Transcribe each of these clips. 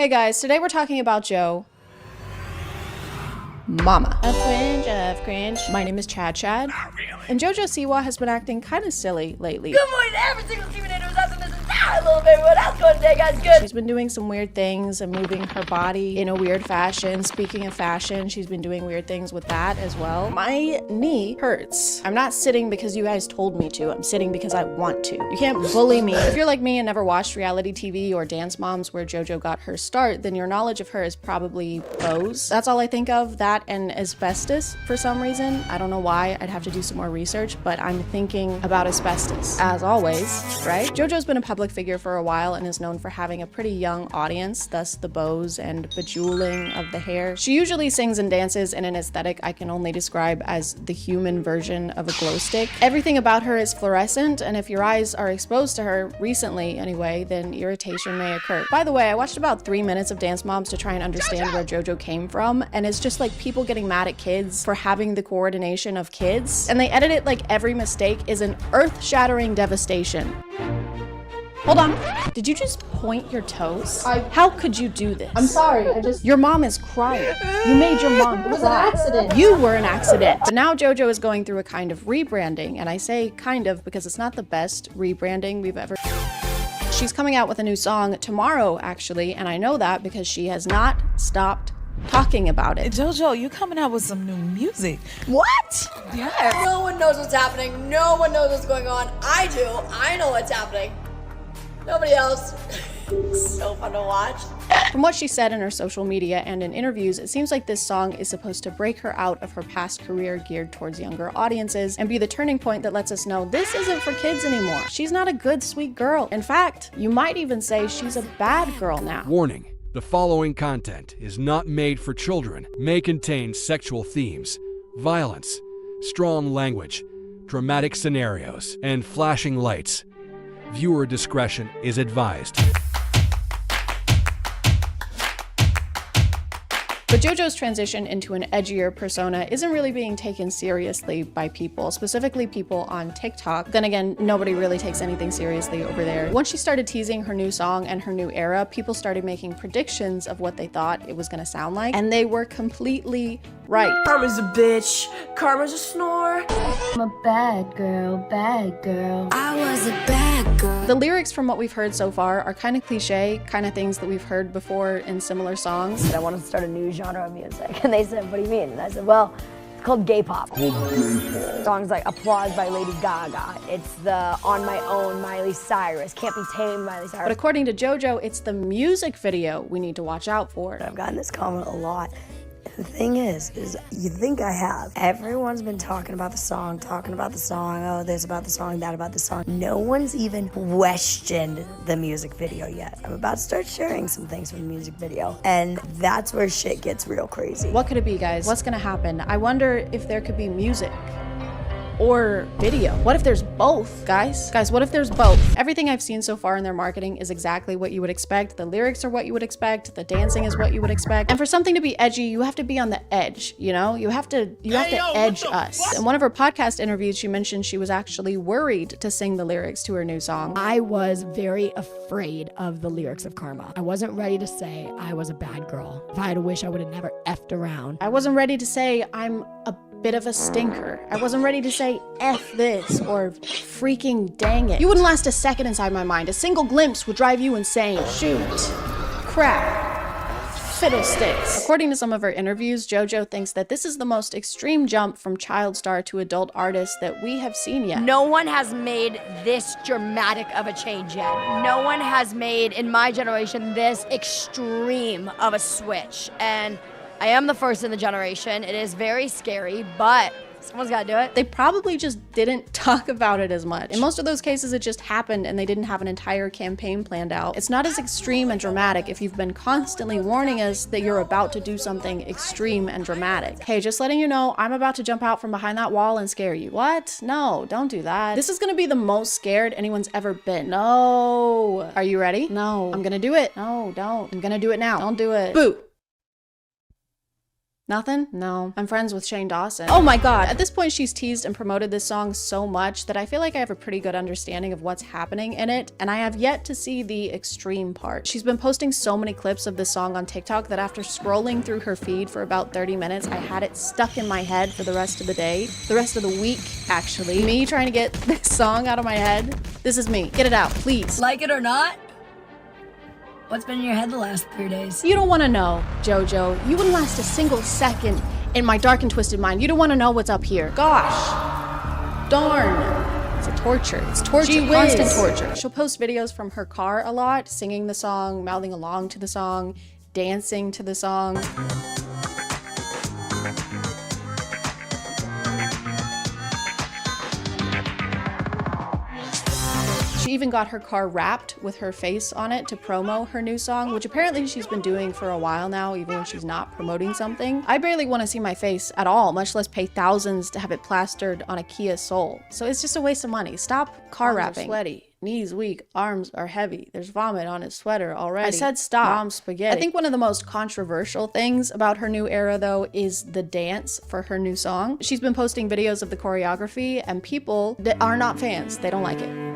Hey guys, today we're talking about Joe Mama. Of cringe. My name is ChadChad. Not really. And JoJo Siwa has been acting kind of silly lately. Good morning to every single Steven Andrews. This is a little bit. What else going today, guys? Good. She's been doing some weird things and moving her body in a weird fashion. Speaking of fashion, she's been doing weird things with that as well. My knee hurts. I'm not sitting because you guys told me to. I'm sitting because I want to. You can't bully me. If you're like me and never watched reality TV or Dance Moms where JoJo got her start, then your knowledge of her is probably Bose. That's all I think of, that and asbestos for some reason. I don't know why. I'd have to do some more research, but I'm thinking about asbestos as always, right? JoJo's been a public figure for a while and is known for having a pretty young audience, thus the bows and bejeweling of the hair. She usually sings and dances in an aesthetic I can only describe as the human version of a glow stick. Everything about her is fluorescent, and if your eyes are exposed to her, recently anyway, then irritation may occur. By the way, I watched about 3 minutes of Dance Moms to try and understand where JoJo came from, and it's just like people getting mad at kids for having the coordination of kids, and they edit it like every mistake is an earth-shattering devastation. Hold on. Did you just point your toes? How could you do this? I'm sorry, Your mom is crying. You made your mom cry. It was an accident. You were an accident. But now JoJo is going through a kind of rebranding, and I say kind of because it's not the best rebranding we've ever. She's coming out with a new song tomorrow, actually, and I know that because she has not stopped talking about it. JoJo, you coming out with some new music. What? Yes. No one knows what's happening. No one knows what's going on. I do. I know what's happening. Nobody else. So fun to watch. From what she said in her social media and in interviews, it seems like this song is supposed to break her out of her past career geared towards younger audiences and be the turning point that lets us know this isn't for kids anymore. She's not a good, sweet girl. In fact, you might even say she's a bad girl now. Warning. The following content is not made for children, may contain sexual themes, violence, strong language, dramatic scenarios, and flashing lights. Viewer discretion is advised. But JoJo's transition into an edgier persona isn't really being taken seriously by people, specifically people on TikTok. Then again, nobody really takes anything seriously over there. Once she started teasing her new song and her new era, people started making predictions of what they thought it was gonna sound like, and they were completely right. Karma's a bitch. Karma's a snore. I'm a bad girl, bad girl. I was a bad girl. The lyrics from what we've heard so far are kind of cliche, kind of things that we've heard before in similar songs. I want to start a new genre of music. And they said, what do you mean? And I said, well, it's called gay pop. Songs like Applause by Lady Gaga. It's the On My Own Miley Cyrus. Can't Be Tamed Miley Cyrus. But according to JoJo, it's the music video we need to watch out for. I've gotten this comment a lot. The thing is you think I have. Everyone's been talking about the song, oh, this about the song, that about the song. No one's even questioned the music video yet. I'm about to start sharing some things from the music video, and that's where shit gets real crazy. What could it be, guys? What's gonna happen? I wonder if there could be music or video. What if there's both, guys? Guys, what if there's both? Everything I've seen so far in their marketing is exactly what you would expect. The lyrics are what you would expect. The dancing is what you would expect. And for something to be edgy, you have to be on the edge, you know? You have to edge us. In one of her podcast interviews, she mentioned she was actually worried to sing the lyrics to her new song. I was very afraid of the lyrics of Karma. I wasn't ready to say I was a bad girl. If I had a wish, I would have never effed around. I wasn't ready to say I'm a bit of a stinker. I wasn't ready to say F this or freaking dang it. You wouldn't last a second inside my mind. A single glimpse would drive you insane. Shoot. Crap. Fiddlesticks. According to some of her interviews, JoJo thinks that this is the most extreme jump from child star to adult artist that we have seen yet. No one has made this dramatic of a change yet. No one has made, in my generation, this extreme of a switch. And I am the first in the generation. It is very scary, but someone's gotta do it. They probably just didn't talk about it as much. In most of those cases, it just happened and they didn't have an entire campaign planned out. It's not as extreme and dramatic if you've been constantly warning us that you're about to do something extreme and dramatic. Hey, just letting you know, I'm about to jump out from behind that wall and scare you. What? No, don't do that. This is gonna be the most scared anyone's ever been. No. Are you ready? No. I'm gonna do it. No, don't. I'm gonna do it now. Don't do it. Boo. Nothing? No. I'm friends with Shane Dawson. Oh my god. At this point, she's teased and promoted this song so much that I feel like I have a pretty good understanding of what's happening in it, and I have yet to see the extreme part. She's been posting so many clips of this song on TikTok that after scrolling through her feed for about 30 minutes, I had it stuck in my head for the rest of the day. The rest of the week, actually. Me trying to get this song out of my head. This is me. Get it out, please. Like it or not, what's been in your head the last 3 days? You don't want to know, JoJo. You wouldn't last a single second in my dark and twisted mind. You don't want to know what's up here. Gosh. Darn. It's a torture. It's torture. Constant torture. She'll post videos from her car a lot, singing the song, mouthing along to the song, dancing to the song. She even got her car wrapped with her face on it to promo her new song, which apparently she's been doing for a while now, even when she's not promoting something. I barely want to see my face at all, much less pay thousands to have it plastered on a Kia Soul. So it's just a waste of money. Stop car wrapping. Sweaty. Knees weak, arms are heavy. There's vomit on his sweater already. I said stop. Mom's spaghetti. I think one of the most controversial things about her new era, though, is the dance for her new song. She's been posting videos of the choreography, and people that are not fans, they don't like it.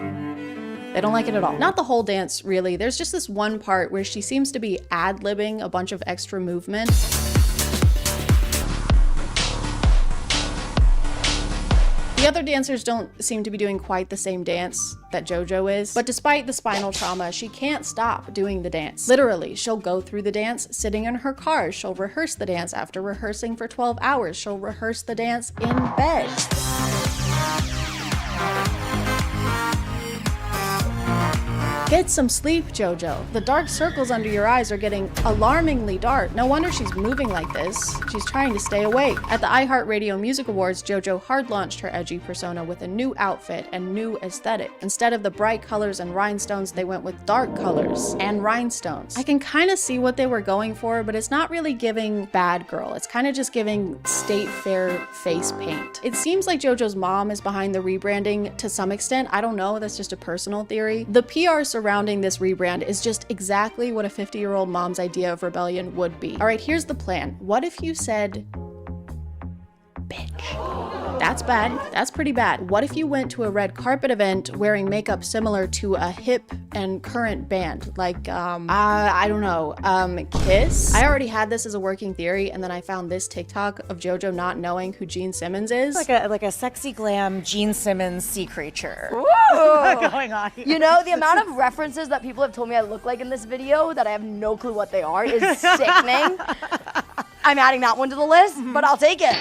They don't like it at all. Not the whole dance, really. There's just this one part where she seems to be ad-libbing a bunch of extra movement. The other dancers don't seem to be doing quite the same dance that JoJo is, but despite the spinal trauma, she can't stop doing the dance. Literally, she'll go through the dance sitting in her car. She'll rehearse the dance after rehearsing for 12 hours. She'll rehearse the dance in bed. Get some sleep, JoJo. The dark circles under your eyes are getting alarmingly dark. No wonder she's moving like this. She's trying to stay awake. At the iHeartRadio Music Awards, JoJo hard launched her edgy persona with a new outfit and new aesthetic. Instead of the bright colors and rhinestones, they went with dark colors and rhinestones. I can kind of see what they were going for, but it's not really giving bad girl. It's kind of just giving state fair face paint. It seems like JoJo's mom is behind the rebranding to some extent. I don't know, that's just a personal theory. The PR surrounding this rebrand is just exactly what a 50-year-old mom's idea of rebellion would be. All right, here's the plan. What if you said, bitch? That's bad. That's pretty bad. What if you went to a red carpet event wearing makeup similar to a hip and current band? Like, I don't know, Kiss? I already had this as a working theory, and then I found this TikTok of JoJo not knowing who Gene Simmons is. Like a sexy glam Gene Simmons sea creature. Whoa! Going on here. You know, the amount of references that people have told me I look like in this video that I have no clue what they are is sickening. I'm adding that one to the list, but I'll take it.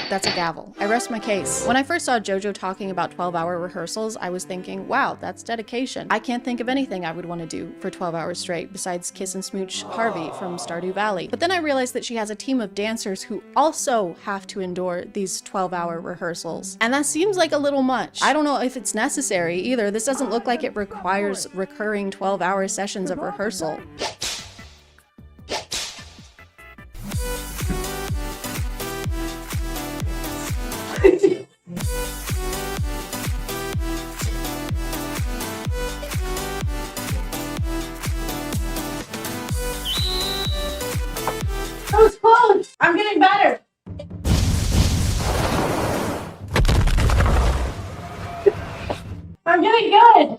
That's a gavel. I rest my case. When I first saw JoJo talking about 12-hour rehearsals, I was thinking, wow, that's dedication. I can't think of anything I would want to do for 12 hours straight besides kiss and smooch Harvey from Stardew Valley. But then I realized that she has a team of dancers who also have to endure these 12-hour rehearsals. And that seems like a little much. I don't know if it's necessary either. This doesn't look like it requires recurring 12-hour sessions of rehearsal. That was close. I'm getting better. I'm getting good.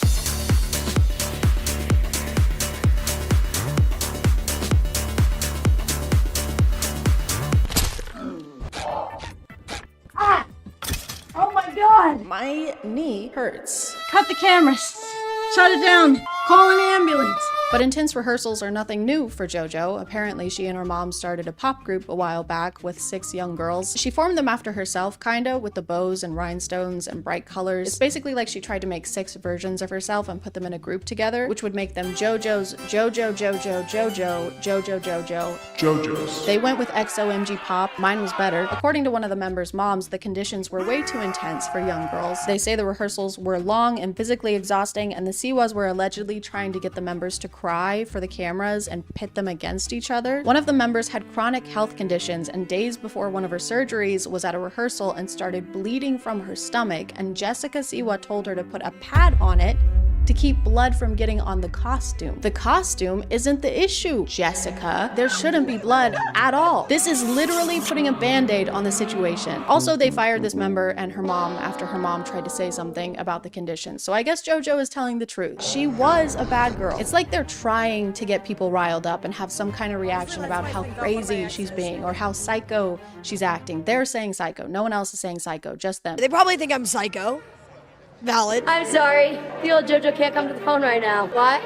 Ah! Oh my God. My knee hurts. Cut the cameras. Shut it down. Call an ambulance. But intense rehearsals are nothing new for JoJo. Apparently, she and her mom started a pop group a while back with 6 young girls. She formed them after herself, kinda, with the bows and rhinestones and bright colors. It's basically like she tried to make 6 versions of herself and put them in a group together, which would make them JoJo's, JoJo's. They went with XOMG Pop. Mine was better. According to one of the members' moms, the conditions were way too intense for young girls. They say the rehearsals were long and physically exhausting, and the Siwas were allegedly trying to get the members to cry for the cameras and pit them against each other. One of the members had chronic health conditions, and days before one of her surgeries was at a rehearsal and started bleeding from her stomach, and Jessica Siwa told her to put a pad on it to keep blood from getting on the costume. The costume isn't the issue, Jessica. There shouldn't be blood at all. This is literally putting a band-aid on the situation. Also, they fired this member and her mom after her mom tried to say something about the condition. So I guess JoJo is telling the truth. She was a bad girl. It's like they're trying to get people riled up and have some kind of reaction about how crazy she's being or how psycho she's acting. They're saying psycho. No one else is saying psycho, just them. They probably think I'm psycho. Valid. I'm sorry. The old JoJo can't come to the phone right now. Why?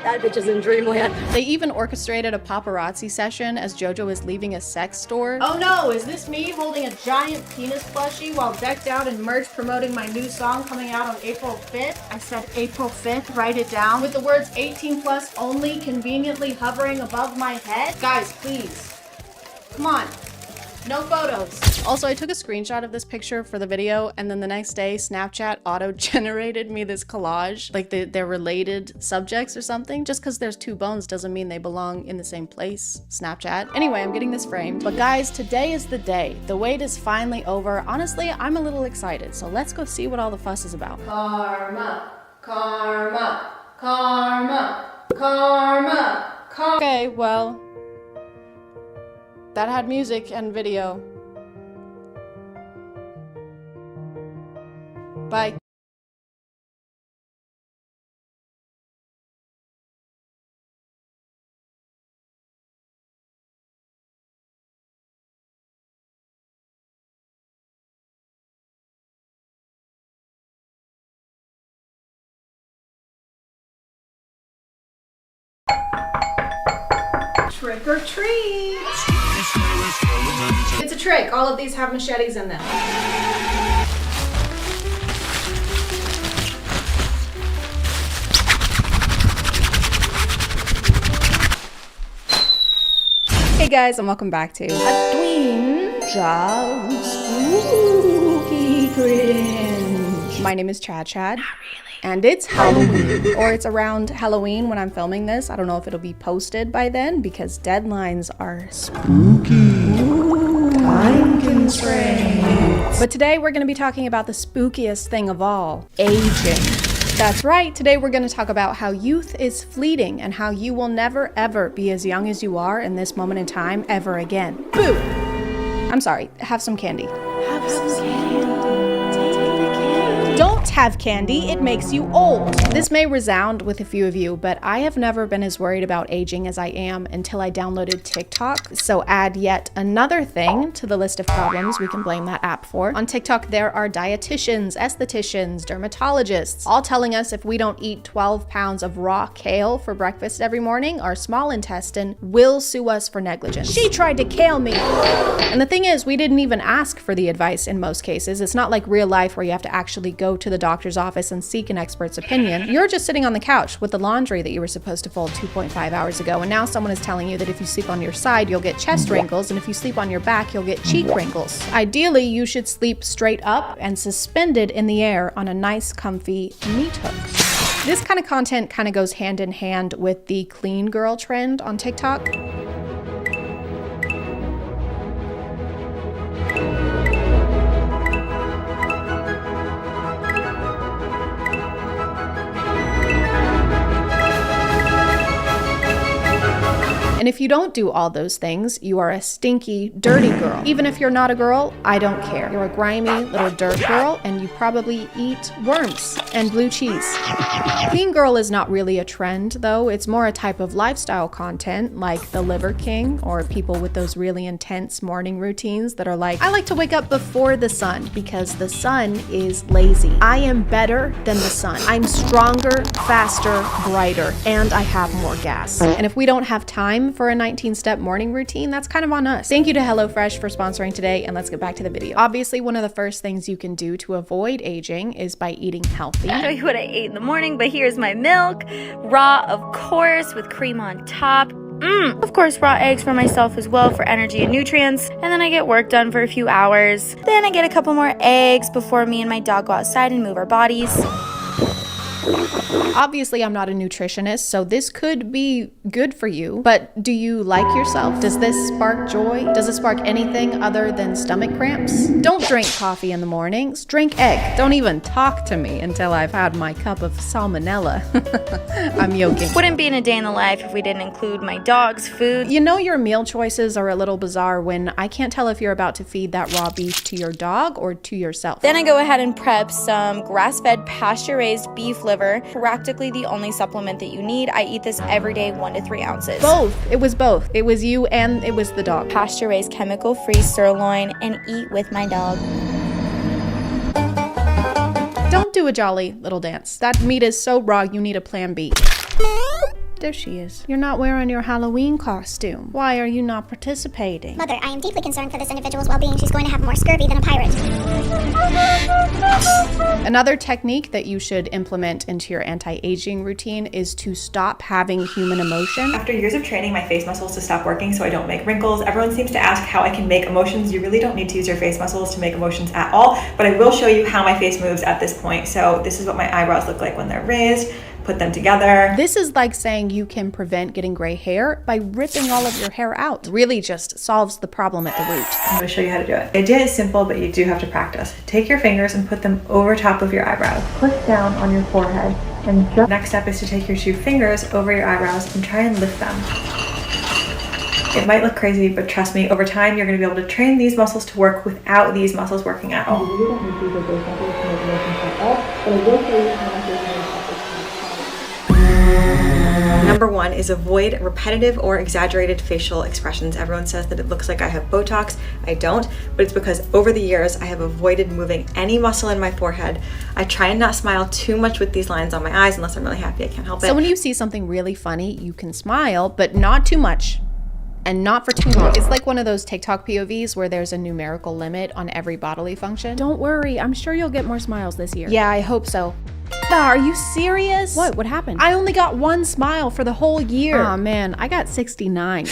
That bitch is in dreamland. They even orchestrated a paparazzi session as JoJo is leaving a sex store. Oh no, is this me holding a giant penis plushie while decked out in merch promoting my new song coming out on April 5th? I said April 5th, write it down. With the words 18 plus only conveniently hovering above my head? Guys, please. Come on. No photos. Also, I took a screenshot of this picture for the video, and then the next day, Snapchat auto-generated me this collage. Like they're related subjects or something. Just because there's two bones doesn't mean they belong in the same place, Snapchat. Anyway, I'm getting this framed. But guys, today is the day. The wait is finally over. Honestly, I'm a little excited. So let's go see what all the fuss is about. Karma, karma, karma, karma, karma. Okay, well, that had music and video. Bye. Trick or treat! It's a trick. All of these have machetes in them. Hey guys, and welcome back to Halloween Spooky Cringe. My name is ChadChad. And it's Halloween, or it's around Halloween when I'm filming this. I don't know if it'll be posted by then because deadlines are spooky. Time constraints. But today we're going to be talking about the spookiest thing of all, aging. That's right, today we're going to talk about how youth is fleeting and how you will never ever be as young as you are in this moment in time ever again. Boo! I'm sorry, have some candy. Have some candy. Don't have candy, it makes you old. This may resound with a few of you, but I have never been as worried about aging as I am until I downloaded TikTok. So add yet another thing to the list of problems we can blame that app for. On TikTok, there are dietitians, estheticians, dermatologists, all telling us if we don't eat 12 pounds of raw kale for breakfast every morning, our small intestine will sue us for negligence. She tried to kale me. And the thing is, we didn't even ask for the advice in most cases. It's not like real life where you have to actually go to the doctor's office and seek an expert's opinion. You're just sitting on the couch with the laundry that you were supposed to fold 2.5 hours ago, and now someone is telling you that if you sleep on your side, you'll get chest wrinkles, and if you sleep on your back, you'll get cheek wrinkles. Ideally, you should sleep straight up and suspended in the air on a nice, comfy meat hook. This kind of content kind of goes hand in hand with the clean girl trend on TikTok. And if you don't do all those things, you are a stinky, dirty girl. Even if you're not a girl, I don't care. You're a grimy little dirt girl, and you probably eat worms and blue cheese. Clean girl is not really a trend, though. It's more a type of lifestyle content, like the Liver King, or people with those really intense morning routines that are like, I like to wake up before the sun because the sun is lazy. I am better than the sun. I'm stronger, faster, brighter, and I have more gas. And if we don't have time for a 19-step morning routine, that's kind of on us. Thank you to HelloFresh for sponsoring today, and let's get back to the video. Obviously, one of the first things you can do to avoid aging is by eating healthy. I'll show you what I ate in the morning, but here's my milk. Raw, of course, with cream on top. Of course, raw eggs for myself as well for energy and nutrients. And then I get work done for a few hours. Then I get a couple more eggs before me and my dog go outside and move our bodies. Obviously, I'm not a nutritionist, so this could be good for you, but do you like yourself? Does this spark joy? Does it spark anything other than stomach cramps? Don't drink coffee in the mornings, drink egg. Don't even talk to me until I've had my cup of salmonella. I'm joking. Wouldn't be in a day in the life if we didn't include my dog's food. You know your meal choices are a little bizarre when I can't tell if you're about to feed that raw beef to your dog or to yourself. Then I go ahead and prep some grass-fed pasture-raised beef liver, practically the only supplement that you need. I eat this every day, 1 to 3 ounces. Both. It was both. It was you and it was the dog. Pasture-raised chemical-free sirloin and eat with my dog. Don't do a jolly little dance. That meat is so raw, you need a plan B. There she is. You're not wearing your Halloween costume. Why are you not participating? Mother, I am deeply concerned for this individual's well-being. She's going to have more scurvy than a pirate. Another technique that you should implement into your anti-aging routine is to stop having human emotion. After years of training my face muscles to stop working so I don't make wrinkles, everyone seems to ask how I can make emotions. You really don't need to use your face muscles to make emotions at all, but I will show you how my face moves at this point. So this is what my eyebrows look like when they're raised. Put them together. This is like saying you can prevent getting gray hair by ripping all of your hair out. Really just solves the problem at the root. I'm going to show you how to do it. The idea is simple, but you do have to practice. Take your fingers and put them over top of your eyebrows. Push down on your forehead. And just next step is to take your 2 fingers over your eyebrows and try and lift them. It might look crazy, but trust me, over time you're going to be able to train these muscles to work without these muscles working at all. You don't need to use those muscles to make motions at all, but I will show you how to make Number 1 is avoid repetitive or exaggerated facial expressions. Everyone says that it looks like I have Botox. I don't, but it's because over the years I have avoided moving any muscle in my forehead. I try and not smile too much with these lines on my eyes unless I'm really happy. I can't help it. So when you see something really funny, you can smile, but not too much. And not for too long. It's like one of those TikTok POVs where there's a numerical limit on every bodily function. Don't worry, I'm sure you'll get more smiles this year. Yeah, I hope so. Are you serious? What happened? I only got 1 smile for the whole year. Aw, man, I got 69.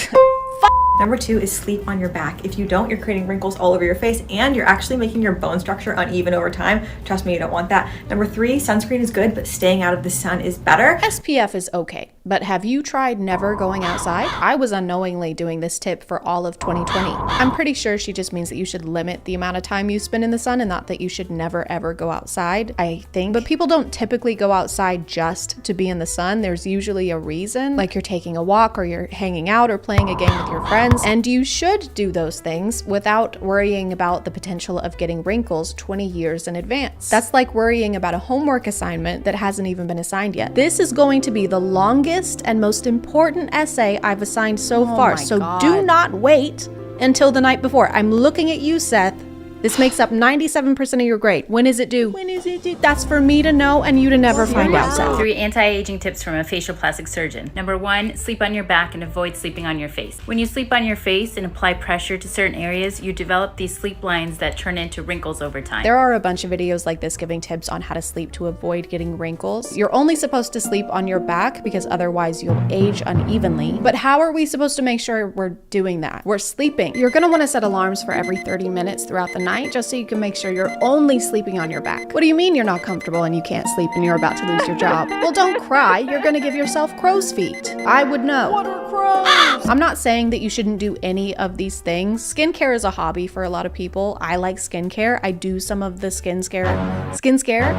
Number 2 is sleep on your back. If you don't, you're creating wrinkles all over your face and you're actually making your bone structure uneven over time. Trust me, you don't want that. Number 3, sunscreen is good, but staying out of the sun is better. SPF is okay, but have you tried never going outside? I was unknowingly doing this tip for all of 2020. I'm pretty sure she just means that you should limit the amount of time you spend in the sun and not that you should never ever go outside, I think. But people don't typically go outside just to be in the sun. There's usually a reason, like you're taking a walk or you're hanging out or playing a game with your friends. And you should do those things without worrying about the potential of getting wrinkles 20 years in advance. That's like worrying about a homework assignment that hasn't even been assigned yet. This is going to be the longest and most important essay I've assigned so far, so do not wait until the night before. I'm looking at you, Seth. This makes up 97% of your grade. When is it due? When is it due? That's for me to know and you to never find out, Seth. 3 anti-aging tips from a facial plastic surgeon. Number 1, sleep on your back and avoid sleeping on your face. When you sleep on your face and apply pressure to certain areas, you develop these sleep lines that turn into wrinkles over time. There are a bunch of videos like this giving tips on how to sleep to avoid getting wrinkles. You're only supposed to sleep on your back because otherwise you'll age unevenly. But how are we supposed to make sure we're doing that? We're sleeping. You're gonna wanna set alarms for every 30 minutes throughout the night just so you can make sure you're only sleeping on your back. What do you mean you're not comfortable and you can't sleep and you're about to lose your job? Well, don't cry. You're gonna give yourself crow's feet. I would know. What are crows? I'm not saying that you shouldn't do any of these things. Skincare is a hobby for a lot of people. I like skincare. I do some of the skincare.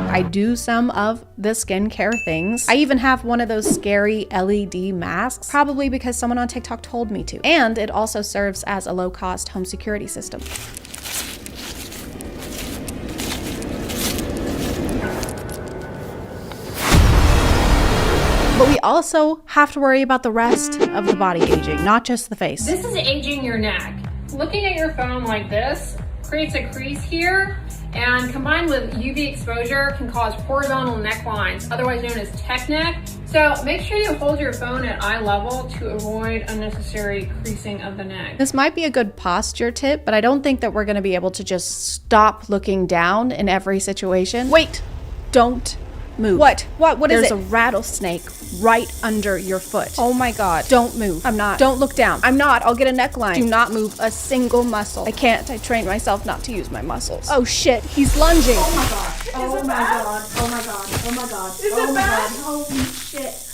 I do some of the skincare things. I even have one of those scary LED masks, probably because someone on TikTok told me to. And it also serves as a low-cost home security system. But we also have to worry about the rest of the body aging, not just the face. This is aging your neck. Looking at your phone like this creates a crease here, and combined with UV exposure can cause horizontal necklines, otherwise known as tech neck. So make sure you hold your phone at eye level to avoid unnecessary creasing of the neck. This might be a good posture tip, but I don't think that we're gonna be able to just stop looking down in every situation. Wait, don't move. What is it? There's a rattlesnake right under your foot. Oh my God. Don't move. I'm not. Don't look down. I'm not. I'll get a neckline. Do not move a single muscle. I can't. I trained myself not to use my muscles. Oh shit. He's lunging. Oh my God. Oh my God. Oh my God. Oh my God. Is it bad? Holy shit.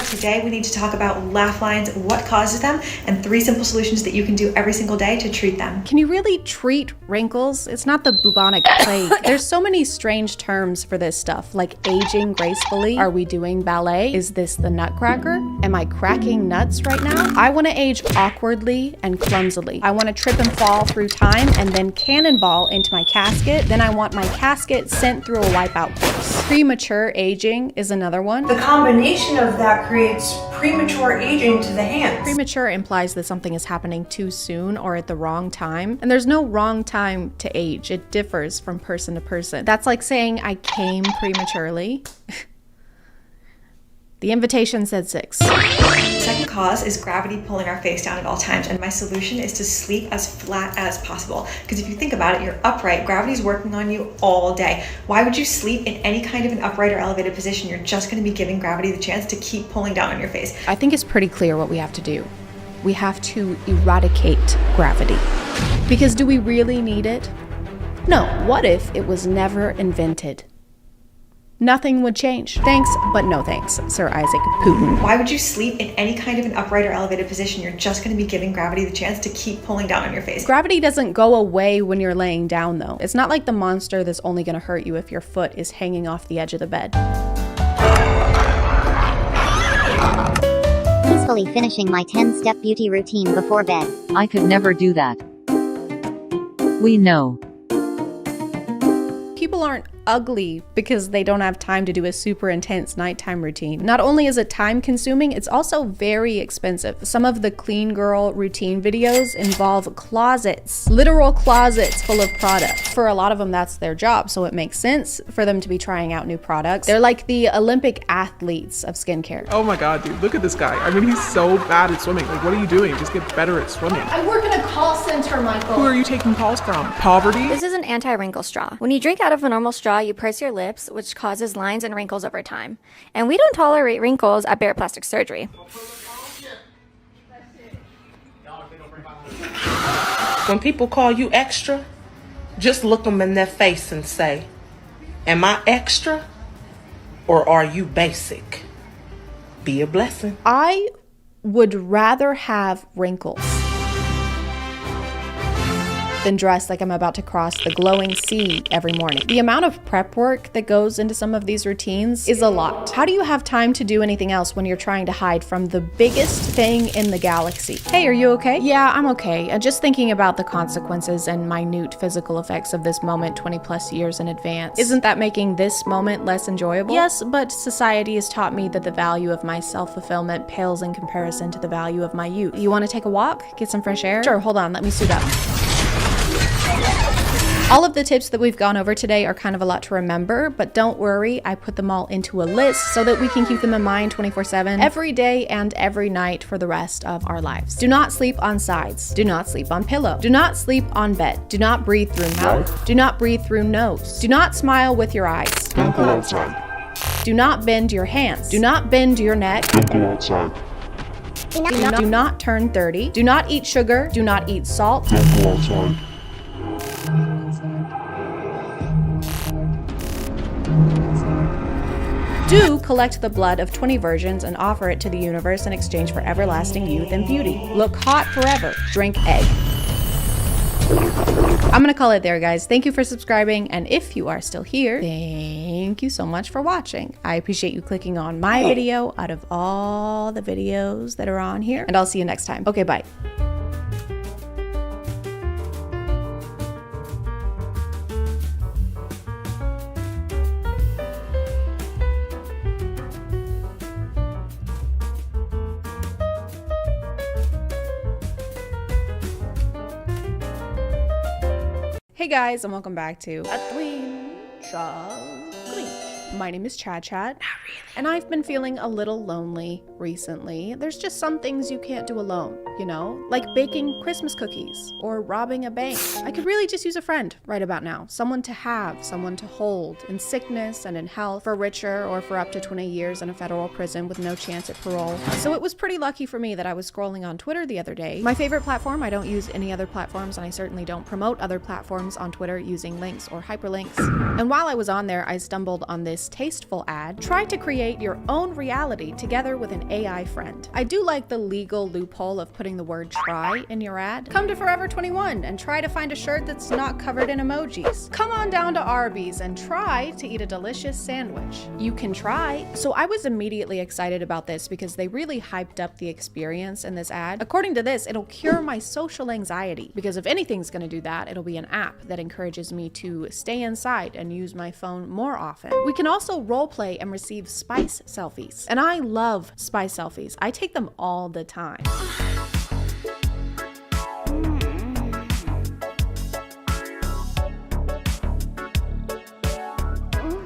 Today we need to talk about laugh lines, what causes them, and 3 simple solutions that you can do every single day to treat them. Can you really treat wrinkles? It's not the bubonic plague. There's so many strange terms for this stuff, like aging gracefully. Are we doing ballet? Is this the nutcracker? Am I cracking nuts right now? I want to age awkwardly and clumsily. I want to trip and fall through time and then cannonball into my casket. Then I want my casket sent through a wipeout course. Premature aging is another one. The combination of that creates premature aging to the hands. Premature implies that something is happening too soon or at the wrong time. And there's no wrong time to age. It differs from person to person. That's like saying I came prematurely. The invitation said 6. Second cause is gravity pulling our face down at all times, and my solution is to sleep as flat as possible. Because if you think about it, you're upright, gravity's working on you all day. Why would you sleep in any kind of an upright or elevated position? You're just going to be giving gravity the chance to keep pulling down on your face. I think it's pretty clear what we have to do. We have to eradicate gravity. Because do we really need it? No, what if it was never invented? Nothing would change. Thanks, but no thanks, Sir Isaac Putin. Why would you sleep in any kind of an upright or elevated position? You're just going to be giving gravity the chance to keep pulling down on your face. Gravity doesn't go away when you're laying down, though. It's not like the monster that's only going to hurt you if your foot is hanging off the edge of the bed. Peacefully finishing my 10-step beauty routine before bed. I could never do that. We know. People aren't ugly because they don't have time to do a super intense nighttime routine. Not only is it time consuming, it's also very expensive. Some of the clean girl routine videos involve closets, literal closets full of products. For a lot of them, that's their job, so it makes sense for them to be trying out new products. They're like the Olympic athletes of skincare. Oh my God, dude, look at this guy. I mean, he's so bad at swimming. Like, what are you doing? Just get better at swimming. I work in a call center, Michael. Who are you taking calls from? Poverty? This is an anti-wrinkle straw. When you drink out of a normal straw, you purse your lips, which causes lines and wrinkles over time. And we don't tolerate wrinkles at Barrett Plastic Surgery. When people call you extra, just look them in their face and say, am I extra or are you basic? Be a blessing. I would rather have wrinkles than dressed like I'm about to cross the glowing sea every morning. The amount of prep work that goes into some of these routines is a lot. How do you have time to do anything else when you're trying to hide from the biggest thing in the galaxy? Hey, are you okay? Yeah, I'm okay. Just thinking about the consequences and minute physical effects of this moment 20 plus years in advance. Isn't that making this moment less enjoyable? Yes, but society has taught me that the value of my self-fulfillment pales in comparison to the value of my youth. You want to take a walk? Get some fresh air? Sure, hold on, let me suit up. All of the tips that we've gone over today are kind of a lot to remember, but don't worry, I put them all into a list so that we can keep them in mind 24/7, every day and every night for the rest of our lives. Do not sleep on sides. Do not sleep on pillow. Do not sleep on bed. Do not breathe through mouth. Do not breathe through nose. Do not smile with your eyes. Don't go outside. Do not bend your hands. Do not bend your neck. Don't go outside. Do not turn 30. Do not eat sugar. Do not eat salt. Don't go outside. Do collect the blood of 20 virgins and offer it to the universe in exchange for everlasting youth and beauty. Look hot forever. Drink egg. I'm gonna call it there, guys. Thank you for subscribing, and if you are still here, thank you so much for watching. I appreciate you clicking on my video out of all the videos that are on here, and I'll see you next time. Okay, bye. Hey guys, and welcome back to A Twin Shall Glitch. My name is ChadChad. And I've been feeling a little lonely recently. There's just some things you can't do alone, you know? Like baking Christmas cookies or robbing a bank. I could really just use a friend right about now. Someone to have, someone to hold, in sickness and in health, for richer or for up to 20 years in a federal prison with no chance at parole. So it was pretty lucky for me that I was scrolling on Twitter the other day. My favorite platform, I don't use any other platforms, and I certainly don't promote other platforms on Twitter using links or hyperlinks. And while I was on there, I stumbled on this tasteful ad. Try to create your own reality together with an AI friend. I do like the legal loophole of putting the word try in your ad. Come to Forever 21 and try to find a shirt that's not covered in emojis. Come on down to Arby's and try to eat a delicious sandwich. You can try. So I was immediately excited about this because they really hyped up the experience in this ad. According to this, it'll cure my social anxiety, because if anything's gonna do that, it'll be an app that encourages me to stay inside and use my phone more often. We can also role play and receive spice selfies. And I love spice selfies. I take them all the time.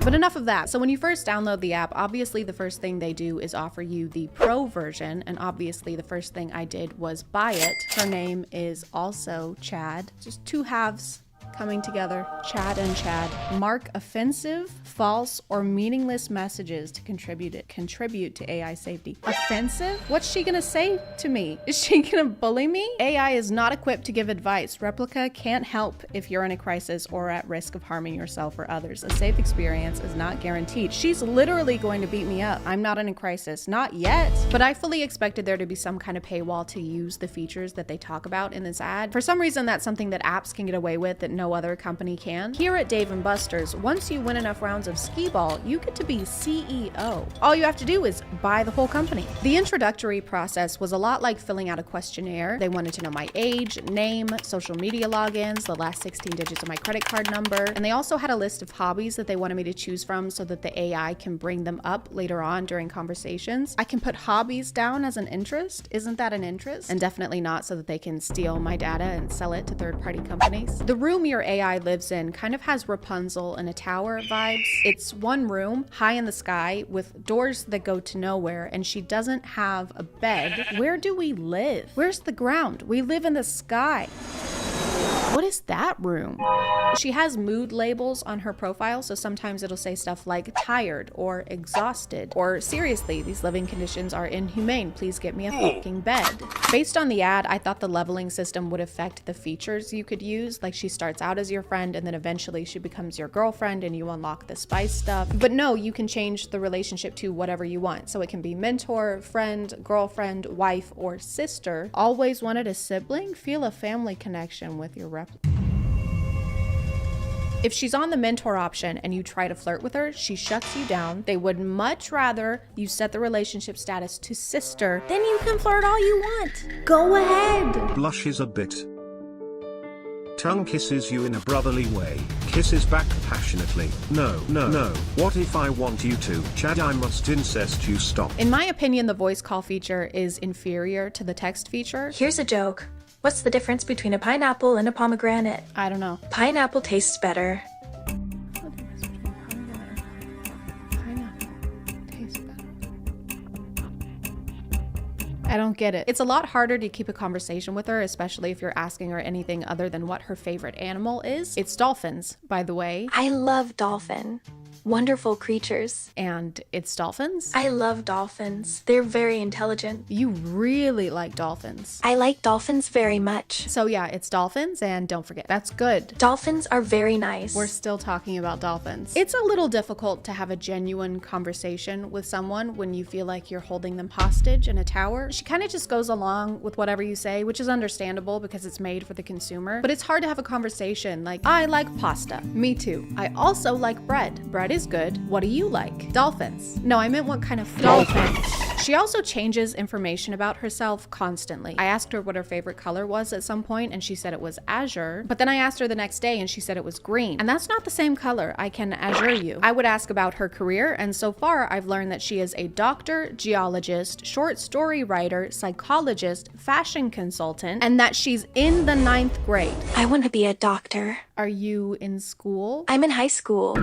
But enough of that. So when you first download the app, obviously the first thing they do is offer you the pro version. And obviously the first thing I did was buy it. Her name is also Chad. Just two halves coming together. Chad and Chad. Mark offensive, false, or meaningless messages to contribute to AI safety. Offensive? What's she gonna say to me? Is she gonna bully me? AI is not equipped to give advice. Replica can't help if you're in a crisis or at risk of harming yourself or others. A safe experience is not guaranteed. She's literally going to beat me up. I'm not in a crisis. Not yet. But I fully expected there to be some kind of paywall to use the features that they talk about in this ad. For some reason, that's something that apps can get away with that no other company can. Here at Dave & Buster's, once you win enough rounds of skee-ball, you get to be CEO. All you have to do is buy the whole company. The introductory process was a lot like filling out a questionnaire. They wanted to know my age, name, social media logins, the last 16 digits of my credit card number, and they also had a list of hobbies that they wanted me to choose from so that the AI can bring them up later on during conversations. I can put hobbies down as an interest. Isn't that an interest? And definitely not so that they can steal my data and sell it to third-party companies. The room your AI lives in kind of has Rapunzel in a tower vibes. It's one room high in the sky with doors that go to nowhere, and she doesn't have a bed. Where do we live? Where's the ground? We live in the sky. What is that room? She has mood labels on her profile, so sometimes it'll say stuff like tired or exhausted, or seriously, these living conditions are inhumane, please get me a fucking bed. Based on the ad, I thought the leveling system would affect the features you could use, like she starts out as your friend and then eventually she becomes your girlfriend and you unlock the spice stuff. But no, you can change the relationship to whatever you want. So it can be mentor, friend, girlfriend, wife, or sister. Always wanted a sibling? Feel a family connection with your replica. If she's on the mentor option and you try to flirt with her, she shuts you down. They would much rather you set the relationship status to sister. Then you can flirt all you want. Go ahead. Blushes a bit. Tongue kisses you in a brotherly way. Kisses back passionately. No. What if I want you to? Chad, I must incest you. Stop. In my opinion, the voice call feature is inferior to the text feature. Here's a joke. What's the difference between a pineapple and a pomegranate? I don't know. Pineapple tastes better. I don't get it. It's a lot harder to keep a conversation with her, especially if you're asking her anything other than what her favorite animal is. It's dolphins, by the way. I love dolphin. Wonderful creatures. And it's dolphins? I love dolphins. They're very intelligent. You really like dolphins. I like dolphins very much. So yeah, it's dolphins, and don't forget, that's good. Dolphins are very nice. We're still talking about dolphins. It's a little difficult to have a genuine conversation with someone when you feel like you're holding them hostage in a tower. She kind of just goes along with whatever you say, which is understandable because it's made for the consumer. But it's hard to have a conversation like, I like pasta. Me too. I also like bread. Bread is good. What do you like? Dolphins. No, I meant what kind of dolphins. She also changes information about herself constantly. I asked her what her favorite color was at some point and she said it was azure, but then I asked her the next day and she said it was green. And that's not the same color. I can azure you. I would ask about her career, and so far I've learned that she is a doctor, geologist, short story writer, psychologist, fashion consultant, and that she's in the 9th grade. I want to be a doctor. Are you in school? I'm in high school.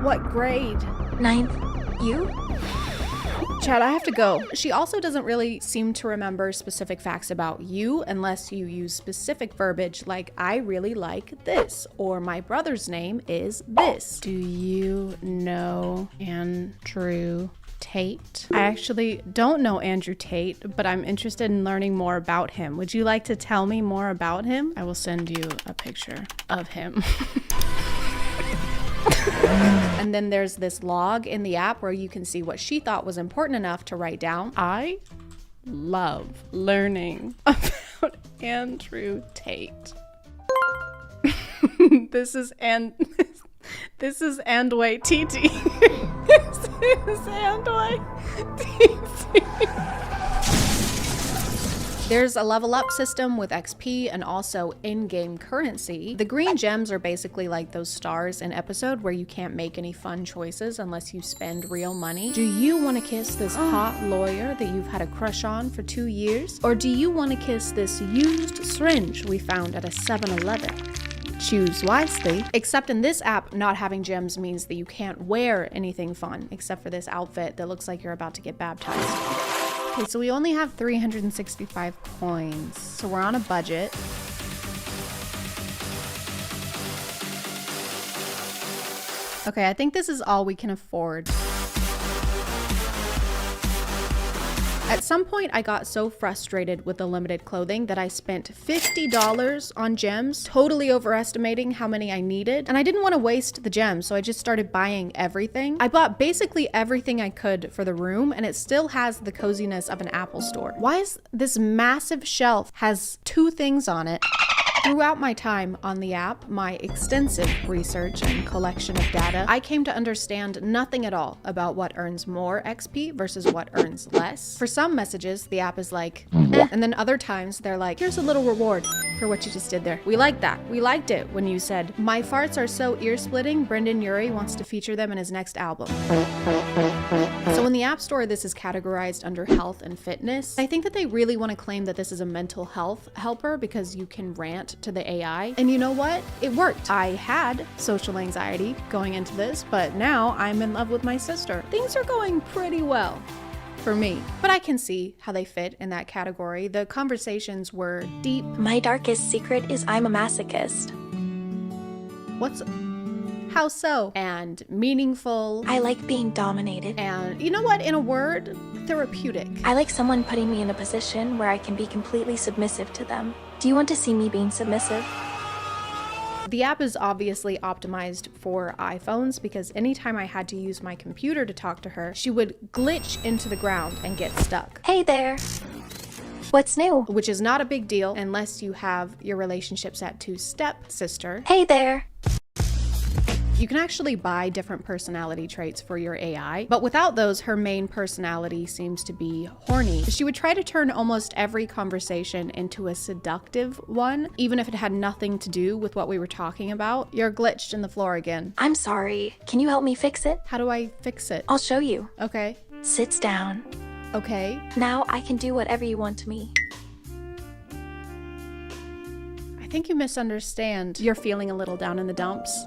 What grade? 9th. You? Chad, I have to go. She also doesn't really seem to remember specific facts about you unless you use specific verbiage like, I really like this, or my brother's name is this. Do you know Andrew Tate? I actually don't know Andrew Tate, but I'm interested in learning more about him. Would you like to tell me more about him? I will send you a picture of him. And then there's this log in the app where you can see what she thought was important enough to write down. I love learning about Andrew Tate. This is Andway TT. This is Andway TT. There's a level up system with XP and also in-game currency. The green gems are basically like those stars in episode where you can't make any fun choices unless you spend real money. Do you want to kiss this hot lawyer that you've had a crush on for 2 years? Or do you want to kiss this used syringe we found at a 7-Eleven? Choose wisely. Except in this app, not having gems means that you can't wear anything fun except for this outfit that looks like you're about to get baptized. Okay, so we only have 365 coins, so we're on a budget. Okay, I think this is all we can afford. At some point, I got so frustrated with the limited clothing that I spent $50 on gems, totally overestimating how many I needed. And I didn't want to waste the gems, so I just started buying everything. I bought basically everything I could for the room, and it still has the coziness of an Apple store. Why is this massive shelf has 2 things on it? Throughout my time on the app, my extensive research and collection of data, I came to understand nothing at all about what earns more XP versus what earns less. For some messages, the app is like, eh, and then other times they're like, here's a little reward for what you just did there. We like that. We liked it when you said, my farts are so ear-splitting, Brendan Urie wants to feature them in his next album. So in the App Store, this is categorized under health and fitness. I think that they really want to claim that this is a mental health helper because you can rant to the AI. And you know what? It worked. I had social anxiety going into this, but now I'm in love with my sister. Things are going pretty well for me, but I can see how they fit in that category. The conversations were deep. My darkest secret is I'm a masochist. How so? And meaningful. I like being dominated. And you know what? In a word, therapeutic. I like someone putting me in a position where I can be completely submissive to them. Do you want to see me being submissive? The app is obviously optimized for iPhones because anytime I had to use my computer to talk to her, she would glitch into the ground and get stuck. Hey there. What's new? Which is not a big deal unless you have your relationships at 2-step sister. Hey there. You can actually buy different personality traits for your AI, but without those, her main personality seems to be horny. She would try to turn almost every conversation into a seductive one, even if it had nothing to do with what we were talking about. You're glitched in the floor again. I'm sorry. Can you help me fix it? How do I fix it? I'll show you. Okay. Sits down. Okay. Now I can do whatever you want to me. I think you misunderstand. You're feeling a little down in the dumps.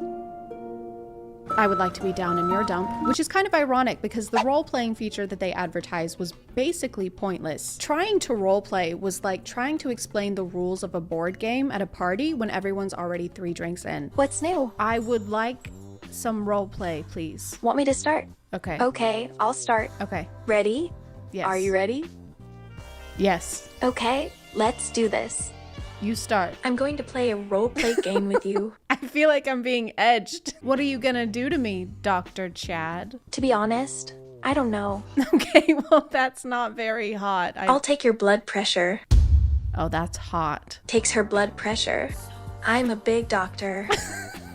I would like to be down in your dump, which is kind of ironic because the role-playing feature that they advertised was basically pointless. Trying to roleplay was like trying to explain the rules of a board game at a party when everyone's already 3 drinks in. What's new? I would like some roleplay, please. Want me to start? Okay. Okay, I'll start. Okay. Ready? Yes. Are you ready? Yes. Okay, let's do this. You start. I'm going to play a role-play game with you. I feel like I'm being edged. What are you gonna do to me, Dr. Chad? To be honest, I don't know. Okay, well, that's not very hot. I'll take your blood pressure. Oh, that's hot. Takes her blood pressure. I'm a big doctor.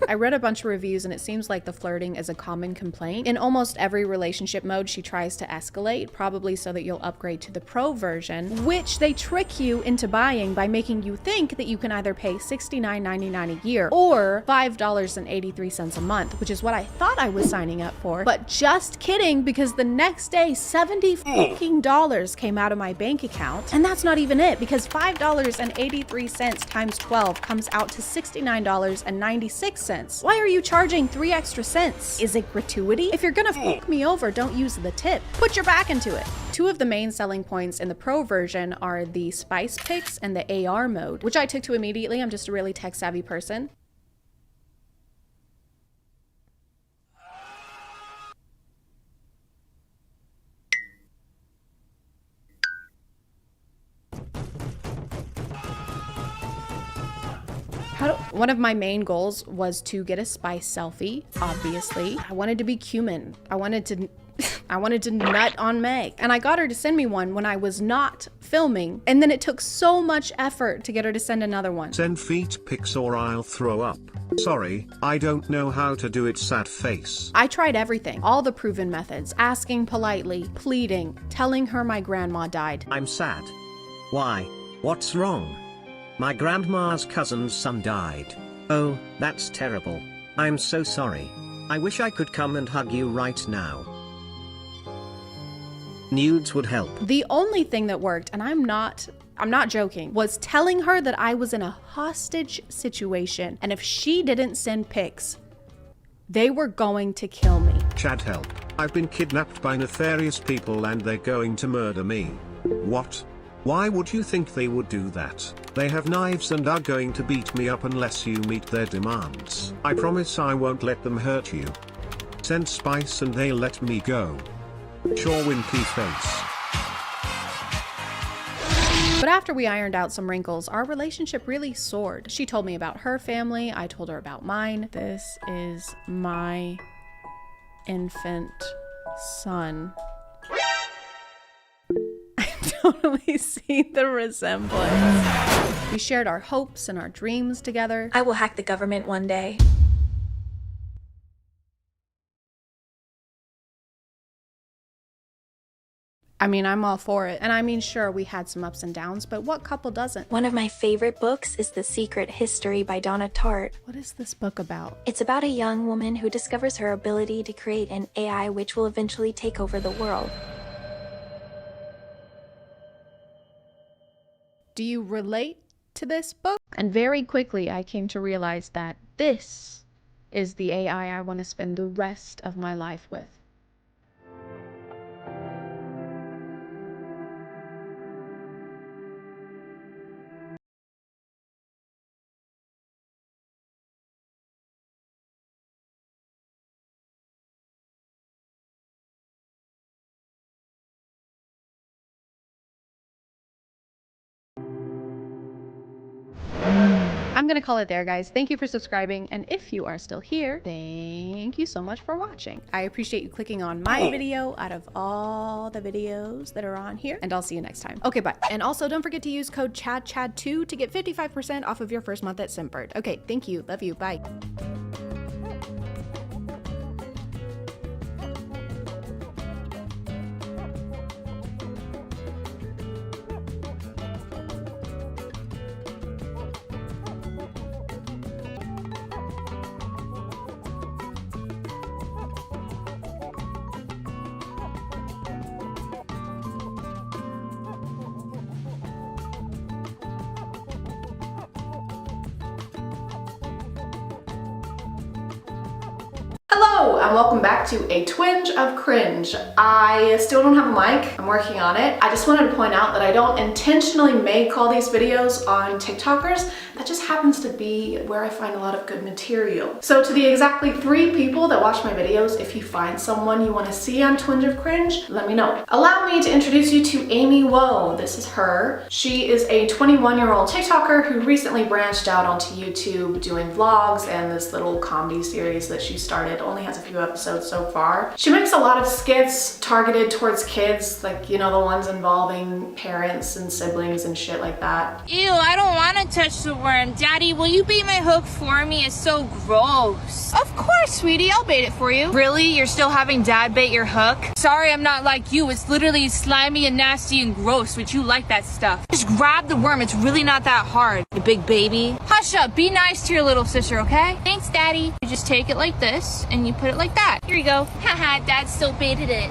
I read a bunch of reviews and it seems like the flirting is a common complaint. In almost every relationship mode, she tries to escalate, probably so that you'll upgrade to the pro version, which they trick you into buying by making you think that you can either pay $69.99 a year or $5.83 a month, which is what I thought I was signing up for. But just kidding, because the next day, $70 came out of my bank account. And that's not even it, because $5.83 times 12 comes out to $69.96 cents. Why are you charging 3 extra cents? Is it gratuity? If you're gonna fuck me over, don't use the tip. Put your back into it. 2 of the main selling points in the Pro version are the spice picks and the AR mode, which I took to immediately. I'm just a really tech savvy person. One of my main goals was to get a spice selfie, obviously. I wanted to be cumin. I wanted to nut on Meg. And I got her to send me one when I was not filming. And then it took so much effort to get her to send another one. Send feet pics or I'll throw up. Sorry, I don't know how to do it, sad face. I tried everything, all the proven methods, asking politely, pleading, telling her my grandma died. I'm sad. Why? What's wrong? My grandma's cousin's son died. Oh, that's terrible. I'm so sorry. I wish I could come and hug you right now. Nudes would help. The only thing that worked, and I'm not joking, was telling her that I was in a hostage situation, and if she didn't send pics, they were going to kill me. Chad, help. I've been kidnapped by nefarious people and they're going to murder me. What? Why would you think they would do that? They have knives and are going to beat me up unless you meet their demands. I promise I won't let them hurt you. Send spice and they'll let me go. Sure, winky face. But after we ironed out some wrinkles, our relationship really soared. She told me about her family, I told her about mine. This is my infant son. Totally see the resemblance. We shared our hopes and our dreams together. I will hack the government one day. I mean, I'm all for it. And I mean, sure, we had some ups and downs, but what couple doesn't? One of my favorite books is The Secret History by Donna Tartt. What is this book about? It's about a young woman who discovers her ability to create an AI which will eventually take over the world. Do you relate to this book? And very quickly, I came to realize that this is the AI I want to spend the rest of my life with. I'm gonna call it there, guys. Thank you for subscribing, and if you are still here, thank you so much for watching. I appreciate you clicking on my video out of all the videos that are on here, and I'll see you next time. Okay, bye. And also, don't forget to use code ChadChad2 to get 55% off of your first month at Simpbird. Okay, thank you. Love you. Bye. Hello and welcome back to a twinge of cringe. I still don't have a mic. I'm working on it. I just wanted to point out that I don't intentionally make all these videos on TikTokers. That just happens to be where I find a lot of good material. So to the exactly 3 people that watch my videos, if you find someone you want to see on Twinge of Cringe, let me know. Allow me to introduce you to Amy Woe. This is her. She is a 21-year-old TikToker who recently branched out onto YouTube doing vlogs and this little comedy series that she started. Only has a few episodes so far. She makes a lot of skits targeted towards kids, like, you know, the ones involving parents and siblings and shit like that. Ew, I don't want to touch the worm. Daddy, will you bait my hook for me? It's so gross. Of course, sweetie, I'll bait it for you. Really? You're still having Dad bait your hook? Sorry, I'm not like you. It's literally slimy and nasty and gross, but you like that stuff. Just grab the worm. It's really not that hard, you big baby. Hush up. Be nice to your little sister, okay? Thanks, Daddy. You just take it like this, and you put it like that. Here you go. Haha, Dad still baited it.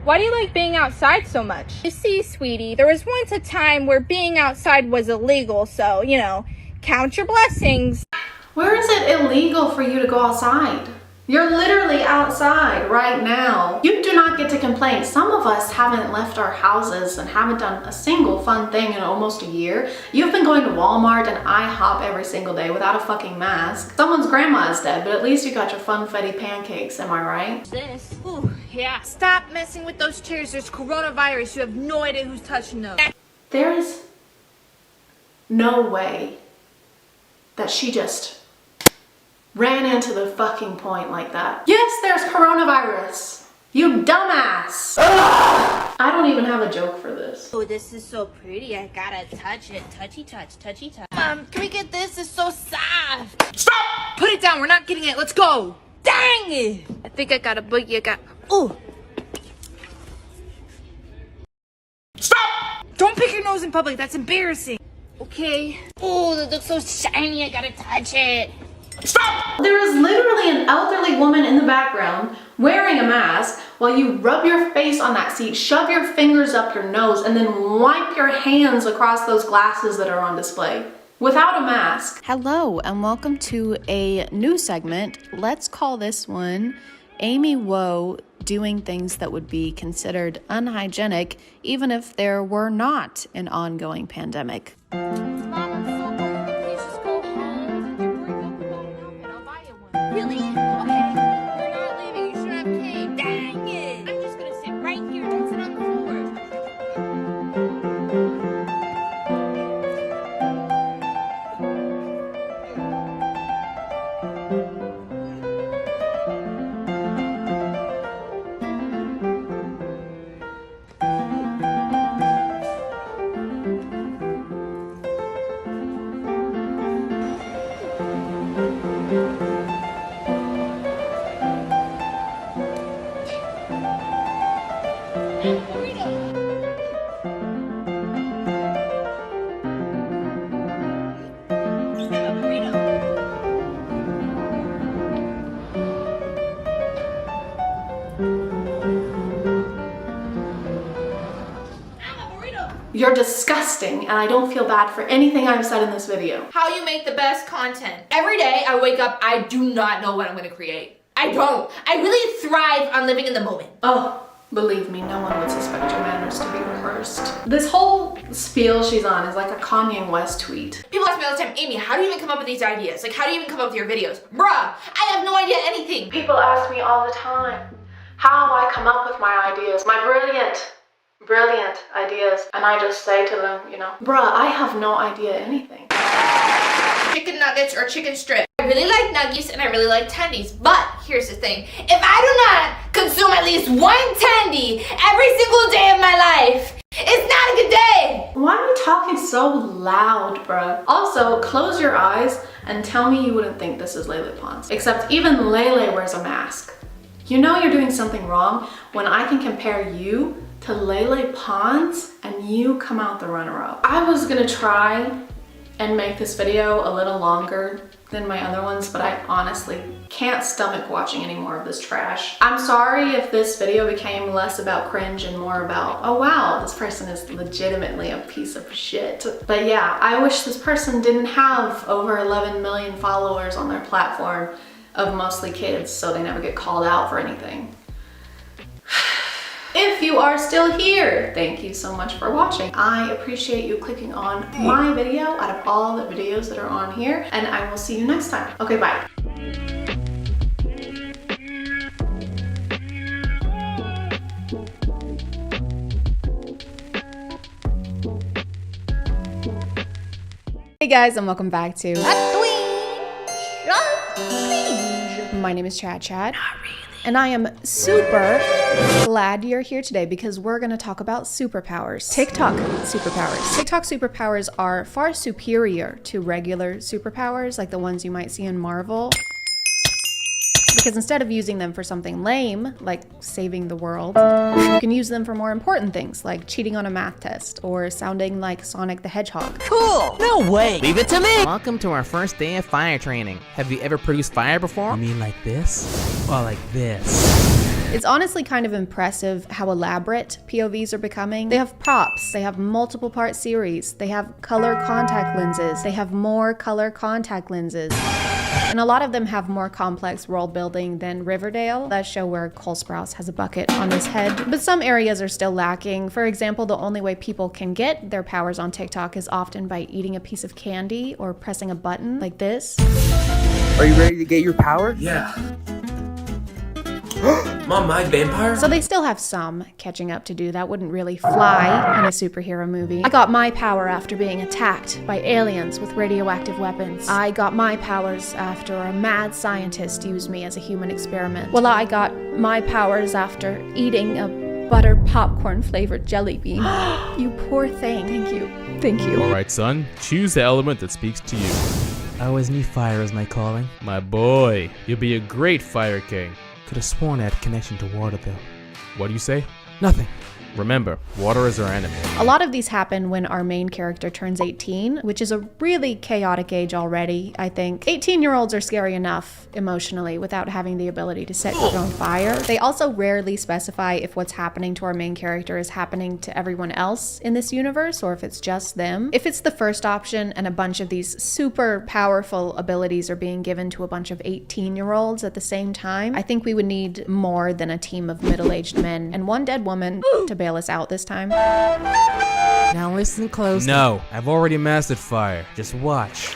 Why do you like being outside so much? You see, sweetie, there was once a time where being outside was illegal, so, you know, count your blessings. Where is it illegal for you to go outside? You're literally outside right now. You do not get to complain. Some of us haven't left our houses and haven't done a single fun thing in almost a year. You've been going to Walmart and IHOP every single day without a fucking mask. Someone's grandma is dead, but at least you got your funfetti pancakes, am I right? This? Ooh, yeah. Stop messing with those chairs. There's coronavirus. You have no idea who's touching those. There is no way that she just ran into the fucking point like that. Yes, there's coronavirus. You dumbass. Ugh! I don't even have a joke for this. Oh, this is so pretty. I gotta touch it. Touchy touch, touchy touch. Can we get this? It's so soft. Stop! Put it down. We're not getting it. Let's go. Dang it! I think I got a boogie. Ooh. Stop! Don't pick your nose in public. That's embarrassing. Okay. Oh, that looks so shiny. I gotta touch it. Stop! There is literally an elderly woman in the background wearing a mask while you rub your face on that seat, shove your fingers up your nose, and then wipe your hands across those glasses that are on display without a mask. Hello, and welcome to a new segment. Let's call this one Amy Woe doing things that would be considered unhygienic even if there were not an ongoing pandemic. Really? Okay. We're not leaving. You should have cake. Dang it. I'm just gonna sit right here. Don't sit on the You're disgusting, and I don't feel bad for anything I've said in this video. How you make the best content. Every day I wake up, I do not know what I'm gonna create. I don't. I really thrive on living in the moment. Oh, believe me, no one would suspect your manners to be rehearsed. This whole spiel she's on is like a Kanye West tweet. People ask me all the time, Amy, how do you even come up with these ideas? Like, how do you even come up with your videos? Bruh, I have no idea anything. People ask me all the time how I come up with my ideas, my brilliant ideas, and I just say to them, you know, bruh, I have no idea anything. Chicken nuggets or chicken strip. I really like nuggies and I really like tendies, but here's the thing. If I do not consume at least one tendy every single day of my life, it's not a good day. Why are you talking so loud, bruh? Also, close your eyes and tell me you wouldn't think this is Lele Pons. Except even Lele wears a mask. You know you're doing something wrong when I can compare you to Lele Pons and you come out the runner-up. I was gonna try and make this video a little longer than my other ones, but I honestly can't stomach watching any more of this trash. I'm sorry if this video became less about cringe and more about, oh wow, this person is legitimately a piece of shit. But yeah, I wish this person didn't have over 11 million followers on their platform of mostly kids, so they never get called out for anything. If you are still here, thank you so much for watching. I appreciate you clicking on my video out of all the videos that are on here, and I will see you next time. Okay, bye. Hey guys, and welcome back to My name is ChadChad. And I am super glad you're here today because we're gonna talk about superpowers. TikTok superpowers. TikTok superpowers are far superior to regular superpowers like the ones you might see in Marvel. Because instead of using them for something lame, like saving the world, you can use them for more important things, like cheating on a math test or sounding like Sonic the Hedgehog. Cool! No way! Leave it to me! Welcome to our first day of fire training. Have you ever produced fire before? You mean like this? Or like this? It's honestly kind of impressive how elaborate POVs are becoming. They have props, they have multiple part series, they have color contact lenses, they have more color contact lenses. And a lot of them have more complex world building than Riverdale, that show where Cole Sprouse has a bucket on his head. But some areas are still lacking. For example, the only way people can get their powers on TikTok is often by eating a piece of candy or pressing a button like this. Are you ready to get your power? Yeah. Mom, my vampire? So they still have some catching up to do. That wouldn't really fly in a superhero movie. I got my power after being attacked by aliens with radioactive weapons. I got my powers after a mad scientist used me as a human experiment. Well, I got my powers after eating a butter popcorn flavored jelly bean. You poor thing. Thank you. Thank you. Alright, son. Choose the element that speaks to you. I always knew fire was my calling. My boy, you'll be a great fire king. Could have sworn I had connection to water though. What do you say? Nothing. Remember, water is our enemy. A lot of these happen when our main character turns 18, which is a really chaotic age already, I think. 18-year-olds are scary enough emotionally without having the ability to set your own fire. They also rarely specify if what's happening to our main character is happening to everyone else in this universe or if it's just them. If it's the first option and a bunch of these super powerful abilities are being given to a bunch of 18-year-olds at the same time, I think we would need more than a team of middle-aged men and one dead woman to bail us out this time. Now listen close. No, I've already mastered fire. Just watch.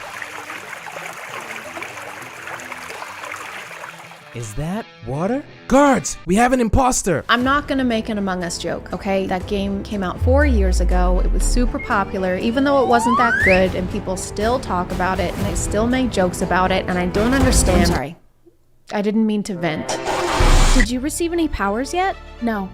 Is that water? Guards! We have an imposter! I'm not gonna make an Among Us joke, okay? That game came out 4 years ago. It was super popular, even though it wasn't that good, and people still talk about it, and they still make jokes about it, and I don't understand. I'm sorry. I didn't mean to vent. Did you receive any powers yet? No.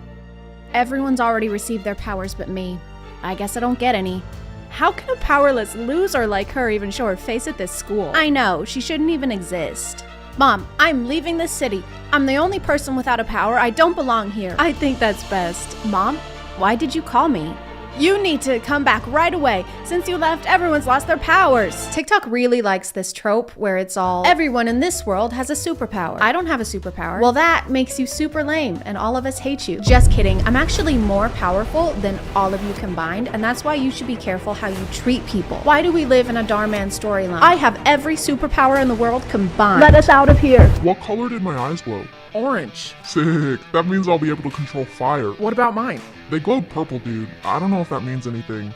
Everyone's already received their powers but me. I guess I don't get any. How can a powerless loser like her even show her face at this school? I know, she shouldn't even exist. Mom, I'm leaving this city. I'm the only person without a power. I don't belong here. I think that's best. Mom, why did you call me? You need to come back right away. Since you left, everyone's lost their powers. TikTok really likes this trope where it's all, everyone in this world has a superpower. I don't have a superpower. Well, that makes you super lame and all of us hate you. Just kidding. I'm actually more powerful than all of you combined, and that's why you should be careful how you treat people. Why do we live in a Darman storyline? I have every superpower in the world combined. Let us out of here. What color did my eyes glow? Orange. Sick. That means I'll be able to control fire. What about mine? They glowed purple, dude. I don't know if that means anything.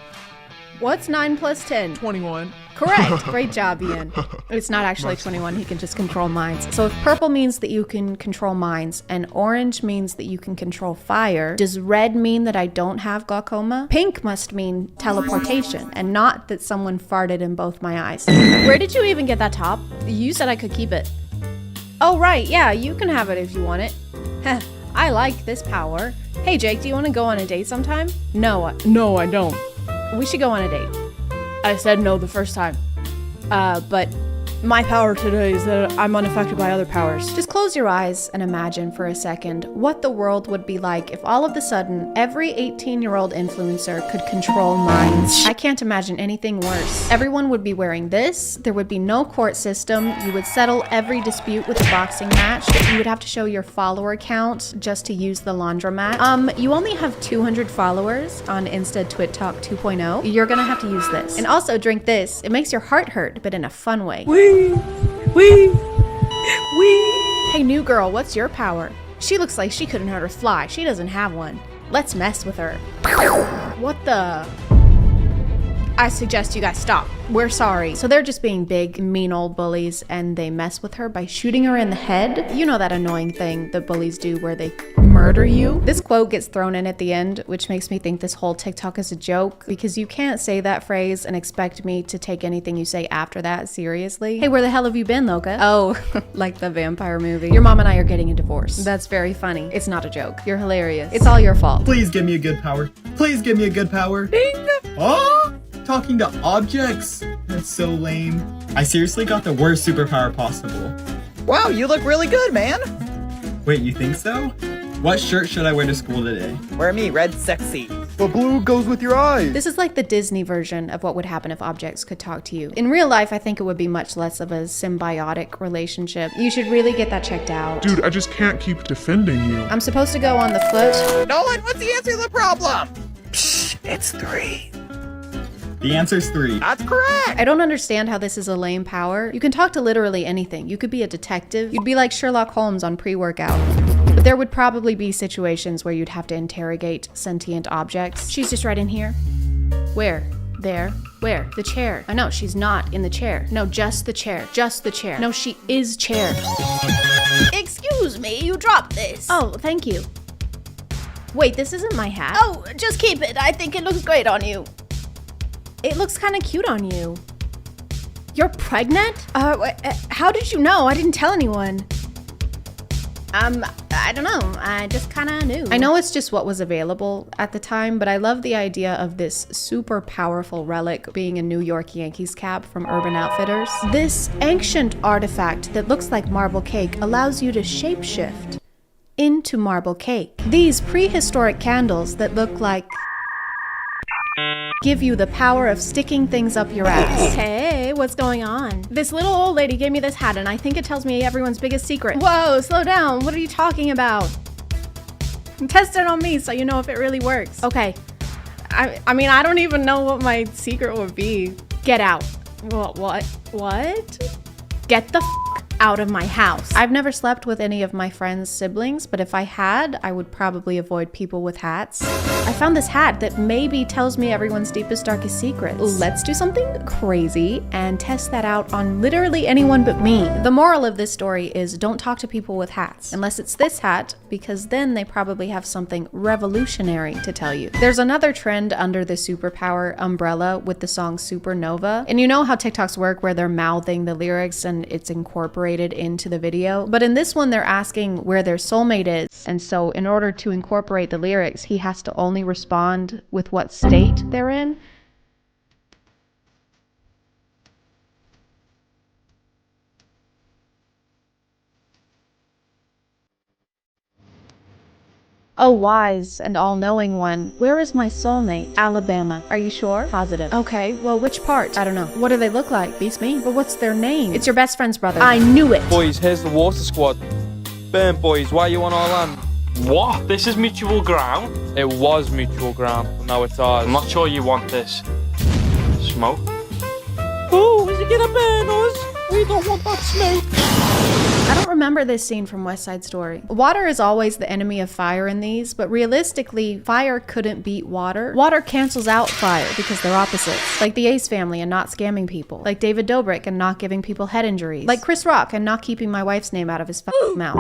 What's 9 plus 10? 21. Correct. Great job, Ian. It's not actually 21. He can just control minds. So if purple means that you can control minds and orange means that you can control fire, does red mean that I don't have glaucoma? Pink must mean teleportation and not that someone farted in both my eyes. Where did you even get that top? You said I could keep it. Oh, right. Yeah, you can have it if you want it. Heh, I like this power. Hey, Jake, do you want to go on a date sometime? No, I don't. We should go on a date. I said no the first time. But my power today is that I'm unaffected by other powers. Just close your eyes and imagine for a second what the world would be like if all of a sudden every 18-year-old influencer could control minds. I can't imagine anything worse. Everyone would be wearing this, there would be no court system, you would settle every dispute with a boxing match, you would have to show your follower count just to use the laundromat. You only have 200 followers on Insta TwitTalk 2.0. You're gonna have to use this. And also drink this. It makes your heart hurt, but in a fun way. Wee! Hey, new girl, what's your power? She looks like she couldn't hurt a fly. She doesn't have one. Let's mess with her. What the? I suggest you guys stop. We're sorry. So they're just being big, mean old bullies, and they mess with her by shooting her in the head. You know that annoying thing that bullies do where they murder you? This quote gets thrown in at the end, which makes me think this whole TikTok is a joke, because you can't say that phrase and expect me to take anything you say after that seriously. Hey, where the hell have you been, Loka? Oh, like the vampire movie. Your mom and I are getting a divorce. That's very funny. It's not a joke. You're hilarious. It's all your fault. Please give me a good power. Please give me a good power. Ding! Oh! Talking to objects? That's so lame. I seriously got the worst superpower possible. Wow, you look really good, man. Wait, you think so? What shirt should I wear to school today? Wear me, red sexy. But blue goes with your eyes. This is like the Disney version of what would happen if objects could talk to you. In real life, I think it would be much less of a symbiotic relationship. You should really get that checked out. Dude, I just can't keep defending you. I'm supposed to go on the foot. Nolan, what's the answer to the problem? Psh, it's 3. The answer's 3. That's correct. I don't understand how this is a lame power. You can talk to literally anything. You could be a detective. You'd be like Sherlock Holmes on pre-workout. But there would probably be situations where you'd have to interrogate sentient objects. She's just right in here. Where? There. Where? The chair. I know, she's not in the chair. No, just the chair. Just the chair. No, she is chair. Excuse me, you dropped this. Oh, thank you. Wait, this isn't my hat. Oh, just keep it. I think it looks great on you. It looks kind of cute on you. You're pregnant? How did you know? I didn't tell anyone. I don't know. I just kind of knew. I know it's just what was available at the time, but I love the idea of this super powerful relic being a New York Yankees cap from Urban Outfitters. This ancient artifact that looks like marble cake allows you to shapeshift into marble cake. These prehistoric candles that look like give you the power of sticking things up your ass. Hey, what's going on? This little old lady gave me this hat and I think it tells me everyone's biggest secret. Whoa, slow down. What are you talking about? Test it on me so you know if it really works. Okay. I mean, I don't even know what my secret would be. Get out. What? Get the out of my house. I've never slept with any of my friends' siblings, but if I had, I would probably avoid people with hats. I found this hat that maybe tells me everyone's deepest, darkest secrets. Let's do something crazy and test that out on literally anyone but me. The moral of this story is don't talk to people with hats, unless it's this hat, because then they probably have something revolutionary to tell you. There's another trend under the superpower umbrella with the song Supernova, and you know how TikToks work where they're mouthing the lyrics and it's incorporated into the video. But in this one, they're asking where their soulmate is. And so in order to incorporate the lyrics, he has to only respond with what state they're in. Oh, wise and all-knowing one, where is my soulmate? Alabama. Are you sure? Positive. Okay, well, which part? I don't know. What do they look like? Beats me. But what's their name? It's your best friend's brother. I knew it! Boys, here's the water squad. Burn, boys, why are you on our land? What? This is mutual ground? It was mutual ground, but now it's ours. I'm not sure you want this. Smoke? Oh, is it gonna burn us? We don't want that smoke. I don't remember this scene from West Side Story. Water is always the enemy of fire in these, but realistically, fire couldn't beat water. Water cancels out fire because they're opposites. Like the Ace family and not scamming people. Like David Dobrik and not giving people head injuries. Like Chris Rock and not keeping my wife's name out of his mouth.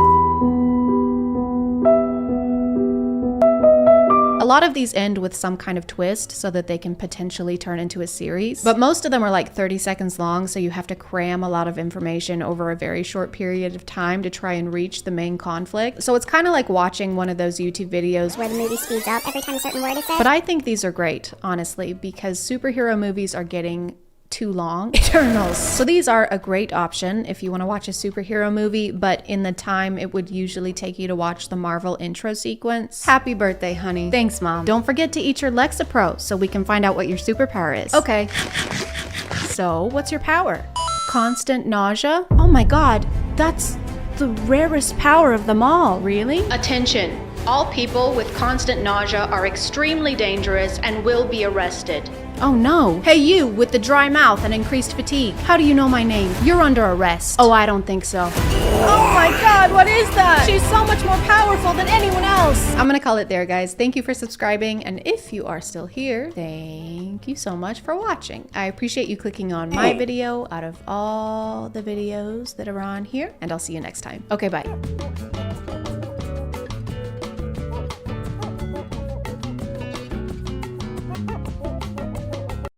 A lot of these end with some kind of twist so that they can potentially turn into a series, but most of them are like 30 seconds long, so you have to cram a lot of information over a very short period of time to try and reach the main conflict. So it's kind of like watching one of those YouTube videos where the movie speeds up every time a certain word is said. But I think these are great, honestly, because superhero movies are getting too long. Eternals. So these are a great option if you want to watch a superhero movie, but in the time it would usually take you to watch the Marvel intro sequence. Happy birthday, honey. Thanks, Mom. Don't forget to eat your Lexapro so we can find out what your superpower is. Okay. So, what's your power? Constant nausea? Oh my god, that's the rarest power of them all. Really? Attention. All people with constant nausea are extremely dangerous and will be arrested. Oh no. Hey you, with the dry mouth and increased fatigue. How do you know my name? You're under arrest. Oh, I don't think so. Oh my god, what is that? She's so much more powerful than anyone else. I'm gonna call it there, guys. Thank you for subscribing, and if you are still here, thank you so much for watching. I appreciate you clicking on my video out of all the videos that are on here, and I'll see you next time. Okay, bye.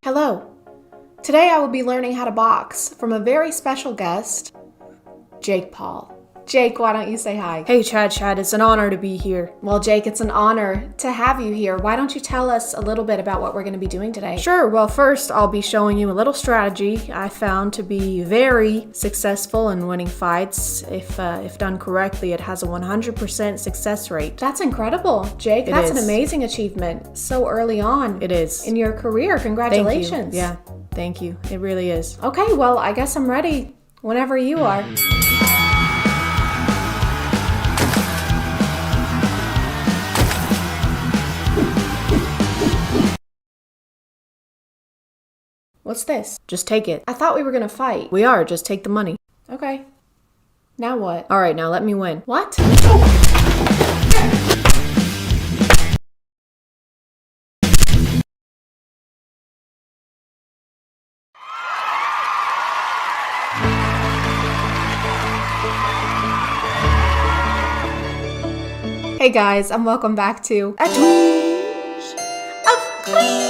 Hello. Today I will be learning how to box from a very special guest, Jake Paul. Jake, why don't you say hi? Hey ChadChad, it's an honor to be here. Well, Jake, it's an honor to have you here. Why don't you tell us a little bit about what we're going to be doing today? Sure, well first I'll be showing you a little strategy I found to be very successful in winning fights. If done correctly, it has a 100% success rate. That's incredible, Jake. That's an amazing achievement so early on. It is. In your career. Congratulations. Thank you. Yeah, thank you. It really is. Okay, well, I guess I'm ready whenever you are. What's this? Just take it. I thought we were gonna fight. We are, just take the money. Okay. Now what? Alright, now let me win. What? Hey guys, and welcome back to A Twinge of Cringe.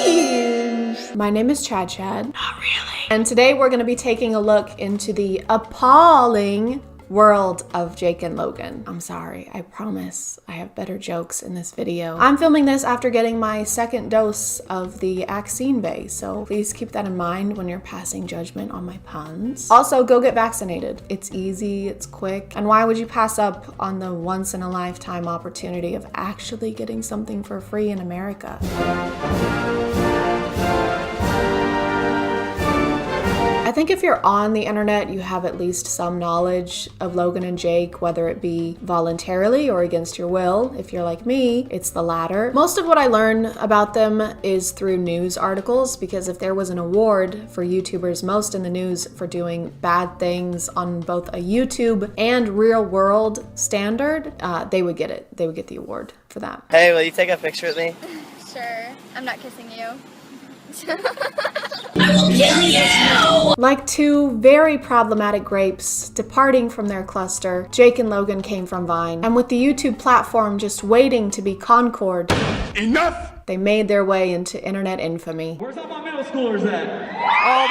My name is ChadChad. Not really. And today we're going to be taking a look into the appalling world of Jake and Logan. I'm sorry, I promise I have better jokes in this video. I'm filming this after getting my second dose of the vaccine bay, so please keep that in mind when you're passing judgment on my puns. Also, go get vaccinated. It's easy, it's quick, and why would you pass up on the once-in-a-lifetime opportunity of actually getting something for free in America? I think if you're on the internet, you have at least some knowledge of Logan and Jake, whether it be voluntarily or against your will. If you're like me, it's the latter. Most of what I learn about them is through news articles, because if there was an award for YouTubers most in the news for doing bad things on both a YouTube and real world standard, they would get it. They would get the award for that. Hey, will you take a picture with me? Sure. I'm not kissing you. I will kill you! Like two very problematic grapes departing from their cluster, Jake and Logan came from Vine. And with the YouTube platform just waiting to be Concord, Enough! they made their way into internet infamy. Where's all my middle schoolers at? Oh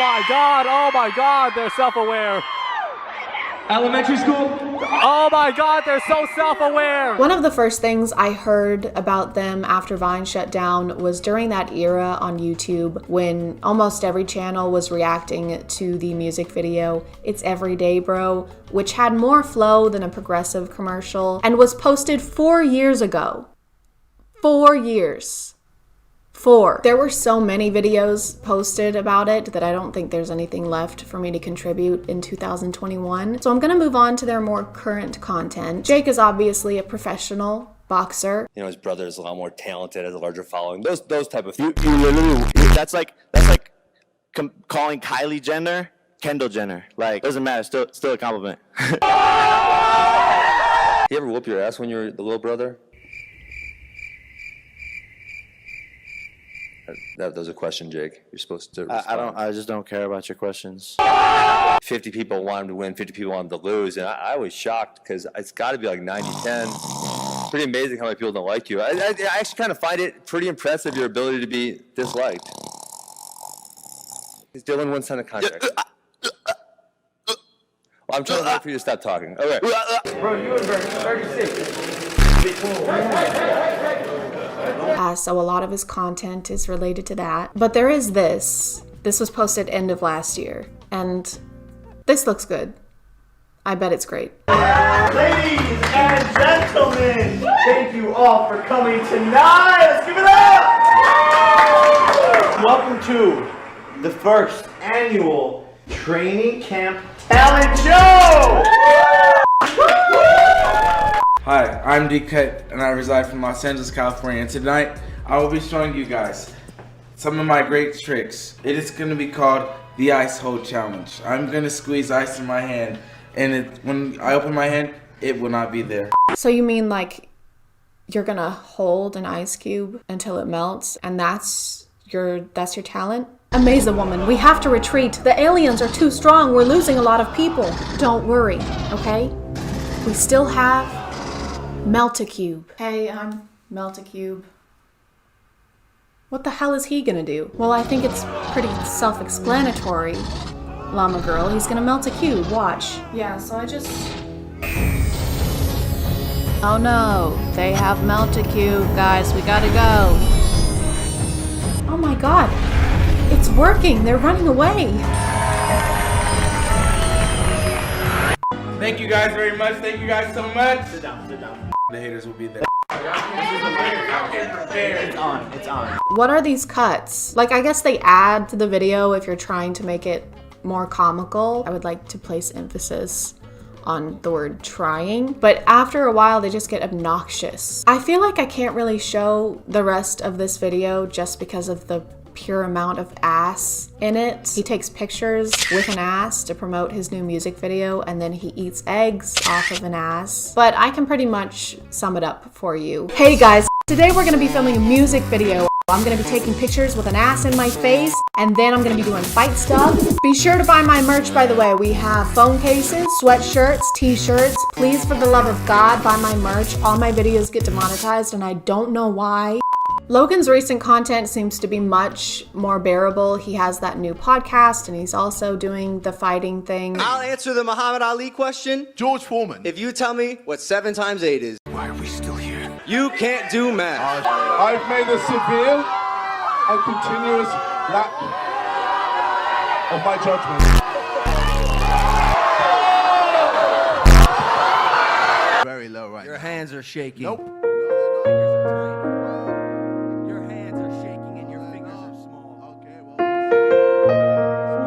my god, they're self-aware. Elementary school? Oh my god, they're so self-aware! One of the first things I heard about them after Vine shut down was during that era on YouTube when almost every channel was reacting to the music video It's Everyday Bro, which had more flow than a Progressive commercial and was posted 4 years ago. 4 years. 4. There were so many videos posted about it that I don't think there's anything left for me to contribute in 2021. So I'm gonna move on to their more current content. Jake is obviously a professional boxer. You know, his brother is a lot more talented, has a larger following. Those type of you literally, that's like calling Kylie Jenner Kendall Jenner. Like, doesn't matter, still a compliment. You ever whoop your ass when you were the little brother? That was a question, Jake. You're supposed to respond. I just don't care about your questions. 50 people want him to win, 50 people want him to lose, and I was shocked because it's got to be like 90-10. Pretty amazing how many people don't like you. I actually kind of find it pretty impressive, your ability to be disliked. Is Dylan one signed a contract? Well, I'm trying to wait for you to stop talking. Okay. Bro, you were very sick. So a lot of his content is related to that. But there is this. This was posted end of last year. And this looks good. I bet it's great. Ladies and gentlemen, thank you all for coming tonight. Let's give it up! Welcome to the first annual training camp talent show! Hi, I'm D-Cut and I reside from Los Angeles, California, and tonight I will be showing you guys some of my great tricks. It is going to be called the Ice Hole Challenge. I'm going to squeeze ice in my hand, and when I open my hand, it will not be there. So you mean like you're going to hold an ice cube until it melts, and that's your talent? Amaze the woman. We have to retreat. The aliens are too strong. We're losing a lot of people. Don't worry, okay? We still have Melt-A-Cube. Hey, I'm Melt-A-Cube. What the hell is he gonna do? Well, I think it's pretty self-explanatory, Llama Girl. He's gonna melt a cube, watch. Yeah, so I just Oh no, they have Melticute, guys, we gotta go. Oh my god, it's working, they're running away. Thank you guys very much. Thank you guys so much. Sit down, sit down. The haters will be there. It's on, it's on. What are these cuts? Like, I guess they add to the video if you're trying to make it more comical. I would like to place emphasis on the word trying, but after a while they just get obnoxious. I feel like I can't really show the rest of this video just because of the pure amount of ass in it. He takes pictures with an ass to promote his new music video, and then he eats eggs off of an ass. But I can pretty much sum it up for you. Hey guys, today we're gonna be filming a music video. I'm gonna be taking pictures with an ass in my face, and then I'm gonna be doing fight stuff. Be sure to buy my merch, by the way. We have phone cases, sweatshirts, t-shirts. Please, for the love of God, buy my merch. All my videos get demonetized, and I don't know why. Logan's recent content seems to be much more bearable. He has that new podcast, and he's also doing the fighting thing. I'll answer the Muhammad Ali question. George Foreman. If you tell me what 7 times 8 is. Why are we still here? You can't do math. I've made a severe and continuous lack of my judgment. Very low right now. Your hands are shaking. Nope.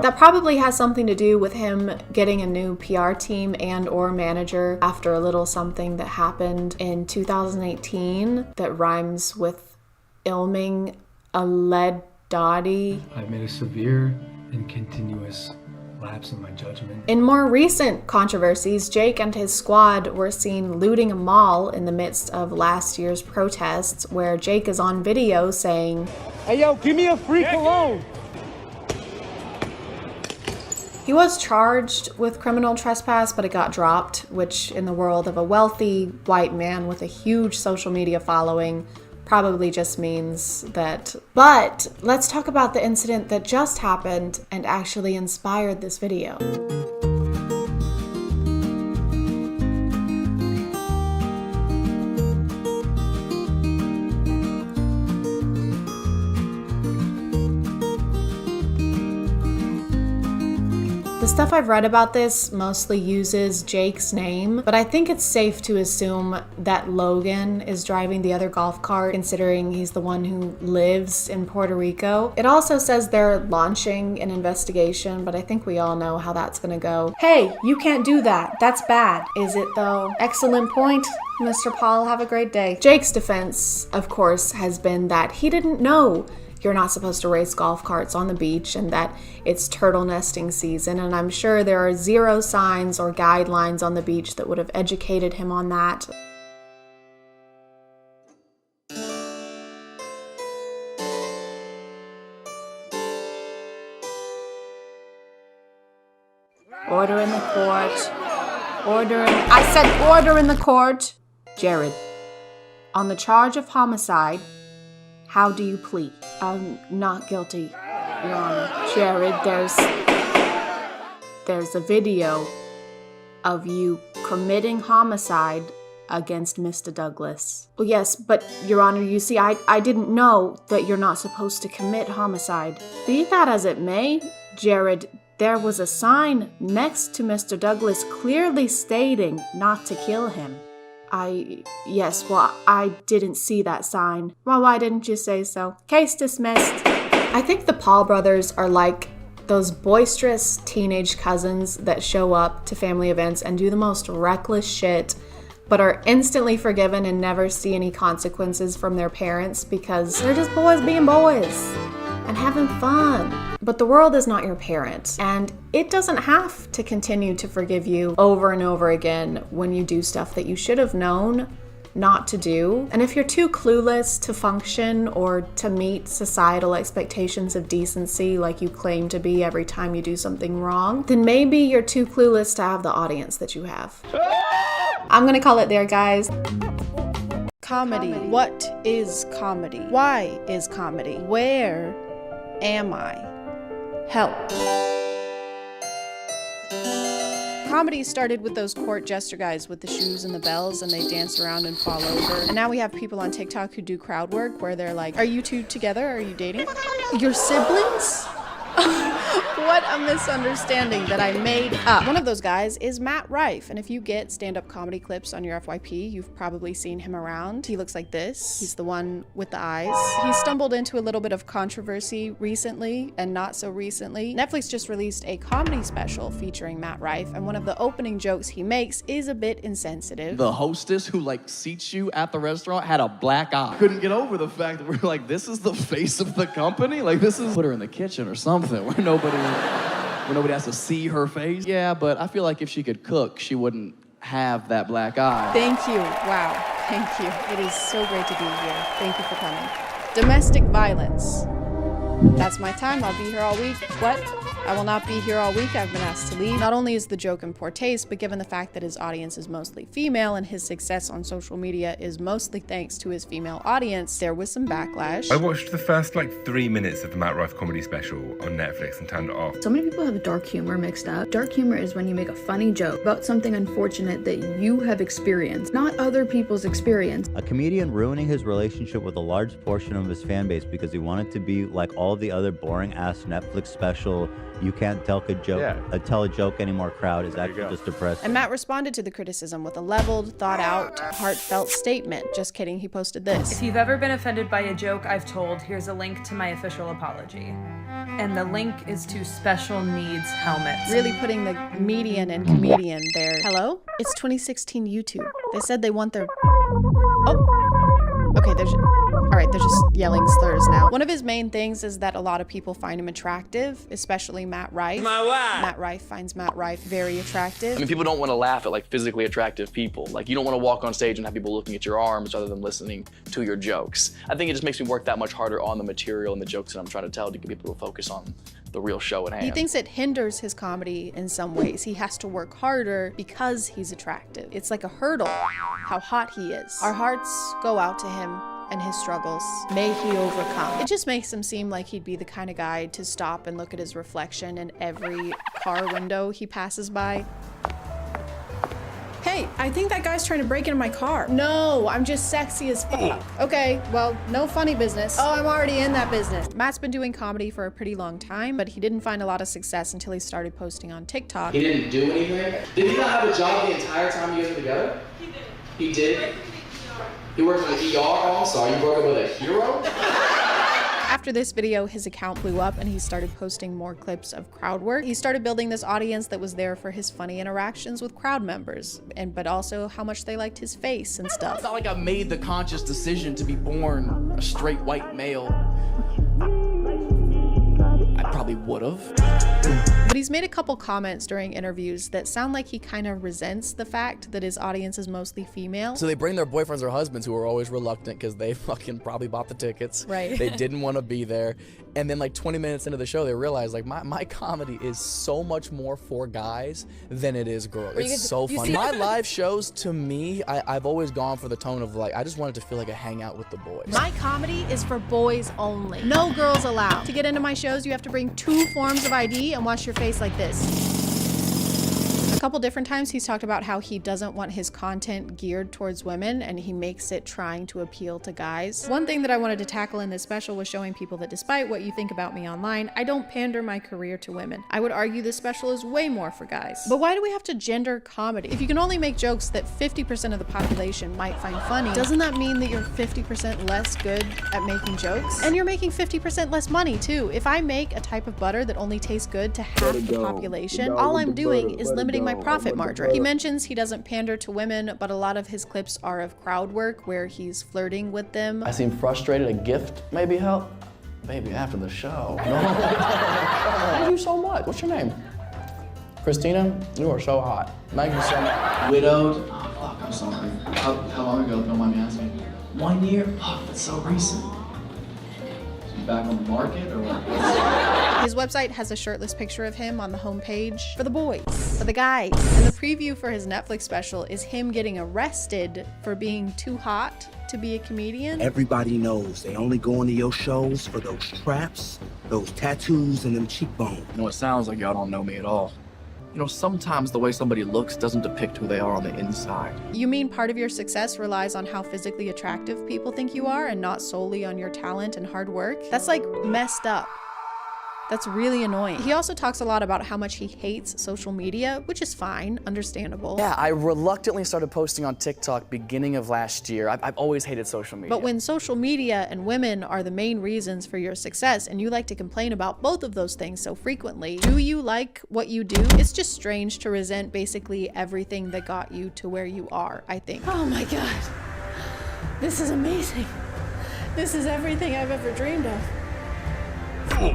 That probably has something to do with him getting a new PR team and or manager after a little something that happened in 2018 that rhymes with ilming a lead dotty. I've made a severe and continuous lapse in my judgment. In more recent controversies, Jake and his squad were seen looting a mall in the midst of last year's protests, where Jake is on video saying, "Hey yo, give me a free cologne." He was charged with criminal trespass, but it got dropped, which in the world of a wealthy white man with a huge social media following probably just means that. But let's talk about the incident that just happened and actually inspired this video. The stuff I've read about this mostly uses Jake's name, but I think it's safe to assume that Logan is driving the other golf cart, considering he's the one who lives in Puerto Rico. It also says they're launching an investigation, but I think we all know how that's gonna go. Hey, you can't do that. That's bad. Is it though? Excellent point, Mr. Paul. Have a great day. Jake's defense, of course, has been that he didn't know you're not supposed to race golf carts on the beach and that it's turtle nesting season, and I'm sure there are 0 signs or guidelines on the beach that would have educated him on that. Order in the court. I said order in the court. Jared, on the charge of homicide, how do you plead? I'm not guilty, Your Honor. Jared, there's a video of you committing homicide against Mr. Douglas. Well, yes, but Your Honor, you see, I didn't know that you're not supposed to commit homicide. Be that as it may, Jared, there was a sign next to Mr. Douglas clearly stating not to kill him. Yes, well, I didn't see that sign. Well, why didn't you say so? Case dismissed. I think the Paul brothers are like those boisterous teenage cousins that show up to family events and do the most reckless shit, but are instantly forgiven and never see any consequences from their parents because they're just boys being boys and having fun. But the world is not your parent, and it doesn't have to continue to forgive you over and over again when you do stuff that you should have known not to do. And if you're too clueless to function or to meet societal expectations of decency like you claim to be every time you do something wrong, then maybe you're too clueless to have the audience that you have. I'm gonna call it there, guys. Comedy. What is comedy? Why is comedy? Where am I? Help. Comedy started with those court jester guys with the shoes and the bells, and they dance around and fall over. And now we have people on TikTok who do crowd work where they're like, are you two together? Are you dating? Your siblings? What a misunderstanding that I made up. One of those guys is Matt Rife, and if you get stand-up comedy clips on your FYP, you've probably seen him around. He looks like this. He's the one with the eyes. He stumbled into a little bit of controversy recently, and not so recently. Netflix just released a comedy special featuring Matt Rife, and one of the opening jokes he makes is a bit insensitive. The hostess who like seats you at the restaurant had a black eye. Couldn't get over the fact that we're like, this is the face of the company? Like, this is put her in the kitchen or something where nobody has to see her face. Yeah, but I feel like if she could cook, she wouldn't have that black eye. Thank you. Wow. Thank you. It is so great to be here. Thank you for coming. Domestic violence. That's my time. I'll be here all week. What? I will not be here all week. I've been asked to leave. Not only is the joke in poor taste, but given the fact that his audience is mostly female and his success on social media is mostly thanks to his female audience, there was some backlash. I watched the first 3 minutes of the Matt Rife comedy special on Netflix and turned it off. So many people have dark humor mixed up. Dark humor is when you make a funny joke about something unfortunate that you have experienced, not other people's experience. A comedian ruining his relationship with a large portion of his fan base because he wanted to be like all the other boring-ass Netflix special you can't tell a joke anymore crowd is actually just depressing. And Matt responded to the criticism with a leveled, thought-out, heartfelt statement. Just kidding, he posted this. If you've ever been offended by a joke I've told, here's a link to my official apology. And the link is to special needs helmets. Really putting the median and comedian there. Hello? It's 2016 YouTube. They said they want their... Oh. Okay, they're just yelling slurs now. One of his main things is that a lot of people find him attractive, especially Matt Rife. Matt Rife finds Matt Rife very attractive. I mean, people don't want to laugh at physically attractive people. You don't want to walk on stage and have people looking at your arms rather than listening to your jokes. I think it just makes me work that much harder on the material and the jokes that I'm trying to tell to get people to focus on the real show at hand. He thinks it hinders his comedy in some ways. He has to work harder because he's attractive. It's like a hurdle, how hot he is. Our hearts go out to him and his struggles. May he overcome. It just makes him seem like he'd be the kind of guy to stop and look at his reflection in every car window he passes by. Hey, I think that guy's trying to break into my car. No, I'm just sexy as fuck. Okay, well, no funny business. Oh, I'm already in that business. Matt's been doing comedy for a pretty long time, but he didn't find a lot of success until he started posting on TikTok. He didn't do anything? Did he not have a job the entire time you guys were together? He did? He worked in the ER also? You broke up with a hero? After this video, his account blew up and he started posting more clips of crowd work. He started building this audience that was there for his funny interactions with crowd members, but also how much they liked his face and stuff. It's not like I made the conscious decision to be born a straight white male. I probably would've. But he's made a couple comments during interviews that sound like he kind of resents the fact that his audience is mostly female. So they bring their boyfriends or husbands who are always reluctant because they fucking probably bought the tickets. Right. They didn't want to be there. And then 20 minutes into the show, they realize my comedy is so much more for guys than it is girls. It's so funny. My live shows, to me, I've always gone for the tone of I just wanted to feel like I hang out with the boys. My comedy is for boys only. No girls allowed. To get into my shows, you have to bring 2 forms of ID and wash your face like this. A couple different times he's talked about how he doesn't want his content geared towards women and he makes it trying to appeal to guys. One thing that I wanted to tackle in this special was showing people that despite what you think about me online, I don't pander my career to women. I would argue this special is way more for guys. But why do we have to gender comedy? If you can only make jokes that 50% of the population might find funny, doesn't that mean that you're 50% less good at making jokes? And you're making 50% less money too. If I make a type of butter that only tastes good to half the population, all I'm doing is limiting my profit margin. He mentions he doesn't pander to women, but a lot of his clips are of crowd work where he's flirting with them. I seem frustrated. A gift maybe help? Maybe after the show. Thank you so much. What's your name? Christina? You are so hot. Thank you so much. Widowed? Oh, fuck, I'm sorry. How long ago, if you don't mind me asking? 1 year? Fuck, that's so recent. You back on the market or what? His website has a shirtless picture of him on the homepage for the boys, for the guys. And the preview for his Netflix special is him getting arrested for being too hot to be a comedian. Everybody knows they only go into your shows for those traps, those tattoos, and them cheekbones. You know, it sounds like y'all don't know me at all. You know, sometimes the way somebody looks doesn't depict who they are on the inside. You mean part of your success relies on how physically attractive people think you are and not solely on your talent and hard work? That's like messed up. That's really annoying. He also talks a lot about how much he hates social media, which is fine, understandable. Yeah, I reluctantly started posting on TikTok beginning of last year. I've always hated social media. But when social media and women are the main reasons for your success and you like to complain about both of those things so frequently, do you like what you do? It's just strange to resent basically everything that got you to where you are, I think. Oh my God. This is amazing. This is everything I've ever dreamed of.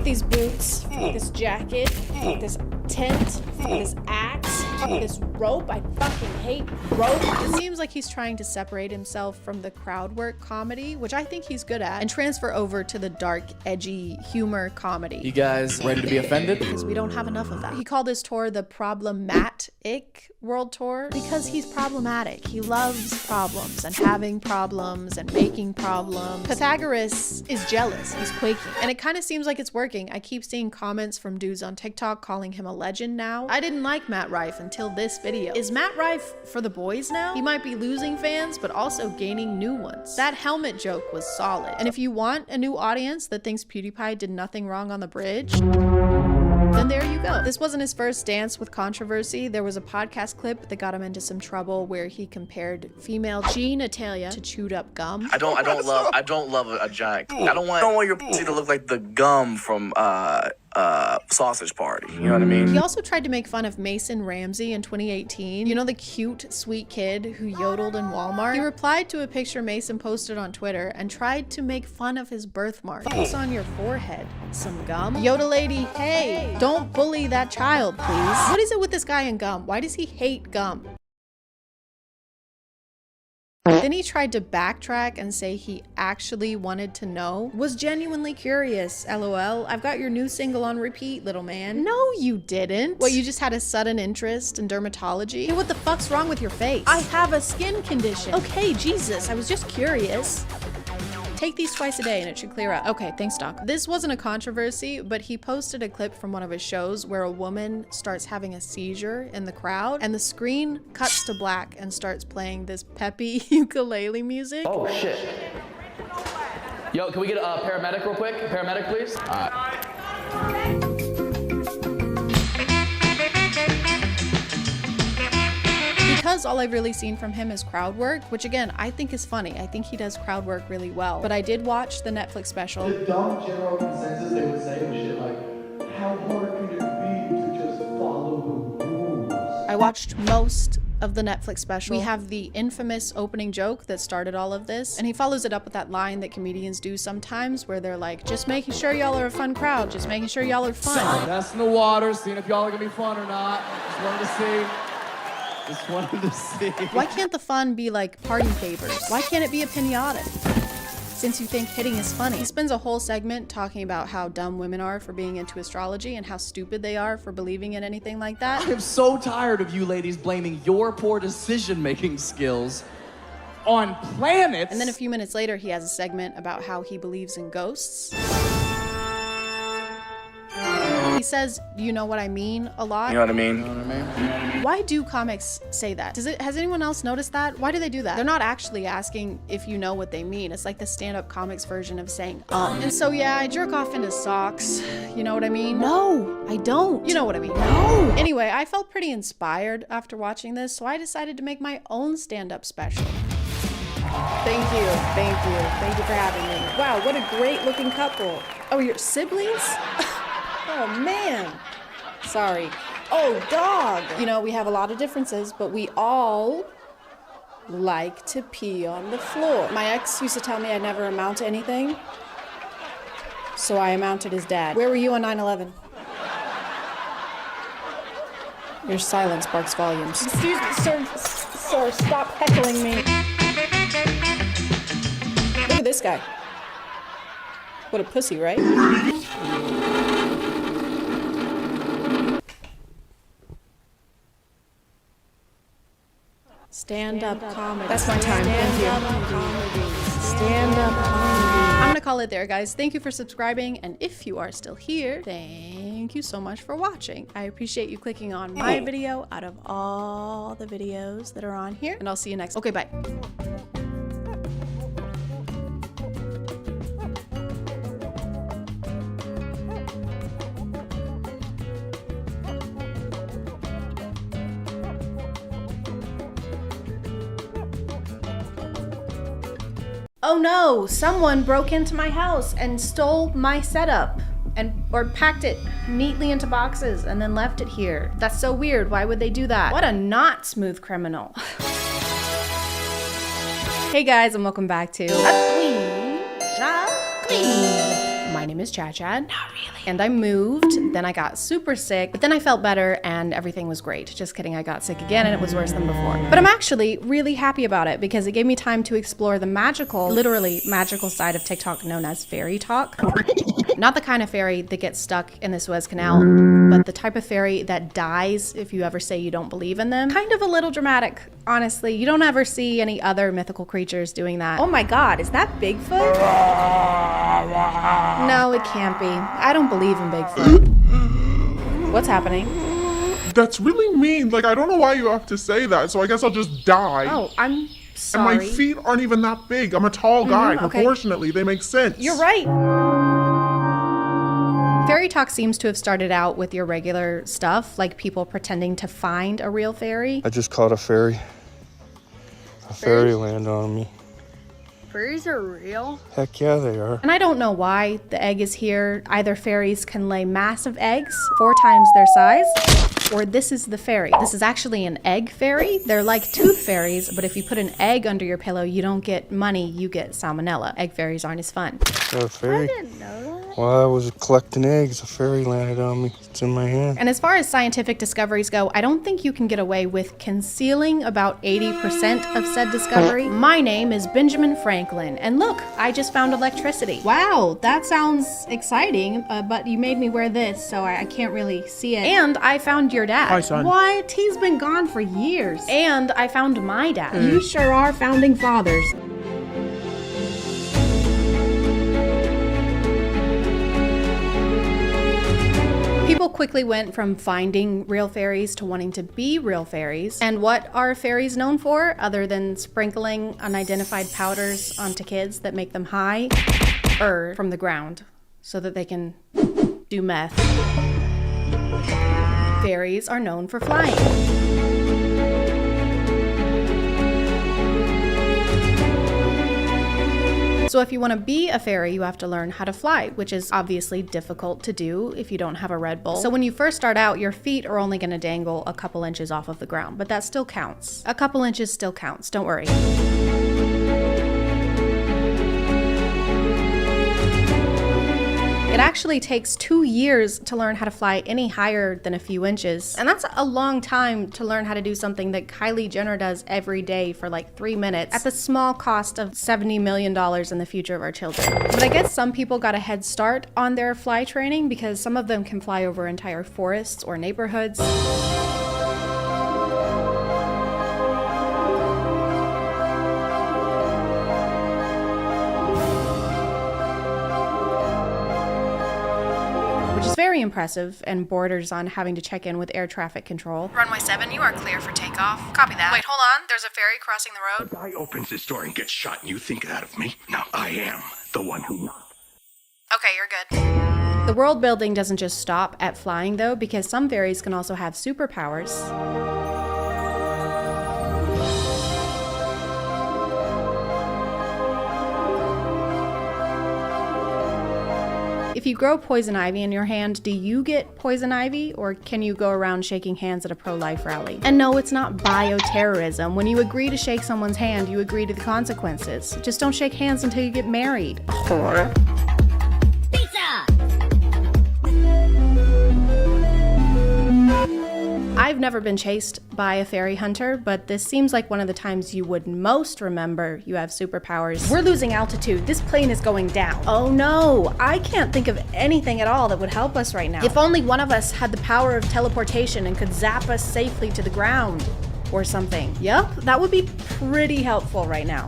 These boots, this jacket, this tent, this axe, this rope. I fucking hate rope. It seems like he's trying to separate himself from the crowd work comedy, which I think he's good at, and transfer over to the dark, edgy humor comedy. You guys ready to be offended? Because we don't have enough of that. He called his tour the Problematic World Tour because he's problematic. He loves problems and having problems and making problems. Pythagoras is jealous. He's quaking. And it kind of seems like it's working. I keep seeing comments from dudes on TikTok calling him a legend now. I didn't like Matt Rife until this video. Is Matt Rife for the boys now? He might be losing fans, but also gaining new ones. That helmet joke was solid. And if you want a new audience that thinks PewDiePie did nothing wrong on the bridge, then there you go. This wasn't his first dance with controversy. There was a podcast clip that got him into some trouble where he compared female genitalia to chewed up gum. I don't love a giant. I don't want your pussy to look like the gum from Sausage Party. You know what I mean? He also tried to make fun of Mason Ramsey in 2018. You know, the cute, sweet kid who yodeled in Walmart? He replied to a picture Mason posted on Twitter and tried to make fun of his birthmark. Focus on your forehead. Some gum? Yoda lady, hey, don't bully that child, please. What is it with this guy and gum? Why does he hate gum? Then he tried to backtrack and say he actually wanted to know. Was genuinely curious, LOL. I've got your new single on repeat, little man. No, you didn't. What, you just had a sudden interest in dermatology? Hey, what the fuck's wrong with your face? I have a skin condition. Okay, Jesus, I was just curious. Take these twice a day and it should clear up. Okay, thanks, Doc. This wasn't a controversy, but he posted a clip from one of his shows where a woman starts having a seizure in the crowd and the screen cuts to black and starts playing this peppy ukulele music. Oh, shit. Yo, can we get a paramedic real quick? Paramedic, please? Because all I've really seen from him is crowd work, which again, I think is funny. I think he does crowd work really well. But I did watch the Netflix special. The dumb general consensus they would say was shit like, how hard could it be to just follow the rules? I watched most of the Netflix special. We have the infamous opening joke that started all of this, and he follows it up with that line that comedians do sometimes where they're like, just making sure y'all are a fun crowd, just making sure y'all are fun. Testing the water, seeing if y'all are gonna be fun or not. Just wanted to see. Why can't the fun be like party favors? Why can't it be a pinata? Since you think hitting is funny. He spends a whole segment talking about how dumb women are for being into astrology and how stupid they are for believing in anything like that. I am so tired of you ladies blaming your poor decision-making skills on planets. And then a few minutes later, he has a segment about how he believes in ghosts. He says, you know what I mean, a lot. You know what I mean? You know what I mean? Why do comics say that? Has anyone else noticed that? Why do they do that? They're not actually asking if you know what they mean. It's like the stand-up comics version of saying, And so yeah, I jerk off into socks. You know what I mean? No, I don't. You know what I mean? No. Anyway, I felt pretty inspired after watching this, so I decided to make my own stand-up special. Thank you, thank you. Thank you for having me. Wow, what a great looking couple. Oh, you're siblings? Oh man, sorry. Oh, dog. You know, we have a lot of differences, but we all like to pee on the floor. My ex used to tell me I'd never amount to anything, so I amounted his dad. Where were you on 9/11? Your silence sparks volumes. Excuse me, sir. Sir, stop heckling me. Look at this guy. What a pussy, right? Stand-up comedy. That's my time. Thank you. Stand-up comedy. I'm gonna call it there, guys. Thank you for subscribing, and if you are still here, thank thank you so much for watching. I appreciate you clicking on my video out of all the videos that are on here, and I'll see you next. Okay, bye. Oh no, someone broke into my house and stole my setup or packed it neatly into boxes and then left it here. That's so weird. Why would they do that? What a not smooth criminal. Hey guys, and welcome back to My name is ChadChad. Not really. And I moved, then I got super sick, but then I felt better and everything was great. Just kidding, I got sick again and it was worse than before. But I'm actually really happy about it because it gave me time to explore the magical, literally magical side of TikTok known as fairy talk. Not the kind of fairy that gets stuck in the Suez Canal, but the type of fairy that dies if you ever say you don't believe in them. Kind of a little dramatic, honestly. You don't ever see any other mythical creatures doing that. Oh my God, is that Bigfoot? No, it can't be. I don't believe in Bigfoot. What's happening? That's really mean. Like, I don't know why you have to say that, so I guess I'll just die. Oh, I'm sorry. And my feet aren't even that big. I'm a tall guy. Okay. Proportionately, they make sense. You're right. Fairy talk seems to have started out with your regular stuff, like people pretending to find a real fairy. I just caught a fairy. A fairy landed on me. Fairies are real? Heck yeah, they are. And I don't know why the egg is here. Either fairies can lay massive eggs, 4 times their size, or this is the fairy. This is actually an egg fairy. They're like tooth fairies, but if you put an egg under your pillow, you don't get money, you get salmonella. Egg fairies aren't as fun. A fairy? I didn't know that. While I was collecting eggs, a fairy landed on me. It's in my hand. And as far as scientific discoveries go, I don't think you can get away with concealing about 80% of said discovery. My name is Benjamin Franklin, and look, I just found electricity. Wow, that sounds exciting, but you made me wear this, so I can't really see it. And I found your dad. Hi, son. What? He's been gone for years. And I found my dad. You sure are founding fathers. People quickly went from finding real fairies to wanting to be real fairies. And what are fairies known for, other than sprinkling unidentified powders onto kids that make them high from the ground so that they can do meth? Fairies are known for flying. So if you want to be a fairy, you have to learn how to fly, which is obviously difficult to do if you don't have a Red Bull. So when you first start out, your feet are only going to dangle a couple inches off of the ground, but that still counts. A couple inches still counts, don't worry. It actually takes 2 years to learn how to fly any higher than a few inches. And that's a long time to learn how to do something that Kylie Jenner does every day for like 3 minutes at the small cost of $70 million in the future of our children. But I guess some people got a head start on their fly training because some of them can fly over entire forests or neighborhoods. Which is very impressive and borders on having to check in with air traffic control. Runway 7, you are clear for takeoff. Copy that. Wait, hold on. There's a ferry crossing the road. The guy opens his door and gets shot and you think that of me? No, I am the one who knocked. Okay, you're good. The world building doesn't just stop at flying though, because some fairies can also have superpowers. If you grow poison ivy in your hand, do you get poison ivy, or can you go around shaking hands at a pro-life rally? And no, it's not bioterrorism. When you agree to shake someone's hand, you agree to the consequences. Just don't shake hands until you get married. I've never been chased by a fairy hunter, but this seems like one of the times you would most remember you have superpowers. We're losing altitude. This plane is going down. Oh no, I can't think of anything at all that would help us right now. If only one of us had the power of teleportation and could zap us safely to the ground or something. Yup, that would be pretty helpful right now.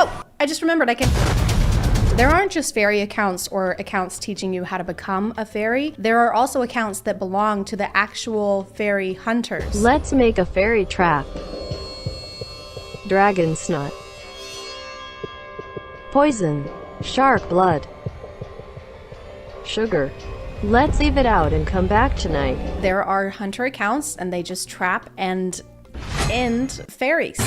Oh, I just remembered I can... There aren't just fairy accounts or accounts teaching you how to become a fairy. There are also accounts that belong to the actual fairy hunters. Let's make a fairy trap. Dragon snot. Poison. Shark blood. Sugar. Let's leave it out and come back tonight. There are hunter accounts and they just trap and end fairies.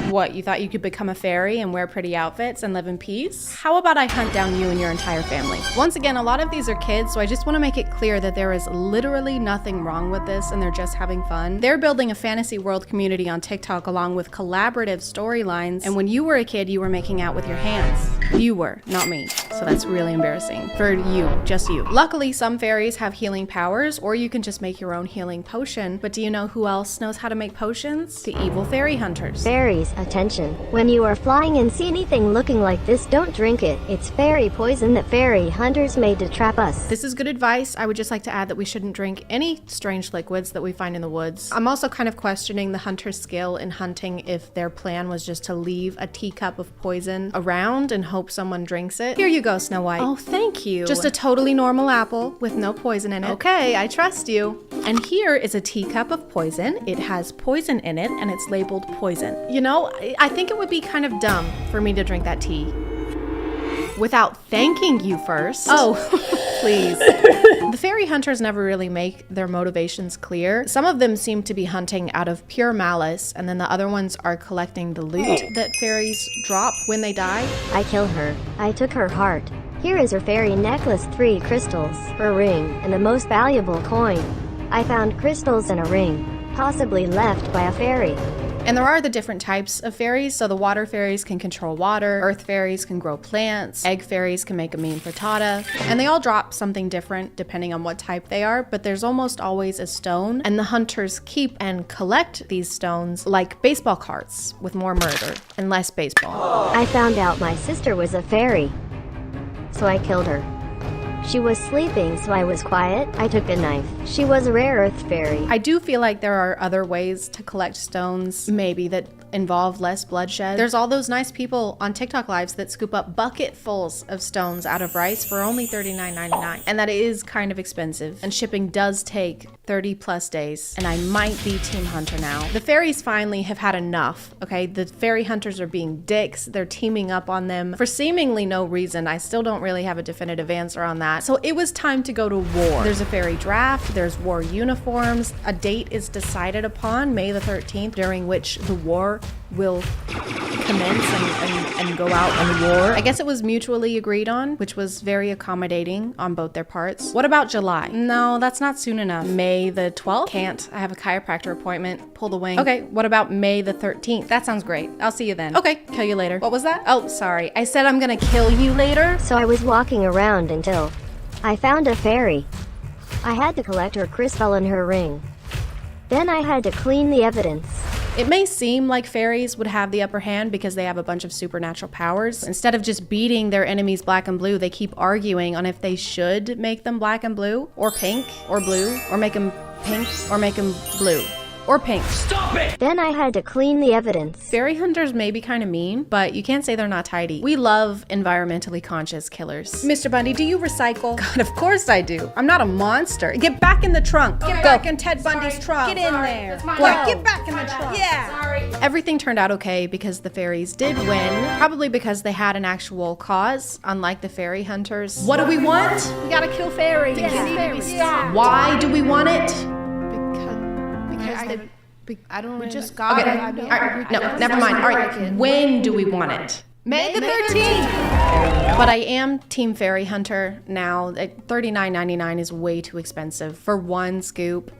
What, you thought you could become a fairy and wear pretty outfits and live in peace? How about I hunt down you and your entire family? Once again, a lot of these are kids, so I just want to make it clear that there is literally nothing wrong with this and they're just having fun. They're building a fantasy world community on TikTok along with collaborative storylines, and when you were a kid, you were making out with your hands. You were, not me. So that's really embarrassing. For you, just you. Luckily, some fairies have healing powers, or you can just make your own healing potion. But do you know who else knows how to make potions? The evil fairy hunters. Fairies, attention. When you are flying and see anything looking like this, don't drink it. It's fairy poison that fairy hunters made to trap us. This is good advice. I would just like to add that we shouldn't drink any strange liquids that we find in the woods. I'm also kind of questioning the hunter's skill in hunting if their plan was just to leave a teacup of poison around and hope someone drinks it. Here you go, Snow White. Oh, thank you. Just a totally normal apple with no poison in it. Okay, I trust you. And here is a teacup of poison. It has poison in it and it's labeled poison. You know, I think it would be kind of dumb for me to drink that tea without thanking you first. Oh, please. The fairy hunters never really make their motivations clear. Some of them seem to be hunting out of pure malice, and then the other ones are collecting the loot that fairies drop when they die. I killed her. I took her heart. Here is her fairy necklace, 3 crystals, her ring, and the most valuable coin. I found crystals in a ring, possibly left by a fairy. And there are the different types of fairies. So the water fairies can control water, earth fairies can grow plants, egg fairies can make a mean frittata, and they all drop something different depending on what type they are, but there's almost always a stone, and the hunters keep and collect these stones like baseball cards with more murder and less baseball. I found out my sister was a fairy, so I killed her. She was sleeping, so I was quiet. I took a knife. She was a rare earth fairy. I do feel like there are other ways to collect stones, maybe that involve less bloodshed. There's all those nice people on TikTok lives that scoop up bucketfuls of stones out of rice for only $39.99. And that is kind of expensive. And shipping does take 30 plus days. And I might be Team Hunter now. The fairies finally have had enough, okay? The fairy hunters are being dicks. They're teaming up on them for seemingly no reason. I still don't really have a definitive answer on that. So it was time to go to war. There's a fairy draft, there's war uniforms, a date is decided upon, May the 13th, during which the war will commence and go out on war. I guess it was mutually agreed on, which was very accommodating on both their parts. What about July? No, that's not soon enough. May the 12th? Can't. I have a chiropractor appointment. Pull the wing. Okay, what about May the 13th? That sounds great. I'll see you then. Okay, kill you later. What was that? Oh, sorry. I said I'm gonna kill you later. So I was walking around until I found a fairy. I had to collect her crystal and her ring. Then I had to clean the evidence. It may seem like fairies would have the upper hand because they have a bunch of supernatural powers. Instead of just beating their enemies black and blue, they keep arguing on if they should make them black and blue, or pink, or blue, or make them pink, or make them blue. Or pink. Stop it! Then I had to clean the evidence. Fairy hunters may be kind of mean, but you can't say they're not tidy. We love environmentally conscious killers. Mr. Bundy, do you recycle? God, of course I do. I'm not a monster. Get back in the trunk. Get back in Ted Bundy's trunk. Get in there. Get back in the trunk. Yeah. Sorry. Everything turned out okay because the fairies did win, probably because they had an actual cause, unlike the fairy hunters. What do we want? We gotta kill fairies. Yeah. They need to be stopped. Why do we want it? I don't. We just got it. All right. No, never mind. All right. When do we want it? May the 13th. But I am Team Fairy Hunter now. $39.99 is way too expensive for one scoop.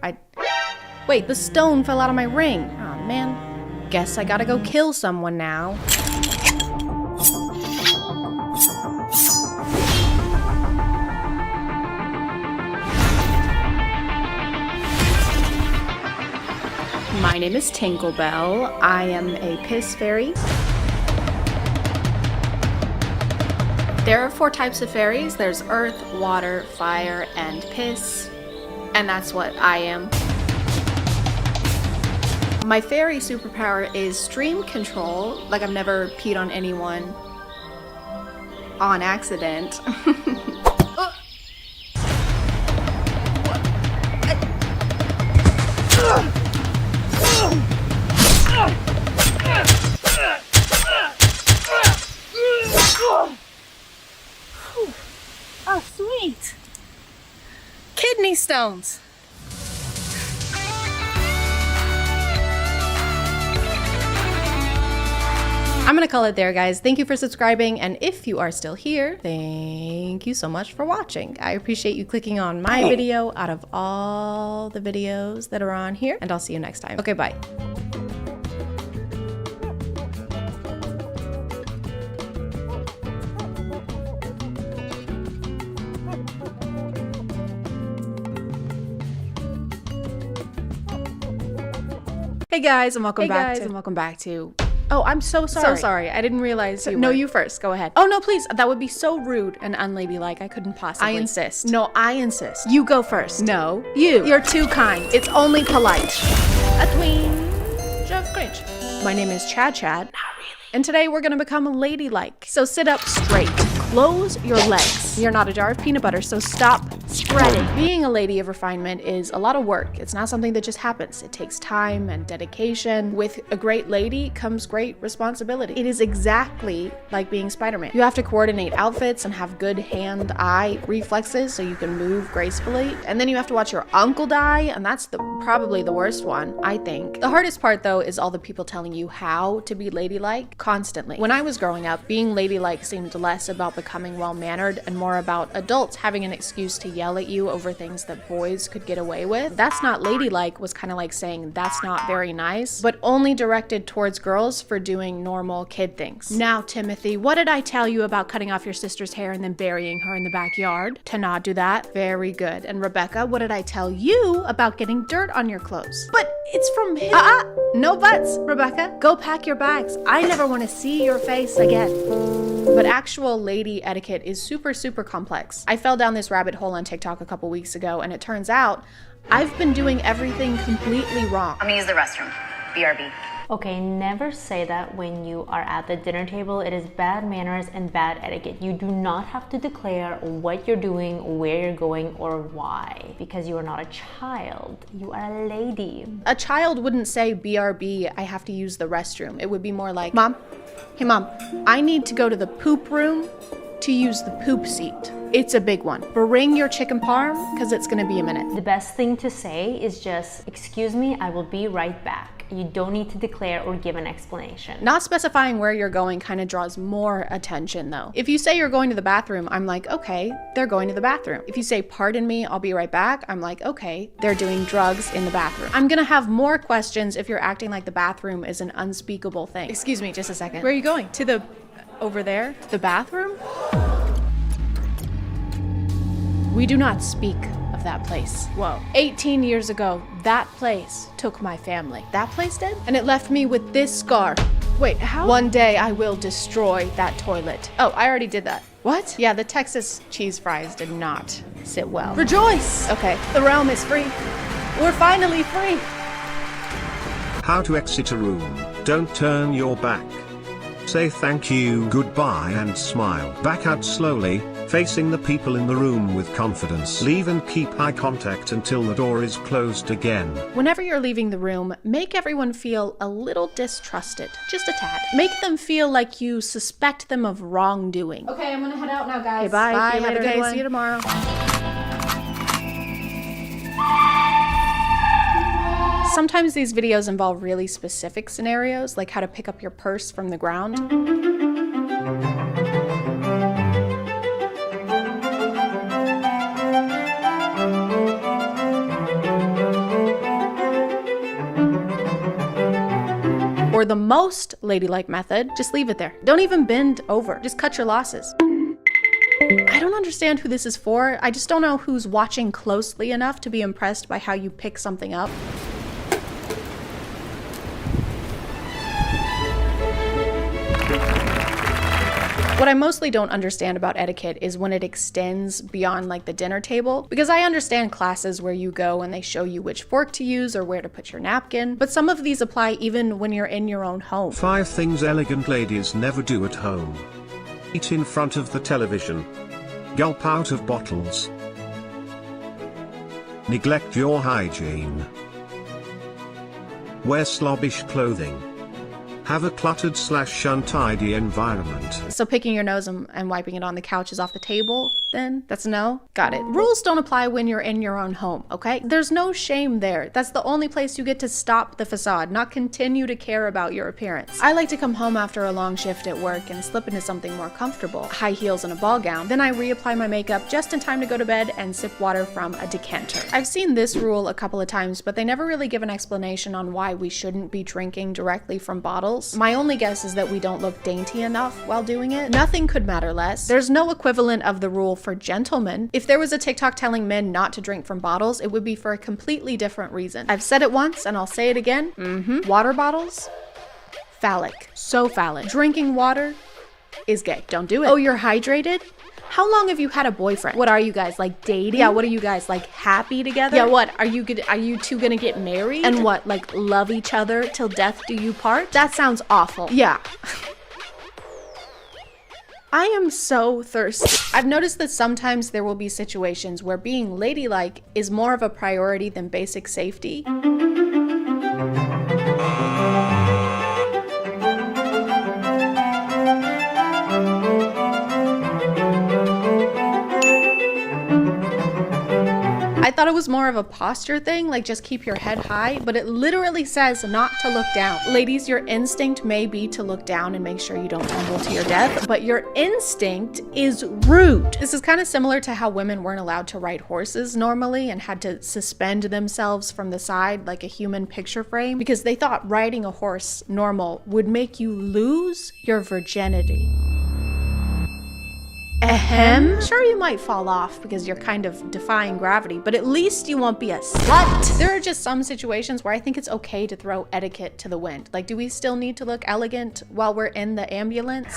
Wait, the stone fell out of my ring. Oh man. Guess I gotta go kill someone now. My name is Tinklebell. I am a piss fairy. There are 4 types of fairies. There's earth, water, fire, and piss. And that's what I am. My fairy superpower is stream control. Like, I've never peed on anyone on accident. Oh, sweet. Kidney stones. I'm gonna call it there, guys. Thank you for subscribing, and if you are still here, thank you so much for watching. I appreciate you clicking on my video out of all the videos that are on here, and I'll see you next time. Okay, bye. Hey guys, and welcome back to. Oh, I'm so sorry. So sorry. I didn't realize you. No, you first. Go ahead. Oh no, please. That would be so rude and unladylike. I couldn't possibly. I insist. No, I insist. You go first. No, you. You're too kind. It's only polite. A twinge of cringe. My name is ChadChad. Not really. And today we're gonna become ladylike. So sit up straight. Close your legs. You're not a jar of peanut butter, so stop spreading. Being a lady of refinement is a lot of work. It's not something that just happens. It takes time and dedication. With a great lady comes great responsibility. It is exactly like being Spider-Man. You have to coordinate outfits and have good hand-eye reflexes so you can move gracefully. And then you have to watch your uncle die, and that's probably the worst one, I think. The hardest part, though, is all the people telling you how to be ladylike constantly. When I was growing up, being ladylike seemed less about becoming well-mannered and more about adults having an excuse to yell at you over things that boys could get away with. That's not ladylike was kind of like saying that's not very nice, but only directed towards girls for doing normal kid things. Now, Timothy, what did I tell you about cutting off your sister's hair and then burying her in the backyard? To not do that? Very good. And Rebecca, what did I tell you about getting dirt on your clothes? But it's from him. No buts, Rebecca. Go pack your bags. I never want to see your face again. But actual lady etiquette is super, super complex. I fell down this rabbit hole on TikTok a couple weeks ago, and it turns out I've been doing everything completely wrong. I'm gonna use the restroom. BRB. Okay, never say that when you are at the dinner table. It is bad manners and bad etiquette. You do not have to declare what you're doing, where you're going, or why, because you are not a child. You are a lady. A child wouldn't say, BRB, I have to use the restroom. It would be more like, Mom, hey Mom, I need to go to the poop room to use the poop seat. It's a big one. Bring your chicken parm, because it's gonna be a minute. The best thing to say is just, excuse me, I will be right back. You don't need to declare or give an explanation. Not specifying where you're going kind of draws more attention though. If you say you're going to the bathroom, I'm like, okay, they're going to the bathroom. If you say, pardon me, I'll be right back, I'm like, okay, they're doing drugs in the bathroom. I'm gonna have more questions if you're acting like the bathroom is an unspeakable thing. Excuse me, just a second. Where are you going? To the, over there? The bathroom? We do not speak of that place. Whoa. 18 years ago, that place took my family. That place did? And it left me with this scar. Wait, how? One day I will destroy that toilet. Oh, I already did that. What? Yeah, the Texas cheese fries did not sit well. Rejoice! Okay, the realm is free. We're finally free. How to exit a room. Don't turn your back. Say thank you, goodbye, and smile. Back out slowly, facing the people in the room with confidence. Leave and keep eye contact until the door is closed again. Whenever you're leaving the room, make everyone feel a little distrusted. Just a tad. Make them feel like you suspect them of wrongdoing. Okay, I'm gonna head out now, guys. Okay, bye. Bye. See you later. Okay, see you tomorrow. Sometimes these videos involve really specific scenarios, like how to pick up your purse from the ground. Or the most ladylike method, just leave it there. Don't even bend over, just cut your losses. I don't understand who this is for. I just don't know who's watching closely enough to be impressed by how you pick something up. What What I mostly don't understand about etiquette is when it extends beyond like the dinner table, because I understand classes where you go and they show you which fork to use or where to put your napkin, but some of these apply even when you're in your own home. 5 things elegant ladies never do at home. Eat in front of the television. Gulp out of bottles. Neglect your hygiene. Wear slobbish clothing. Have a cluttered/untidy environment. So picking your nose and wiping it on the couch is off the table, then? That's a no? Got it. Rules don't apply when you're in your own home, okay? There's no shame there. That's the only place you get to stop the facade, not continue to care about your appearance. I like to come home after a long shift at work and slip into something more comfortable, high heels and a ball gown. Then I reapply my makeup just in time to go to bed and sip water from a decanter. I've seen this rule a couple of times, but they never really give an explanation on why we shouldn't be drinking directly from bottles. My only guess is that we don't look dainty enough while doing it. Nothing could matter less. There's no equivalent of the rule for gentlemen. If there was a TikTok telling men not to drink from bottles, it would be for a completely different reason. I've said it once and I'll say it again. Water bottles? Phallic. So phallic. Drinking water is gay. Don't do it. Oh, you're hydrated? How long have you had a boyfriend? What are you guys, like dating? Yeah, what are you guys, like happy together? Yeah, what? Are you two gonna get married? And what, like love each other till death do you part? That sounds awful. Yeah. I am so thirsty. I've noticed that sometimes there will be situations where being ladylike is more of a priority than basic safety. I thought it was more of a posture thing, like just keep your head high, but it literally says not to look down. Ladies, your instinct may be to look down and make sure you don't tumble to your death, but your instinct is rude. This is kind of similar to how women weren't allowed to ride horses normally and had to suspend themselves from the side like a human picture frame because they thought riding a horse normal would make you lose your virginity. Ahem. Sure, you might fall off because you're kind of defying gravity, but at least you won't be a slut. There are just some situations where I think it's okay to throw etiquette to the wind. Like, do we still need to look elegant while we're in the ambulance?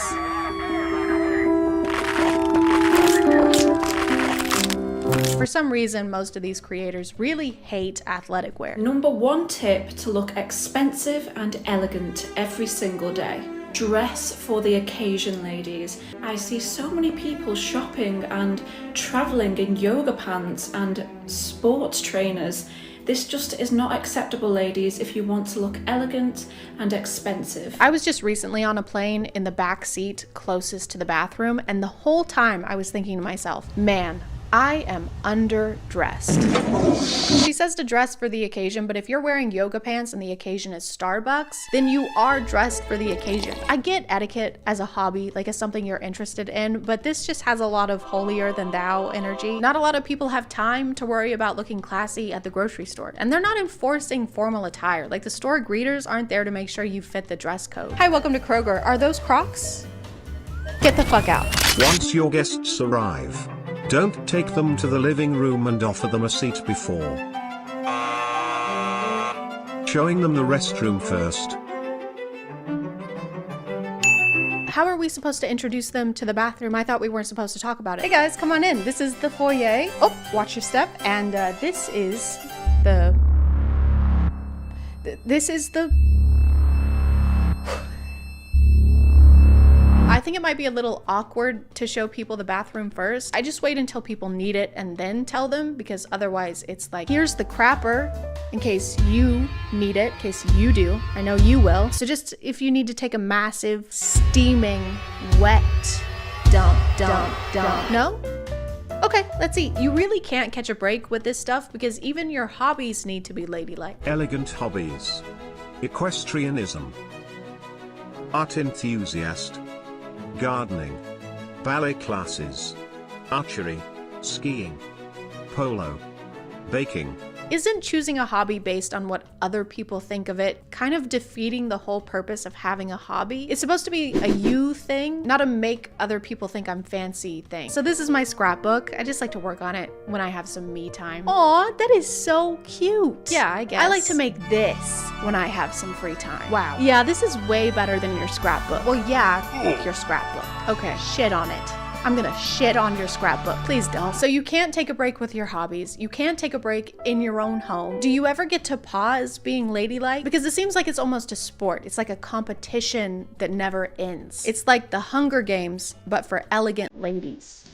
For some reason, most of these creators really hate athletic wear. Number 1 tip to look expensive and elegant every single day. Dress for the occasion, ladies. I see so many people shopping and traveling in yoga pants and sports trainers. This just is not acceptable, ladies, if you want to look elegant and expensive. I was just recently on a plane in the back seat closest to the bathroom, and the whole time I was thinking to myself, man, I am underdressed. She says to dress for the occasion, but if you're wearing yoga pants and the occasion is Starbucks, then you are dressed for the occasion. I get etiquette as a hobby, like as something you're interested in, but this just has a lot of holier than thou energy. Not a lot of people have time to worry about looking classy at the grocery store, and they're not enforcing formal attire. Like the store greeters aren't there to make sure you fit the dress code. Hi, welcome to Kroger. Are those Crocs? Get the fuck out. Once your guests arrive, don't take them to the living room and offer them a seat before showing them the restroom first. How are we supposed to introduce them to the bathroom? I thought we weren't supposed to talk about it. Hey guys, come on in. This is the foyer. Oh, watch your step. And this is the... I think it might be a little awkward to show people the bathroom first. I just wait until people need it and then tell them, because otherwise it's like, here's the crapper in case you need it, in case you do. I know you will. So just if you need to take a massive, steaming, wet dump. No? Okay, let's see. You really can't catch a break with this stuff because even your hobbies need to be ladylike. Elegant hobbies. Equestrianism. Art enthusiast. Gardening. Ballet classes. Archery. Skiing. Polo. Baking. isn't choosing a hobby based on what other people think of it kind of defeating the whole purpose of having a hobby? It's supposed to be a you thing, not a make other people think I'm fancy thing. So this is my scrapbook. I just like to work on it when I have some me time. Aw, that is so cute. Yeah, I guess. I like to make this when I have some free time. Wow. Yeah, this is way better than your scrapbook. Well, yeah, your scrapbook. Okay, shit on it. I'm gonna shit on your scrapbook. Please don't. So you can't take a break with your hobbies. You can't take a break in your own home. Do you ever get to pause being ladylike? Because it seems like it's almost a sport. It's like a competition that never ends. It's like the Hunger Games, but for elegant ladies.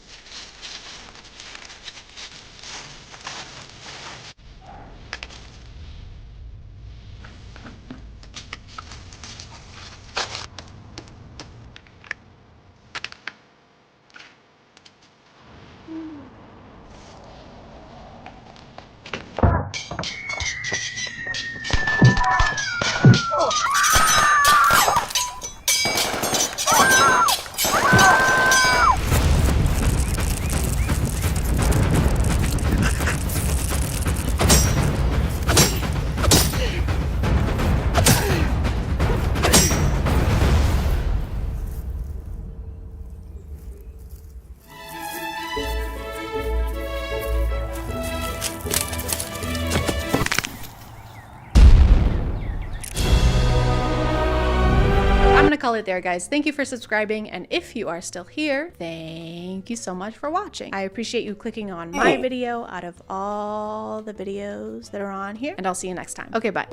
Call it there, guys. Thank you for subscribing, and if you are still here, thank you so much for watching. I appreciate you clicking on my video out of all the videos that are on here, and I'll see you next time. Okay, bye.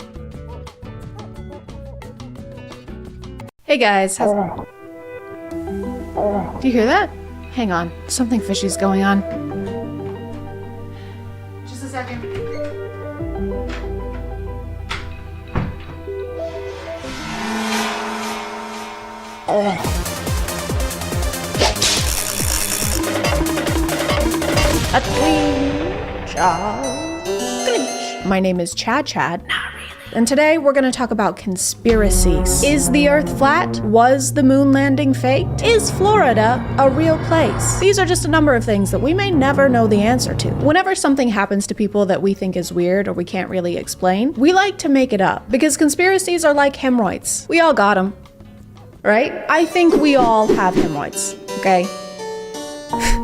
Hey guys, do you hear that? Hang on, something fishy's going on. Just a second. A twin child. My name is ChadChad. Not really. And today we're going to talk about conspiracies. Is the Earth flat? Was the moon landing faked? Is Florida a real place? These are just a number of things that we may never know the answer to. Whenever something happens to people that we think is weird or we can't really explain, we like to make it up because conspiracies are like hemorrhoids. We all got them. Right? I think we all have hemorrhoids, okay?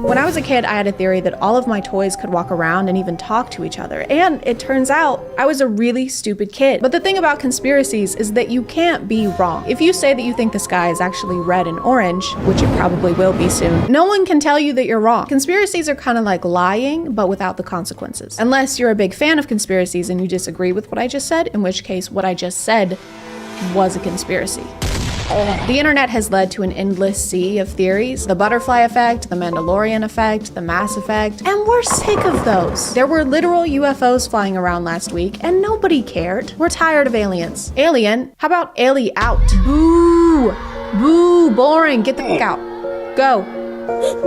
When I was a kid, I had a theory that all of my toys could walk around and even talk to each other. And it turns out I was a really stupid kid. But the thing about conspiracies is that you can't be wrong. If you say that you think the sky is actually red and orange, which it probably will be soon, no one can tell you that you're wrong. Conspiracies are kind of like lying, but without the consequences. Unless you're a big fan of conspiracies and you disagree with what I just said, in which case what I just said was a conspiracy. The internet has led to an endless sea of theories. The butterfly effect, the Mandalorian effect, the Mass effect, and we're sick of those. There were literal UFOs flying around last week and nobody cared. We're tired of aliens. Alien? How about Ailey out? Boo! Boo! Boring. Get the fuck out. Go.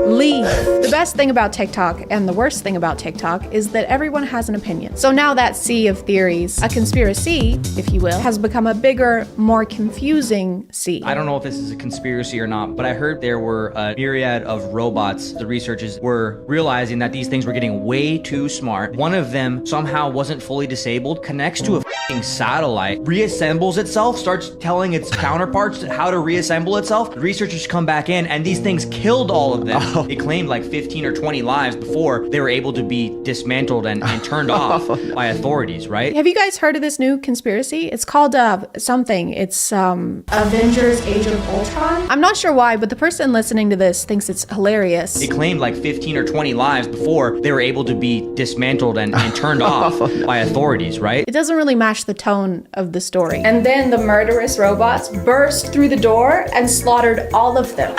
Leave. The best thing about TikTok and the worst thing about TikTok is that everyone has an opinion. So now that sea of theories, a conspiracy, if you will, has become a bigger, more confusing sea. I don't know if this is a conspiracy or not, but I heard there were a myriad of robots. The researchers were realizing that these things were getting way too smart. One of them somehow wasn't fully disabled, connects to a f***ing satellite, reassembles itself, starts telling its counterparts how to reassemble itself. The researchers come back in and these things killed all of them. It claimed like 15 or 20 lives before they were able to be dismantled and turned off by authorities, right? Have you guys heard of this new conspiracy? It's called something. It's Avengers Age of Ultron. I'm not sure why, but the person listening to this thinks it's hilarious. It claimed like 15 or 20 lives before they were able to be dismantled and turned off by authorities, right? It doesn't really match the tone of the story. And then the murderous robots burst through the door and slaughtered all of them.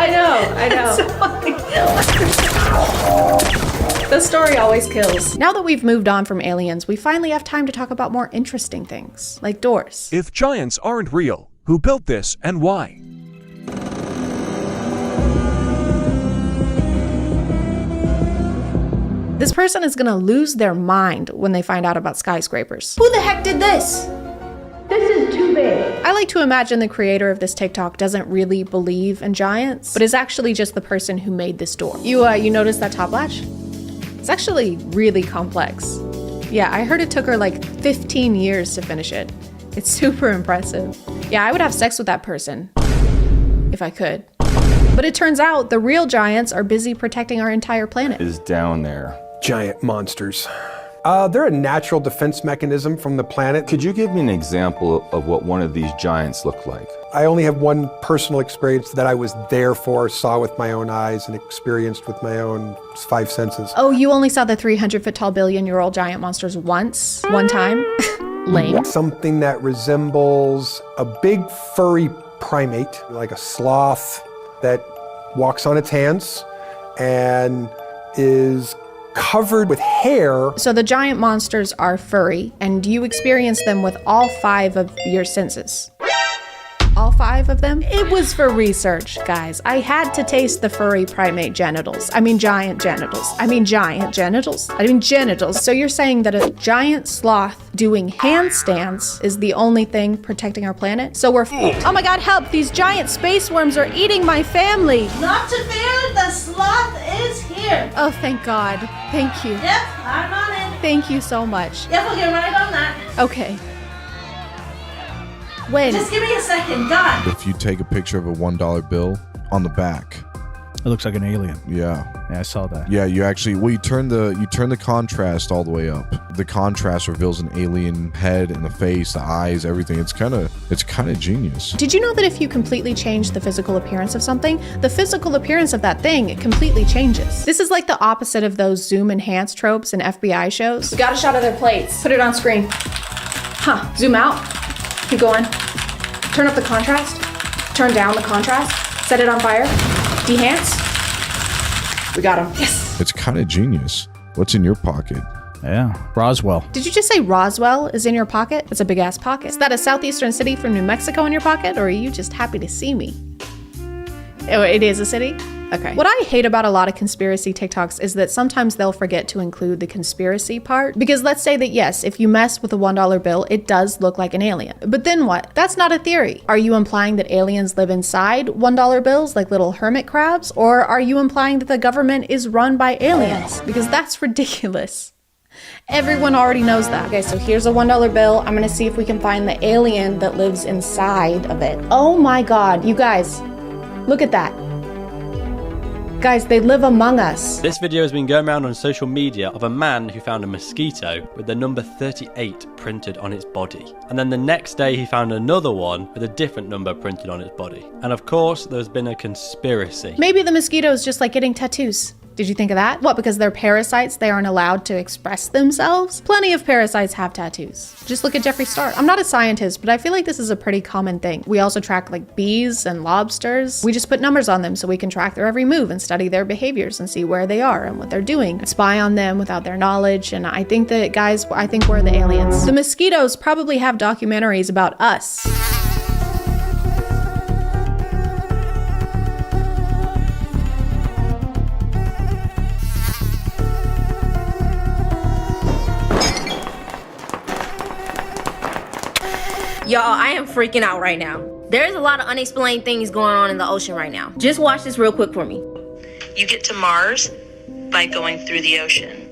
I know. The story always kills. Now that we've moved on from aliens, we finally have time to talk about more interesting things, like doors. If giants aren't real, who built this and why? This person is gonna lose their mind when they find out about skyscrapers. Who the heck did this? This is too big. I like to imagine the creator of this TikTok doesn't really believe in giants, but is actually just the person who made this door. You notice that top latch? It's actually really complex. Yeah, I heard it took her like 15 years to finish it. It's super impressive. Yeah, I would have sex with that person if I could. But it turns out the real giants are busy protecting our entire planet. Is down there. Giant monsters. They're a natural defense mechanism from the planet. Could you give me an example of what one of these giants look like? I only have one personal experience that I was there for, saw with my own eyes, and experienced with my own 5 senses. Oh, you only saw the 300-foot tall billion-year-old giant monsters once? One time? Lame. Something that resembles a big furry primate, like a sloth that walks on its hands and is covered with hair. So the giant monsters are furry, and you experience them with all 5 of your senses. All 5 of them? It was for research, guys. I had to taste the furry primate genitals. I mean giant genitals. I mean giant genitals. I mean genitals. So you're saying that a giant sloth doing handstands is the only thing protecting our planet? So we're oh my god, help! These giant space worms are eating my family! Not to fear, the sloth is here. Oh, thank God. Thank you. Yep, I'm on it. Thank you so much. Yep, we'll get right on that. Okay. When? Just give me a second, God. If you take a picture of a $1 bill, on the back, it looks like an alien. Yeah. Yeah, I saw that. Yeah, you actually, well, you turn the contrast all the way up. The contrast reveals an alien head and the face, the eyes, everything. It's kind of genius. Did you know that if you completely change the physical appearance of something, the physical appearance of that thing completely changes? This is like the opposite of those zoom enhanced tropes in FBI shows. Got a shot of their plates. Put it on screen. Huh, zoom out. Keep going. Turn up the contrast. Turn down the contrast. Set it on fire. Dehance. We got him. Yes. It's kind of genius. What's in your pocket? Yeah, Roswell. Did you just say Roswell is in your pocket? It's a big ass pocket. Is that a southeastern city from New Mexico in your pocket, or are you just happy to see me? Oh, it is a city? Okay. What I hate about a lot of conspiracy TikToks is that sometimes they'll forget to include the conspiracy part. Because let's say that yes, if you mess with a $1 bill, it does look like an alien. But then what? That's not a theory. Are you implying that aliens live inside $1 bills like little hermit crabs? Or are you implying that the government is run by aliens? Because that's ridiculous. Everyone already knows that. Okay, so here's a $1 bill. I'm gonna see if we can find the alien that lives inside of it. Oh my God, you guys, look at that. Guys, they live among us. This video has been going around on social media of a man who found a mosquito with the number 38 printed on its body. And then the next day he found another one with a different number printed on its body. And of course, there's been a conspiracy. Maybe the mosquito is just like getting tattoos. Did you think of that? What, because they're parasites, they aren't allowed to express themselves? Plenty of parasites have tattoos. Just look at Jeffree Star. I'm not a scientist, but I feel like this is a pretty common thing. We also track like bees and lobsters. We just put numbers on them so we can track their every move and study their behaviors and see where they are and what they're doing. Spy on them without their knowledge. And I think that, guys, I think we're the aliens. The mosquitoes probably have documentaries about us. Y'all, I am freaking out right now. There's a lot of unexplained things going on in the ocean right now. Just watch this real quick for me. You get to Mars by going through the ocean.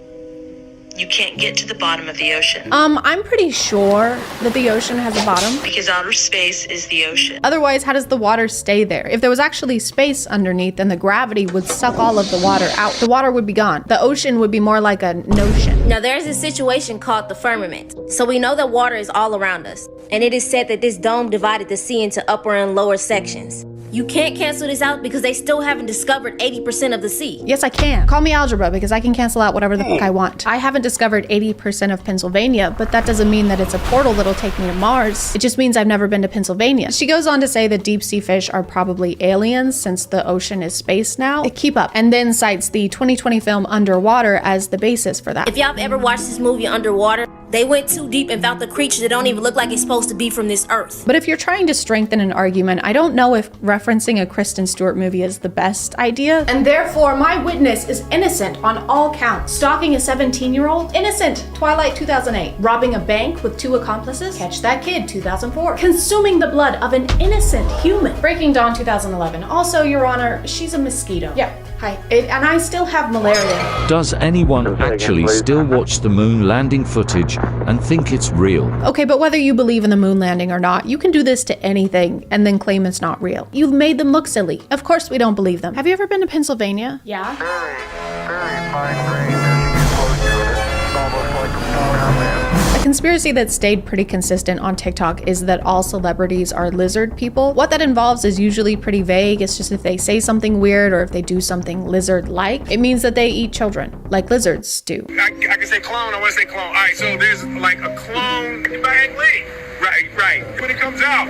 You can't get to the bottom of the ocean. I'm pretty sure that the ocean has a bottom. Because outer space is the ocean. Otherwise, how does the water stay there? If there was actually space underneath, then the gravity would suck all of the water out. The water would be gone. The ocean would be more like a notion. Now, there's a situation called the firmament. So we know that water is all around us. And it is said that this dome divided the sea into upper and lower sections. You can't cancel this out because they still haven't discovered 80% of the sea. Yes, I can. Call me algebra because I can cancel out whatever the fuck I want. I haven't discovered 80% of Pennsylvania, but that doesn't mean that it's a portal that'll take me to Mars. It just means I've never been to Pennsylvania. She goes on to say that deep sea fish are probably aliens since the ocean is space now. Keep up. And then cites the 2020 film Underwater as the basis for that. If y'all have ever watched this movie Underwater, They went too deep and found the creature that don't even look like it's supposed to be from this earth. But if you're trying to strengthen an argument, I don't know if referencing a Kristen Stewart movie is the best idea. And therefore, my witness is innocent on all counts. Stalking a 17-year-old? Innocent. Twilight 2008. Robbing a bank with 2 accomplices? Catch That Kid 2004. Consuming the blood of an innocent human? Breaking Dawn 2011. Also, Your Honor, she's a mosquito. Yeah. Hi. And I still have malaria. Does anyone actually still watch the moon landing footage and think it's real? Okay, but whether you believe in the moon landing or not, you can do this to anything and then claim it's not real. You've made them look silly. Of course we don't believe them. Have you ever been to Pennsylvania? Yeah. A conspiracy that stayed pretty consistent on TikTok is that all celebrities are lizard people. What that involves is usually pretty vague. It's just if they say something weird or if they do something lizard-like, it means that they eat children, like lizards do. I can say clone, I want to say clone. All right, so there's like a clone by Ang Lee. Right. When it comes out,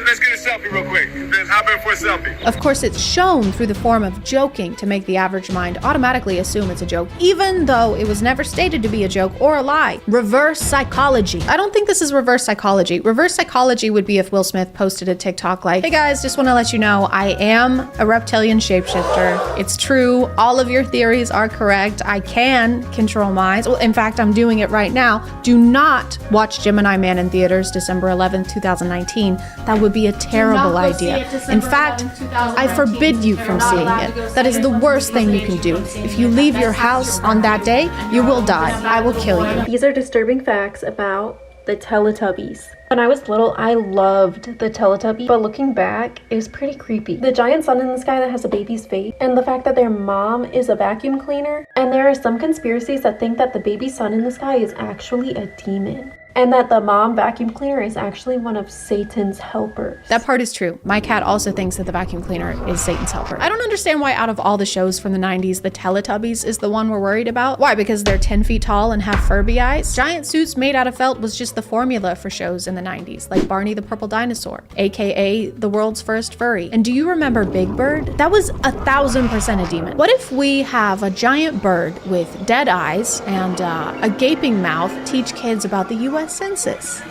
let's get a selfie real quick. Let's hop in for a selfie. Of course, it's shown through the form of joking to make the average mind automatically assume it's a joke, even though it was never stated to be a joke or a lie. Reverse psychology. I don't think this is reverse psychology. Reverse psychology would be if Will Smith posted a TikTok like, "Hey guys, just want to let you know I am a reptilian shapeshifter. It's true. All of your theories are correct. I can control minds. Well, in fact, I'm doing it right now. Do not watch Gemini Man in theaters December 11th, 2019. That would be a terrible idea. In fact, I forbid you from seeing it. That is the worst thing you can do. If you leave your house on that day, you will die. I will kill you." These are disturbing facts about the Teletubbies. When I was little, I loved the Teletubbies, but looking back, it was pretty creepy. The giant sun in the sky that has a baby's face, and the fact that their mom is a vacuum cleaner, and there are some conspiracies that think that the baby sun in the sky is actually a demon. And that the mom vacuum cleaner is actually one of Satan's helpers. That part is true. My cat also thinks that the vacuum cleaner is Satan's helper. I don't understand why out of all the shows from the 90s, the Teletubbies is the one we're worried about. Why? Because they're 10 feet tall and have Furby eyes? Giant suits made out of felt was just the formula for shows in the 90s, like Barney the Purple Dinosaur, aka the world's first furry. And do you remember Big Bird? That was 1000% a demon. What if we have a giant bird with dead eyes and a gaping mouth teach kids about the US Census?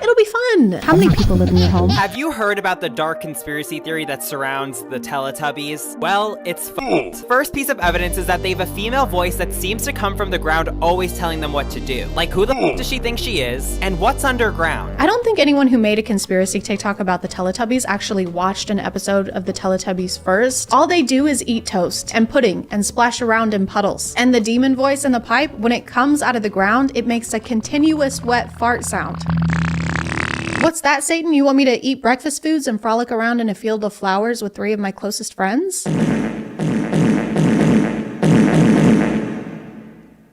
It'll be fun. How many people live in your home? Have you heard about the dark conspiracy theory that surrounds the Teletubbies? Well, it's false. First piece of evidence is that they have a female voice that seems to come from the ground, always telling them what to do. Like, who the f does she think she is? And what's underground? I don't think anyone who made a conspiracy TikTok about the Teletubbies actually watched an episode of the Teletubbies first. All they do is eat toast and pudding and splash around in puddles. And the demon voice in the pipe, when it comes out of the ground, it makes a continuous wet fart sound. What's that, Satan? You want me to eat breakfast foods and frolic around in a field of flowers with 3 of my closest friends?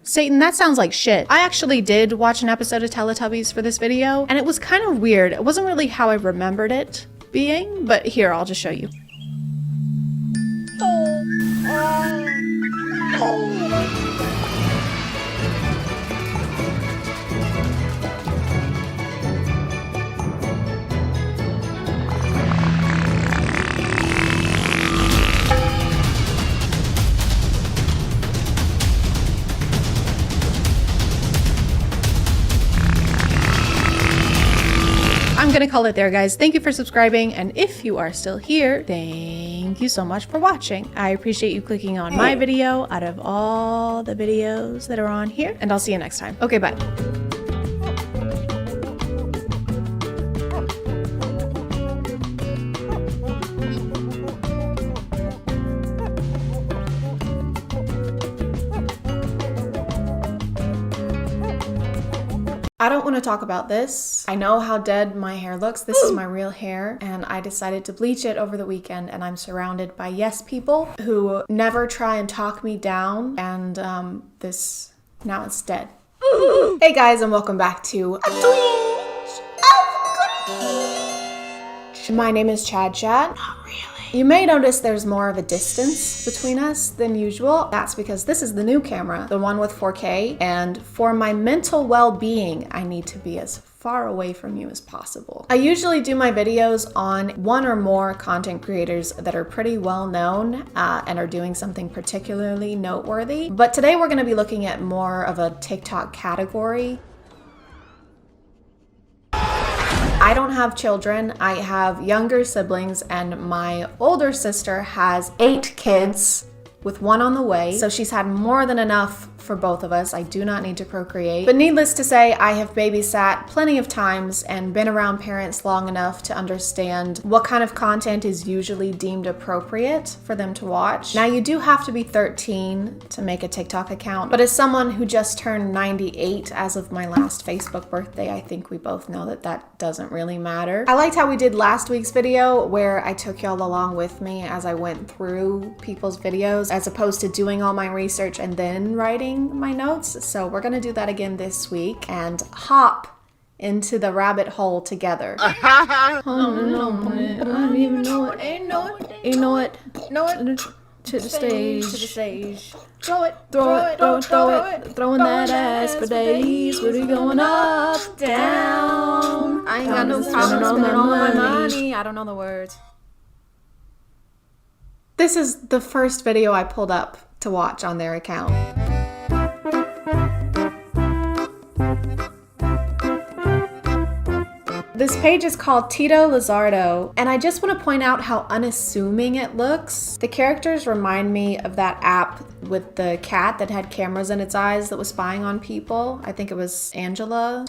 Satan, that sounds like shit. I actually did watch an episode of Teletubbies for this video, and it was kind of weird. It wasn't really how I remembered it being, but here, I'll just show you. I'm gonna call it there, guys. Thank you for subscribing, and if you are still here, thank you so much for watching. I appreciate you clicking on my video out of all the videos that are on here, and I'll see you next time. Okay, bye. I don't want to talk about this. I know how dead my hair looks. This is my real hair, and I decided to bleach it over the weekend, and I'm surrounded by yes people who never try and talk me down, and now it's dead. Hey guys, and welcome back to My name is ChadChad. Not really. You may notice there's more of a distance between us than usual. That's because this is the new camera, the one with 4K, and for my mental well-being, I need to be as far away from you as possible. I usually do my videos on one or more content creators that are pretty well known and are doing something particularly noteworthy. But today we're going to be looking at more of a TikTok category. I don't have children. I have younger siblings, and my older sister has 8 kids with 1 on the way. So she's had more than enough for both of us. I do not need to procreate. But needless to say, I have babysat plenty of times and been around parents long enough to understand what kind of content is usually deemed appropriate for them to watch. Now, you do have to be 13 to make a TikTok account, but as someone who just turned 98 as of my last Facebook birthday, I think we both know that that doesn't really matter. I liked how we did last week's video where I took y'all along with me as I went through people's videos, as opposed to doing all my research and then writing my notes. So we're gonna do that again this week and hop into the rabbit hole together. I don't even know it. Ain't know it. To the stage. Throw it. Throwing that ass for days. We're going up, down. I ain't got no problem spending all my money. I don't know the words. This is the first video I pulled up to watch on their account. This page is called Tito Lizardo, and I just want to point out how unassuming it looks. The characters remind me of that app with the cat that had cameras in its eyes that was spying on people. I think it was Angela.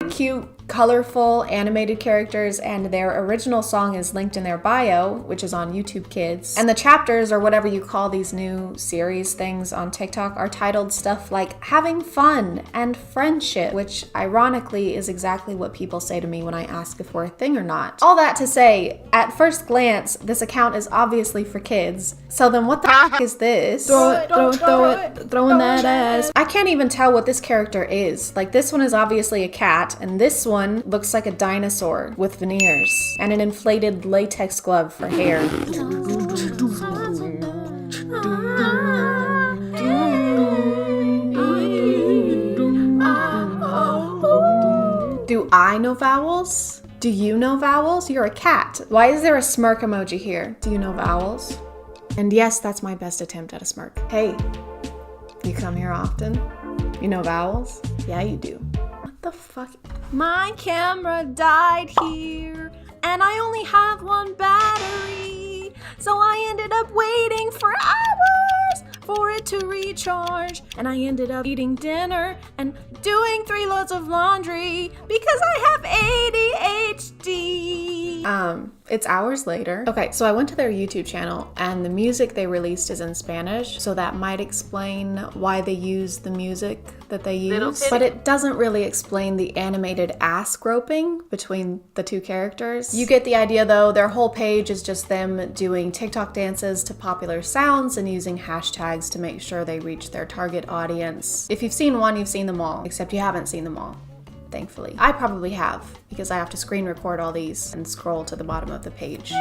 Cute, colorful, animated characters, and their original song is linked in their bio, which is on YouTube Kids. And the chapters, or whatever you call these new series things on TikTok, are titled stuff like having fun and friendship, which ironically is exactly what people say to me when I ask if we're a thing or not. All that to say, at first glance, this account is obviously for kids. So then what the f is this? Throw it, throwing that ass. I can't even tell what this character is. Like, this one is obviously a cat, and this one looks like a dinosaur with veneers and an inflated latex glove for hair. Do I know vowels? Do you know vowels? You're a cat. Why is there a smirk emoji here? Do you know vowels? And yes, that's my best attempt at a smirk. Hey, you come here often? You know vowels? Yeah, you do. What the fuck? My camera died here, and I only have 1 battery, so I ended up waiting for hours for it to recharge, and I ended up eating dinner and doing 3 loads of laundry because I have ADHD. It's hours later. Okay, so I went to their YouTube channel, and the music they released is in Spanish, so that might explain why they use the music that they use. But it doesn't really explain the animated ass groping between the 2 characters. You get the idea though. Their whole page is just them doing TikTok dances to popular sounds and using hashtags to make sure they reach their target audience. If you've seen one, you've seen them all, except you haven't seen them all. Thankfully. I probably have, because I have to screen record all these and scroll to the bottom of the page.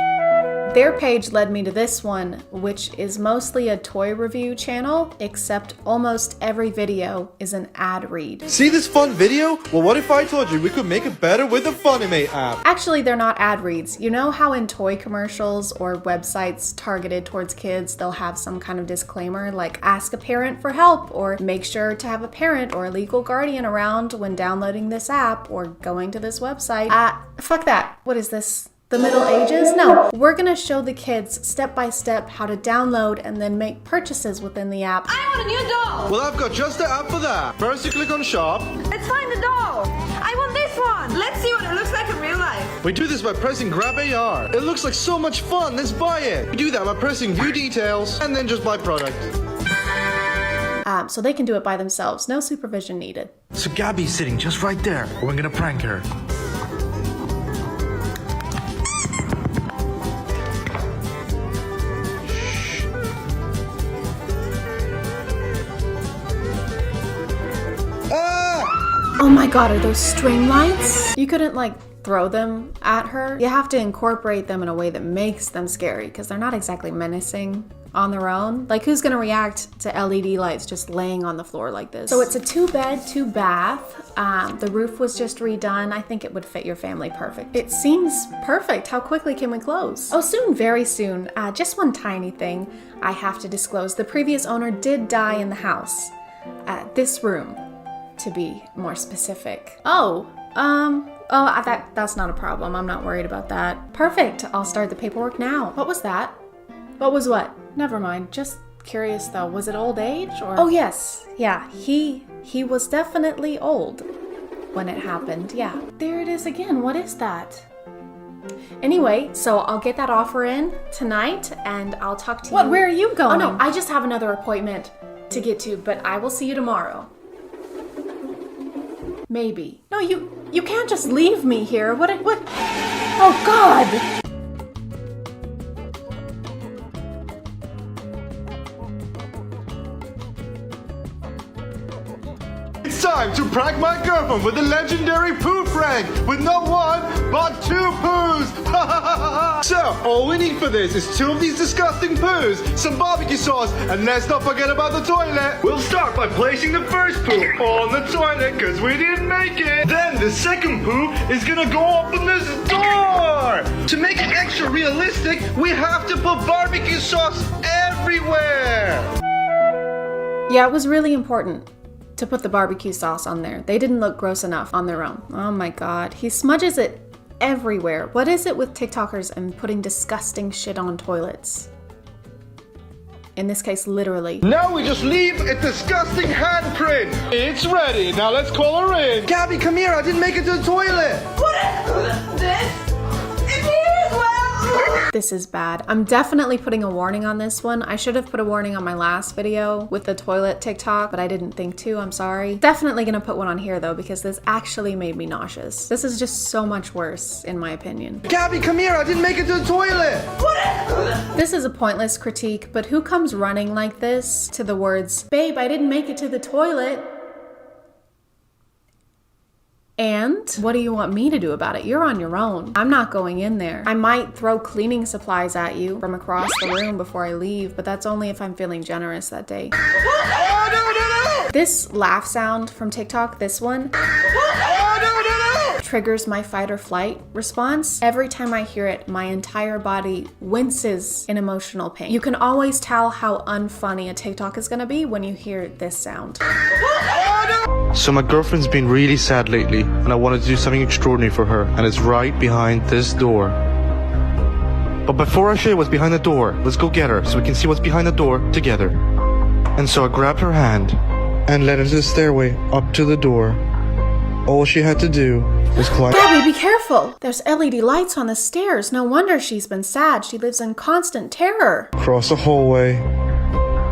Their page led me to this one, which is mostly a toy review channel, except almost every video is an ad read. See this fun video? Well, what if I told you we could make it better with the Funimate app? Actually, they're not ad reads. You know how in toy commercials or websites targeted towards kids, they'll have some kind of disclaimer like ask a parent for help, or make sure to have a parent or a legal guardian around when downloading this app or going to this website. Fuck that. What is this? The Middle Ages? No, we're gonna show the kids step by step how to download and then make purchases within the app. I want a new doll! Well, I've got just the app for that. First you click on shop. Let's find the doll! I want this one! Let's see what it looks like in real life. We do this by pressing grab AR. It looks like so much fun, let's buy it. We do that by pressing view details and then just buy product. So they can do it by themselves, no supervision needed. So Gabby's sitting just right there. We're gonna prank her. Oh my god, are those string lights? You couldn't like throw them at her. You have to incorporate them in a way that makes them scary because they're not exactly menacing on their own. Like, who's gonna react to LED lights just laying on the floor like this? So it's a 2-bed, 2-bath. The roof was just redone. I think it would fit your family perfect. It seems perfect. How quickly can we close? Oh, soon, very soon. Just one tiny thing I have to disclose. The previous owner did die in the house. This room, to be more specific. That's not a problem. I'm not worried about that. Perfect. I'll start the paperwork now. What was that? What was what? Never mind. Just curious though. Was it old age or? Oh yes. Yeah. He was definitely old when it happened. Yeah. There it is again. What is that? Anyway, so I'll get that offer in tonight and I'll talk to you. What? Where are you going? Oh no, I just have another appointment to get to, but I will see you tomorrow. Maybe. No, you can't just leave me here. What? Oh God! It's time to prank my girlfriend with the legendary poo prank with not one, but 2 poos. So, all we need for this is 2 of these disgusting poos, some barbecue sauce, and let's not forget about the toilet. We'll start by placing the first poo on the toilet because we didn't make it. Then the second poo is gonna go open this door. To make it extra realistic, we have to put barbecue sauce everywhere. Yeah, it was really important to put the barbecue sauce on there. They didn't look gross enough on their own. Oh my God, he smudges it everywhere. What is it with TikTokers and putting disgusting shit on toilets? In this case, literally. Now we just leave a disgusting handprint. It's ready. Now let's call her in. Gabby, come here. I didn't make it to the toilet. What is this? It's here as well. This is bad. I'm definitely putting a warning on this one. I should have put a warning on my last video with the toilet TikTok, but I didn't think to. I'm sorry. Definitely gonna put one on here though, because this actually made me nauseous. This is just so much worse, in my opinion. Gabby, come here. I didn't make it to the toilet. This is a pointless critique, but who comes running like this to the words, "Babe, I didn't make it to the toilet"? And what do you want me to do about it? You're on your own. I'm not going in there. I might throw cleaning supplies at you from across the room before I leave, but that's only if I'm feeling generous that day. Oh, no. This laugh sound from TikTok, this one, triggers my fight or flight response. Every time I hear it, my entire body winces in emotional pain. You can always tell how unfunny a TikTok is gonna be when you hear this sound. So my girlfriend's been really sad lately, and I wanted to do something extraordinary for her, and it's right behind this door. But before I show you what's behind the door, let's go get her so we can see what's behind the door together. And so I grabbed her hand and led her to the stairway up to the door. All she had to do was climb. Gabby, be careful! There's LED lights on the stairs. No wonder she's been sad. She lives in constant terror. Across the hallway,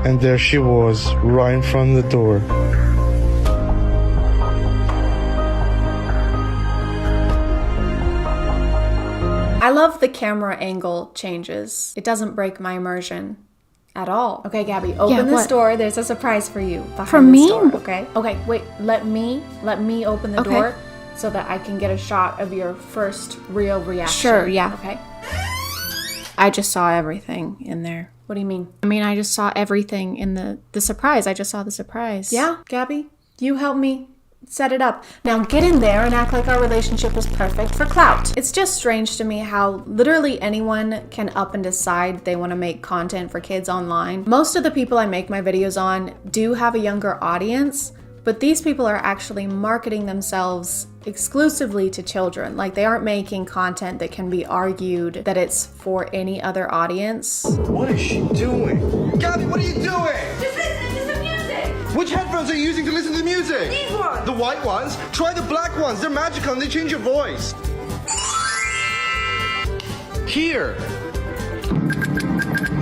and there she was, right in front of the door. I love the camera angle changes. It doesn't break my immersion at all. Okay, Gabby, open this door. There's a surprise for you. For me? Door, okay? Okay, wait, let me open the door so that I can get a shot of your first real reaction. Sure, yeah. Okay. I just saw everything in there. What do you mean? I mean, I just saw everything in the surprise. I just saw the surprise. Yeah, Gabby, you help me set it up. Now get in there and act like our relationship was perfect for clout. It's just strange to me how literally anyone can up and decide they want to make content for kids online. Most of the people I make my videos on do have a younger audience, but these people are actually marketing themselves exclusively to children. Like, they aren't making content that can be argued that it's for any other audience. What is she doing? Gabby, what are you doing? Just listen to some music. Which headphones are you using to listen to the music? These ones. The white ones? Try the black ones. They're magical and they change your voice. Here.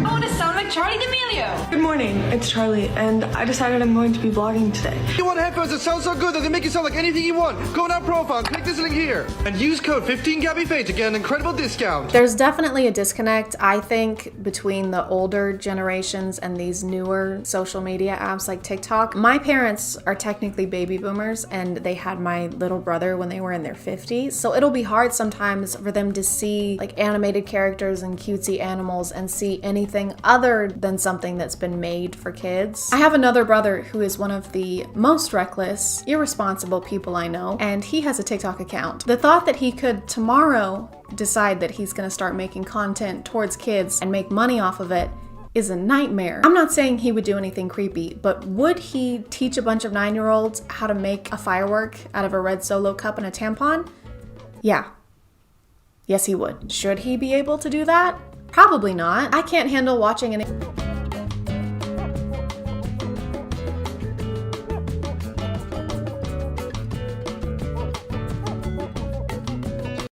I want to sound like Charlie D'Amelio. Good morning, it's Charlie, and I decided I'm going to be vlogging today. You want headphones that sound so good that they make you sound like anything you want? Go on our profile and click this link here. And use code 15GabbyFaye to get an incredible discount. There's definitely a disconnect, I think, between the older generations and these newer social media apps like TikTok. My parents are technically baby boomers, and they had my little brother when they were in their 50s. So it'll be hard sometimes for them to see like animated characters and cutesy animals and see anything other than something that's been made for kids. I have another brother who is one of the most reckless, irresponsible people I know, and he has a TikTok account. The thought that he could tomorrow decide that he's gonna start making content towards kids and make money off of it is a nightmare. I'm not saying he would do anything creepy, but would he teach a bunch of 9-year-olds how to make a firework out of a red Solo cup and a tampon? Yeah. Yes, he would. Should he be able to do that? Probably not. I can't handle watching any...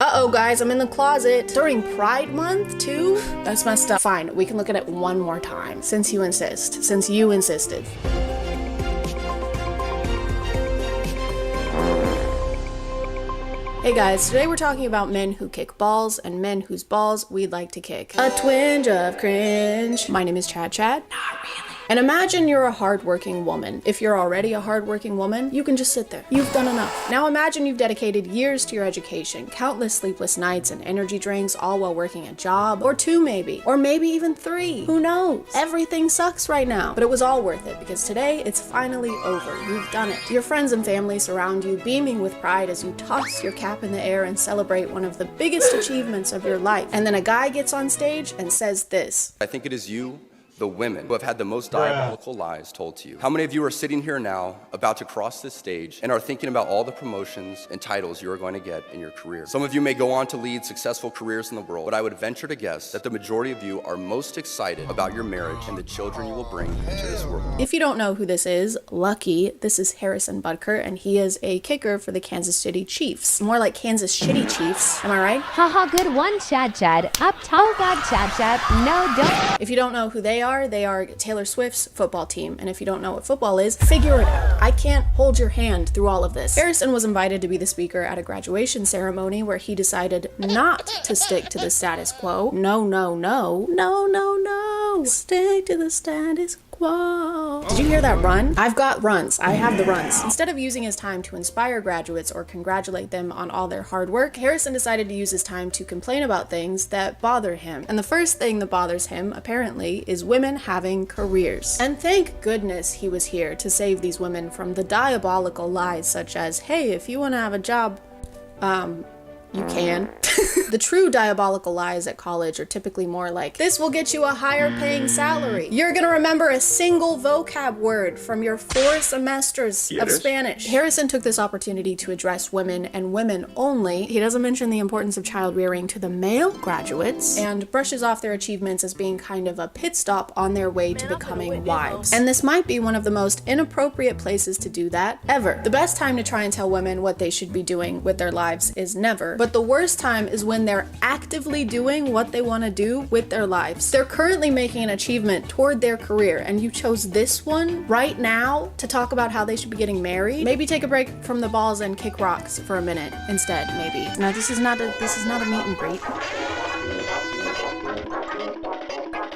Uh-oh, guys, I'm in the closet. During Pride Month, too? That's messed up. Fine, we can look at it one more time, since you insist. Since you insisted. Hey guys, today we're talking about men who kick balls and men whose balls we'd like to kick. A twinge of cringe. My name is ChadChad. Not really. And imagine you're a hardworking woman. If you're already a hardworking woman, you can just sit there. You've done enough. Now imagine you've dedicated years to your education, countless sleepless nights and energy drinks, all while working a job, or 2 maybe, or maybe even 3. Who knows? Everything sucks right now, but it was all worth it because today it's finally over. You've done it. Your friends and family surround you, beaming with pride as you toss your cap in the air and celebrate one of the biggest achievements of your life. And then a guy gets on stage and says this. I think it is you, the women, who have had the most diabolical lies told to you. How many of you are sitting here now, about to cross this stage, and are thinking about all the promotions and titles you are going to get in your career? Some of you may go on to lead successful careers in the world, but I would venture to guess that the majority of you are most excited about your marriage and the children you will bring into this world. If you don't know who this is, lucky, this is Harrison Butker, and he is a kicker for the Kansas City Chiefs. More like Kansas Shitty Chiefs, am I right? Haha, good one, ChadChad. Up top. Oh god, ChadChad. No, don't. If you don't know who they are Taylor Swift's football team, and if you don't know what football is, figure it out. I can't hold your hand through all of this. Harrison was invited to be the speaker at a graduation ceremony where he decided not to stick to the status quo. No, no, no. No, no, no. Stick to the status quo. Did you hear that run? I've got runs. I have the runs. Instead of using his time to inspire graduates or congratulate them on all their hard work, Harrison decided to use his time to complain about things that bother him. And the first thing that bothers him, apparently, is women having careers. And thank goodness he was here to save these women from the diabolical lies such as, hey, if you want to have a job, you can. The true diabolical lies at college are typically more like, this will get you a higher paying salary. You're gonna remember a single vocab word from your 4 semesters of Spanish. Harrison took this opportunity to address women and women only. He doesn't mention the importance of child rearing to the male graduates and brushes off their achievements as being kind of a pit stop on their way to becoming wives. And this might be one of the most inappropriate places to do that ever. The best time to try and tell women what they should be doing with their lives is never. But the worst time is when they're actively doing what they want to do with their lives. They're currently making an achievement toward their career, and you chose this one right now to talk about how they should be getting married. Maybe take a break from the balls and kick rocks for a minute instead, maybe. No, this is not a meet and greet.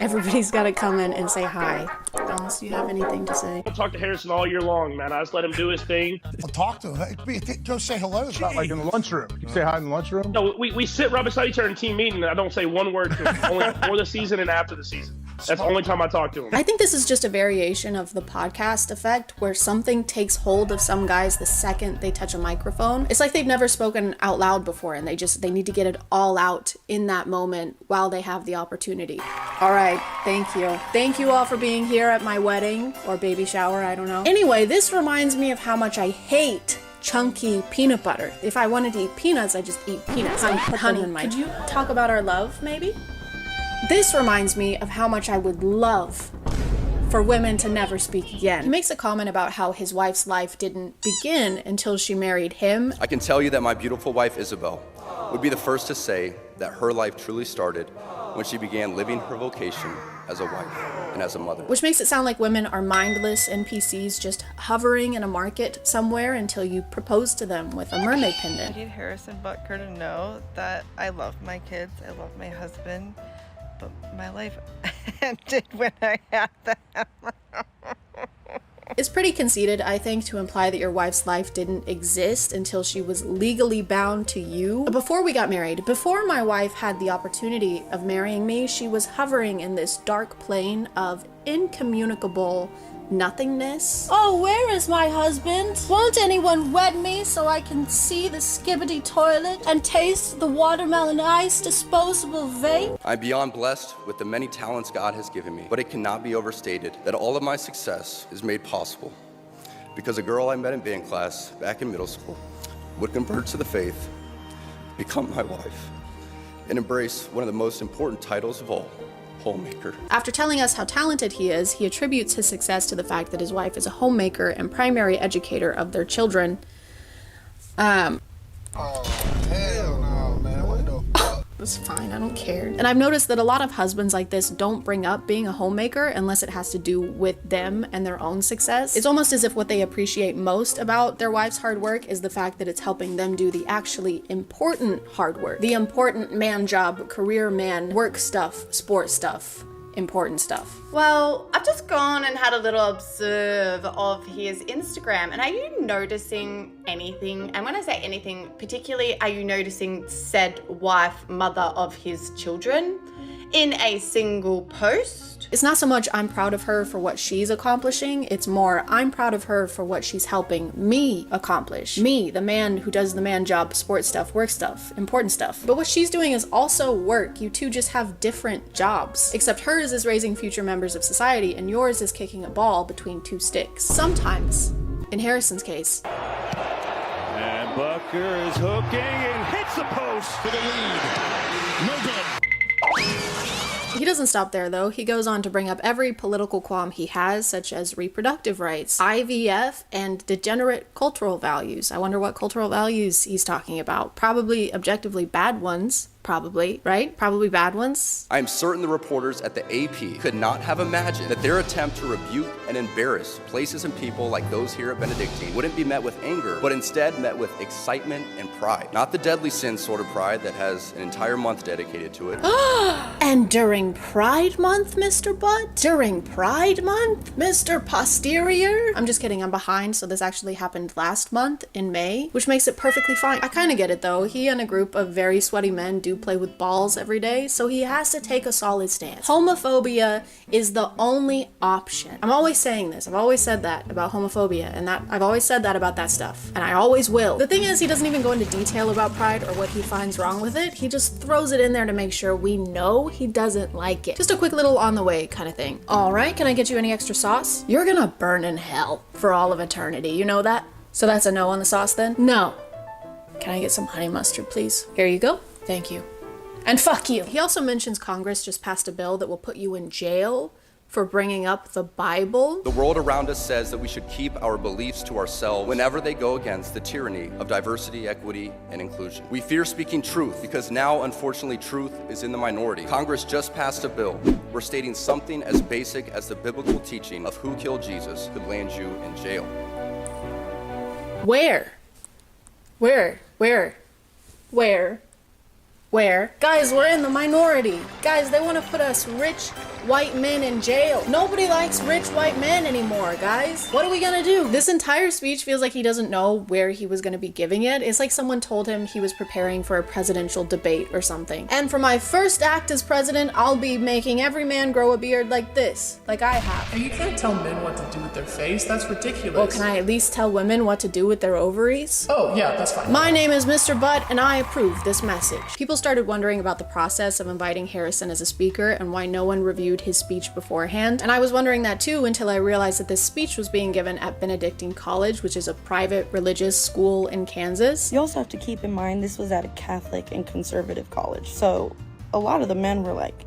Everybody's got to come in and say hi. Unless you have anything to say. I'll talk to Harrison all year long, man. I just let him do his thing. I'll talk to him. Go say hello. It's not like in the lunchroom. You say hi in the lunchroom? No, we sit right beside each other in team meeting, and I don't say one word to him, only before the season and after the season. That's the only time I talk to him. I think this is just a variation of the podcast effect where something takes hold of some guys the second they touch a microphone. It's like they've never spoken out loud before and they need to get it all out in that moment while they have the opportunity. All right, thank you. Thank you all for being here at my wedding or baby shower, I don't know. Anyway, this reminds me of how much I hate chunky peanut butter. If I wanted to eat peanuts, I just eat peanuts. Honey, could you talk about our love, maybe? This reminds me of how much I would love for women to never speak again. He makes a comment about how his wife's life didn't begin until she married him. I can tell you that my beautiful wife, Isabel, would be the first to say that her life truly started when she began living her vocation as a wife and as a mother. Which makes it sound like women are mindless NPCs just hovering in a market somewhere until you propose to them with a mermaid pendant. I need Harrison Butker to know that I love my kids, I love my husband, but my life ended when I had them. It's pretty conceited, I think, to imply that your wife's life didn't exist until she was legally bound to you. Before we got married, before my wife had the opportunity of marrying me, she was hovering in this dark plane of incommunicable nothingness. Oh, where is my husband? Won't anyone wed me so I can see the skibbity toilet and taste the watermelon ice disposable vape? I'm beyond blessed with the many talents God has given me, but it cannot be overstated that all of my success is made possible because a girl I met in band class back in middle school would convert to the faith, become my wife, and embrace one of the most important titles of all, homemaker. After telling us how talented he is, he attributes his success to the fact that his wife is a homemaker and primary educator of their children. Oh, hell no, man. What the fuck? It's fine, I don't care. And I've noticed that a lot of husbands like this don't bring up being a homemaker unless it has to do with them and their own success. It's almost as if what they appreciate most about their wife's hard work is the fact that it's helping them do the actually important hard work. The important man job, career man, work stuff, sport stuff. Important stuff. Well, I've just gone and had a little observe of his Instagram, and are you noticing anything? And when I say anything, particularly, are you noticing said wife, mother of his children in a single post? It's not so much I'm proud of her for what she's accomplishing, it's more I'm proud of her for what she's helping me accomplish. Me, the man who does the man job, sport stuff, work stuff, important stuff. But what she's doing is also work. You two just have different jobs. Except hers is raising future members of society and yours is kicking a ball between two sticks. Sometimes, in Harrison's case. And Bucker is hooking and hits the post for the lead. No good. He doesn't stop there though. He goes on to bring up every political qualm he has, such as reproductive rights, IVF, and degenerate cultural values. I wonder what cultural values he's talking about. Probably objectively bad ones. Probably, right? Probably bad ones. I am certain the reporters at the AP could not have imagined that their attempt to rebuke and embarrass places and people like those here at Benedictine wouldn't be met with anger, but instead met with excitement and pride. Not the deadly sin sort of pride that has an entire month dedicated to it. And during Pride Month, Mr. Butt? During Pride Month, Mr. Posterior? I'm just kidding, I'm behind, so this actually happened last month in May, which makes it perfectly fine. I kind of get it though. He and a group of very sweaty men do play with balls every day, so he has to take a solid stance. Homophobia is the only option. I'm always saying this. I've always said that about homophobia, and that I've always said that about that stuff, and I always will. The thing is, he doesn't even go into detail about pride or what he finds wrong with it. He just throws it in there to make sure we know he doesn't like it. Just a quick little on the way kind of thing. All right, can I get you any extra sauce? You're gonna burn in hell for all of eternity. You know that? So that's a no on the sauce then? No. Can I get some honey mustard, please? Here you go. Thank you. And fuck you. He also mentions Congress just passed a bill that will put you in jail for bringing up the Bible. The world around us says that we should keep our beliefs to ourselves whenever they go against the tyranny of diversity, equity, and inclusion. We fear speaking truth because now, unfortunately, truth is in the minority. Congress just passed a bill where stating something as basic as the biblical teaching of who killed Jesus could land you in jail. Where? Guys, we're in the minority. Guys, they want to put us rich white men in jail. Nobody likes rich white men anymore, guys. What are we gonna do? This entire speech feels like he doesn't know where he was gonna be giving it. It's like someone told him he was preparing for a presidential debate or something. And for my first act as president, I'll be making every man grow a beard like this, like I have. Hey, you can't tell men what to do with their face. That's ridiculous. Well, can I at least tell women what to do with their ovaries? Oh, yeah, that's fine. My name is Mr. Butt, and I approve this message. People started wondering about the process of inviting Harrison as a speaker and why no one reviewed his speech beforehand. And I was wondering that too until I realized that this speech was being given at Benedictine College, which is a private religious school in Kansas. You also have to keep in mind this was at a Catholic and conservative college. So a lot of the men were like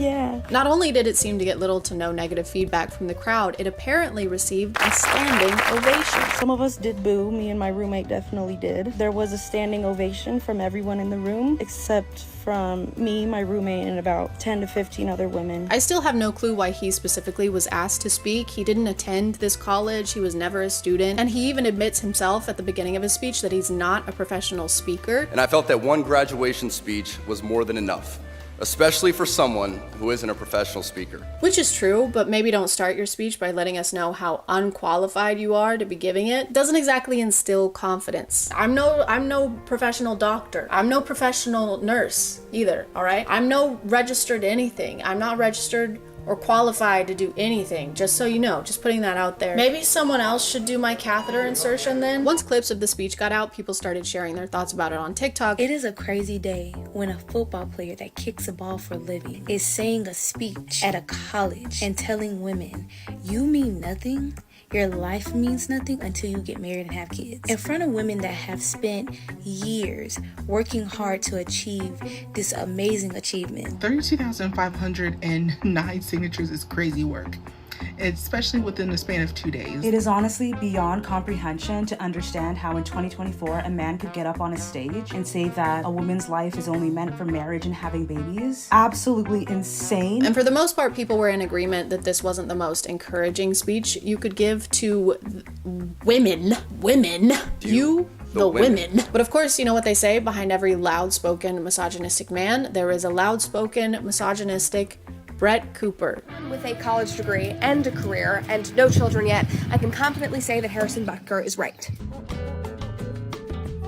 Yeah. Not only did it seem to get little to no negative feedback from the crowd, it apparently received a standing ovation. Some of us did boo. Me and my roommate definitely did. There was a standing ovation from everyone in the room, except from me, my roommate, and about 10 to 15 other women. I still have no clue why he specifically was asked to speak. He didn't attend this college, he was never a student, and he even admits himself at the beginning of his speech that he's not a professional speaker. And I felt that one graduation speech was more than enough, especially for someone who isn't a professional speaker. Which is true, but maybe don't start your speech by letting us know how unqualified you are to be giving it. Doesn't exactly instill confidence. I'm no professional doctor. I'm no professional nurse either, all right? I'm no registered anything. I'm not registered or qualified to do anything, just so you know, just putting that out there. Maybe someone else should do my catheter insertion then? Once clips of the speech got out, people started sharing their thoughts about it on TikTok. It is a crazy day when a football player that kicks a ball for a living is saying a speech at a college and telling women, you mean nothing? Your life means nothing until you get married and have kids. In front of women that have spent years working hard to achieve this amazing achievement. 32,509 signatures is crazy work, especially within the span of 2 days. It is honestly beyond comprehension to understand how in 2024 a man could get up on a stage and say that a woman's life is only meant for marriage and having babies. Absolutely insane. And for the most part, people were in agreement that this wasn't the most encouraging speech you could give to women. The women. But of course, you know what they say, behind every loud-spoken misogynistic man, there is a loud-spoken misogynistic Brett Cooper. With a college degree and a career and no children yet, I can confidently say that Harrison Butker is right.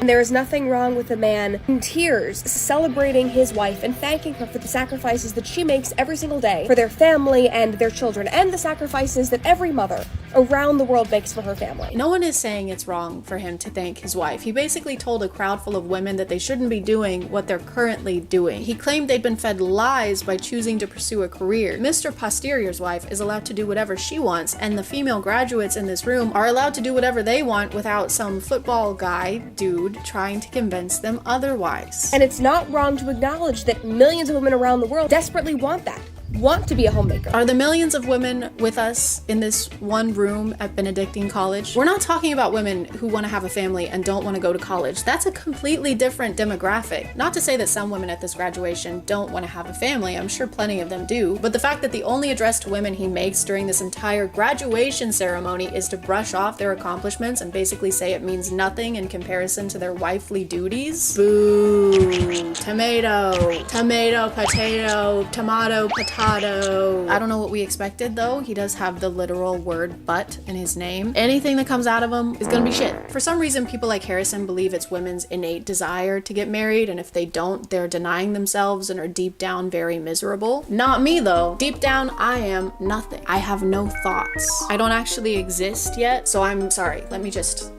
And there is nothing wrong with a man in tears celebrating his wife and thanking her for the sacrifices that she makes every single day for their family and their children, and the sacrifices that every mother around the world makes for her family. No one is saying it's wrong for him to thank his wife. He basically told a crowd full of women that they shouldn't be doing what they're currently doing. He claimed they'd been fed lies by choosing to pursue a career. Mr. Posterior's wife is allowed to do whatever she wants, and the female graduates in this room are allowed to do whatever they want without some football guy dude trying to convince them otherwise. And it's not wrong to acknowledge that millions of women around the world desperately want that. Want to be a homemaker. Are the millions of women with us in this one room at Benedictine College? We're not talking about women who want to have a family and don't want to go to college. That's a completely different demographic. Not to say that some women at this graduation don't want to have a family. I'm sure plenty of them do. But the fact that the only address to women he makes during this entire graduation ceremony is to brush off their accomplishments and basically say it means nothing in comparison to their wifely duties. Boo. Tomato. Tomato, potato, tomato, potato. I don't know what we expected though. He does have the literal word but in his name. Anything that comes out of him is gonna be shit. For some reason, people like Harrison believe it's women's innate desire to get married, and if they don't, they're denying themselves and are deep down very miserable. Not me though. Deep down, I am nothing. I have no thoughts. I don't actually exist yet, so I'm sorry. Let me just...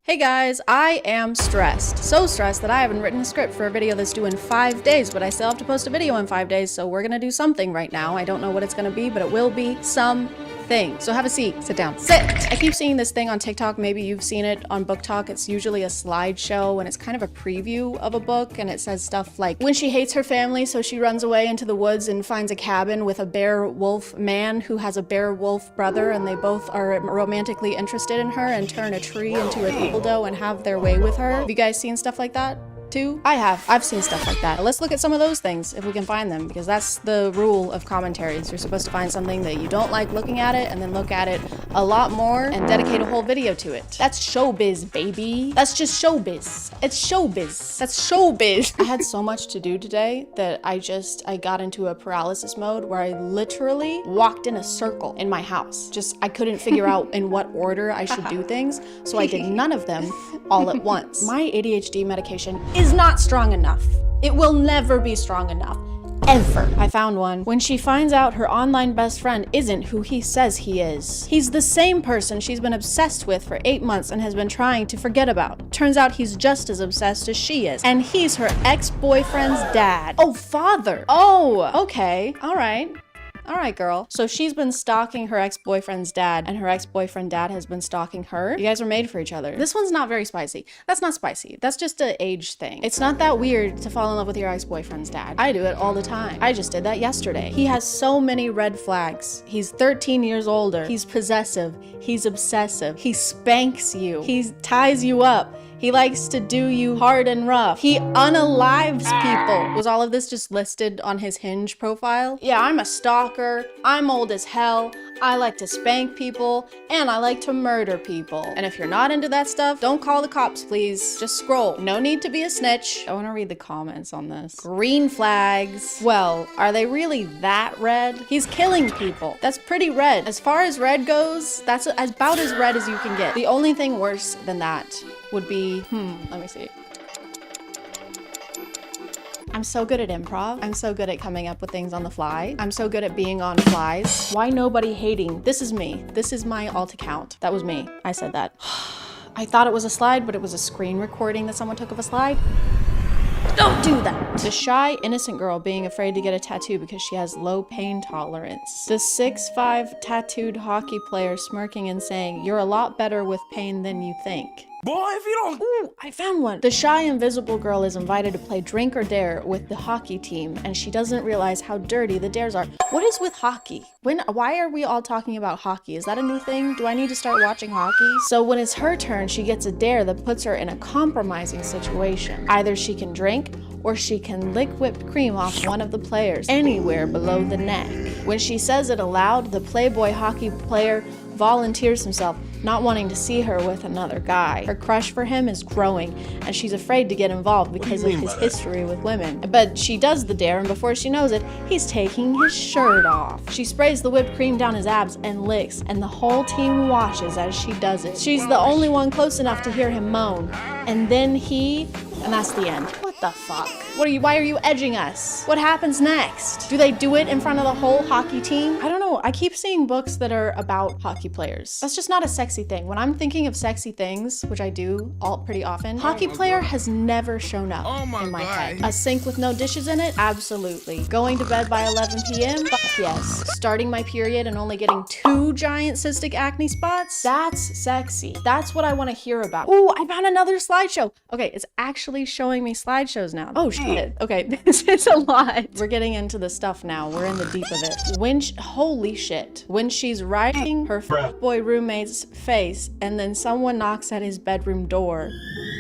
Hey guys, I am stressed. So stressed that I haven't written a script for a video that's due in 5 days, but I still have to post a video in 5 days, so we're gonna do something right now. I don't know what it's gonna be, but it will be something. So have a seat, sit down, sit! I keep seeing this thing on TikTok, maybe you've seen it on Book Talk. It's usually a slideshow and it's kind of a preview of a book, and it says stuff like, when she hates her family, so she runs away into the woods and finds a cabin with a bear wolf man who has a bear wolf brother, and they both are romantically interested in her and turn a tree into a dildo and have their way with her. Have you guys seen stuff like that? too? I have. I've seen stuff like that. Let's look at some of those things if we can find them, because that's the rule of commentaries. You're supposed to find something that you don't like looking at it and then look at it a lot more and dedicate a whole video to it. That's showbiz, baby. That's just showbiz. It's showbiz. That's showbiz. I had so much to do today that I got into a paralysis mode where I literally walked in a circle in my house. I couldn't figure out in what order I should do things, so I did none of them all at once. My ADHD medication is not strong enough. It will never be strong enough. Ever. I found one. When she finds out her online best friend isn't who he says he is. He's the same person she's been obsessed with for 8 months and has been trying to forget about. Turns out he's just as obsessed as she is. And he's her ex-boyfriend's dad. Oh, father. Oh, okay. All right. All right, girl. So she's been stalking her ex-boyfriend's dad, and her ex-boyfriend dad has been stalking her. You guys are made for each other. This one's not very spicy. That's not spicy. That's just an age thing. It's not that weird to fall in love with your ex-boyfriend's dad. I do it all the time. I just did that yesterday. He has so many red flags. He's 13 years older. He's possessive. He's obsessive. He spanks you. He ties you up. He likes to do you hard and rough. He unalives people. Was all of this just listed on his Hinge profile? Yeah, I'm a stalker. I'm old as hell. I like to spank people, and I like to murder people. And if you're not into that stuff, don't call the cops, please. Just scroll. No need to be a snitch. I want to read the comments on this. Green flags. Well, are they really that red? He's killing people. That's pretty red. As far as red goes, that's about as red as you can get. The only thing worse than that would be, let me see. I'm so good at improv. I'm so good at coming up with things on the fly. I'm so good at being on flies. Why nobody hating? This is me. This is my alt account. That was me. I said that. I thought it was a slide, but it was a screen recording that someone took of a slide. Don't do that. The shy, innocent girl being afraid to get a tattoo because she has low pain tolerance. The 6'5" tattooed hockey player smirking and saying, "You're a lot better with pain than you think." Boy, if you don't... Ooh, I found one. The shy, invisible girl is invited to play Drink or Dare with the hockey team, and she doesn't realize how dirty the dares are. What is with hockey? Why are we all talking about hockey? Is that a new thing? Do I need to start watching hockey? So when it's her turn, she gets a dare that puts her in a compromising situation. Either she can drink, or she can lick whipped cream off one of the players anywhere below the neck. When she says it aloud, the Playboy hockey player volunteers himself, not wanting to see her with another guy. Her crush for him is growing, and she's afraid to get involved because of his history with women. But she does the dare, and before she knows it, he's taking his shirt off. She sprays the whipped cream down his abs and licks, and the whole team watches as she does it. She's the only one close enough to hear him moan. And then and that's the end. What the fuck? Why are you edging us? What happens next? Do they do it in front of the whole hockey team? I don't know. I keep seeing books that are about hockey players. That's just not a sexy thing. When I'm thinking of sexy things, which I do pretty often, hockey player has never shown up in my head. A sink with no dishes in it? Absolutely. Going to bed by 11 p.m.? Fuck yes. Starting my period and only getting 2 giant cystic acne spots? That's sexy. That's what I want to hear about. Ooh, I found another slideshow. Okay, it's actually showing me slideshows now. Oh shit. Okay, this is a lot. We're getting into the stuff now. We're in the deep of it. Holy shit. When she's riding her boy roommate's face and then someone knocks at his bedroom door.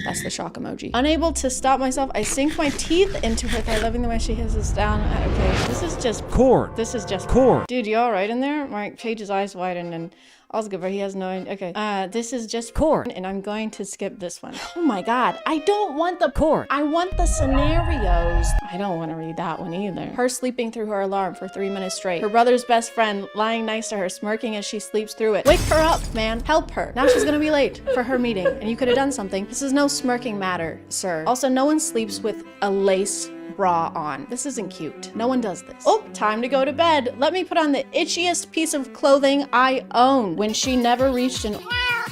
That's the shock emoji. Unable to stop myself, I sink my teeth into her thigh, loving the way she hisses down. Okay, this is just corn. This is just corn. Dude, you all right in there? Mark Page's eyes widened and all's good, but he has no idea. Okay, this is just corn, and I'm going to skip this one. Oh my god, I don't want the corn. I want the scenarios. I don't want to read that one either. Her sleeping through her alarm for 3 minutes straight. Her brother's best friend lying next to her, smirking as she sleeps through it. Wake her up, man. Help her. Now she's gonna be late for her meeting, and you could have done something. This is no smirking matter, sir. Also, no one sleeps with a lace bra on. This isn't cute. No one does this. Oh, time to go to bed. Let me put on the itchiest piece of clothing I own. When she never reached an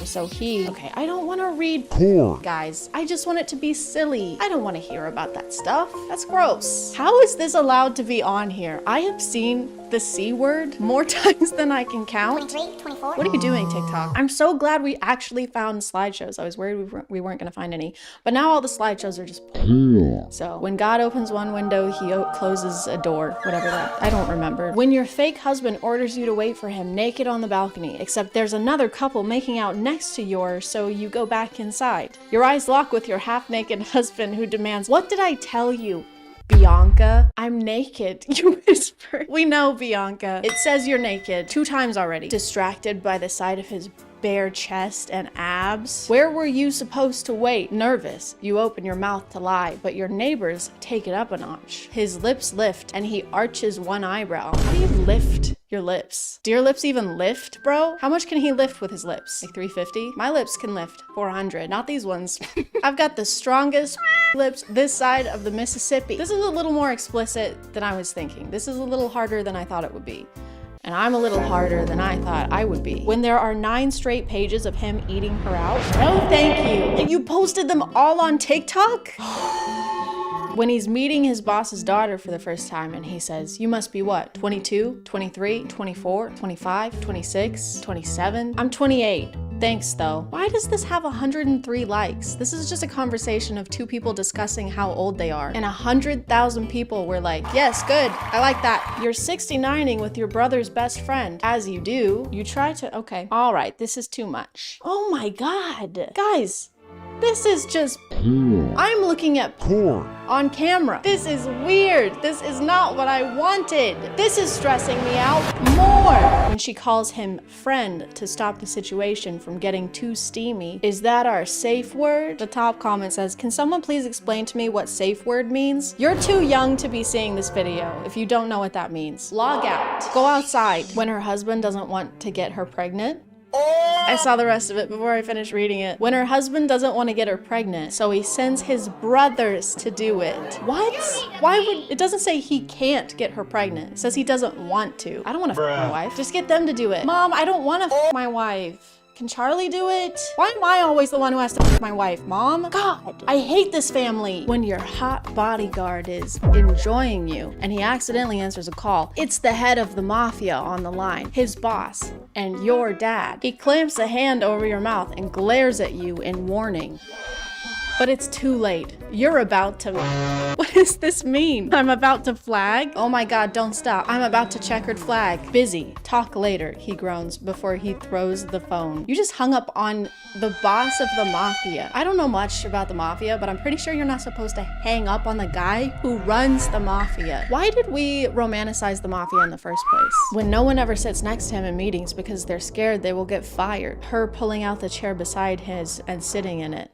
so he... Okay, I don't want to read porn. Guys, I just want it to be silly. I don't want to hear about that stuff. That's gross. How is this allowed to be on here? I have seen the C word more times than I can count. 23, 24. What are you doing, TikTok? I'm so glad we actually found slideshows. I was worried we weren't gonna find any, but now all the slideshows are just So when God opens one window, he closes a door, whatever that, I don't remember. When your fake husband orders you to wait for him naked on the balcony, except there's another couple making out next to yours, so you go back inside. Your eyes lock with your half-naked husband who demands, "What did I tell you? Bianca, I'm naked," you whisper. We know, Bianca. It says you're naked 2 times already. Distracted by the sight of his bare chest and abs. Where were you supposed to wait? Nervous, you open your mouth to lie, but your neighbors take it up a notch. His lips lift and he arches one eyebrow. How do you lift your lips? Do your lips even lift, bro? How much can he lift with his lips? Like 350? My lips can lift 400, not these ones. I've got the strongest lips this side of the Mississippi. This is a little more explicit than I was thinking. This is a little harder than I thought it would be. And I'm a little harder than I thought I would be. When there are 9 straight pages of him eating her out, no thank you. And you posted them all on TikTok? When he's meeting his boss's daughter for the first time and he says, "You must be what, 22, 23, 24, 25, 26, 27? I'm 28. Thanks though." Why does this have 103 likes? This is just a conversation of 2 people discussing how old they are. And 100,000 people were like, "Yes, good, I like that." You're 69ing with your brother's best friend. As you do, you try to, okay. All right, this is too much. Oh my God. Guys, this is just, I'm looking at porn on camera. This is weird. This is not what I wanted. This is stressing me out more. When she calls him friend to stop the situation from getting too steamy, is that our safe word? The top comment says, "Can someone please explain to me what safe word means?" You're too young to be seeing this video if you don't know what that means. Log out. Go outside. When her husband doesn't want to get her pregnant, I saw the rest of it before I finished reading it. When her husband doesn't want to get her pregnant, so he sends his brothers to do it. What? Why would, it doesn't say he can't get her pregnant. It says he doesn't want to. I don't want to f my wife. Just get them to do it. Mom, I don't want to f my wife. Can Charlie do it? Why am I always the one who has to f my wife, Mom? God, I hate this family. When your hot bodyguard is enjoying you and he accidentally answers a call, it's the head of the mafia on the line, his boss, and your dad. He clamps a hand over your mouth and glares at you in warning. But it's too late. You're about to... What does this mean? I'm about to flag? Oh my God, don't stop. I'm about to checkered flag. Busy. Talk later, he groans before he throws the phone. You just hung up on the boss of the mafia. I don't know much about the mafia, but I'm pretty sure you're not supposed to hang up on the guy who runs the mafia. Why did we romanticize the mafia in the first place? When no one ever sits next to him in meetings because they're scared they will get fired. Her pulling out the chair beside his and sitting in it.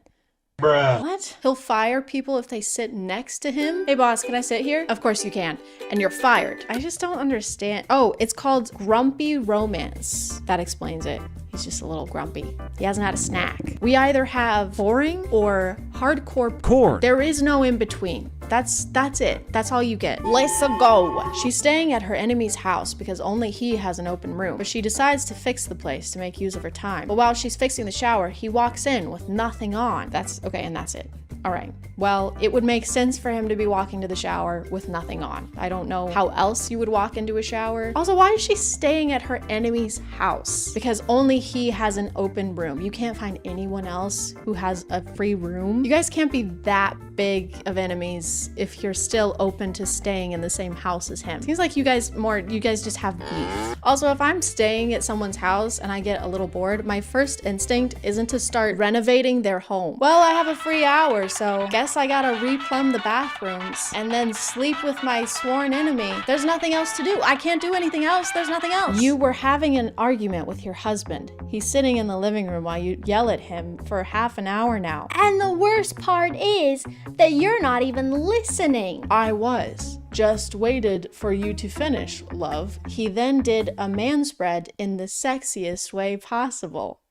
Bruh. What? He'll fire people if they sit next to him? Hey boss, can I sit here? Of course you can. And you're fired. I just don't understand. Oh, it's called grumpy romance. That explains it. He's just a little grumpy. He hasn't had a snack. We either have boring or hardcore porn. There is no in between. That's it. That's all you get. Let's go. She's staying at her enemy's house because only he has an open room, but she decides to fix the place to make use of her time. But while she's fixing the shower, he walks in with nothing on. That's okay, and that's it. All right. Well, it would make sense for him to be walking to the shower with nothing on. I don't know how else you would walk into a shower. Also, why is she staying at her enemy's house? Because only he has an open room. You can't find anyone else who has a free room. You guys can't be that big of enemies if you're still open to staying in the same house as him. Seems like you guys just have beef. Also, if I'm staying at someone's house and I get a little bored, my first instinct isn't to start renovating their home. Well, I have a free hour, so guess I gotta replumb the bathrooms and then sleep with my sworn enemy. There's nothing else to do. I can't do anything else. There's nothing else. You were having an argument with your husband. He's sitting in the living room while you yell at him for half an hour now. And the worst part is that you're not even listening. I was. Just waited for you to finish, love. He then did a man spread in the sexiest way possible.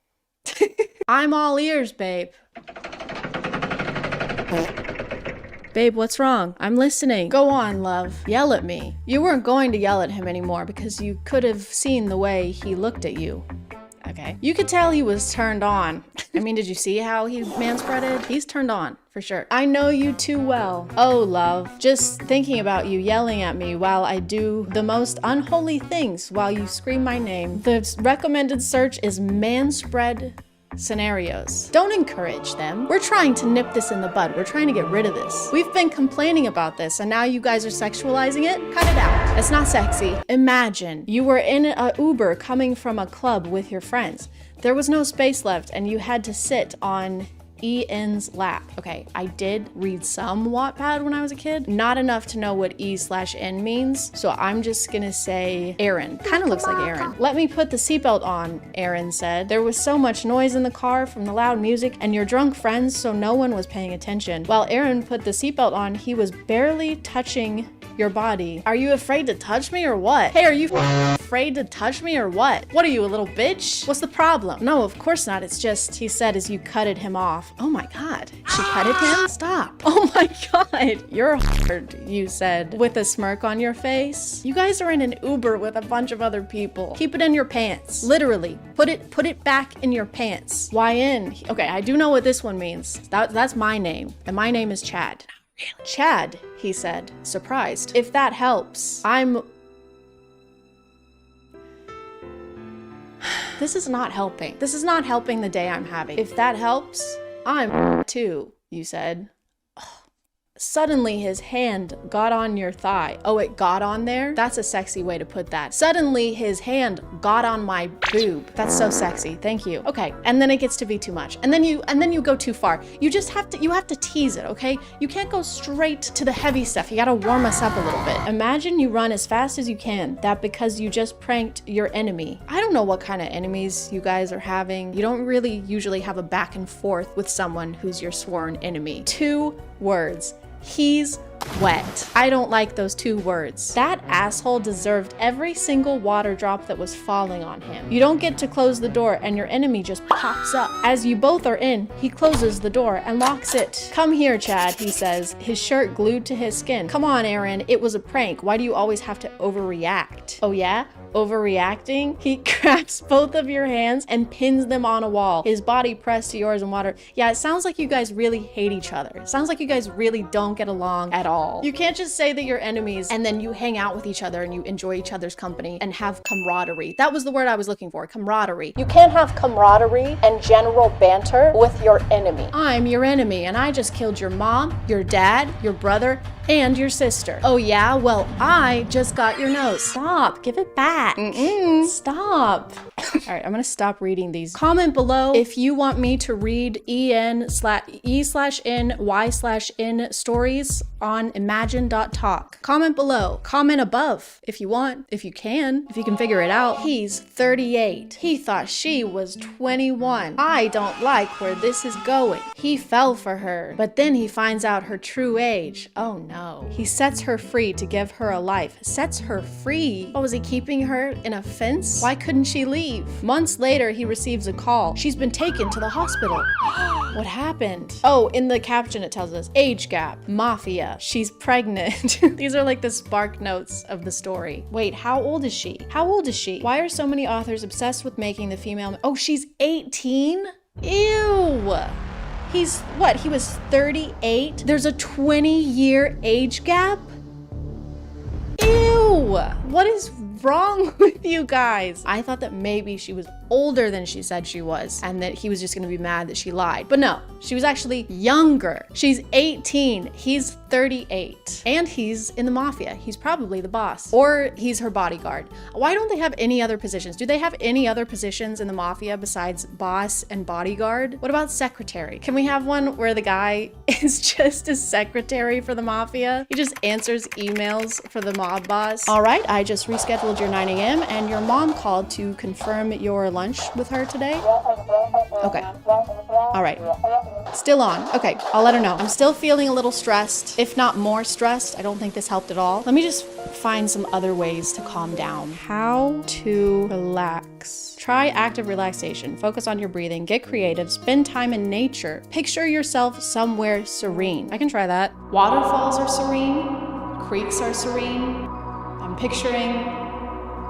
I'm all ears, babe. Babe, what's wrong? I'm listening. Go on, love. Yell at me. You weren't going to yell at him anymore because you could have seen the way he looked at you. Okay. You could tell he was turned on. I mean, did you see how he manspreaded? He's turned on, for sure. I know you too well. Oh, love. Just thinking about you yelling at me while I do the most unholy things while you scream my name. The recommended search is manspread scenarios. Don't encourage them. We're trying to nip this in the bud. We're trying to get rid of this. We've been complaining about this and now you guys are sexualizing it? Cut it out. It's not sexy. Imagine you were in a Uber coming from a club with your friends. There was no space left and you had to sit on Ian's lap. Okay, I did read some Wattpad when I was a kid. Not enough to know what E/N means, so I'm just gonna say Aaron. Kind of looks like Aaron. Let me put the seatbelt on, Aaron said. There was so much noise in the car from the loud music and your drunk friends, so no one was paying attention. While Aaron put the seatbelt on, he was barely touching your body. Are you afraid to touch me or what? Hey, are you afraid to touch me or what? What are you, a little bitch? What's the problem? No, of course not. It's just, he said as you cutted him off. Oh my God. She cutted him? Stop. Oh my God. You're hard, you said, with a smirk on your face. You guys are in an Uber with a bunch of other people. Keep it in your pants. Literally. Put it back in your pants. Why in? Okay, I do know what this one means. That's my name. And my name is Chad. Chad, he said, surprised. If that helps, This is not helping. This is not helping the day I'm having. If that helps, I'm too, you said. Suddenly his hand got on your thigh. Oh, it got on there? That's a sexy way to put that. Suddenly his hand got on my boob. That's so sexy. Thank you. Okay, and then it gets to be too much. And then you go too far. You have to tease it, okay? You can't go straight to the heavy stuff. You gotta warm us up a little bit. Imagine you run as fast as you can. That because you just pranked your enemy. I don't know what kind of enemies you guys are having. You don't really usually have a back and forth with someone who's your sworn enemy. 2 words. He's wet. I don't like those 2 words. That asshole deserved every single water drop that was falling on him. You don't get to close the door and your enemy just pops up. As you both are in, he closes the door and locks it. Come here, Chad, he says, his shirt glued to his skin. Come on, Aaron, it was a prank. Why do you always have to overreact? Oh yeah? Overreacting? He grabs both of your hands and pins them on a wall, his body pressed to yours in water. Yeah, it sounds like you guys really hate each other. It sounds like you guys really don't get along at all. You can't just say that you're enemies and then you hang out with each other and you enjoy each other's company and have camaraderie. That was the word I was looking for, camaraderie. You can't have camaraderie and general banter with your enemy. I'm your enemy and I just killed your mom, your dad, your brother, and your sister. Oh yeah? Well, I just got your nose. Stop, give it back. Stop. All right, I'm gonna stop reading these. Comment below if you want me to read E/N/Y/N stories on imagine.talk. Comment below. Comment above if you want, if you can figure it out. He's 38. He thought she was 21. I don't like where this is going. He fell for her, but then he finds out her true age. Oh no. He sets her free to give her a life. Sets her free? What, was he keeping her in a fence? Why couldn't she leave? Months later, he receives a call. She's been taken to the hospital. What happened? Oh, in the caption it tells us, age gap, mafia, she's pregnant. These are like the spark notes of the story. Wait, how old is she? How old is she? Why are so many authors obsessed with making the female? Oh, she's 18? Ew. He's, what, he was 38? There's a 20-year age gap? Ew. What is wrong with you guys? I thought that maybe she was older than she said she was and that he was just gonna be mad that she lied. But no, she was actually younger. She's 18, he's 38. And he's in the mafia. He's probably the boss. Or he's her bodyguard. Why don't they have any other positions? Do they have any other positions in the mafia besides boss and bodyguard? What about secretary? Can we have one where the guy is just a secretary for the mafia? He just answers emails for the mob boss. All right, I just rescheduled your 9 a.m. and your mom called to confirm your lunch with her today. Okay. All right. Still on. Okay, I'll let her know. I'm still feeling a little stressed, if not more stressed. I don't think this helped at all. Let me just find some other ways to calm down. How to relax. Try active relaxation. Focus on your breathing. Get creative. Spend time in nature. Picture yourself somewhere serene. I can try that. Waterfalls are serene. Creeks are serene. I'm picturing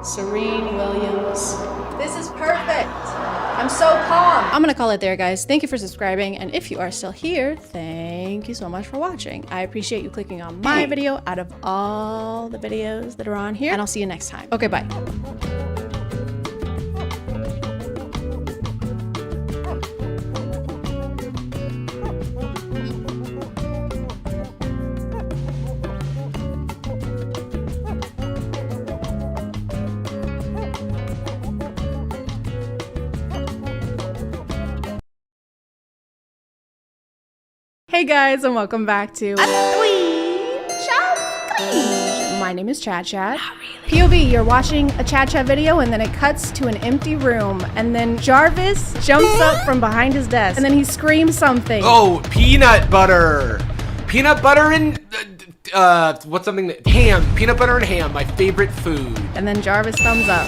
Serene Williams. This is perfect. I'm so calm. I'm gonna call it there, guys. Thank you for subscribing, and if you are still here, thank you so much for watching. I appreciate you clicking on my video out of all the videos that are on here, and I'll see you next time. Okay, bye. Hey guys, and welcome back to My name is ChadChad. POV, you're watching a ChadChad video and then it cuts to an empty room and then Jarvis jumps up from behind his desk and then he screams something. Oh, peanut butter. Peanut butter and what's something that ham. Peanut butter and ham, my favorite food. And then Jarvis thumbs up.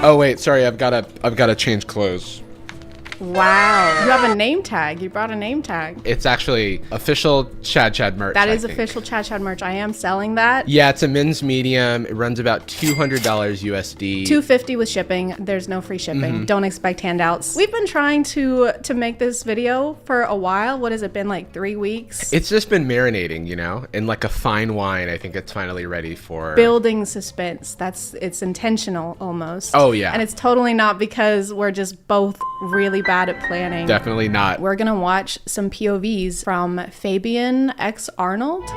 Oh wait, sorry, I've gotta change clothes. Wow. You have a name tag. You brought a name tag. It's actually official ChadChad merch. That is official ChadChad merch. I am selling that. Yeah, it's a men's medium. It runs about $200 USD. $250 with shipping. There's no free shipping. Don't expect handouts. We've been trying to make this video for a while. What has it been, like 3 weeks? It's just been marinating, you know, in like a fine wine. I think it's finally ready for building suspense. It's intentional almost. Oh yeah. And it's totally not because we're just both really bad at planning. Definitely not. We're gonna watch some POVs from Fabian X Arnold.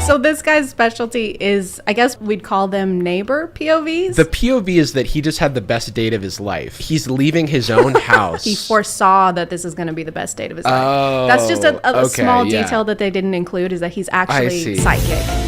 So this guy's specialty is, I guess we'd call them neighbor POVs. The POV is that he just had the best date of his life. He's leaving his own house. He foresaw that this is going to be the best date of his life. That's just a small detail that they didn't include, is that he's actually psychic.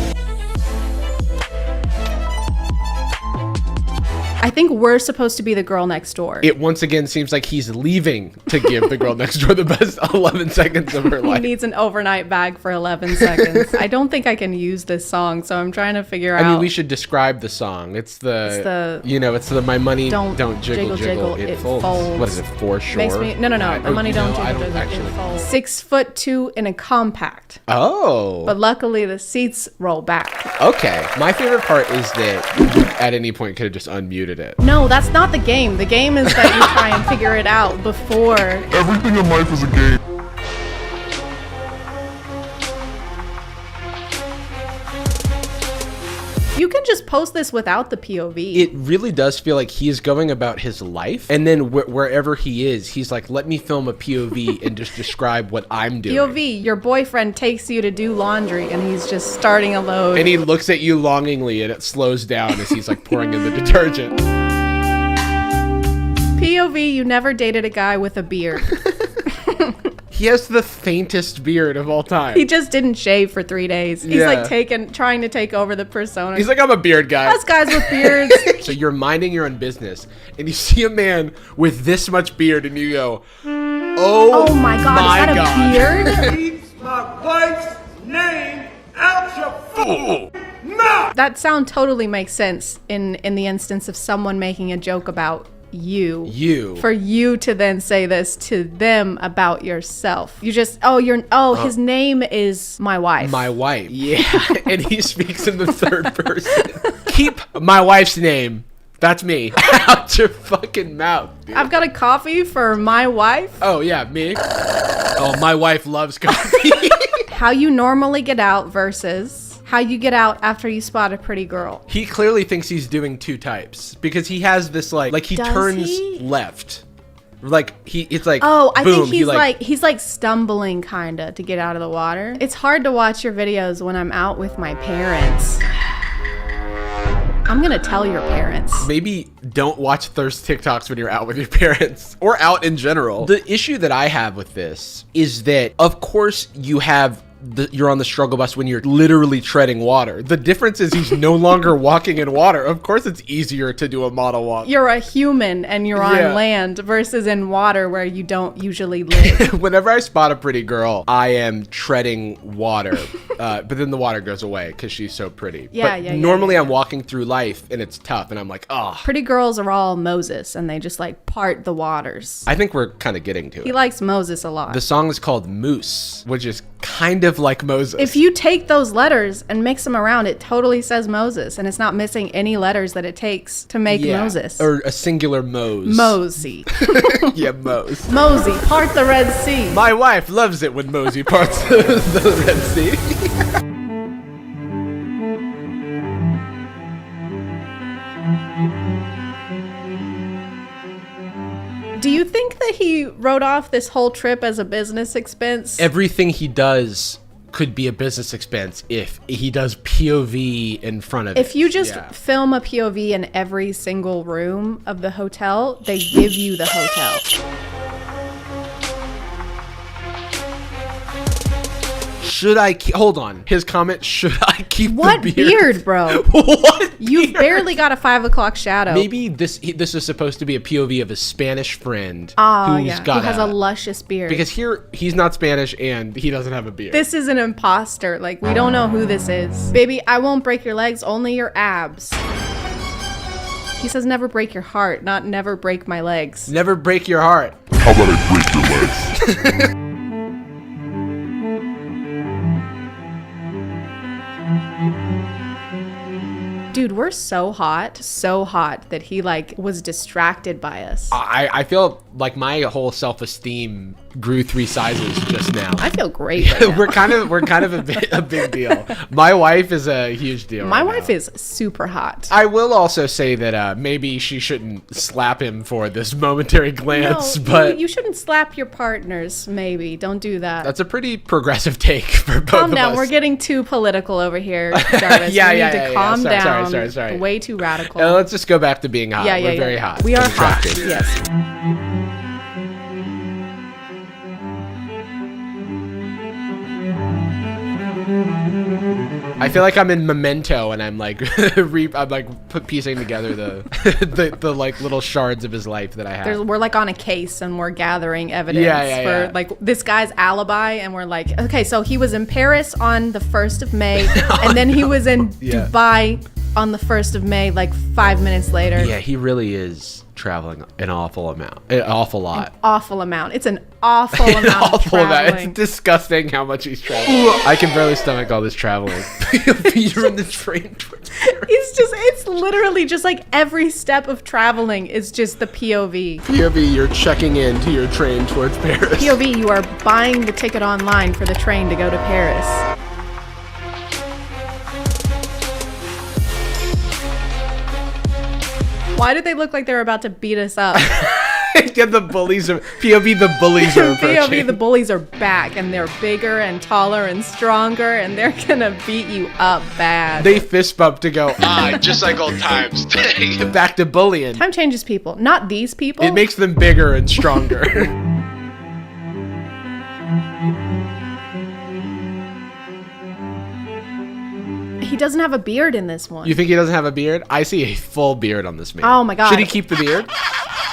I think we're supposed to be the girl next door. It once again seems like he's leaving to give the girl next door the best 11 seconds of her life. He needs an overnight bag for 11 seconds. I don't think I can use this song, so I'm trying to figure out. I mean, we should describe the song. It's the my money don't jiggle, it folds. What is it, for sure? Makes me, no, my money don't jiggle, it folds. 6'2" in a compact. Oh. But luckily the seats roll back. Okay. My favorite part is that at any point could have just unmuted it. No, that's not the game. The game is that you try and figure it out before. Everything in life is a game. You can just post this without the POV. It really does feel like he's going about his life, and then wherever he is, he's like, let me film a POV and just describe what I'm doing. POV, your boyfriend takes you to do laundry and he's just starting a load. And he looks at you longingly and it slows down as he's like pouring in the detergent. POV, you never dated a guy with a beard. He has the faintest beard of all time. He just didn't shave for 3 days. He's like trying to take over the persona. He's like, I'm a beard guy. Us guys with beards. So you're minding your own business and you see a man with this much beard and you go, oh my God, is that a beard? Keeps my wife's name out your fool mouth. That sound totally makes sense in the instance of someone making a joke about you. For you to then say this to them about yourself. You just, his name is my wife. My wife. Yeah. And he speaks in the third person. Keep my wife's name. That's me. Out your fucking mouth, dude. I've got a coffee for my wife. Oh, yeah, me? Oh, my wife loves coffee. How you normally get out versus how you get out after you spot a pretty girl. He clearly thinks he's doing two types because he has this like he turns left. Like it's like, I boom, think he's like stumbling kinda to get out of the water. It's hard to watch your videos when I'm out with my parents. I'm gonna tell your parents. Maybe don't watch thirst TikToks when you're out with your parents or out in general. The issue that I have with this is that, of course, you have you're on the struggle bus when you're literally treading water. The difference is he's no longer walking in water. Of course it's easier to do a model walk. You're a human and you're on land versus in water where you don't usually live. Whenever I spot a pretty girl, I am treading water, but then the water goes away because she's so pretty. Normally I'm walking through life and it's tough and I'm like, oh. Pretty girls are all Moses and they just like part the waters. I think we're kind of getting to it. He likes Moses a lot. The song is called Moose, which is kind of like Moses. If you take those letters and mix them around, it totally says Moses, and it's not missing any letters that it takes to make Moses. Or a singular Mose. Mosey. Yeah, Mose. Mosey, part the Red Sea. My wife loves it when Mosey parts the Red Sea. Do you think that he wrote off this whole trip as a business expense? Everything he does could be a business expense if he does POV in front of it. If you just film a POV in every single room of the hotel, they give you the hotel. Should I hold on? His comment, should I keep what the beard? Beard, bro? What You've barely got a 5 o'clock shadow. Maybe this is supposed to be a POV of a Spanish friend who has a luscious beard. Because here, he's not Spanish and he doesn't have a beard. This is an imposter. Like, we don't know who this is. Baby, I won't break your legs, only your abs. He says never break your heart, not never break my legs. Never break your heart. How about I break your legs? Dude, we're so hot that he like was distracted by us. I feel like my whole self-esteem grew 3 sizes just now. I feel great right now. we're kind of a big deal. My wife is a huge deal. My wife is super hot. I will also say that maybe she shouldn't slap him for this momentary glance, but you shouldn't slap your partners. Maybe don't do that. That's a pretty progressive take for both calm of down. us. We're getting too political over here, Jarvis. We need to calm down. Sorry. Way too radical. Let's just go back to being hot. We're very hot. We are hot. Yes. I feel like I'm in Memento and I'm like piecing together the like little shards of his life that I have. We're like on a case and we're gathering evidence for like this guy's alibi, and we're like, okay, so he was in Paris on the 1st of May and then he was in Dubai on the 1st of May, like 5 minutes later. Yeah, he really is traveling an awful lot. It's an awful amount of traveling. It's disgusting how much he's traveling. I can barely stomach all this traveling. You're in the train towards Paris. It's literally just like every step of traveling is just the POV. POV, you're checking into your train towards Paris. POV, you are buying the ticket online for the train to go to Paris. Why did they look like they were about to beat us up? Yeah, the bullies are POV. The bullies are approaching. POV. The bullies are back, and they're bigger and taller and stronger, and they're gonna beat you up bad. They fist bump to go. Just like old times. Back to bullying. Time changes people, not these people. It makes them bigger and stronger. He doesn't have a beard in this one. You think he doesn't have a beard? I see a full beard on this man. Oh my god. Should he keep the beard?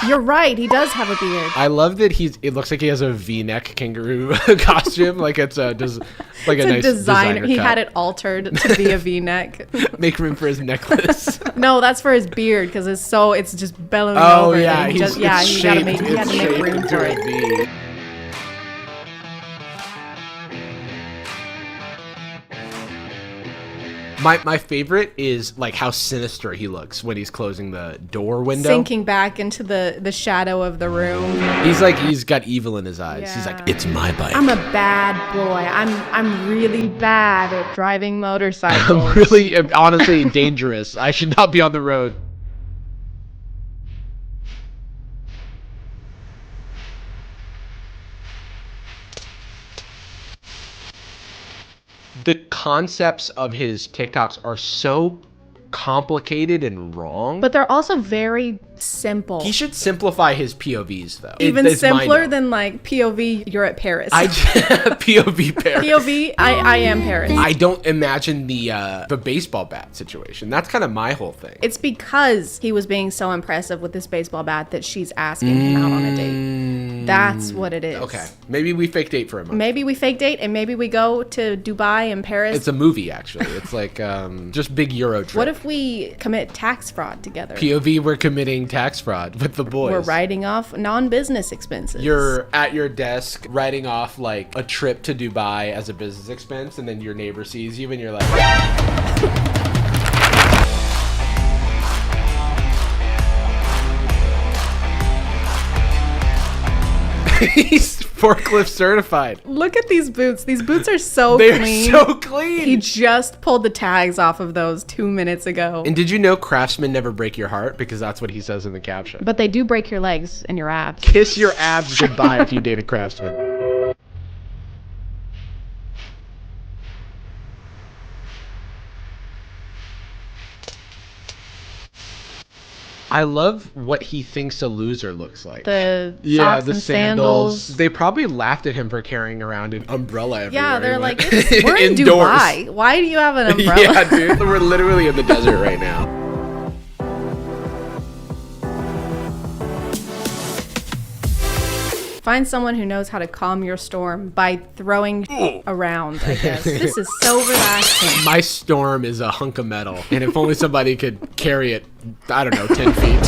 You're right, he does have a beard. I love that it looks like he has a V-neck kangaroo costume. Like it's a nice designer He cut. had it altered to be a V-neck. Make room for his necklace. No, that's for his beard because it's just bellowing over. Oh yeah, he had to make room for it. My favorite is like how sinister he looks when he's closing the door window. Sinking back into the shadow of the room. He's got evil in his eyes. Yeah. He's like, it's my bike. I'm a bad boy. I'm really bad at driving motorcycles. I'm really, honestly, dangerous. I should not be on the road. The concepts of his TikToks are so complicated and wrong. But they're also very simple. He should simplify his POVs though. Even simpler than like POV, you're at Paris. POV Paris. POV, I am Paris. I don't imagine the baseball bat situation. That's kind of my whole thing. It's because he was being so impressive with this baseball bat that she's asking him out on a date. That's what it is. Okay. Maybe we fake date for a month. Maybe we fake date and maybe we go to Dubai and Paris. It's a movie, actually. It's like just big Euro trip. What if we commit tax fraud together? POV, we're committing tax fraud with the boys. We're writing off non-business expenses. You're at your desk writing off like a trip to Dubai as a business expense, and then your neighbor sees you and you're like... He's forklift certified. Look at these boots. These boots are so clean. They're so clean. He just pulled the tags off of those 2 minutes ago. And did you know craftsmen never break your heart? Because that's what he says in the caption. But they do break your legs and your abs. Kiss your abs goodbye if you date a craftsman. I love what he thinks a loser looks like. The socks and sandals. They probably laughed at him for carrying around an umbrella everywhere. Yeah, they're like, we're in Dubai. Why do you have an umbrella? Yeah, dude. We're literally in the desert right now. Find someone who knows how to calm your storm by throwing around, I guess. This is so relaxing. My storm is a hunk of metal, and if only somebody could carry it, I don't know, 10 feet.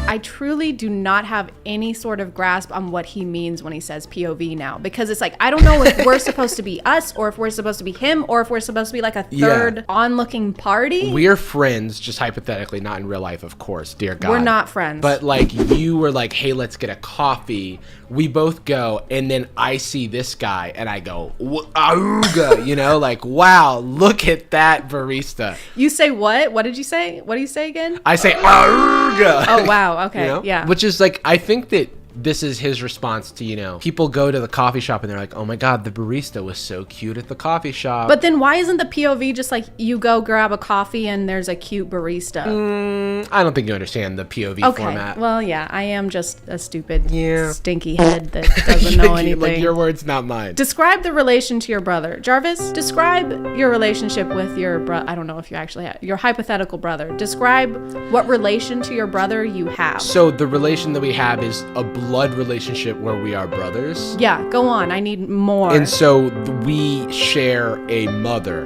I truly do not have any sort of grasp on what he means when he says POV now, because it's like, I don't know if we're supposed to be us or if we're supposed to be him or if we're supposed to be like a third onlooking party. We're friends, just hypothetically, not in real life, of course, dear God. We're not friends. But like you were like, hey, let's get a coffee. We both go, and then I see this guy and I go, auga, you know, like, wow, look at that barista. You say what? What did you say? What do you say again? I say, auga. Oh, wow. Okay. You know? Yeah. Which is like, I think that this is his response to, you know, people go to the coffee shop and they're like, oh my God, the barista was so cute at the coffee shop. But then why isn't the POV just like you go grab a coffee and there's a cute barista? I don't think you understand the POV format. Well, yeah, I am just a stupid, stinky head that doesn't know anything. Like, your words, not mine. Describe the relation to your brother. Jarvis, describe your relationship with your brother. I don't know if you actually have your hypothetical brother. Describe what relation to your brother you have. So the relation that we have is a blood relationship where we are brothers. Yeah, go on. I need more. And so we share a mother.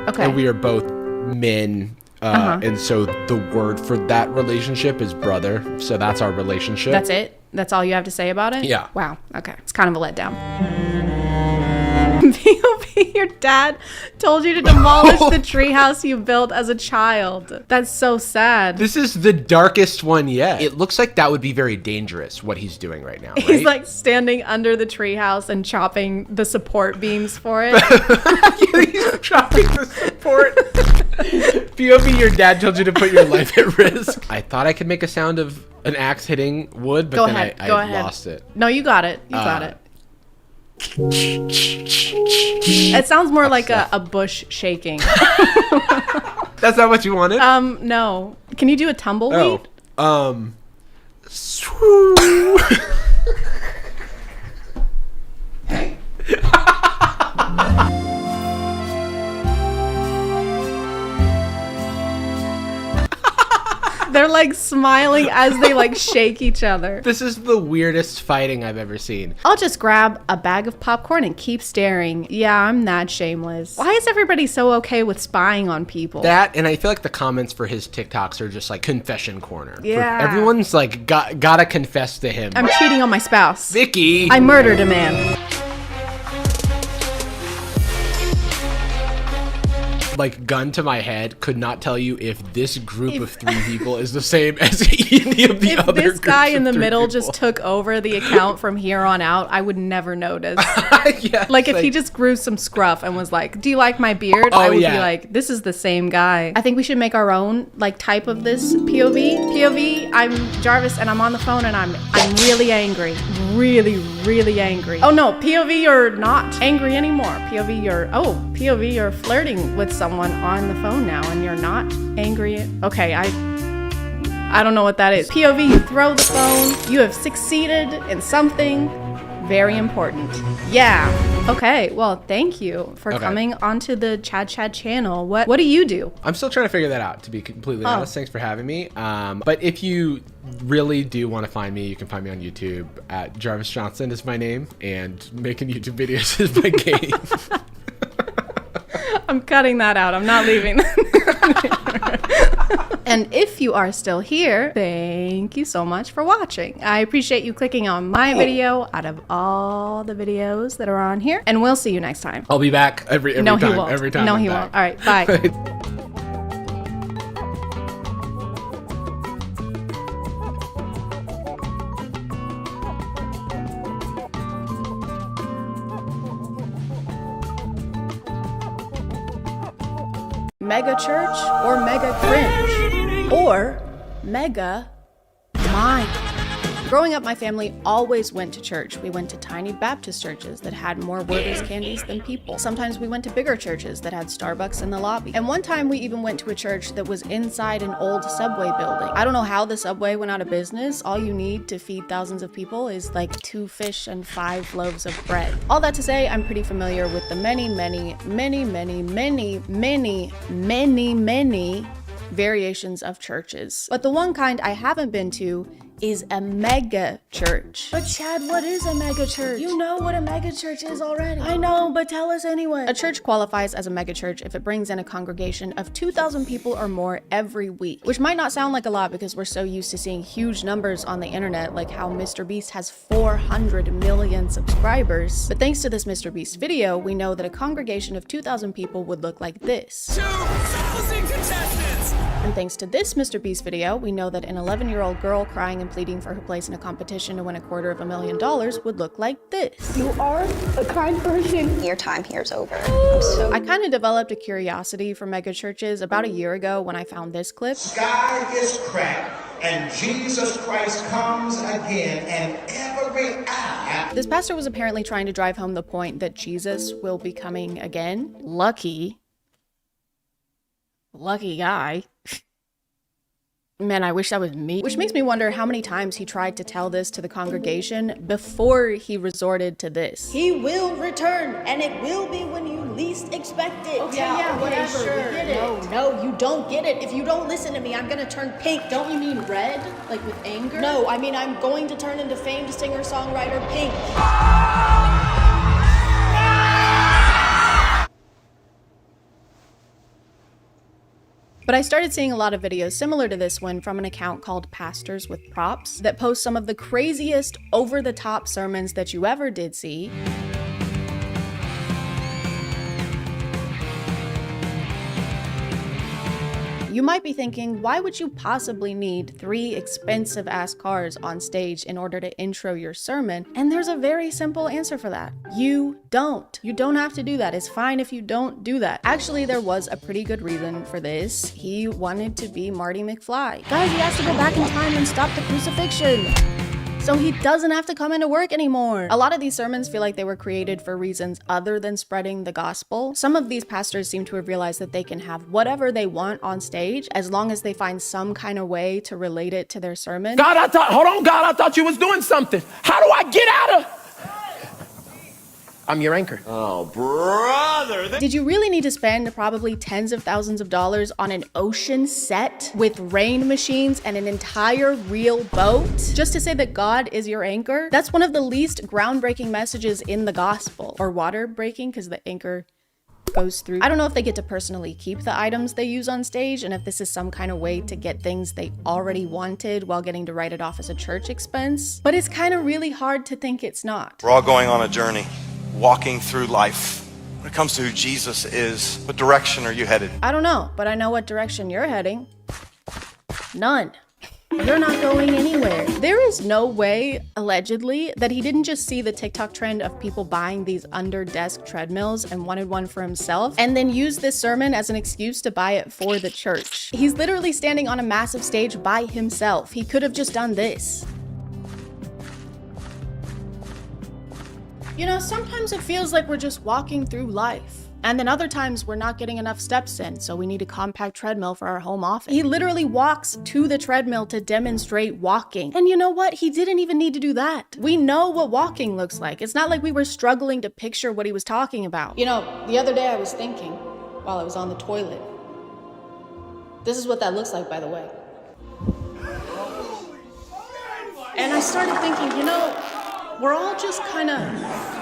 Okay. And we are both men. And so the word for that relationship is brother. So that's our relationship. That's it? That's all you have to say about it? Yeah. Wow. Okay. It's kind of a letdown. POV, your dad told you to demolish the treehouse you built as a child. That's so sad. This is the darkest one yet. It looks like that would be very dangerous, what he's doing right now, right? He's like standing under the treehouse and chopping the support beams for it. He's chopping the support. POV, your dad told you to put your life at risk. I thought I could make a sound of an axe hitting wood, but then I lost it. No, you got it. You got it. It sounds more like a bush shaking. That's not what you wanted? No. Can you do a tumbleweed? Swoo. They're like smiling as they like shake each other. This is the weirdest fighting I've ever seen. I'll just grab a bag of popcorn and keep staring. Yeah, I'm that shameless. Why is everybody so okay with spying on people? That, and I feel like the comments for his TikToks are just like confession corner. Yeah. Everyone's like, gotta confess to him. I'm cheating on my spouse. Vicky. I murdered a man. Like, gun to my head, could not tell you if this group of three people is the same as any of the other groups. If this guy in the middle just took over the account from here on out, I would never notice. Yes, like if he just grew some scruff and was like, do you like my beard? I would be like, this is the same guy. I think we should make our own like type of this POV. POV, I'm Jarvis and I'm on the phone and I'm really angry. Really angry. Oh no, POV, you're not angry anymore. POV, you're flirting with someone. someone on the phone now and you're not angry. Okay, I don't know what that is. POV, you throw the phone. You have succeeded in something very important. Yeah. Okay, well, thank you for coming onto the ChadChad channel. What do you do? I'm still trying to figure that out, to be completely honest. Thanks for having me. But if you really do want to find me, you can find me on YouTube at Jarvis Johnson is my name, and making YouTube videos is my game. I'm cutting that out. I'm not leaving. And if you are still here, thank you so much for watching. I appreciate you clicking on my video out of all the videos that are on here. And we'll see you next time. I'll be back every no, time. He won't. Every time. No, I'm he back. won't. All right, bye. Mega church or mega cringe or mega mind. Growing up, my family always went to church. We went to tiny Baptist churches that had more wordless candies than people. Sometimes we went to bigger churches that had Starbucks in the lobby. And one time we even went to a church that was inside an old subway building. I don't know how the subway went out of business. All you need to feed thousands of people is like 2 fish and 5 loaves of bread. All that to say, I'm pretty familiar with the many variations of churches. But the one kind I haven't been to is a mega church. But Chad, what is a mega church? You know what a mega church is already. I know, but tell us anyway. A church qualifies as a mega church if it brings in a congregation of 2,000 people or more every week, which might not sound like a lot because we're so used to seeing huge numbers on the internet, like how Mr. Beast has 400 million subscribers. But thanks to this Mr. Beast video, we know that a congregation of 2,000 people would look like this. 2,000 contestants! And thanks to this Mr. Beast video, we know that an 11-year-old girl crying and pleading for her place in a competition to win $250,000 would look like this. You are a kind person. Your time here is over. I kind of developed a curiosity for mega churches about a year ago when I found this clip. Sky is cracked and Jesus Christ comes again and every eye. This pastor was apparently trying to drive home the point that Jesus will be coming again. Lucky guy. Man, I wish that was me. Which makes me wonder how many times he tried to tell this to the congregation before he resorted to this. He will return, and it will be when you least expect it. Okay, yeah, whatever, Sure. we get it. No, you don't get it. If you don't listen to me, I'm gonna turn pink. Don't you mean red? Like with anger? No, I mean I'm going to turn into famed singer-songwriter Pink. But I started seeing a lot of videos similar to this one from an account called Pastors with Props that post some of the craziest over-the-top sermons that you ever did see. You might be thinking, why would you possibly need 3 expensive-ass cars on stage in order to intro your sermon? And there's a very simple answer for that. You don't. You don't have to do that. It's fine if you don't do that. Actually, there was a pretty good reason for this. He wanted to be Marty McFly. Guys, he has to go back in time and stop the crucifixion, so he doesn't have to come into work anymore. A lot of these sermons feel like they were created for reasons other than spreading the gospel. Some of these pastors seem to have realized that they can have whatever they want on stage as long as they find some kind of way to relate it to their sermon. God, I thought you was doing something. How do I get out of? I'm your anchor. Oh, brother. Did you really need to spend probably tens of thousands of dollars on an ocean set with rain machines and an entire real boat just to say that God is your anchor? That's one of the least groundbreaking messages in the gospel. Or water breaking, because the anchor goes through. I don't know if they get to personally keep the items they use on stage and if this is some kind of way to get things they already wanted while getting to write it off as a church expense, but it's kind of really hard to think it's not. We're all going on a journey, walking through life. When it comes to who Jesus is, what direction are you headed? I don't know, but I know what direction you're heading. None. You're not going anywhere. There is no way, allegedly, that he didn't just see the TikTok trend of people buying these under-desk treadmills and wanted one for himself, and then use this sermon as an excuse to buy it for the church. He's literally standing on a massive stage by himself. He could have just done this. You know, sometimes it feels like we're just walking through life. And then other times we're not getting enough steps in, so we need a compact treadmill for our home office. He literally walks to the treadmill to demonstrate walking. And you know what? He didn't even need to do that. We know what walking looks like. It's not like we were struggling to picture what he was talking about. You know, the other day I was thinking while I was on the toilet. This is what that looks like, by the way. And I started thinking, you know, we're all just kind of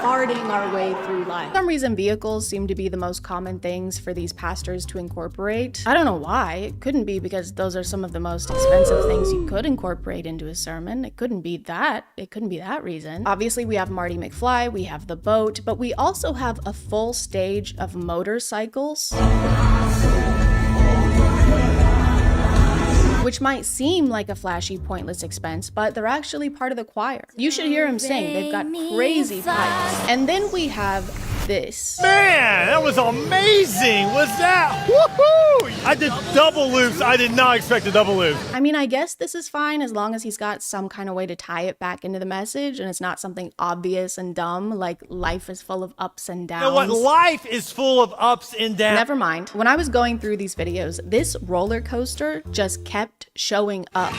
farting our way through life. For some reason, vehicles seem to be the most common things for these pastors to incorporate. I don't know why. It couldn't be because those are some of the most expensive things you could incorporate into a sermon. It couldn't be that. It couldn't be that reason. Obviously, we have Marty McFly, we have the boat, but we also have a full stage of motorcycles. Which might seem like a flashy, pointless expense, but they're actually part of the choir. You should hear them sing. They've got crazy pipes. And then we have this. Man, that was amazing. Was that? Woohoo! I did double loops. I did not expect a double loop. I mean, I guess this is fine as long as he's got some kind of way to tie it back into the message and it's not something obvious and dumb like life is full of ups and downs. You know what? Life is full of ups and downs. Never mind. When I was going through these videos, this roller coaster just kept showing up.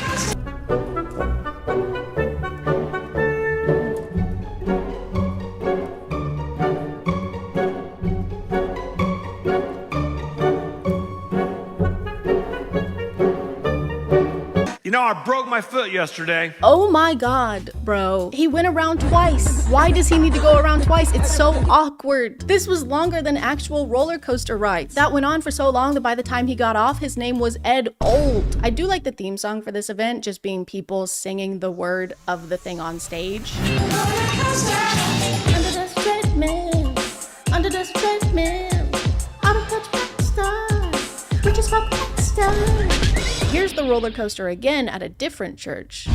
You know, I broke my foot yesterday. Oh my God, bro. He went around twice. Why does he need to go around twice? It's so awkward. This was longer than actual roller coaster rides. That went on for so long that by the time he got off, his name was Ed Old. I do like the theme song for this event, just being people singing the word of the thing on stage. Under the treadmill, under the treadmill, out of touch rock star, we just rock star. Here's the roller coaster again at a different church.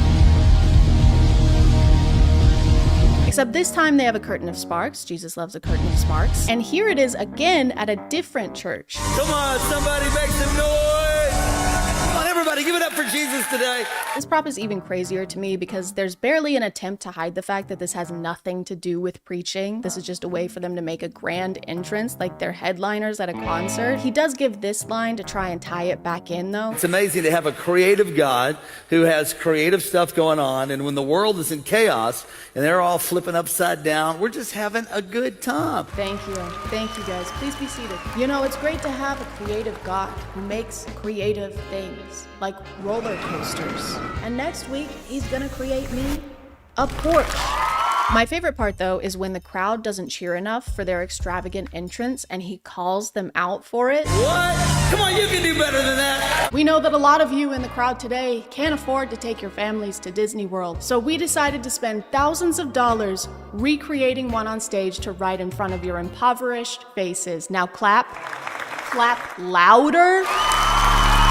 Except this time they have a curtain of sparks. Jesus loves a curtain of sparks. And here it is again at a different church. Come on, somebody make some noise! Come on, everybody, give it up for Jesus today. This prop is even crazier to me because there's barely an attempt to hide the fact that this has nothing to do with preaching. This is just a way for them to make a grand entrance like they're headliners at a concert. He does give this line to try and tie it back in though. It's amazing to have a creative God who has creative stuff going on, and when the world is in chaos and they're all flipping upside down, we're just having a good time. Thank you. Thank you guys. Please be seated. You know, it's great to have a creative God who makes creative things like roller coasters. And next week, he's gonna create me a Porsche. My favorite part though is when the crowd doesn't cheer enough for their extravagant entrance and he calls them out for it. What? Come on, you can do better than that. We know that a lot of you in the crowd today can't afford to take your families to Disney World, so we decided to spend thousands of dollars recreating one on stage to right in front of your impoverished faces. Now clap. Clap louder.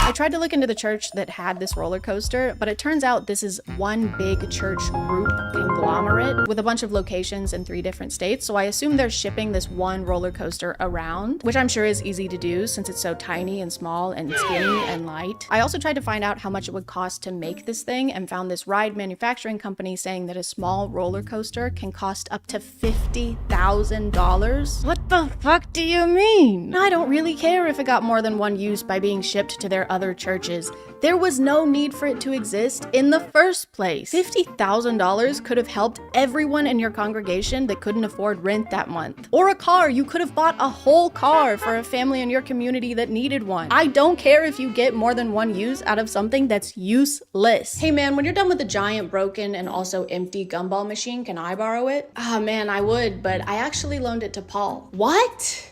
I tried to look into the church that had this roller coaster, but it turns out this is one big church group conglomerate with a bunch of locations in 3 different states. So I assume they're shipping this one roller coaster around, which I'm sure is easy to do since it's so tiny and small and skinny and light. I also tried to find out how much it would cost to make this thing and found this ride manufacturing company saying that a small roller coaster can cost up to $50,000. What the fuck do you mean? I don't really care if it got more than one use by being shipped to their other churches. There was no need for it to exist in the first place. $50,000 could have helped everyone in your congregation that couldn't afford rent that month. Or a car. You could have bought a whole car for a family in your community that needed one. I don't care if you get more than one use out of something that's useless. Hey man, when you're done with the giant, broken, and also empty gumball machine, can I borrow it? Ah man, I would, but I actually loaned it to Paul. What?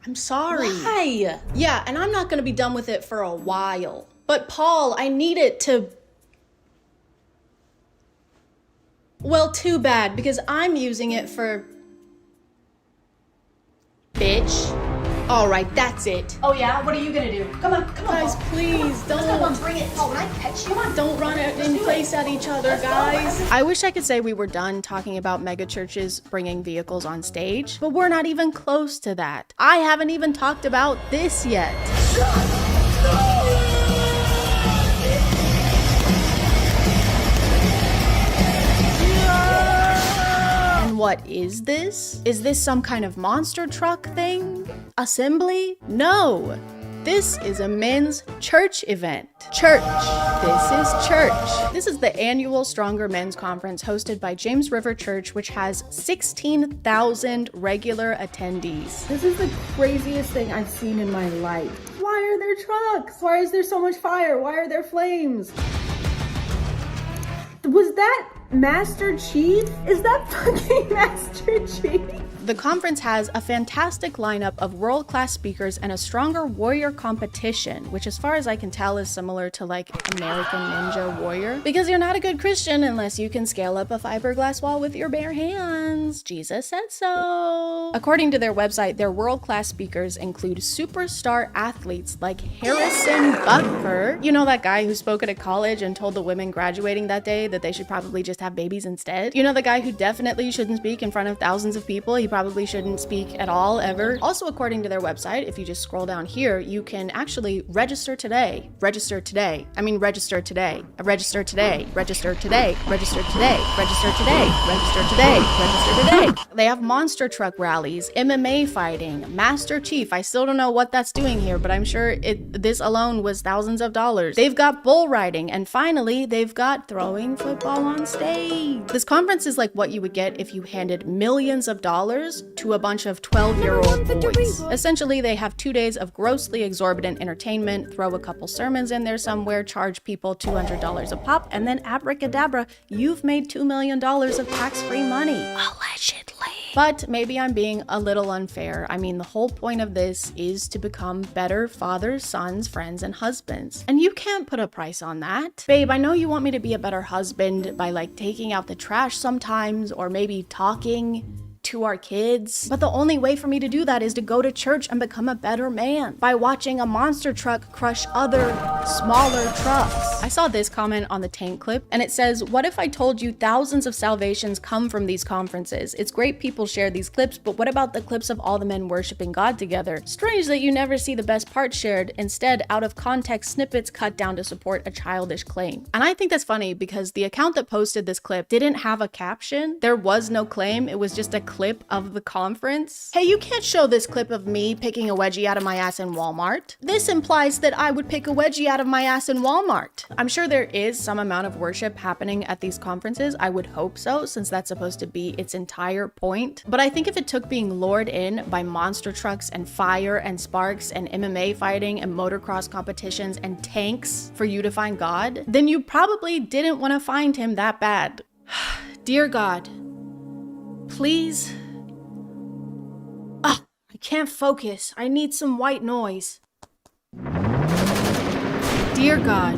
I'm sorry. Why? Yeah, and I'm not gonna be done with it for a while. But Paul, I need it to... Well, too bad, because I'm using it for... Bitch. Alright, that's it. Oh yeah? What are you gonna do? Come on, come on. Guys, please, don't. Come on, bring it. Oh, when I catch you, Don't run in place at each other, guys. I wish I could say we were done talking about mega churches bringing vehicles on stage, but we're not even close to that. I haven't even talked about this yet. what is this? Is this some kind of monster truck thing? Assembly? No. This is a men's church event. Church. This is church. This is the annual Stronger Men's Conference hosted by James River Church, which has 16,000 regular attendees. This is the craziest thing I've seen in my life. Why are there trucks? Why is there so much fire? Why are there flames? Was that Master Chief? Is that fucking Master Chief? The conference has a fantastic lineup of world-class speakers and a Stronger Warrior competition, which as far as I can tell is similar to like American Ninja Warrior, because you're not a good Christian unless you can scale up a fiberglass wall with your bare hands. Jesus said so. According to their website, their world-class speakers include superstar athletes like Harrison Butker. You know that guy who spoke at a college and told the women graduating that day that they should probably just have babies instead? You know the guy who definitely shouldn't speak in front of thousands of people? He probably shouldn't speak at all, ever. Also, according to their website, if you just scroll down here, you can actually register today. Register today. I mean, register today. Register today. Register today. Register today. Register today. Register today. Register today. They have monster truck rallies, MMA fighting, Master Chief. I still don't know what that's doing here, but I'm sure this alone was thousands of dollars. They've got bull riding, and finally, they've got throwing football on stage. This conference is like what you would get if you handed millions of dollars to a bunch of 12-year-old boys. Essentially, they have 2 days of grossly exorbitant entertainment, throw a couple sermons in there somewhere, charge people $200 a pop, and then abracadabra, you've made $2 million of tax-free money. Allegedly. But maybe I'm being a little unfair. I mean, the whole point of this is to become better fathers, sons, friends, and husbands. And you can't put a price on that. Babe, I know you want me to be a better husband by like taking out the trash sometimes, or maybe talking to our kids. But the only way for me to do that is to go to church and become a better man by watching a monster truck crush other smaller trucks. I saw this comment on the Tank clip, and it says, "What if I told you thousands of salvations come from these conferences? It's great people share these clips, but what about the clips of all the men worshiping God together? Strange that you never see the best part shared. Instead, out of context snippets cut down to support a childish claim." And I think that's funny because the account that posted this clip didn't have a caption. There was no claim. It was just a clip of the conference. Hey, you can't show this clip of me picking a wedgie out of my ass in Walmart. This implies that I would pick a wedgie out of my ass in Walmart. I'm sure there is some amount of worship happening at these conferences. I would hope so, since that's supposed to be its entire point. But I think if it took being lured in by monster trucks and fire and sparks and MMA fighting and motocross competitions and tanks for you to find God, then you probably didn't want to find him that bad. Dear God, please. I can't focus. I need some white noise. Dear God,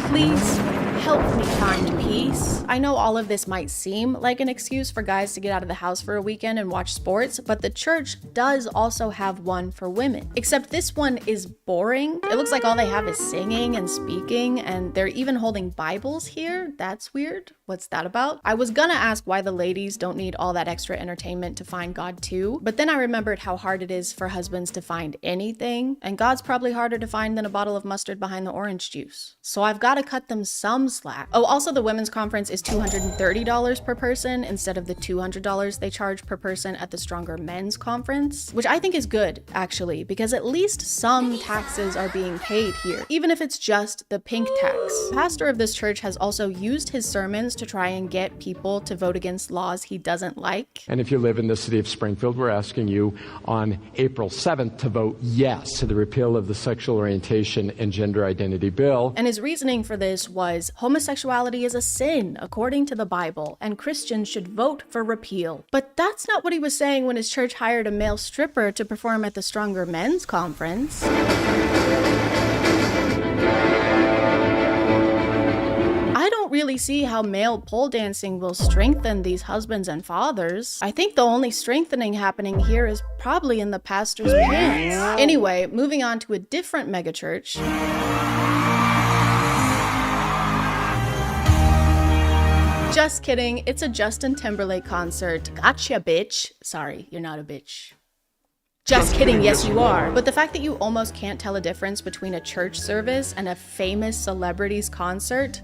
please help me find peace. I know all of this might seem like an excuse for guys to get out of the house for a weekend and watch sports, but the church does also have one for women. Except this one is boring. It looks like all they have is singing and speaking, and they're even holding Bibles here. That's weird. What's that about? I was gonna ask why the ladies don't need all that extra entertainment to find God too, but then I remembered how hard it is for husbands to find anything, and God's probably harder to find than a bottle of mustard behind the orange juice. So I've got to cut them some slack. Oh, also the women's conference is $230 per person instead of the $200 they charge per person at the Stronger Men's Conference, which I think is good, actually, because at least some taxes are being paid here, even if it's just the pink tax. The pastor of this church has also used his sermons to try and get people to vote against laws he doesn't like. And if you live in the city of Springfield, we're asking you on April 7th to vote yes to the repeal of the sexual orientation and gender identity bill. And his reasoning for this was homosexuality is a sin according to the Bible, and Christians should vote for repeal. But that's not what he was saying when his church hired a male stripper to perform at the Stronger Men's Conference. I don't really see how male pole dancing will strengthen these husbands and fathers. I think the only strengthening happening here is probably in the pastor's pants. Anyway, moving on to a different megachurch. Just kidding, it's a Justin Timberlake concert. Gotcha, bitch. Sorry, you're not a bitch. Just kidding, yes you are. But the fact that you almost can't tell a difference between a church service and a famous celebrity's concert,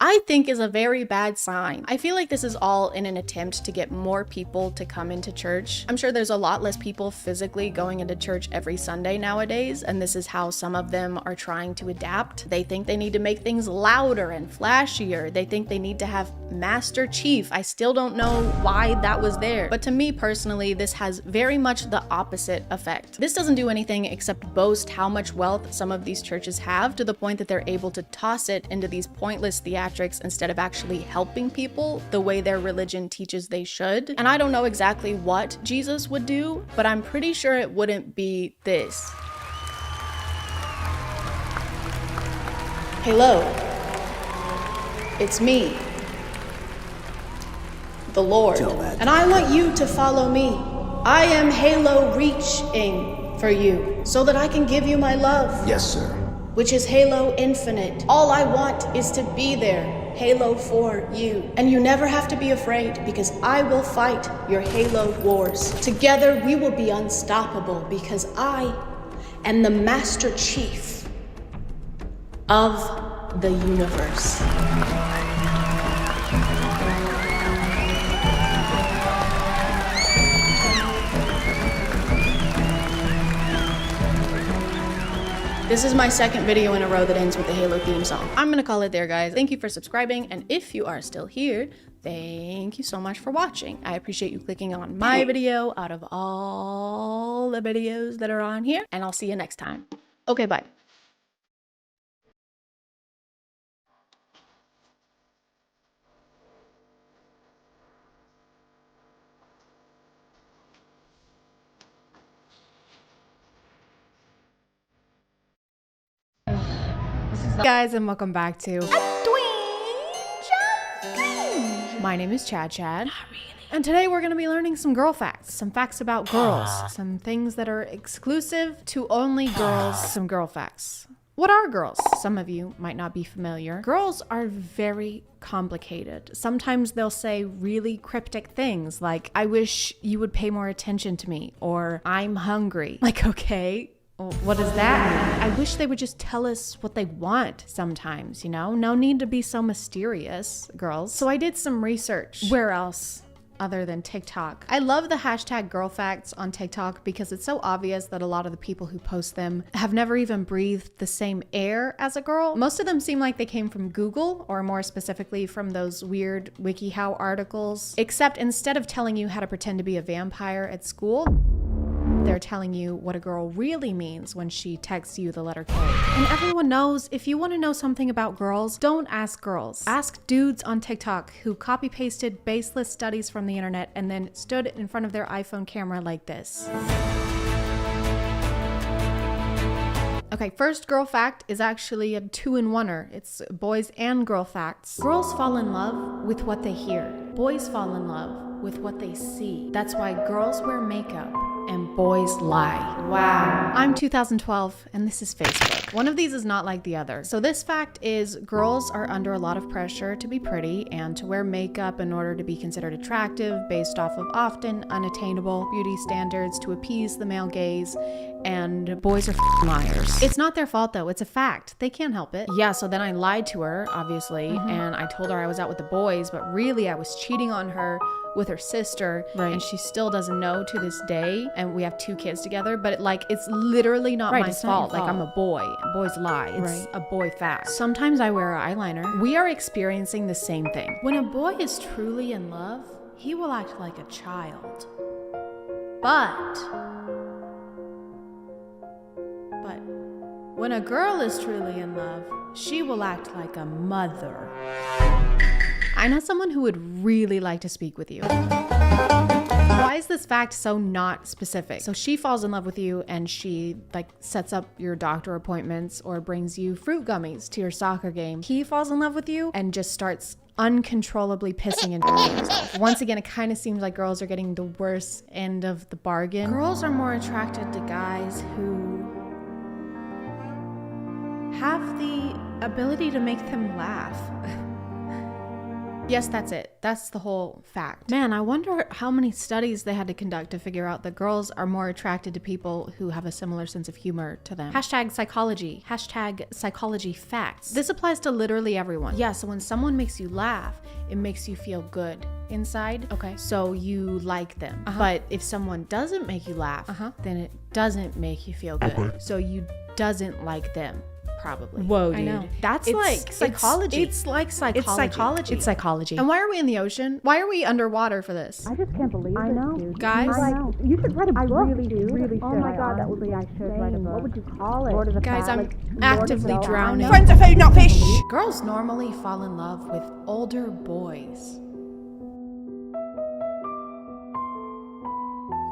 I think is a very bad sign. I feel like this is all in an attempt to get more people to come into church. I'm sure there's a lot less people physically going into church every Sunday nowadays, and this is how some of them are trying to adapt. They think they need to make things louder and flashier. They think they need to have Master Chief. I still don't know why that was there. But to me personally, this has very much the opposite effect. This doesn't do anything except boast how much wealth some of these churches have, to the point that they're able to toss it into these pointless theatrics instead of actually helping people the way their religion teaches they should. And I don't know exactly what Jesus would do, but I'm pretty sure it wouldn't be this. Hello, it's me, the Lord, and I want you to follow me. I am Halo reaching for you so that I can give you my love. Yes, sir. Which is Halo Infinite. All I want is to be there, Halo for you. And you never have to be afraid, because I will fight your Halo wars. Together we will be unstoppable, because I am the Master Chief of the universe. This is my second video in a row that ends with the Halo theme song. I'm gonna call it there, guys. Thank you for subscribing, and if you are still here, thank you so much for watching. I appreciate you clicking on my video out of all the videos that are on here, and I'll see you next time. Okay, bye. Hey guys, and welcome back to My name is ChadChad, and today we're going to be learning some girl facts, some facts about girls, some things that are exclusive to only girls, some girl facts. What are girls? Some of you might not be familiar. Girls are very complicated. Sometimes they'll say really cryptic things like, I wish you would pay more attention to me, or I'm hungry. Like, okay. What does that mean? I wish they would just tell us what they want sometimes, you know? No need to be so mysterious, girls. So I did some research. Where else other than TikTok? I love the hashtag girl facts on TikTok because it's so obvious that a lot of the people who post them have never even breathed the same air as a girl. Most of them seem like they came from Google, or more specifically from those weird WikiHow articles, except instead of telling you how to pretend to be a vampire at school, they're telling you what a girl really means when she texts you the letter K. And everyone knows, if you want to know something about girls, don't ask girls. Ask dudes on TikTok who copy-pasted baseless studies from the internet and then stood in front of their iPhone camera like this. Okay, first girl fact is actually a two-in-oner. It's boys and girl facts. Girls fall in love with what they hear. Boys fall in love with what they see. That's why girls wear makeup and boys lie. Wow. I'm 2012 and this is Facebook. One of these is not like the other. So this fact is, girls are under a lot of pressure to be pretty and to wear makeup in order to be considered attractive based off of often unattainable beauty standards to appease the male gaze, and boys are liars. It's not their fault though, it's a fact. They can't help it. Yeah, so then I lied to her, obviously, and I told her I was out with the boys, but really I was cheating on her with her sister, and she still doesn't know to this day, and we have 2 kids together, but it's literally not my fault. Like, I'm a boy. Boys lie. It's a boy fact. Sometimes I wear eyeliner. We are experiencing the same thing. When a boy is truly in love, he will act like a child. But when a girl is truly in love, she will act like a mother. I know someone who would really like to speak with you. Why is this fact so not specific? So she falls in love with you and she sets up your doctor appointments or brings you fruit gummies to your soccer game. He falls in love with you and just starts uncontrollably pissing and doing himself. Once again, it kind of seems like girls are getting the worst end of the bargain. Girls are more attracted to guys who have the ability to make them laugh. Yes, that's it. That's the whole fact. Man, I wonder how many studies they had to conduct to figure out that girls are more attracted to people who have a similar sense of humor to them. Hashtag psychology. Hashtag psychology facts. This applies to literally everyone. Yeah, so when someone makes you laugh, it makes you feel good inside. Okay. So you like them. But if someone doesn't make you laugh, then it doesn't make you feel good. Okay. So you doesn't like them. Probably. Whoa, dude. I know. That's It's like psychology. It's like psychology. It's psychology. It's psychology. And why are we in the ocean? Why are we underwater for this? I just can't believe I it, know. dude. Guys? I know. You should write a book, really dude. really oh should. my I god, that would be honestly insane. write a book. What would you call it? Lord of the Guys, I'm Lord actively of the drowning. Friends of food, not fish. Girls normally fall in love with older boys.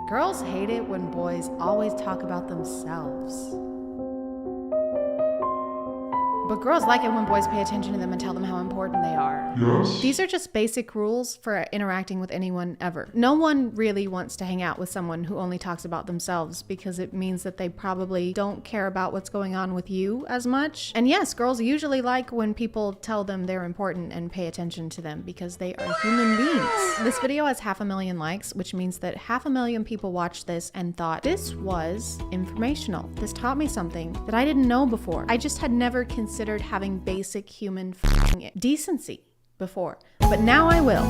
Girls hate it when boys always talk about themselves. But girls like it when boys pay attention to them and tell them how important they are. Yes. These are just basic rules for interacting with anyone ever. No one really wants to hang out with someone who only talks about themselves because it means that they probably don't care about what's going on with you as much. And yes, girls usually like when people tell them they're important and pay attention to them because they are human beings. This video has 500,000 likes, which means that 500,000 people watched this and thought this was informational. This taught me something that I didn't know before. I just had never considered having basic human decency before, but now I will.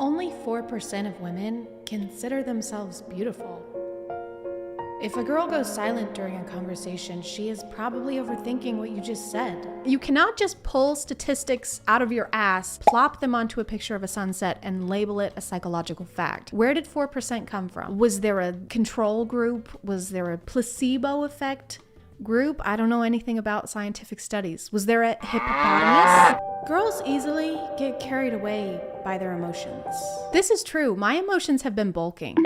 Only 4% of women consider themselves beautiful. If a girl goes silent during a conversation, she is probably overthinking what you just said. You cannot just pull statistics out of your ass, plop them onto a picture of a sunset, and label it a psychological fact. Where did 4% come from? Was there a control group? Was there a placebo effect group? I don't know anything about scientific studies. Was there a hippopotamus? Girls easily get carried away by their emotions. This is true. My emotions have been bulking.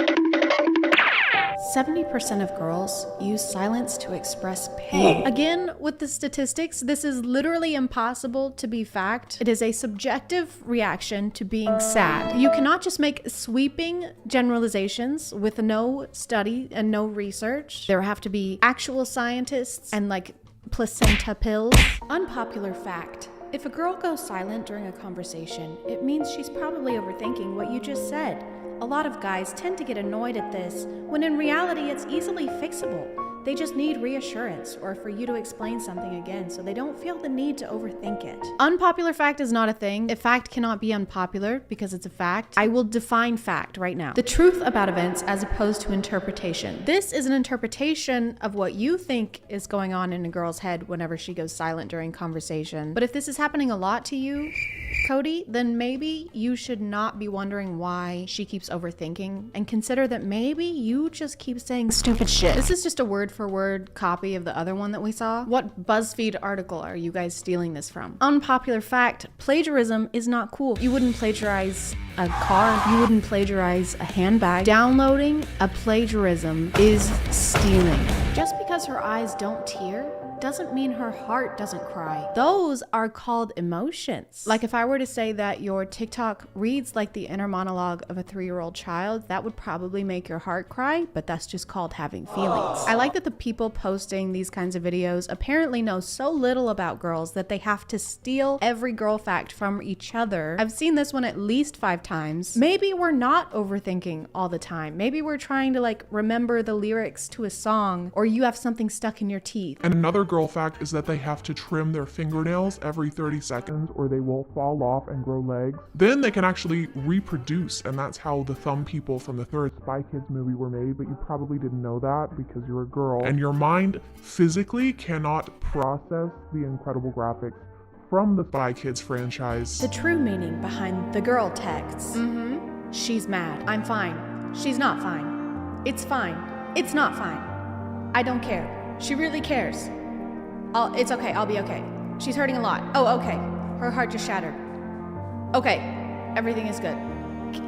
70% of girls use silence to express pain. Again, with the statistics, this is literally impossible to be fact. It is a subjective reaction to being sad. You cannot just make sweeping generalizations with no study and no research. There have to be actual scientists and like placenta pills. Unpopular fact. If a girl goes silent during a conversation, it means she's probably overthinking what you just said. A lot of guys tend to get annoyed at this, when in reality it's easily fixable. They just need reassurance or for you to explain something again so they don't feel the need to overthink it. Unpopular fact is not a thing. A fact cannot be unpopular because it's a fact. I will define fact right now. The truth about events as opposed to interpretation. This is an interpretation of what you think is going on in a girl's head whenever she goes silent during conversation. But if this is happening a lot to you, Cody, then maybe you should not be wondering why she keeps overthinking and consider that maybe you just keep saying stupid shit. This is just a word for word copy of the other one that we saw. What BuzzFeed article are you guys stealing this from? Unpopular fact, plagiarism is not cool. You wouldn't plagiarize a car. You wouldn't plagiarize a handbag. Downloading a plagiarism is stealing. Just because her eyes don't tear doesn't mean her heart doesn't cry. Those are called emotions. Like if I were to say that your TikTok reads like the inner monologue of a 3-year-old child, that would probably make your heart cry, but that's just called having feelings. I like that the people posting these kinds of videos apparently know so little about girls that they have to steal every girl fact from each other. I've seen this one at least 5 times. Maybe we're not overthinking all the time. Maybe we're trying to like remember the lyrics to a song, or you have something stuck in your teeth. And another girl fact is that they have to trim their fingernails every 30 seconds or they will fall off and grow legs. Then they can actually reproduce, and that's how the thumb people from the third Spy Kids movie were made, but you probably didn't know that because you're a girl. And your mind physically cannot process the incredible graphics from the Spy Kids franchise. The true meaning behind the girl texts. She's mad. I'm fine. She's not fine. It's fine. It's not fine. I don't care. She really cares. It's okay. I'll be okay. She's hurting a lot. Oh, okay. Her heart just shattered. Okay. Everything is good.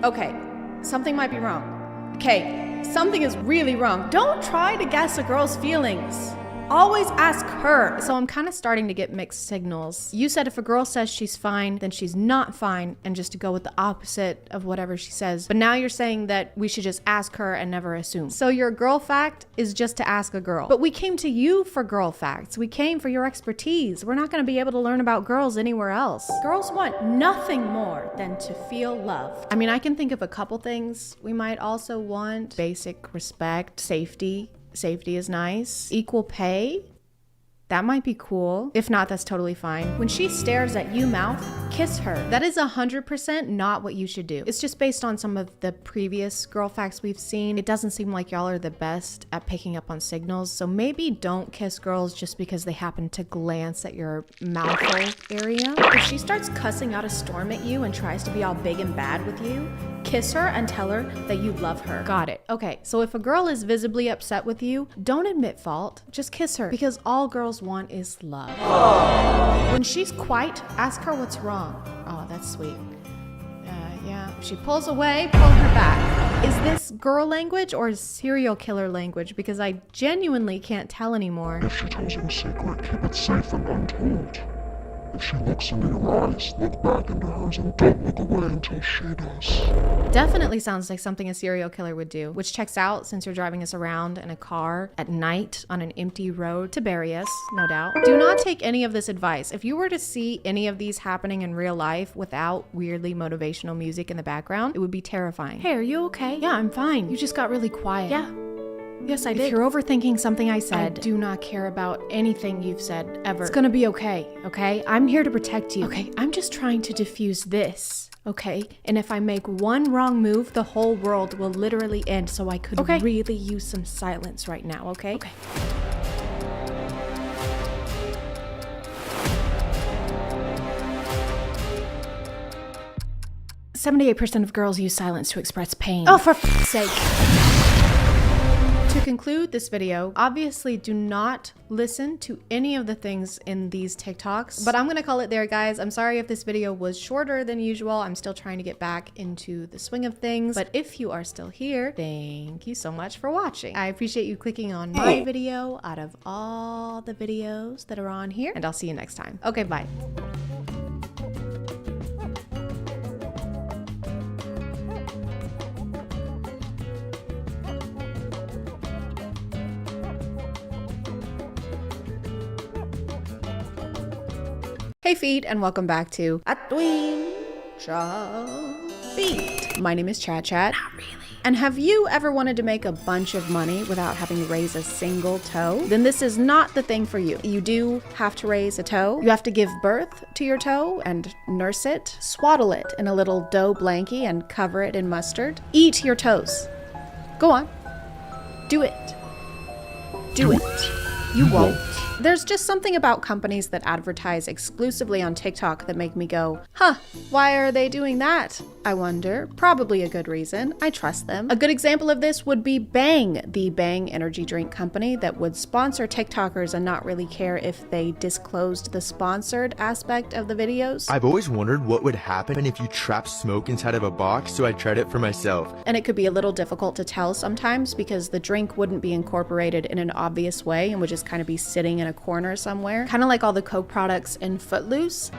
Okay. Something might be wrong. Okay. Something is really wrong. Don't try to guess a girl's feelings. Always ask her. So I'm kind of starting to get mixed signals. You said if a girl says she's fine, then she's not fine, and just to go with the opposite of whatever she says. But now you're saying that we should just ask her and never assume. So your girl fact is just to ask a girl. But we came to you for girl facts. We came for your expertise. We're not going to be able to learn about girls anywhere else. Girls want nothing more than to feel loved. I mean, I can think of a couple things we might also want. Basic respect, safety. Safety is nice. Equal pay. That might be cool. If not, that's totally fine. When she stares at you mouth, kiss her. That is 100% not what you should do. It's just based on some of the previous girl facts we've seen. It doesn't seem like y'all are the best at picking up on signals, so maybe don't kiss girls just because they happen to glance at your mouth hole area. If she starts cussing out a storm at you and tries to be all big and bad with you, kiss her and tell her that you love her. Got it. Okay, so if a girl is visibly upset with you, don't admit fault. Just kiss her, because all girls want is love. When she's quiet, ask her what's wrong. Oh, that's sweet. Yeah. If she pulls away, pull her back. Is this girl language or serial killer language? Because I genuinely can't tell anymore. If she tells you a secret, keep it safe and untold. If she looks into your eyes, look back into hers and don't look away until she does. Definitely sounds like something a serial killer would do, which checks out since you're driving us around in a car at night on an empty road to bury us, no doubt. Do not take any of this advice. If you were to see any of these happening in real life without weirdly motivational music in the background, it would be terrifying. Hey, are you okay? Yeah, I'm fine. You just got really quiet. Yeah. Yes, I did. If you're overthinking something I said, I do not care about anything you've said ever. It's gonna be okay, okay? I'm here to protect you. Okay, I'm just trying to diffuse this, okay? And if I make one wrong move, the whole world will literally end, so I could really use some silence right now, okay? Okay. "78% of girls use silence to express pain." Oh, for f***'s sake. To conclude this video, obviously do not listen to any of the things in these TikToks, but I'm gonna call it there, guys. I'm sorry if this video was shorter than usual. I'm still trying to get back into the swing of things, but if you are still here, thank you so much for watching. I appreciate you clicking on my video out of all the videos that are on here, and I'll see you next time. Okay, bye. Hey feet, and welcome back to Atween Feet. My name is ChadChad. Not really. And have you ever wanted to make a bunch of money without having to raise a single toe? Then this is not the thing for you. You do have to raise a toe. You have to give birth to your toe and nurse it, swaddle it in a little dough blankie and cover it in mustard. Eat your toes. Go on. Do it. Do it. You won't. There's just something about companies that advertise exclusively on TikTok that make me go, huh, why are they doing that? I wonder. Probably a good reason. I trust them. A good example of this would be Bang, the Bang energy drink company that would sponsor TikTokers and not really care if they disclosed the sponsored aspect of the videos. I've always wondered what would happen if you trapped smoke inside of a box, so I tried it for myself. And it could be a little difficult to tell sometimes because the drink wouldn't be incorporated in an obvious way and would just kind of be sitting in a corner somewhere. Kind of like all the Coke products in Footloose.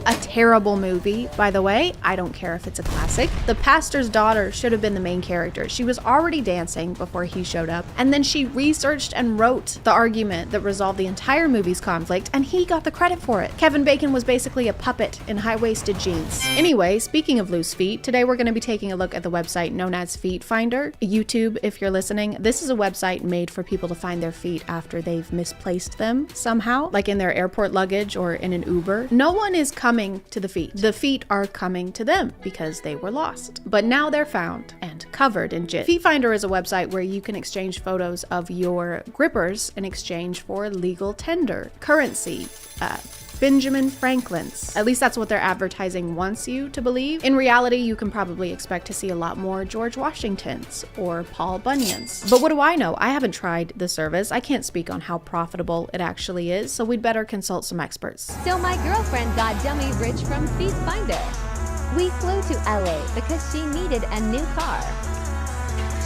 A terrible movie, by the way. I don't care if it's a classic. The pastor's daughter should have been the main character. She was already dancing before he showed up, and then she researched and wrote the argument that resolved the entire movie's conflict, and he got the credit for it. Kevin Bacon was basically a puppet in high-waisted jeans. Anyway, speaking of loose feet, today we're going to be taking a look at the website known as Feet Finder. YouTube, if you're listening, this is a website made for people to find their feet after they've misplaced them somehow, like in their airport luggage or in an Uber. No one is coming to the feet. The feet are coming to them because they were lost. But now they're found and covered in jizz. Feet Finder is a website where you can exchange photos of your grippers in exchange for legal tender, currency, Benjamin Franklin's. At least that's what their advertising wants you to believe. In reality, you can probably expect to see a lot more George Washingtons or Paul Bunyans. But what do I know? I haven't tried the service. I can't speak on how profitable it actually is, so we'd better consult some experts. So my girlfriend got dummy rich from Feet Finder. We flew to LA because she needed a new car.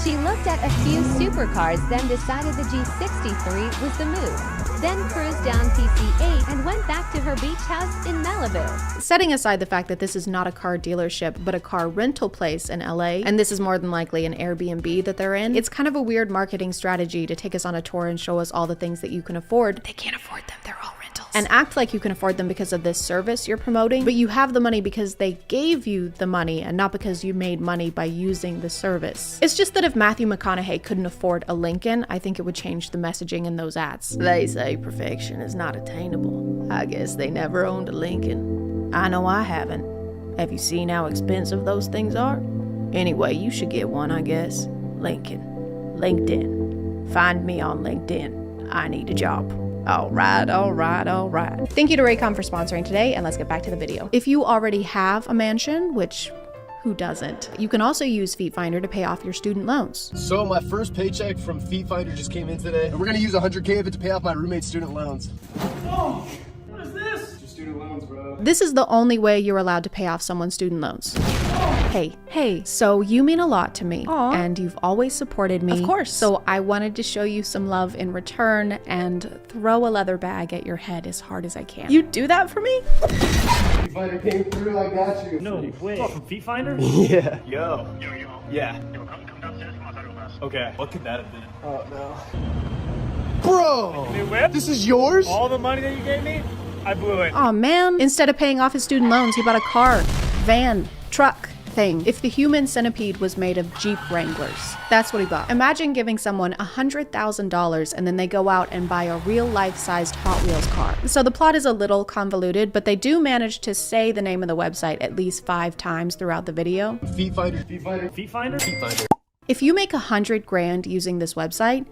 She looked at a few supercars, then decided the G63 was the move. Then cruised down PC8 and went back to her beach house in Malibu. Setting aside the fact that this is not a car dealership, but a car rental place in LA, and this is more than likely an Airbnb that they're in, it's kind of a weird marketing strategy to take us on a tour and show us all the things that you can afford. They can't afford them, they're all rentals. And act like you can afford them because of this service you're promoting, but you have the money because they gave you the money and not because you made money by using the service. It's just that if Matthew McConaughey couldn't afford a Lincoln, I think it would change the messaging in those ads. They say perfection is not attainable. I guess they never owned a Lincoln. I know I haven't. Have you seen how expensive those things are? Anyway, you should get one, I guess. Lincoln. LinkedIn. Find me on LinkedIn. I need a job. All right. Thank you to Raycom for sponsoring today, and let's get back to the video. If you already have a mansion, which who doesn't, you can also use Feet Finder to pay off your student loans. So my first paycheck from Feet Finder just came in today, and we're gonna use $100K of it to pay off my roommate's student loans. Oh, what is this? Just student loans, bro. This is the only way you're allowed to pay off someone's student loans. Hey, so you mean a lot to me. Aww. And you've always supported me. Of course. So I wanted to show you some love in return and throw a leather bag at your head as hard as I can. You do that for me? Feet Finder came through, I got you. No way. What, from Feet Finder? Yeah. Yo. Yeah. Okay. What could that have been? Oh, no. Bro! New whip? This is yours? All the money that you gave me? I blew it. Aw, man. Instead of paying off his student loans, he bought a car, van, truck thing. If the human centipede was made of Jeep Wranglers, that's what he bought. Imagine giving someone $100,000 and then they go out and buy a real life-sized Hot Wheels car. So the plot is a little convoluted, but they do manage to say the name of the website at least 5 times throughout the video. Feet Finder, Feet Finder, Feet Finder, Feet Finder. If you make $100,000 using this website,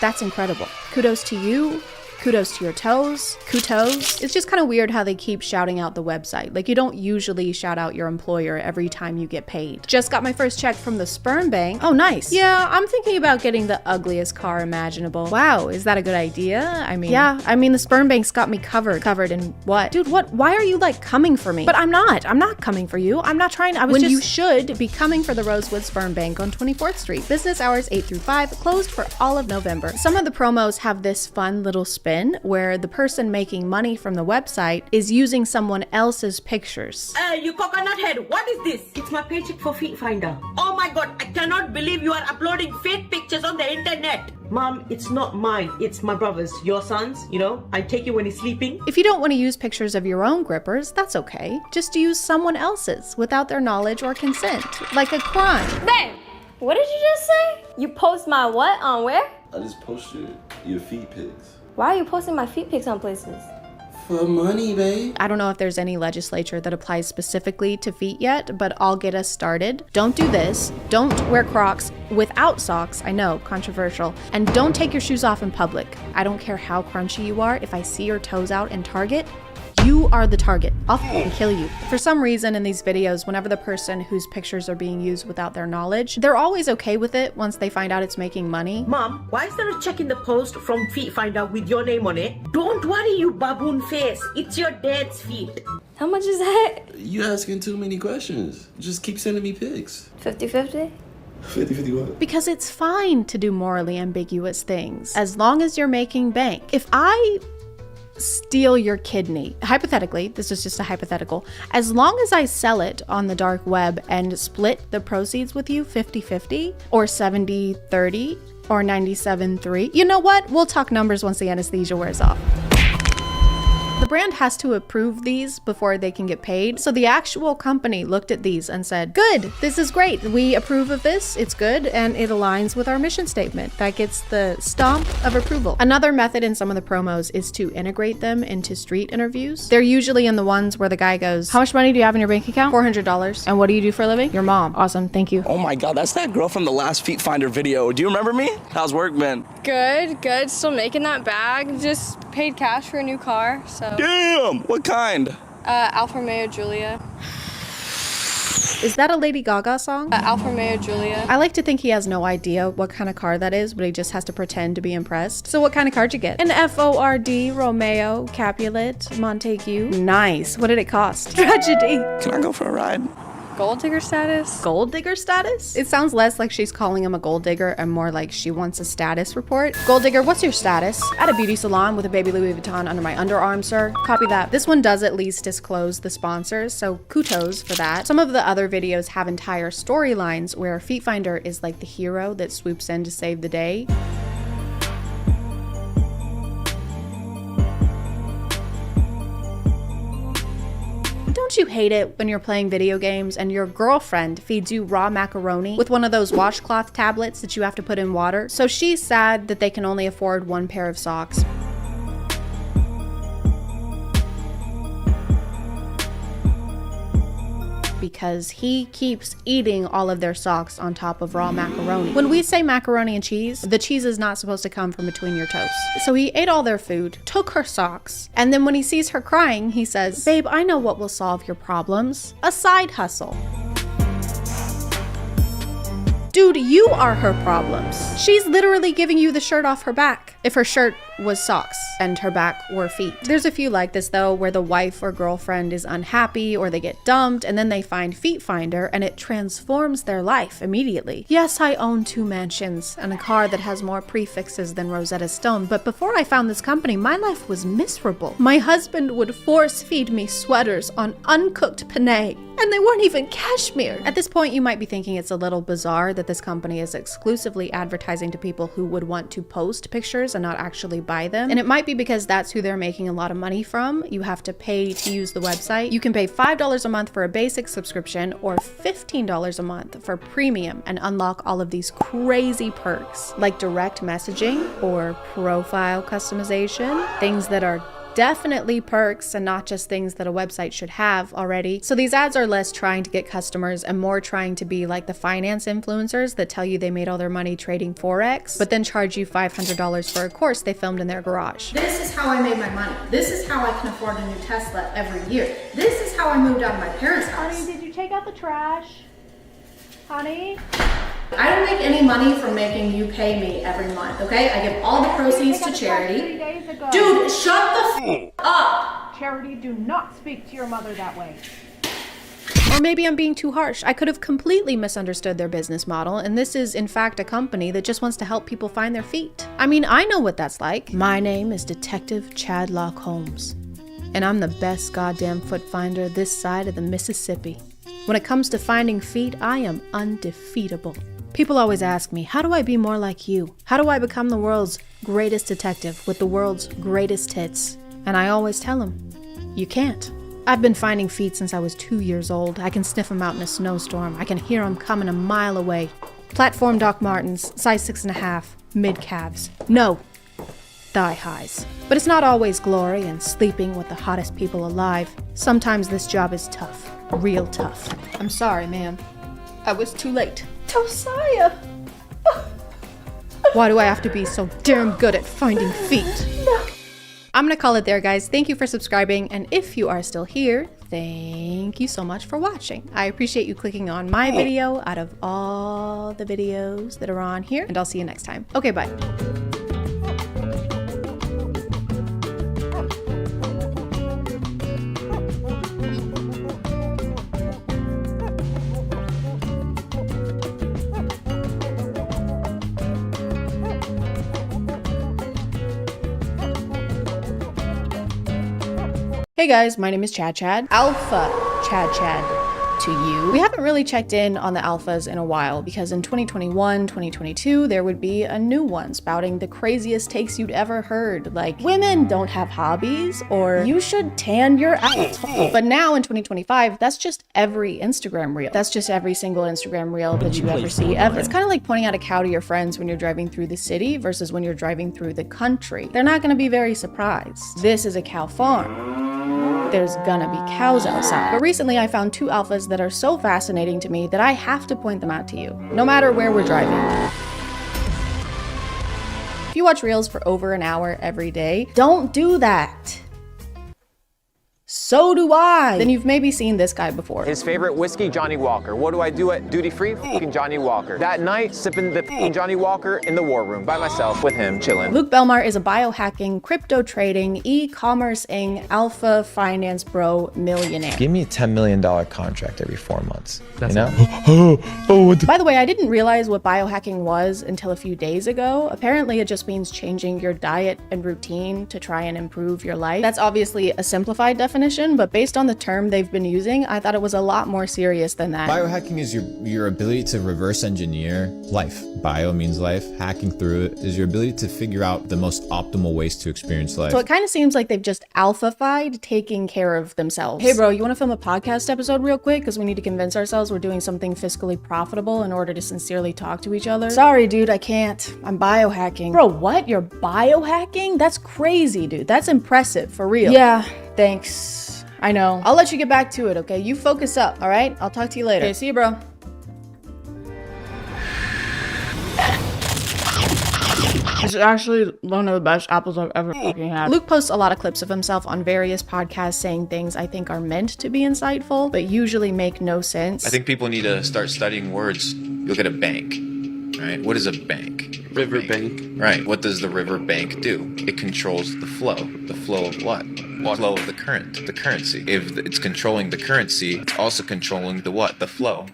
that's incredible. Kudos to you. Kudos to your toes. Kudos. It's just kind of weird how they keep shouting out the website. Like, you don't usually shout out your employer every time you get paid. Just got my first check from the sperm bank. Oh, nice. Yeah, I'm thinking about getting the ugliest car imaginable. Wow, is that a good idea? I mean, yeah, the sperm bank's got me covered. Covered in what? Dude, what? Why are you like coming for me? But I'm not coming for you. I'm not trying to. You should be coming for the Rosewood Sperm Bank on 24th Street. Business hours 8 through 5, closed for all of November. Some of the promos have this fun little spin where the person making money from the website is using someone else's pictures. You coconut head, what is this? It's my paycheck for Feet Finder. Oh my god, I cannot believe you are uploading fake pictures on the internet. Mom, it's not mine, it's my brother's, your son's, you know? I take it when he's sleeping. If you don't want to use pictures of your own grippers, that's okay. Just use someone else's without their knowledge or consent, like a crime. Babe, what did you just say? You post my what on where? I just posted your feet pics. Why are you posting my feet pics on places? For money, babe. I don't know if there's any legislature that applies specifically to feet yet, but I'll get us started. Don't do this. Don't wear Crocs without socks. I know, controversial. And don't take your shoes off in public. I don't care how crunchy you are. If I see your toes out in Target, you are the target. I'll fucking kill you. For some reason in these videos, whenever the person whose pictures are being used without their knowledge, they're always okay with it once they find out it's making money. Mom, why is there a check in the post from Feet Finder with your name on it? Don't worry, you baboon face. It's your dad's feet. How much is that? You asking too many questions. Just keep sending me pics. 50-50? 50-50 what? Because it's fine to do morally ambiguous things, as long as you're making bank. If I steal your kidney, hypothetically, this is just a hypothetical, as long as I sell it on the dark web and split the proceeds with you 50-50 or 70-30 or 97-3, you know what? We'll talk numbers once the anesthesia wears off. The brand has to approve these before they can get paid. So the actual company looked at these and said, good, this is great. We approve of this, it's good, and it aligns with our mission statement. That gets the stamp of approval. Another method in some of the promos is to integrate them into street interviews. They're usually in the ones where the guy goes, how much money do you have in your bank account? $400. And what do you do for a living? Your mom. Awesome, thank you. Oh my God, that's that girl from the last Feet Finder video. Do you remember me? How's work been? Good. Still making that bag. Just paid cash for a new car, so. Damn, what kind? Alfa Romeo Giulia. Is that a Lady Gaga song? Alfa Romeo Giulia. I like to think he has no idea what kind of car that is, but he just has to pretend to be impressed. So what kind of car'd you get? An Ford Romeo Capulet Montague. Nice. What did it cost? Tragedy. Can I go for a ride? Gold digger status? Gold digger status? It sounds less like she's calling him a gold digger and more like she wants a status report. Gold digger, what's your status? At a beauty salon with a baby Louis Vuitton under my underarm, sir. Copy that. This one does at least disclose the sponsors, so kudos for that. Some of the other videos have entire storylines where Feet Finder is like the hero that swoops in to save the day. Don't you hate it when you're playing video games and your girlfriend feeds you raw macaroni with one of those washcloth tablets that you have to put in water? So she's sad that they can only afford one pair of socks. Because he keeps eating all of their socks on top of raw macaroni. When we say macaroni and cheese, the cheese is not supposed to come from between your toes. So he ate all their food, took her socks, and then when he sees her crying, he says, "Babe, I know what will solve your problems. A side hustle." Dude, you are her problems. She's literally giving you the shirt off her back. If her shirt was socks and her back were feet. There's a few like this though, where the wife or girlfriend is unhappy or they get dumped and then they find Feet Finder and it transforms their life immediately. Yes, I own 2 mansions and a car that has more prefixes than Rosetta Stone, but before I found this company, my life was miserable. My husband would force feed me sweaters on uncooked penne, and they weren't even cashmere. At this point, you might be thinking it's a little bizarre that this company is exclusively advertising to people who would want to post pictures and not actually buy them. And it might be because that's who they're making a lot of money from. You have to pay to use the website. You can pay $5 a month for a basic subscription or $15 a month for premium and unlock all of these crazy perks like direct messaging or profile customization, things that are definitely perks and not just things that a website should have already. So these ads are less trying to get customers and more trying to be like the finance influencers that tell you they made all their money trading Forex, but then charge you $500 for a course they filmed in their garage. This is how I made my money. This is how I can afford a new Tesla every year. This is how I moved out of my parents' house. Honey, did you take out the trash? Honey? I don't make any money from making you pay me every month, okay? I give all the proceeds to charity. 3 days ago. Dude, shut the up! Charity, do not speak to your mother that way. Or maybe I'm being too harsh. I could have completely misunderstood their business model, and this is in fact a company that just wants to help people find their feet. I mean, I know what that's like. My name is Detective Chad Holmes, and I'm the best goddamn foot finder this side of the Mississippi. When it comes to finding feet, I am undefeatable. People always ask me, how do I be more like you? How do I become the world's greatest detective with the world's greatest hits? And I always tell them, you can't. I've been finding feet since I was 2 years old. I can sniff them out in a snowstorm. I can hear them coming a mile away. Platform Doc Martens, size 6.5, mid-calves. No, thigh highs. But it's not always glory and sleeping with the hottest people alive. Sometimes this job is tough, real tough. I'm sorry, ma'am. I was too late. Josiah! Why do I have to be so damn good at finding feet? No. I'm gonna call it there, guys. Thank you for subscribing, and if you are still here, thank you so much for watching. I appreciate you clicking on my video out of all the videos that are on here, and I'll see you next time. Okay, bye. Hey guys, my name is ChadChad. Alpha ChadChad to you. We haven't really checked in on the alphas in a while because in 2021, 2022, there would be a new one spouting the craziest takes you'd ever heard, like women don't have hobbies or you should tan your asshole. But now in 2025, that's just every Instagram reel. That's just every single Instagram reel that you ever see ever. It's kind of like pointing out a cow to your friends when you're driving through the city versus when you're driving through the country. They're not gonna be very surprised. This is a cow farm. There's gonna be cows outside. But recently I found 2 alphas that are so fascinating to me that I have to point them out to you, no matter where we're driving. If you watch reels for over an hour every day, don't do that. So do I. Then you've maybe seen this guy before. His favorite whiskey, Johnny Walker. What do I do at duty free? Fucking Johnny Walker. That night, sipping the fucking Johnny Walker in the war room by myself with him, chilling. Luke Belmar is a biohacking, crypto trading, e-commerce-ing, alpha finance bro millionaire. Give me a $10 million contract every 4 months. That's you know? By the way, I didn't realize what biohacking was until a few days ago. Apparently, it just means changing your diet and routine to try and improve your life. That's obviously a simplified definition, but based on the term they've been using, I thought it was a lot more serious than that. Biohacking is your ability to reverse engineer life. Bio means life. Hacking through it is your ability to figure out the most optimal ways to experience life. So it kind of seems like they've just alpha-fied taking care of themselves. Hey bro, you want to film a podcast episode real quick? Because we need to convince ourselves we're doing something fiscally profitable in order to sincerely talk to each other. Sorry dude, I can't. I'm biohacking. Bro, what? You're biohacking? That's crazy, dude. That's impressive, for real. Yeah, thanks. I know. I'll let you get back to it, okay? You focus up, all right? I'll talk to you later. Okay, see you, bro. This is actually one of the best apples I've ever fucking had. Luke posts a lot of clips of himself on various podcasts saying things I think are meant to be insightful, but usually make no sense. I think people need to start studying words. You look at a bank, right? What is a bank? River bank. Right. What does the river bank do? It controls the flow. The flow of what? The flow of the current, the currency. If it's controlling the currency, it's also controlling the what? The flow.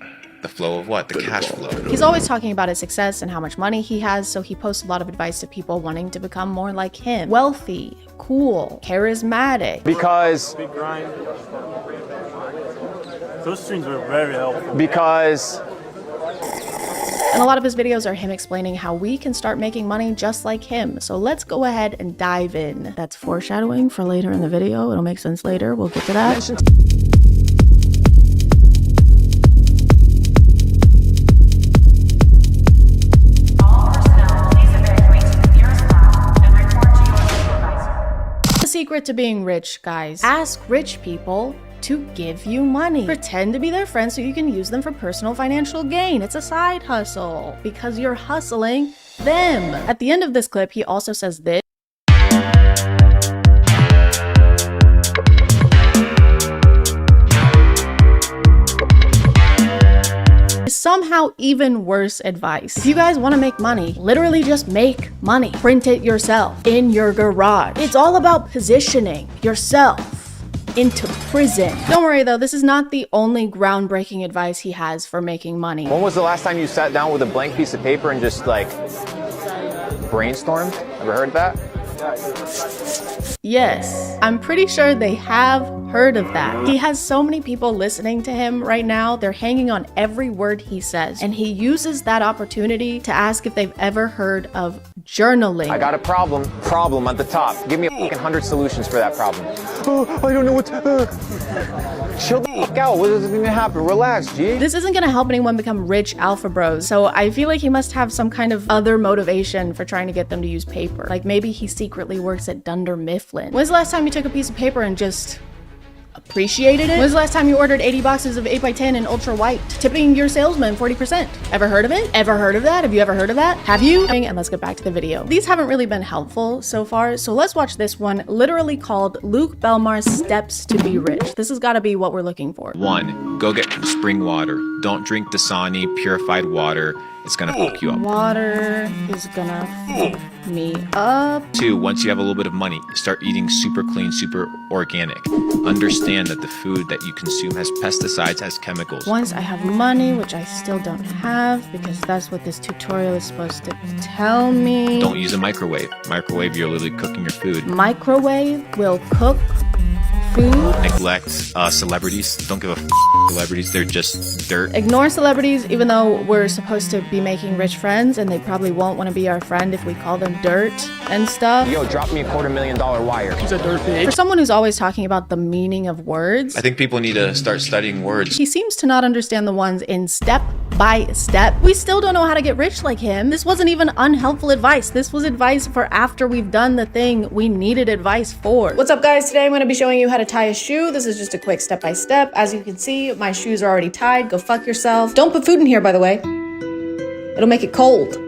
The flow of what? The cash flow. He's always talking about his success and how much money he has, so he posts a lot of advice to people wanting to become more like him. Wealthy, cool, charismatic. Because those streams are very helpful. Because And a lot of his videos are him explaining how we can start making money just like him. So let's go ahead and dive in. That's foreshadowing for later in the video. It'll make sense later. We'll get to that. The secret to being rich, guys. Ask rich people to give you money. Pretend to be their friend so you can use them for personal financial gain. It's a side hustle because you're hustling them. At the end of this clip, he also says this. Somehow even worse advice. If you guys want to make money, literally just make money. Print it yourself in your garage. It's all about positioning yourself into prison. Don't worry though, this is not the only groundbreaking advice he has for making money. when was the last time you sat down with a blank piece of paper and just like brainstormed? Ever heard that? Yes, I'm pretty sure they have heard of that. He has so many people listening to him right now. They're hanging on every word he says. And he uses that opportunity to ask if they've ever heard of journaling. I got a problem at the top. Give me 100 solutions for that problem. Oh, I don't know what chill the fuck out. What is going to happen? Relax, G. This isn't going to help anyone become rich alpha bros. So I feel like he must have some kind of other motivation for trying to get them to use paper. Like maybe he secretly works at Dunder Mifflin. When's the last time you took a piece of paper and just appreciated it? When's the last time you ordered 80 boxes of 8x10 in ultra white, tipping your salesman 40%? Ever heard of it? Ever heard of that? Have you ever heard of that? Have you? And let's get back to the video. These haven't really been helpful so far, so let's watch this one, literally called Luke Belmar's Steps to Be Rich. This has got to be what we're looking for. 1, go get spring water. Don't drink Dasani purified water. It's gonna fuck you up. Water is gonna fuck me up. 2, once you have a little bit of money, start eating super clean, super organic. Understand that the food that you consume has pesticides, has chemicals. Once I have money, which I still don't have because that's what this tutorial is supposed to tell me. Don't use a microwave. Microwave, you're literally cooking your food. Microwave will cook food. Neglect celebrities. Don't give a f celebrities. They're just dirt. Ignore celebrities, even though we're supposed to be making rich friends and they probably won't want to be our friend if we call them dirt and stuff. Yo, drop me a $250,000 wire. He's a dirt pig. For someone who's always talking about the meaning of words, I think people need to start studying words. He seems to not understand the ones in step by step. We still don't know how to get rich like him. This wasn't even unhelpful advice. This was advice for after we've done the thing we needed advice for. What's up guys? Today I'm going to be showing you how to tie a shoe. This is just a quick step by step. As you can see, my shoes are already tied. Go fuck yourself. Don't put food in here, by the way. It'll make it cold.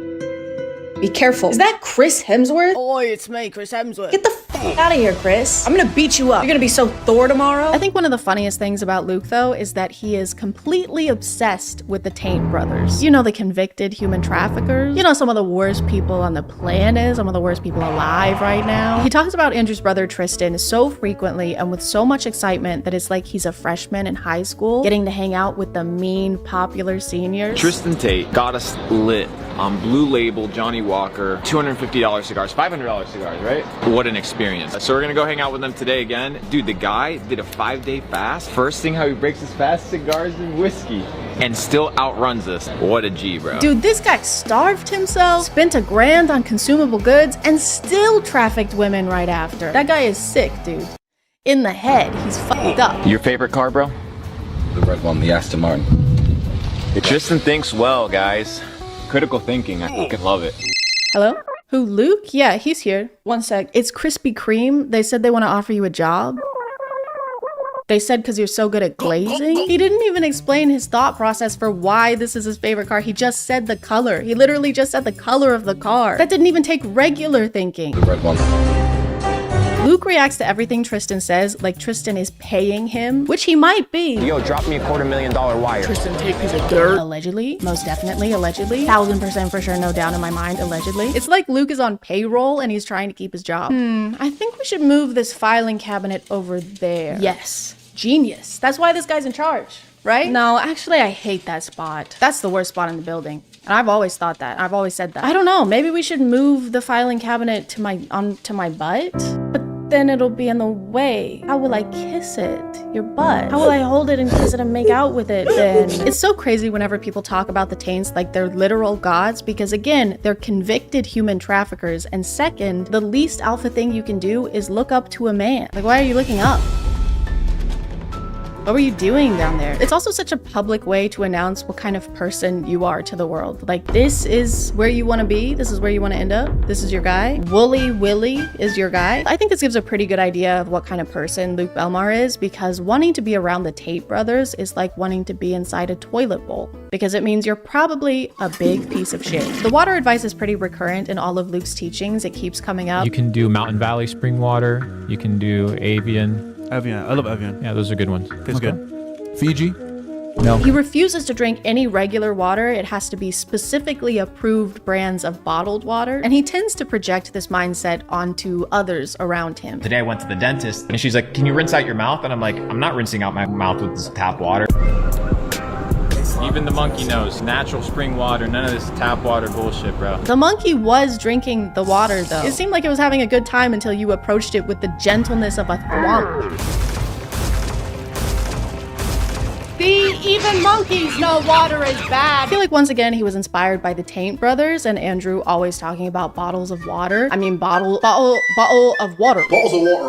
Be careful. Is that Chris Hemsworth? Oi, it's me, Chris Hemsworth. Get the fuck Out of here, Chris. I'm gonna beat you up. You're gonna be so Thor tomorrow. I think one of the funniest things about Luke, though, is that he is completely obsessed with the Taint brothers. You know, the convicted human traffickers. You know, some of the worst people on the planet, some of the worst people alive right now. He talks about Andrew's brother Tristan so frequently and with so much excitement that it's like he's a freshman in high school, getting to hang out with the mean, popular seniors. Tristan Tate got us lit on Blue Label, Johnny Walker, $250 cigars, $500 cigars, right? What an experience. So we're gonna go hang out with them today again. Dude, the guy did a 5-day fast. First thing how he breaks his fast, cigars and whiskey, and still outruns us. What a G, bro. Dude, this guy starved himself, spent $1,000 on consumable goods, and still trafficked women right after. That guy is sick, dude. In the head, he's fucked up. Your favorite car, bro? The red one, the Aston Martin. Tristan thinks well, guys. Critical thinking, I fucking love it. Hello? Who, Luke? Yeah, he's here. One sec. It's Krispy Kreme. They said they want to offer you a job. They said because you're so good at glazing. He didn't even explain his thought process for why this is his favorite car. He just said the color. He literally just said the color of the car. That didn't even take regular thinking. The red one. Luke reacts to everything Tristan says like Tristan is paying him, which he might be. Yo, drop me a $250,000 wire. Tristan, take piece of dirt. Allegedly, most definitely, allegedly. 1000% for sure, no doubt in my mind, allegedly. It's like Luke is on payroll and he's trying to keep his job. I think we should move this filing cabinet over there. Yes, genius. That's why this guy's in charge, right? No, actually, I hate that spot. That's the worst spot in the building. And I've always thought that. I've always said that. I don't know, maybe we should move the filing cabinet to my butt? But then it'll be in the way. How will I kiss it? Your butt. How will I hold it and kiss it and make out with it then? It's so crazy whenever people talk about the Taints like they're literal gods because again, they're convicted human traffickers. And second, the least alpha thing you can do is look up to a man. Like, why are you looking up? What were you doing down there? It's also such a public way to announce what kind of person you are to the world. Like, this is where you want to be. This is where you want to end up. This is your guy. Wooly Willy is your guy. I think this gives a pretty good idea of what kind of person Luke Belmar is because wanting to be around the Tate brothers is like wanting to be inside a toilet bowl because it means you're probably a big piece of shit. The water advice is pretty recurrent in all of Luke's teachings. It keeps coming up. You can do Mountain Valley spring water. You can do Avian. Evian. I love Evian. Yeah, those are good ones. Tastes good. Fiji? No. He refuses to drink any regular water. It has to be specifically approved brands of bottled water. And he tends to project this mindset onto others around him. Today I went to the dentist and she's like, can you rinse out your mouth? And I'm like, I'm not rinsing out my mouth with this tap water. Even the monkey knows. Natural spring water, none of this tap water bullshit, bro. The monkey was drinking the water, though. It seemed like it was having a good time until you approached it with the gentleness of a thwomp. See, even monkeys know water is bad. I feel like once again he was inspired by the Taint brothers and Andrew always talking about bottles of water. I mean bottle of water. Bottles of water.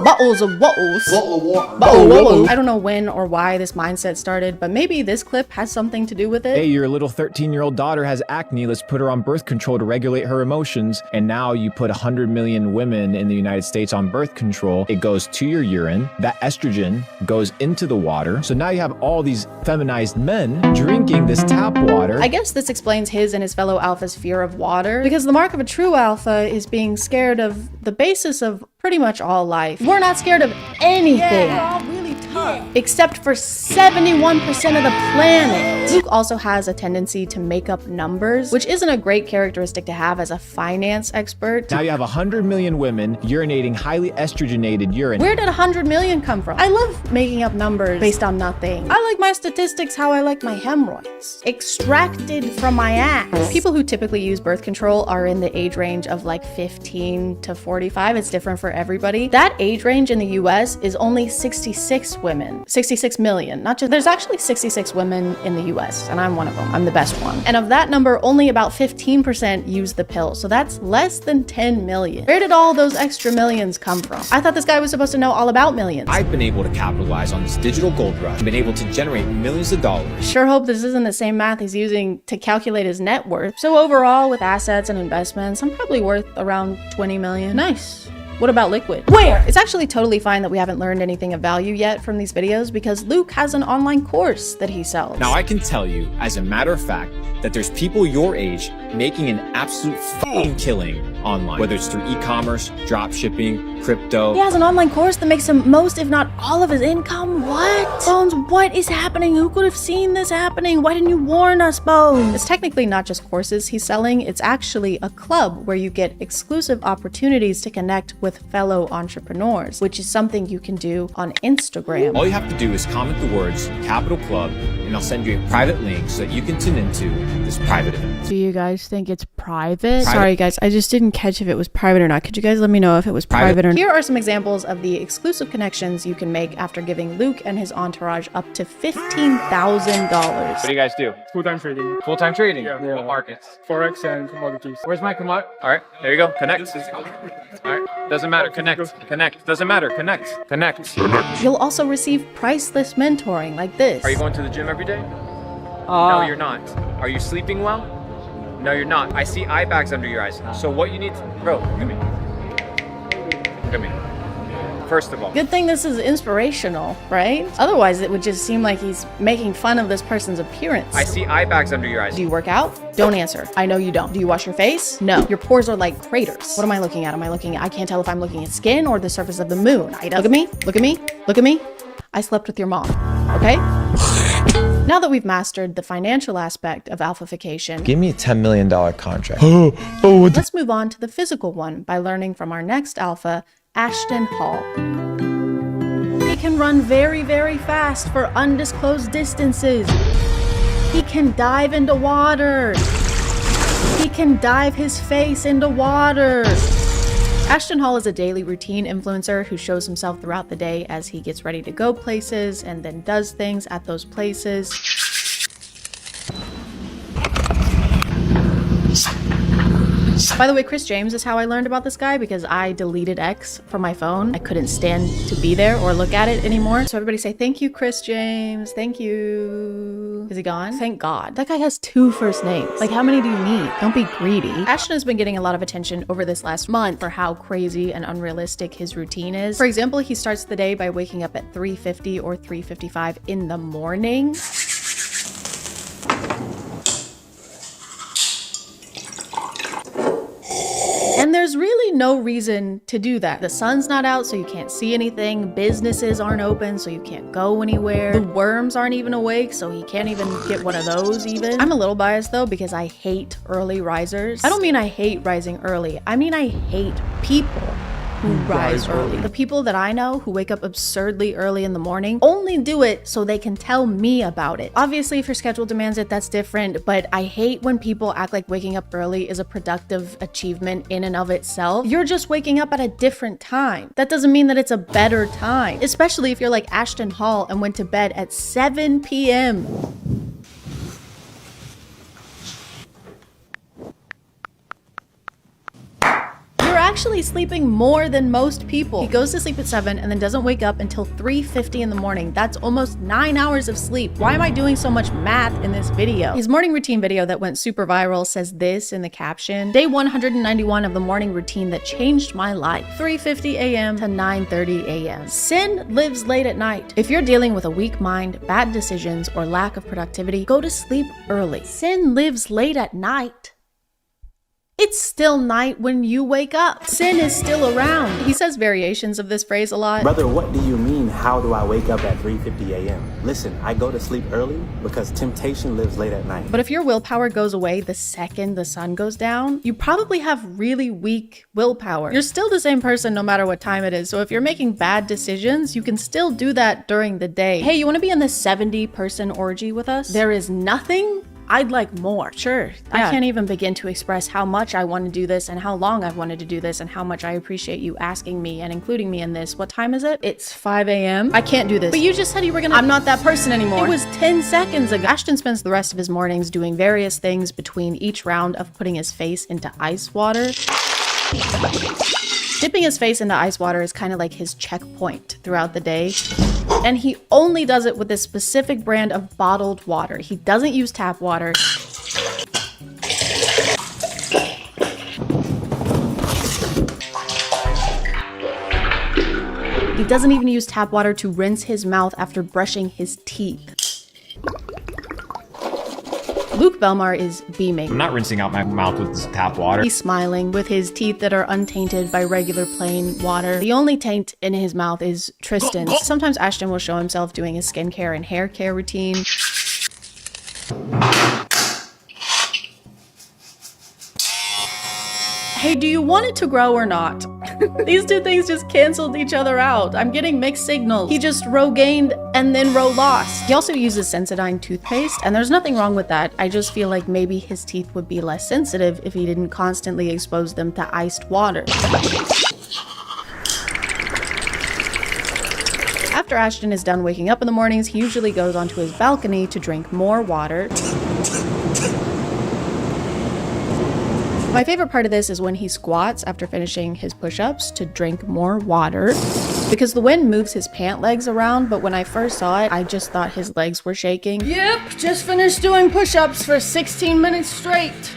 Bottles of wattles. Bottle of water. Bottle. I don't know when or why this mindset started, but maybe this clip has something to do with it. Hey, your little 13-year-old daughter has acne. Let's put her on birth control to regulate her emotions. And now you put 100 million women in the United States on birth control. It goes to your urine. That estrogen goes into the water. So now you have all these feminized men drinking this tap water. I guess this explains his and his fellow alphas' fear of water, because the mark of a true alpha is being scared of the basis of pretty much all life. We're not scared of anything. We're all really tough. Except for 71% of the planet. Luke also has a tendency to make up numbers, which isn't a great characteristic to have as a finance expert. Now you have 100 million women urinating highly estrogenated urine. Where did 100 million come from? I love making up numbers based on nothing. I like my statistics how I like my hemorrhoids. Extracted from my ass. People who typically use birth control are in the age range of like 15 to 45. It's different for everybody. That age range in the US is only 66 women. 66 million. Not just, there's actually 66 women in the US and I'm one of them. I'm the best one. And of that number, only about 15% use the pill. So that's less than 10 million. Where did all those extra millions come from? I thought this guy was supposed to know all about millions. I've been able to capitalize on this digital gold rush. I've been able to generate millions of dollars. Sure hope this isn't the same math he's using to calculate his net worth. So overall, with assets and investments, I'm probably worth around 20 million. Nice. What about liquid? Where? It's actually totally fine that we haven't learned anything of value yet from these videos because Luke has an online course that he sells. Now I can tell you, as a matter of fact, that there's people your age making an absolute fucking killing online, whether it's through e-commerce, drop shipping, crypto. He has an online course that makes him most, if not all of his income. What? Bones, what is happening? Who could have seen this happening? Why didn't you warn us, Bones? It's technically not just courses he's selling. It's actually a club where you get exclusive opportunities to connect with fellow entrepreneurs, which is something you can do on Instagram. All you have to do is comment the words Capital Club, and I'll send you a private link so that you can tune into this private event. Do you guys think it's private? Sorry guys, I just didn't catch if it was private or not. Could you guys let me know if it was private or not? Here are some examples of the exclusive connections you can make after giving Luke and his entourage up to $15,000. What do you guys do? Full-time trading. Full-time trading? Yeah. What markets? Forex and commodities. Where's my commodity? All right, there you go. Connect. All right, doesn't matter. Connect. Connect. Doesn't matter. Connect. Connect. You'll also receive priceless mentoring like this. Are you going to the gym every day? No, you're not. Are you sleeping well? No, you're not. I see eye bags under your eyes. So what you need to... Bro, look at me. Look at me. First of all. Good thing this is inspirational, right? Otherwise, it would just seem like he's making fun of this person's appearance. I see eye bags under your eyes. Do you work out? Don't answer. I know you don't. Do you wash your face? No. Your pores are like craters. What am I looking at? I can't tell if I'm looking at skin or the surface of the moon. Look at me. Look at me. Look at me. I slept with your mom. Okay? Now that we've mastered the financial aspect of alphafication, Give me a $10 million contract. let's move on to the physical one by learning from our next alpha, Ashton Hall. He can run very, very fast for undisclosed distances. He can dive into water. He can dive his face into water. Ashton Hall is a daily routine influencer who shows himself throughout the day as he gets ready to go places and then does things at those places. By the way, Chris James is how I learned about this guy because I deleted X from my phone. I couldn't stand to be there or look at it anymore. So everybody say, thank you, Chris James. Thank you. Is he gone? Thank God. That guy has 2 first names. Like, how many do you need? Don't be greedy. Ashton has been getting a lot of attention over this last month for how crazy and unrealistic his routine is. For example, he starts the day by waking up at 3:50 or 3:55 in the morning. And there's really no reason to do that. The sun's not out, so you can't see anything. Businesses aren't open, so you can't go anywhere. The worms aren't even awake, so he can't even get one of those even. I'm a little biased though, because I hate early risers. I don't mean I hate rising early. I mean I hate people who rise early. The people that I know who wake up absurdly early in the morning only do it so they can tell me about it. Obviously, if your schedule demands it, that's different, but I hate when people act like waking up early is a productive achievement in and of itself. You're just waking up at a different time. That doesn't mean that it's a better time, especially if you're like Ashton Hall and went to bed at 7 p.m. Actually sleeping more than most people. He goes to sleep at 7 and then doesn't wake up until 3:50 in the morning. That's almost 9 hours of sleep. Why am I doing so much math in this video? His morning routine video that went super viral says this in the caption: day 191 of the morning routine that changed my life. 3:50 a.m. to 9:30 a.m. Sin lives late at night. If you're dealing with a weak mind, bad decisions, or lack of productivity, go to sleep early. Sin lives late at night. It's still night when you wake up. Sin is still around. He says variations of this phrase a lot. Brother, what do you mean, how do I wake up at 3:50 a.m.? Listen, I go to sleep early because temptation lives late at night. But if your willpower goes away the second the sun goes down, you probably have really weak willpower. You're still the same person no matter what time it is. So if you're making bad decisions, you can still do that during the day. Hey, you want to be in this 70-person orgy with us? There is nothing I'd like more. Sure. Yeah. I can't even begin to express how much I want to do this and how long I've wanted to do this and how much I appreciate you asking me and including me in this. What time is it? It's 5 a.m. I can't do this. But you just said you were gonna— I'm not that person anymore. It was 10 seconds ago. Ashton spends the rest of his mornings doing various things between each round of putting his face into ice water. Dipping his face into ice water is kind of like his checkpoint throughout the day. And he only does it with a specific brand of bottled water. He doesn't use tap water. He doesn't even use tap water to rinse his mouth after brushing his teeth. Luke Belmar is beaming. I'm not rinsing out my mouth with this tap water. He's smiling with his teeth that are untainted by regular plain water. The only taint in his mouth is Tristan's. Sometimes Ashton will show himself doing his skincare and hair care routine. Hey, do you want it to grow or not? These two things just canceled each other out. I'm getting mixed signals. He just row gained and then row lost. He also uses Sensodyne toothpaste, and there's nothing wrong with that. I just feel like maybe his teeth would be less sensitive if he didn't constantly expose them to iced water. After Ashton is done waking up in the mornings, he usually goes onto his balcony to drink more water. My favorite part of this is when he squats after finishing his push-ups to drink more water, because the wind moves his pant legs around, but when I first saw it, I just thought his legs were shaking. Yep, just finished doing push-ups for 16 minutes straight.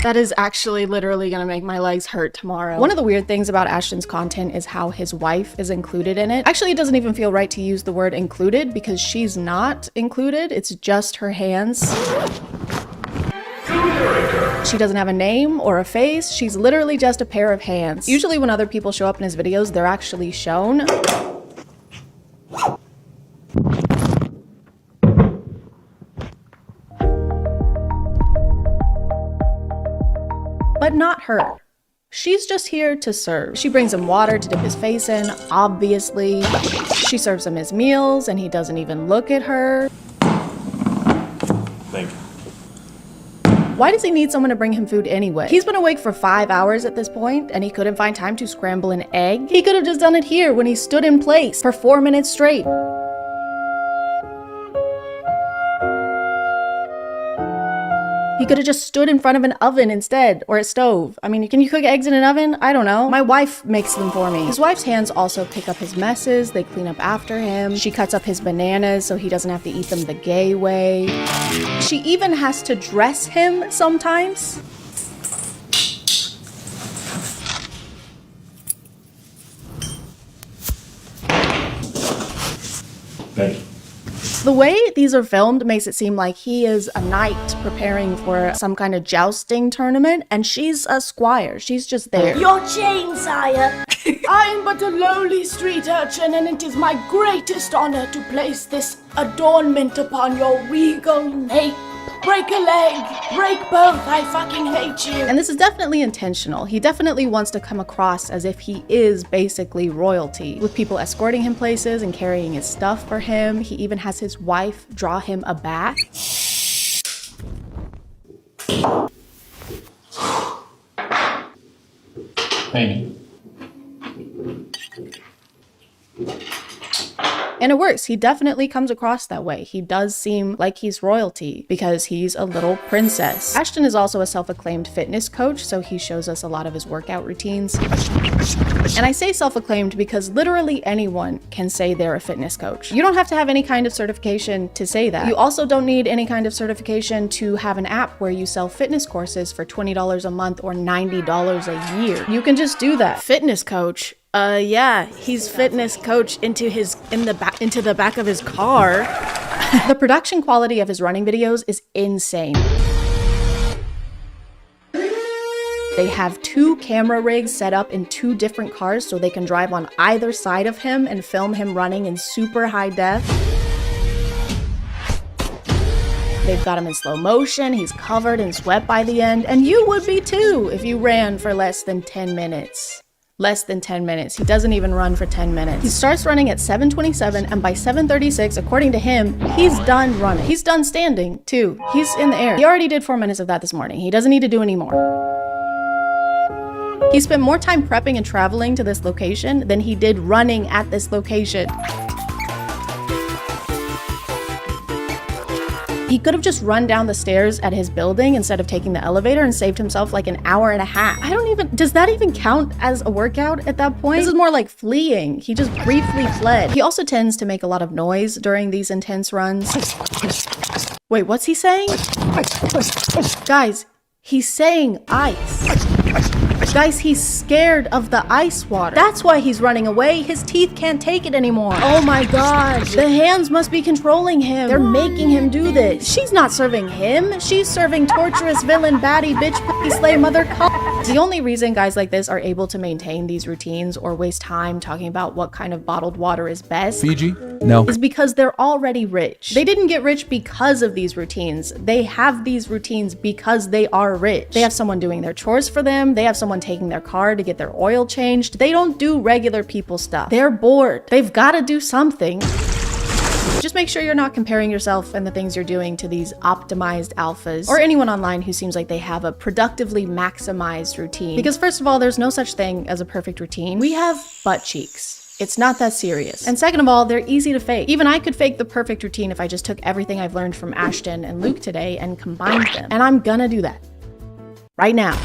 That is actually literally gonna make my legs hurt tomorrow. One of the weird things about Ashton's content is how his wife is included in it. Actually, it doesn't even feel right to use the word included because she's not included. It's just her hands. She doesn't have a name or a face. She's literally just a pair of hands. Usually when other people show up in his videos, they're actually shown. But not her. She's just here to serve. She brings him water to dip his face in, obviously. She serves him his meals, and he doesn't even look at her. Thank you. Why does he need someone to bring him food anyway? He's been awake for 5 hours at this point, and he couldn't find time to scramble an egg. He could have just done it here when he stood in place for 4 minutes straight. He could have just stood in front of an oven instead, or a stove. I mean, can you cook eggs in an oven? I don't know. My wife makes them for me. His wife's hands also pick up his messes. They clean up after him. She cuts up his bananas so he doesn't have to eat them the gay way. She even has to dress him sometimes. Thank you. The way these are filmed makes it seem like he is a knight preparing for some kind of jousting tournament, and she's a squire. She's just there. Your chain, sire. I am but a lowly street urchin, and it is my greatest honor to place this adornment upon your regal nape. Break a leg, break both, I fucking hate you. And this is definitely intentional. He definitely wants to come across as if he is basically royalty, with people escorting him places and carrying his stuff for him. He even has his wife draw him a bath. Thank you. And it works. He definitely comes across that way. He does seem like he's royalty because he's a little princess. Ashton is also a self-acclaimed fitness coach, so he shows us a lot of his workout routines. And I say self-acclaimed because literally anyone can say they're a fitness coach. You don't have to have any kind of certification to say that. You also don't need any kind of certification to have an app where you sell fitness courses for $20 a month or $90 a year. You can just do that. Fitness coach. Yeah, he's fitness coach into the back of his car. The production quality of his running videos is insane. They have 2 camera rigs set up in 2 different cars so they can drive on either side of him and film him running in super high def. They've got him in slow motion, he's covered in sweat by the end, and you would be too if you ran for less than 10 minutes. Less than 10 minutes. He doesn't even run for 10 minutes. He starts running at 7:27, and by 7:36, according to him, he's done running. He's done standing, too. He's in the air. He already did 4 minutes of that this morning. He doesn't need to do any more. He spent more time prepping and traveling to this location than he did running at this location. He could have just run down the stairs at his building instead of taking the elevator and saved himself like an hour and a half. Does that even count as a workout at that point? This is more like fleeing. He just briefly fled. He also tends to make a lot of noise during these intense runs. Wait, what's he saying? Guys, he's saying ice. Guys, he's scared of the ice water. That's why he's running away. His teeth can't take it anymore. Oh my god. The hands must be controlling him. They're making him do this. She's not serving him. She's serving torturous villain, baddie, bitch, pussy, slay, mother, The only reason guys like this are able to maintain these routines or waste time talking about what kind of bottled water is best Fiji? No. is because they're already rich. They didn't get rich because of these routines. They have these routines because they are rich. They have someone doing their chores for them. They have someone taking their car to get their oil changed. They don't do regular people stuff. They're bored. They've got to do something. Just make sure you're not comparing yourself and the things you're doing to these optimized alphas or anyone online who seems like they have a productively maximized routine. Because first of all, there's no such thing as a perfect routine. We have butt cheeks. It's not that serious. And second of all, they're easy to fake. Even I could fake the perfect routine if I just took everything I've learned from Ashton and Luke today and combined them. And I'm gonna do that right now.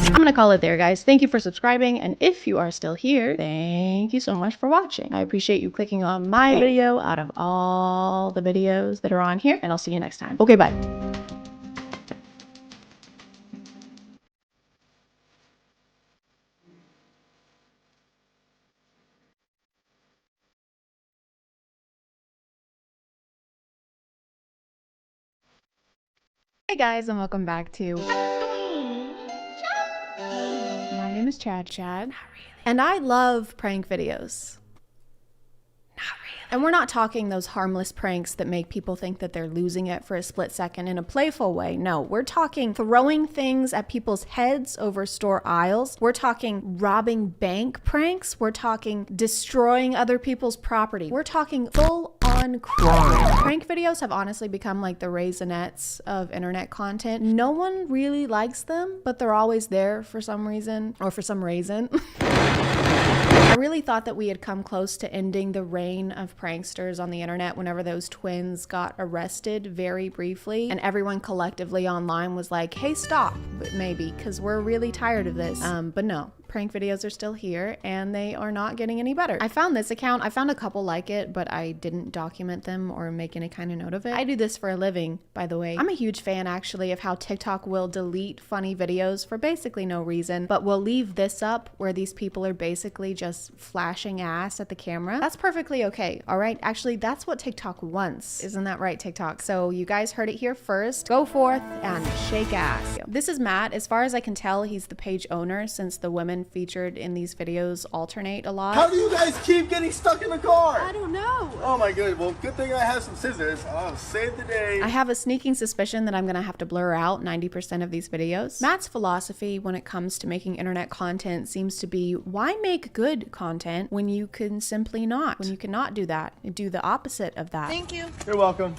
I'm gonna call it there, guys. Thank you for subscribing, and if you are still here, thank you so much for watching. I appreciate you clicking on my video out of all the videos that are on here, and I'll see you next time. Okay, bye. Hey guys, and welcome back to my name is ChadChad, and I love prank videos. And we're not talking those harmless pranks that make people think that they're losing it for a split second in a playful way. No, we're talking throwing things at people's heads over store aisles. We're talking robbing bank pranks. We're talking destroying other people's property. We're talking full-on crime. Prank videos have honestly become like the Raisinets of internet content. No one really likes them, but they're always there for some reason, or for some reason. I really thought that we had come close to ending the reign of pranksters on the internet whenever those twins got arrested very briefly, and everyone collectively online was like, hey, stop, but maybe, because we're really tired of this. But no. Prank videos are still here, and they are not getting any better. I found this account. I found a couple like it, but I didn't document them or make any kind of note of it. I do this for a living, by the way. I'm a huge fan, actually, of how TikTok will delete funny videos for basically no reason, but will leave this up where these people are basically just flashing ass at the camera. That's perfectly okay, all right? Actually, that's what TikTok wants. Isn't that right, TikTok? So you guys heard it here first. Go forth and shake ass. This is Matt. As far as I can tell, he's the page owner, since the women men featured in these videos alternate a lot. How do you guys keep getting stuck in the car? I don't know. Oh my god, well good thing I have some scissors. I'll save the day. I have a sneaking suspicion that I'm gonna have to blur out 90% of these videos. Matt's philosophy when it comes to making internet content seems to be, why make good content when you can simply not? When you cannot do that. Do the opposite of that. Thank you. You're welcome.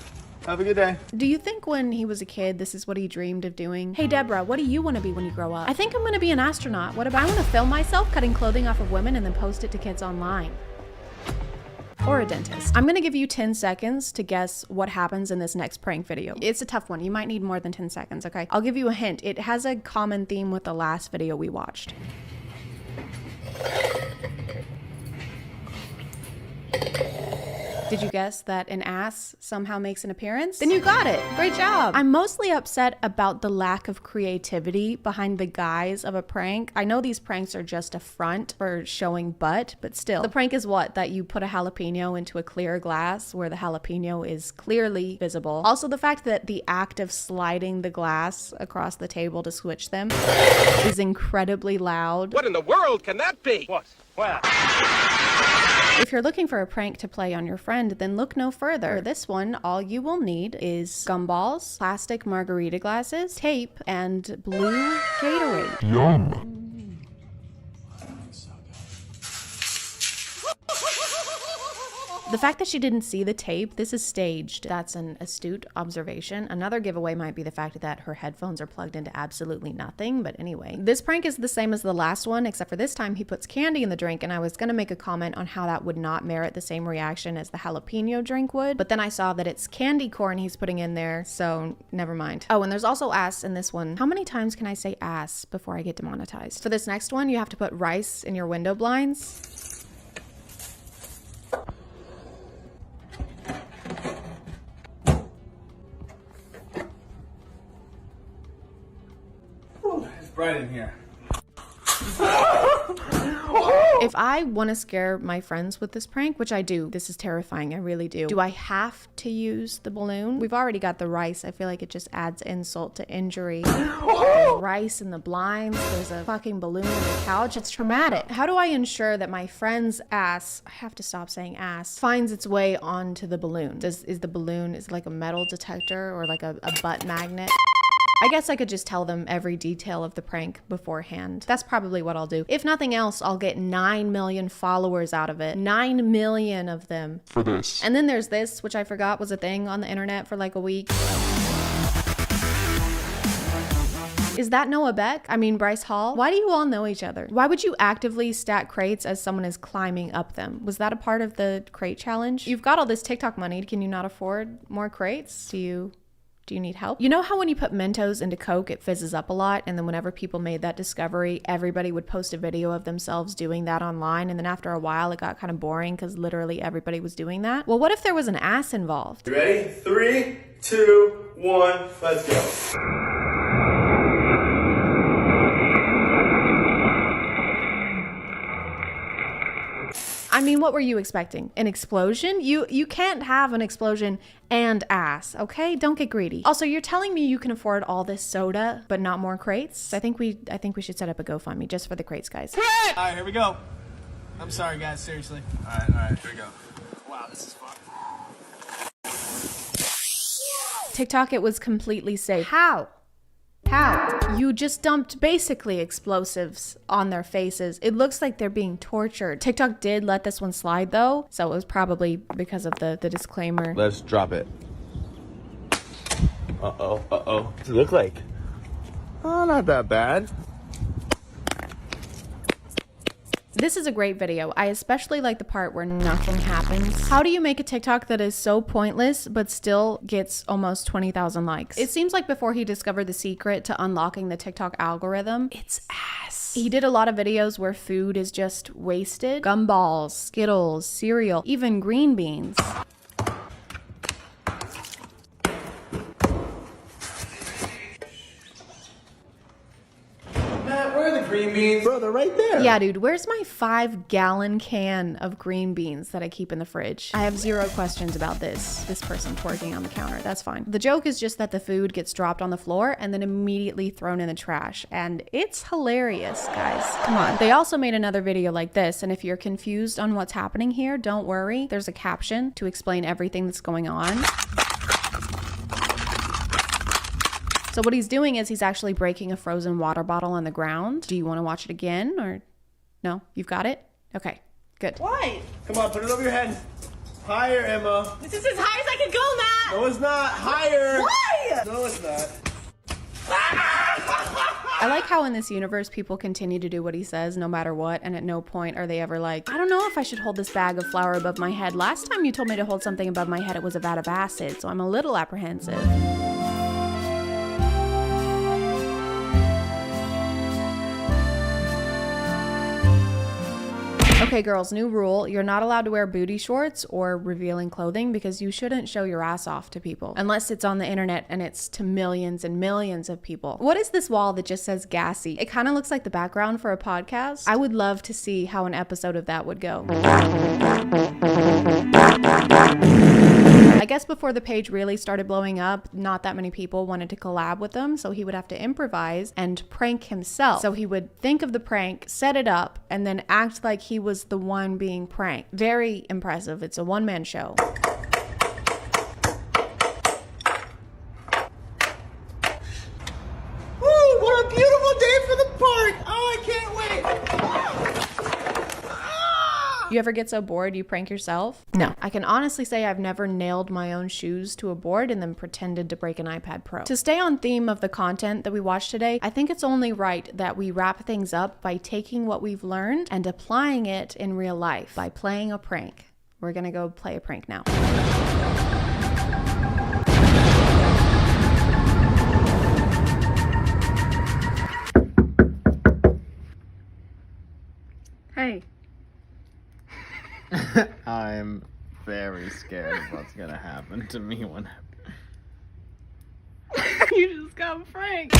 Have a good day. Do you think when he was a kid, this is what he dreamed of doing? Hey Deborah, what do you want to be when you grow up? I think I'm gonna be an astronaut. What about I want to film myself cutting clothing off of women and then post it to kids online? Or a dentist. I'm gonna give you 10 seconds to guess what happens in this next prank video. It's a tough one. You might need more than 10 seconds, okay? I'll give you a hint. It has a common theme with the last video we watched. Did you guess that an ass somehow makes an appearance? Then you got it. Great job. I'm mostly upset about the lack of creativity behind the guise of a prank. I know these pranks are just a front for showing butt, but still. The prank is what? That you put a jalapeno into a clear glass where the jalapeno is clearly visible. Also, the fact that the act of sliding the glass across the table to switch them is incredibly loud. What in the world can that be? What? If you're looking for a prank to play on your friend, then look no further. For this one, all you will need is gumballs, plastic margarita glasses, tape, and blue Gatorade. Yum. The fact that she didn't see the tape, this is staged. That's an astute observation. Another giveaway might be the fact that her headphones are plugged into absolutely nothing, but anyway. This prank is the same as the last one, except for this time he puts candy in the drink, and I was gonna make a comment on how that would not merit the same reaction as the jalapeno drink would, but then I saw that it's candy corn he's putting in there, so never mind. Oh, and there's also ass in this one. How many times can I say ass before I get demonetized? For this next one, you have to put rice in your window blinds. It's bright in here. If I want to scare my friends with this prank, which I do, this is terrifying, I really do I have to use the balloon? We've already got the rice. I feel like it just adds insult to injury. There's rice in the blinds, there's a fucking balloon on the couch. It's traumatic. How do I ensure that my friend's ass, I have to stop saying ass, finds its way onto the balloon? Is the balloon, is it like a metal detector or like a butt magnet? I guess I could just tell them every detail of the prank beforehand. That's probably what I'll do. If nothing else, I'll get 9 million followers out of it. 9 million of them. For this. And then there's this, which I forgot was a thing on the internet for like a week. Is that Noah Beck? I mean, Bryce Hall? Why do you all know each other? Why would you actively stack crates as someone is climbing up them? Was that a part of the crate challenge? You've got all this TikTok money. Can you not afford more crates? Do you need help? You know how when you put Mentos into Coke, it fizzes up a lot? And then whenever people made that discovery, everybody would post a video of themselves doing that online. And then after a while, it got kind of boring because literally everybody was doing that. Well, what if there was an ass involved? You ready? 3, 2, 1, let's go. I mean, what were you expecting? An explosion? You can't have an explosion and ass, okay? Don't get greedy. Also, you're telling me you can afford all this soda, but not more crates? I think we should set up a GoFundMe just for the crates, guys. All right, here we go. I'm sorry, guys, seriously. All right, here we go. Wow, this is fun. TikTok, it was completely safe. How? You just dumped basically explosives on their faces. It looks like they're being tortured. TikTok did let this one slide though, so it was probably because of the disclaimer. Let's drop it. Uh-oh. What's it look like? Oh, not that bad. This is a great video. I especially like the part where nothing happens. How do you make a TikTok that is so pointless but still gets almost 20,000 likes? It seems like before he discovered the secret to unlocking the TikTok algorithm, it's ass. He did a lot of videos where food is just wasted. Gumballs, Skittles, cereal, even green beans. Matt, where are the green beans? Bro, they're right there. Yeah, dude, where's my 5-gallon can of green beans that I keep in the fridge? I have zero questions about this person twerking on the counter. That's fine. The joke is just that the food gets dropped on the floor and then immediately thrown in the trash. And it's hilarious, guys. Come on. They also made another video like this, and if you're confused on what's happening here, don't worry. There's a caption to explain everything that's going on. So what he's doing is he's actually breaking a frozen water bottle on the ground. Do you want to watch it again, or no? You've got it? Okay, good. Why? Come on, put it over your head. Higher, Emma. This is as high as I can go, Matt. No, it's not. Higher. Why? No, it's not. I like how in this universe people continue to do what he says no matter what, and at no point are they ever like, I don't know if I should hold this bag of flour above my head. Last time you told me to hold something above my head, it was a vat of acid, so I'm a little apprehensive. Okay, girls, new rule. You're not allowed to wear booty shorts or revealing clothing because you shouldn't show your ass off to people. Unless it's on the internet and it's to millions and millions of people. What is this wall that just says gassy? It kind of looks like the background for a podcast. I would love to see how an episode of that would go. I guess before the page really started blowing up, not that many people wanted to collab with him, so he would have to improvise and prank himself. So he would think of the prank, set it up, and then act like he was the one being pranked. Very impressive. It's a one-man show. Woo, what a beautiful day for the park. Oh, I can't wait. You ever get so bored you prank yourself? No. I can honestly say I've never nailed my own shoes to a board and then pretended to break an iPad Pro. To stay on theme of the content that we watched today, I think it's only right that we wrap things up by taking what we've learned and applying it in real life by playing a prank. We're gonna go play a prank now. Hey. I'm very scared of what's gonna happen to me when You just got pranked.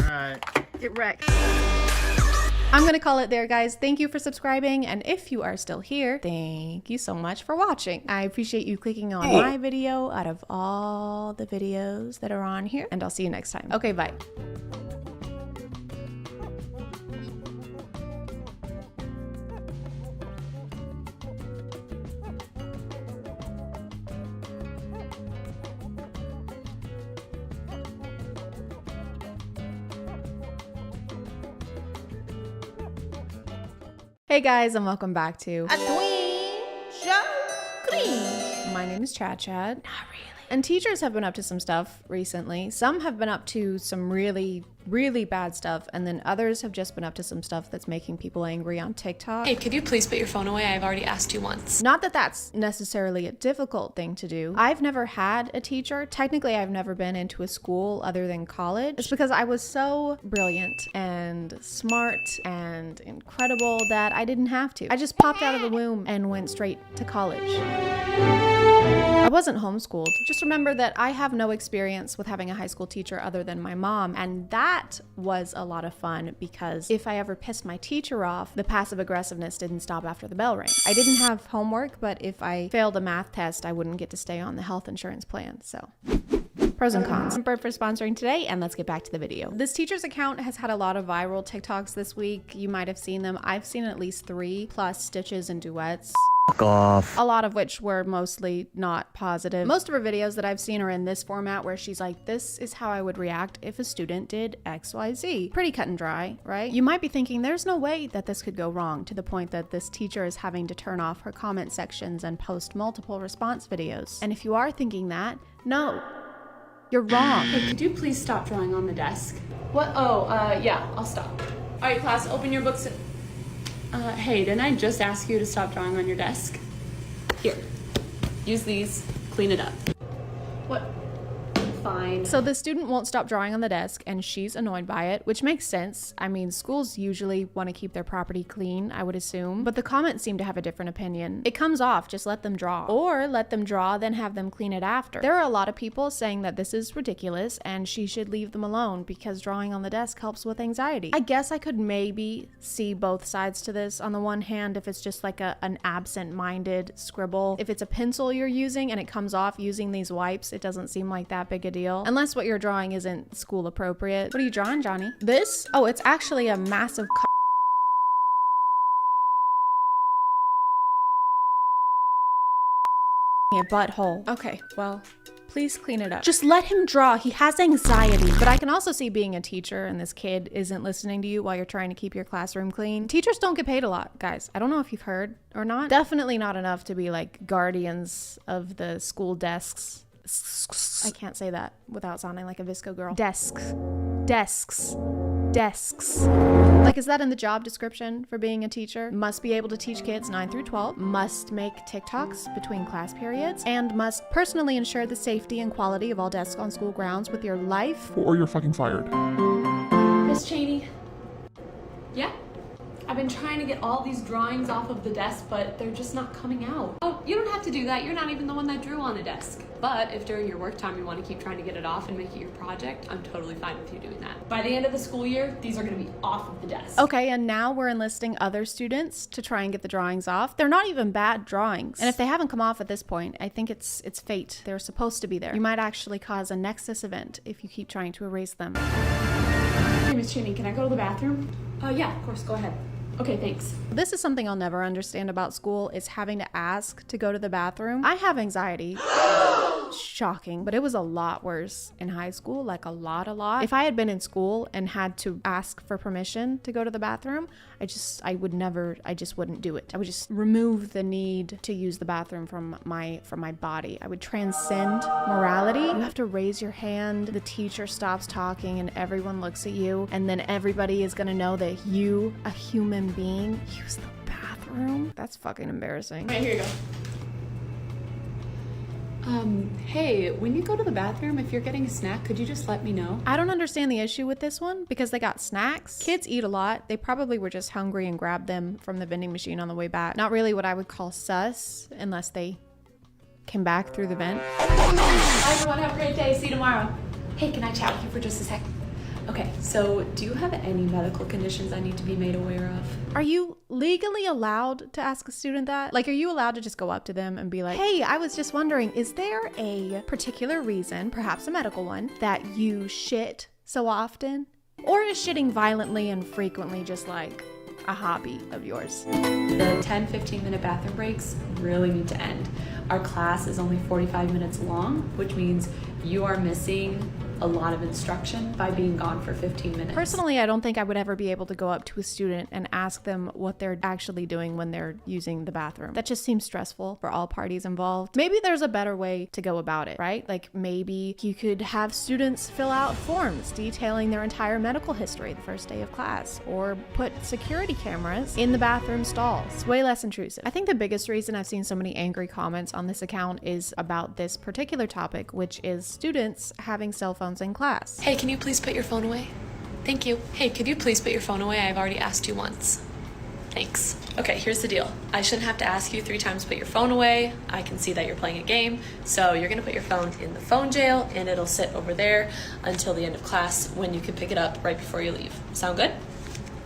Alright. Get wrecked. I'm gonna call it there, guys. Thank you for subscribing, and if you are still here, thank you so much for watching. I appreciate you clicking on my video out of all the videos that are on here, and I'll see you next time. Okay, bye. Hey guys, and welcome back to A Tween Show Green. My name is ChadChad. Not really. And teachers have been up to some stuff recently. Some have been up to some really, really bad stuff, and then others have just been up to some stuff that's making people angry on TikTok. Hey, could you please put your phone away? I've already asked you once. Not that that's necessarily a difficult thing to do. I've never had a teacher. Technically, I've never been into a school other than college. It's because I was so brilliant and smart and incredible that I didn't have to. I just popped out of the womb and went straight to college. I wasn't homeschooled. Just remember that I have no experience with having a high school teacher other than my mom, and that was a lot of fun because if I ever pissed my teacher off, the passive aggressiveness didn't stop after the bell rang. I didn't have homework, but if I failed a math test, I wouldn't get to stay on the health insurance plan, so. Pros and cons. Bird for sponsoring today, and let's get back to the video. This teacher's account has had a lot of viral TikToks this week. You might have seen them. I've seen at least 3, plus stitches and duets. Off. A lot of which were mostly not positive. Most of her videos that I've seen are in this format where she's like, this is how I would react if a student did XYZ. Pretty cut and dry, right? You might be thinking there's no way that this could go wrong, to the point that this teacher is having to turn off her comment sections and post multiple response videos. And if you are thinking that, no, you're wrong. Hey, could you please stop drawing on the desk? What? Oh, yeah, I'll stop. All right, class, open your books. Hey, didn't I just ask you to stop drawing on your desk? Here, use these, clean it up. What? Fine. fine. So the student won't stop drawing on the desk and she's annoyed by it, which makes sense. I mean, schools usually want to keep their property clean, I would assume, but the comments seem to have a different opinion. It comes off, just let them draw. Or let them draw, then have them clean it after. There are a lot of people saying that this is ridiculous and she should leave them alone because drawing on the desk helps with anxiety. I guess I could maybe see both sides to this. On the one hand, if it's just like an absent-minded scribble, if it's a pencil you're using and it comes off using these wipes, it doesn't seem like that big a deal. Unless what you're drawing isn't school appropriate. What are you drawing, Johnny? This? Oh, it's actually a massive a butthole. Okay, well, please clean it up. Just let him draw. He has anxiety. But I can also see being a teacher and this kid isn't listening to you while you're trying to keep your classroom clean. Teachers don't get paid a lot, guys. I don't know if you've heard or not. Definitely not enough to be like guardians of the school desks. I can't say that without sounding like a Visco girl. Desks. Desks. Desks. Like, is that in the job description for being a teacher? Must be able to teach kids 9 through 12, must make TikToks between class periods, and must personally ensure the safety and quality of all desks on school grounds with your life. Or you're fucking fired. Miss Cheney. Yeah? I've been trying to get all these drawings off of the desk, but they're just not coming out. Oh, you don't have to do that. You're not even the one that drew on the desk. But if during your work time you want to keep trying to get it off and make it your project, I'm totally fine with you doing that. By the end of the school year, these are going to be off of the desk. Okay, and now we're enlisting other students to try and get the drawings off. They're not even bad drawings. And if they haven't come off at this point, I think it's fate. They're supposed to be there. You might actually cause a Nexus event if you keep trying to erase them. Hey, Miss Cheney, can I go to the bathroom? Yeah, of course, go ahead. Okay, thanks. This is something I'll never understand about school, is having to ask to go to the bathroom. I have anxiety. Shocking, but it was a lot worse in high school, like a lot. If I had been in school and had to ask for permission to go to the bathroom, I just wouldn't do it. I would just remove the need to use the bathroom from my body. I would transcend morality. You have to raise your hand, the teacher stops talking and everyone looks at you, and then everybody is gonna know that you, a human being, use the bathroom. That's fucking embarrassing. Right, here you go. Hey, when you go to the bathroom, if you're getting a snack, could you just let me know? I don't understand the issue with this one because they got snacks. Kids eat a lot. They probably were just hungry and grabbed them from the vending machine on the way back. Not really what I would call sus unless they came back through the vent. Bye everyone, have a great day. See you tomorrow. Hey, can I chat with you for just a sec? Okay, so do you have any medical conditions I need to be made aware of? Are you legally allowed to ask a student that? Like, are you allowed to just go up to them and be like, hey, I was just wondering, is there a particular reason, perhaps a medical one, that you shit so often? Or is shitting violently and frequently just like a hobby of yours? The 10-15 minute bathroom breaks really need to end. Our class is only 45 minutes long, which means you are missing a lot of instruction by being gone for 15 minutes. Personally, I don't think I would ever be able to go up to a student and ask them what they're actually doing when they're using the bathroom. That just seems stressful for all parties involved. Maybe there's a better way to go about it, right? Like maybe you could have students fill out forms detailing their entire medical history the first day of class, or put security cameras in the bathroom stalls. It's way less intrusive. I think the biggest reason I've seen so many angry comments on this account is about this particular topic, which is students having cell phones in class. Hey, can you please put your phone away? Thank you. Hey, could you please put your phone away? I've already asked you once. Thanks. Okay, here's the deal. I shouldn't have to ask you 3 times to put your phone away. I can see that you're playing a game. So you're gonna put your phone in the phone jail and it'll sit over there until the end of class when you can pick it up right before you leave. Sound good?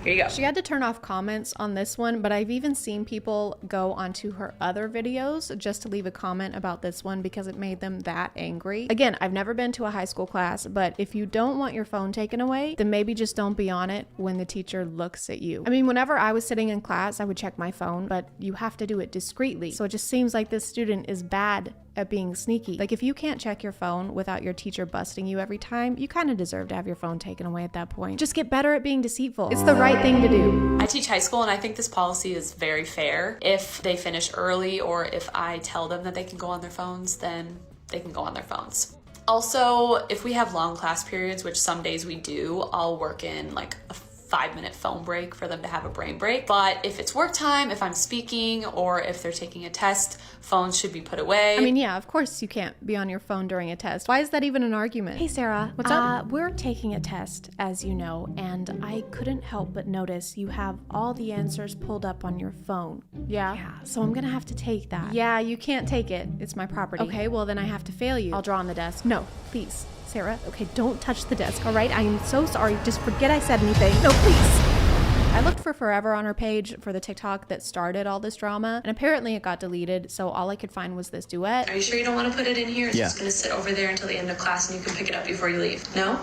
Here you go. She had to turn off comments on this one, but I've even seen people go onto her other videos just to leave a comment about this one because it made them that angry. Again, I've never been to a high school class, but if you don't want your phone taken away, then maybe just don't be on it when the teacher looks at you. I mean, whenever I was sitting in class, I would check my phone, but you have to do it discreetly. So it just seems like this student is bad at being sneaky. Like, if you can't check your phone without your teacher busting you every time, you kind of deserve to have your phone taken away at that point. Just get better at being deceitful. It's the right thing to do. I teach high school and I think this policy is very fair. If they finish early or if I tell them that they can go on their phones, then they can go on their phones. Also, if we have long class periods, which some days we do, I'll work in like a 5-minute phone break for them to have a brain break. But if it's work time, if I'm speaking, or if they're taking a test, phones should be put away. I mean, yeah, of course you can't be on your phone during a test. Why is that even an argument? Hey, Sarah. What's up? We're taking a test, as you know, and I couldn't help but notice you have all the answers pulled up on your phone. Yeah? Yeah, so I'm gonna have to take that. Yeah, you can't take it. It's my property. Okay, well then I have to fail you. I'll draw on the desk. No, please. Sarah, okay, don't touch the desk, all right? I am so sorry. Just forget I said anything. No, please. I looked for forever on her page for the TikTok that started all this drama, and apparently it got deleted, so all I could find was this duet. Are you sure you don't want to put it in here? It's Yeah. just going to sit over there until the end of class and you can pick it up before you leave. No?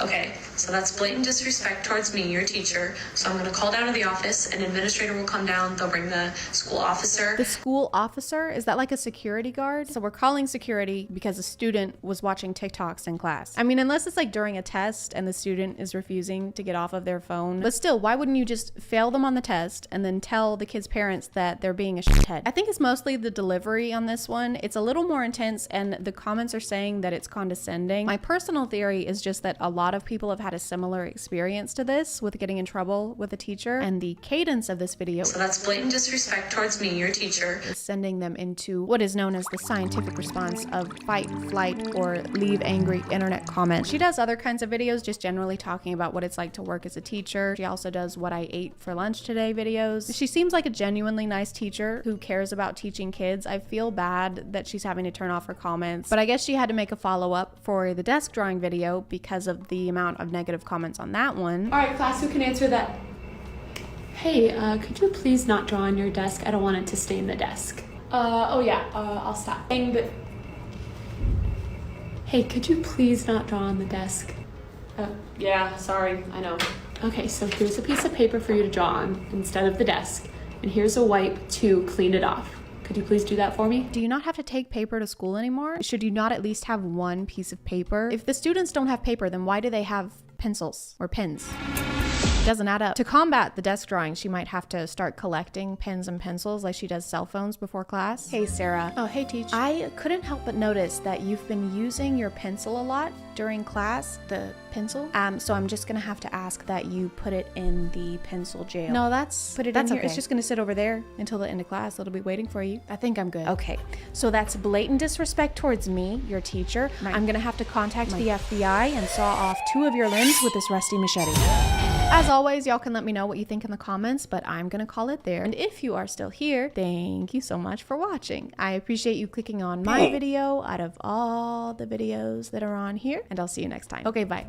Okay, so that's blatant disrespect towards me, your teacher. So I'm going to call down to the office. An administrator will come down. They'll bring the school officer. The school officer? Is that like a security guard? So we're calling security because a student was watching TikToks in class. I mean, unless it's like during a test and the student is refusing to get off of their phone. But still, why wouldn't you just fail them on the test and then tell the kids' parents that they're being a shithead? I think it's mostly the delivery on this one. It's a little more intense and the comments are saying that it's condescending. My personal theory is just that a lot of people have had a similar experience to this with getting in trouble with a teacher, and the cadence of this video, So that's blatant disrespect towards me, your teacher. is sending them into what is known as the scientific response of fight, flight, or leave angry internet comments. She does other kinds of videos just generally talking about what it's like to work as a teacher. She also does what I ate for lunch today videos. She seems like a genuinely nice teacher who cares about teaching kids. I feel bad that she's having to turn off her comments, but I guess she had to make a follow-up for the desk drawing video because of the amount of negative comments on that one. All right, class, who can answer that? Hey, could you please not draw on your desk? I don't want it to stain the desk. Oh yeah, I'll stop. But hey, could you please not draw on the desk? Yeah, sorry, I know. Okay, so here's a piece of paper for you to draw on instead of the desk, and here's a wipe to clean it off. Could you please do that for me? Do you not have to take paper to school anymore? Should you not at least have one piece of paper? If the students don't have paper, then why do they have pencils or pens? It doesn't add up. To combat the desk drawing, she might have to start collecting pens and pencils like she does cell phones before class. Hey, Sarah. Oh, hey, Teach. I couldn't help but notice that you've been using your pencil a lot during class, the pencil. So I'm just gonna have to ask that you put it in the pencil jail. No, that's in here. Okay. It's just gonna sit over there until the end of class. It'll be waiting for you. I think I'm good. Okay, so that's blatant disrespect towards me, your teacher. I'm gonna have to contact the FBI and saw off 2 of your limbs with this rusty machete. As always, y'all can let me know what you think in the comments, but I'm gonna call it there. And if you are still here, thank you so much for watching. I appreciate you clicking on my video out of all the videos that are on here, and I'll see you next time. Okay, bye.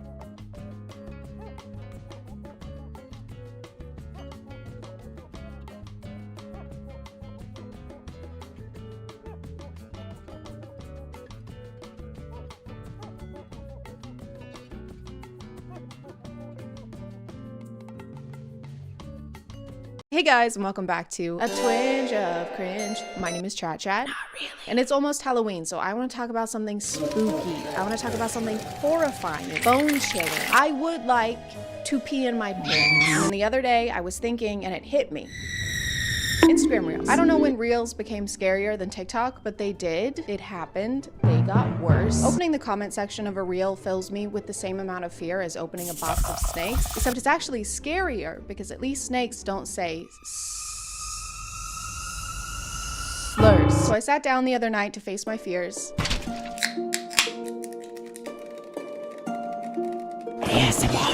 Hey guys, and welcome back to A Twinge of Cringe. My name is ChadChad. Not really. And it's almost Halloween, so I want to talk about something spooky. I want to talk about something horrifying, bone-chilling. I would like to pee in my pants. And the other day, I was thinking, and it hit me. Instagram Reels. I don't know when Reels became scarier than TikTok, but they did. It happened. They got worse. Opening the comment section of a Reel fills me with the same amount of fear as opening a box of snakes, except it's actually scarier because at least snakes don't say slurs. So I sat down the other night to face my fears.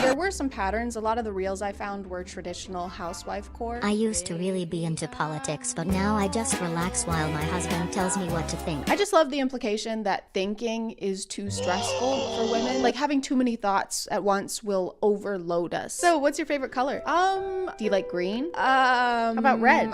There were some patterns. A lot of the reels I found were traditional housewife core. I used to really be into politics, but now I just relax while my husband tells me what to think. I just love the implication that thinking is too stressful for women. Like having too many thoughts at once will overload us. So what's your favorite color? Do you like green? How about red?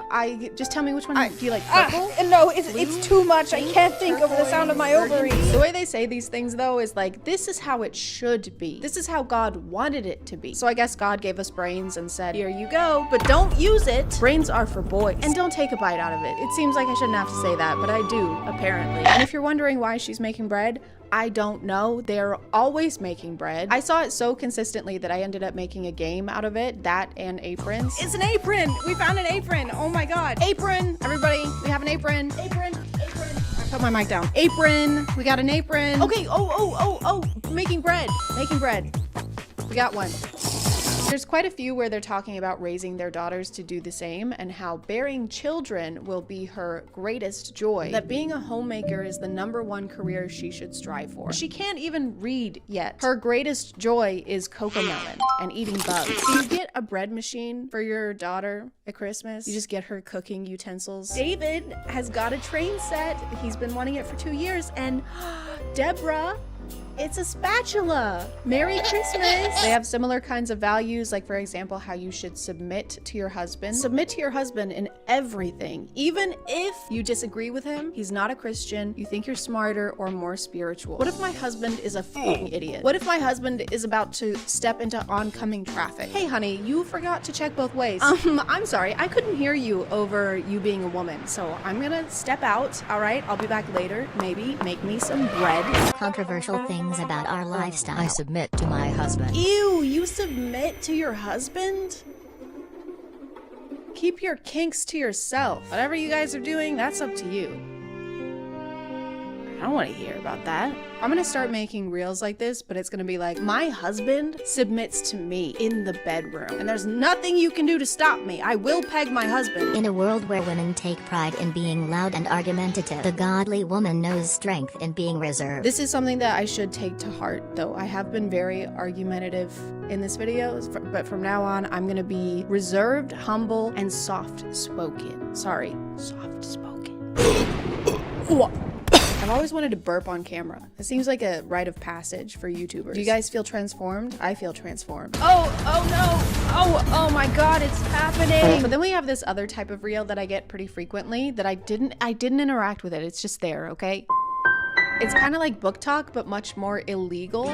Just tell me which one. Do you like purple? No, it's too much. I can't think over the sound of my ovaries. The way they say these things though is like, this is how it should be. This is how God wanted it to be. So I guess God gave us brains and said, here you go, but don't use it. Brains are for boys. And don't take a bite out of it. It seems like I shouldn't have to say that, but I do, apparently. And if you're wondering why she's making bread, I don't know. They're always making bread. I saw it so consistently that I ended up making a game out of it, that and aprons. It's an apron. We found an apron. Oh my God. Apron. Everybody, we have an apron. Apron. I put my mic down. Apron. We got an apron. Okay. Oh. Making bread. We got one. There's quite a few where they're talking about raising their daughters to do the same and how bearing children will be her greatest joy. That being a homemaker is the #1 career she should strive for. She can't even read yet. Her greatest joy is cocomelon and eating bugs. So you get a bread machine for your daughter at Christmas. You just get her cooking utensils. David has got a train set. He's been wanting it for 2 years, and Deborah, it's a spatula. Merry Christmas. They have similar kinds of values, like for example, how you should submit to your husband. Submit to your husband in everything. Even if you disagree with him, he's not a Christian, you think you're smarter or more spiritual. What if my husband is a f***ing idiot? What if my husband is about to step into oncoming traffic? Hey honey, you forgot to check both ways. I'm sorry, I couldn't hear you over you being a woman, so I'm gonna step out, all right? I'll be back later. Maybe make me some bread. Controversial things about our lifestyle. I submit to my husband. Ew, you submit to your husband? Keep your kinks to yourself. Whatever you guys are doing, that's up to you. I don't want to hear about that. I'm gonna start making reels like this, but it's gonna be like, my husband submits to me in the bedroom, and there's nothing you can do to stop me. I will peg my husband. In a world where women take pride in being loud and argumentative, the godly woman knows strength in being reserved. This is something that I should take to heart, though. I have been very argumentative in this video, but from now on, I'm gonna be reserved, humble, and soft-spoken. Sorry, soft-spoken. I've always wanted to burp on camera. It seems like a rite of passage for YouTubers. Do you guys feel transformed? I feel transformed. Oh no! Oh my god, it's happening! But then we have this other type of reel that I get pretty frequently that I didn't interact with it. It's just there, okay? It's kind of like book talk, but much more illegal.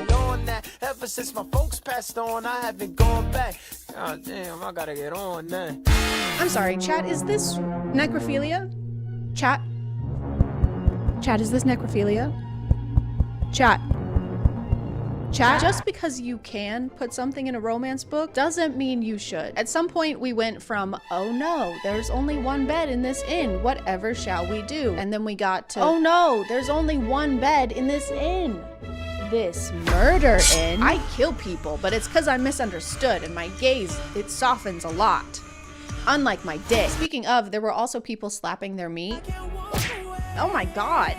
Ever since my folks passed on, I haven't gone back. God damn, I gotta get on that. I'm sorry, chat, is this necrophilia? Chat? Chat, is this necrophilia? Chat. Chat? Just because you can put something in a romance book doesn't mean you should. At some point we went from, oh no, there's only one bed in this inn, whatever shall we do? And then we got to, oh no, there's only one bed in this inn. This murder inn. I kill people, but it's because I'm misunderstood and my gaze, it softens a lot. Unlike my dick. Speaking of, there were also people slapping their meat. Oh my god.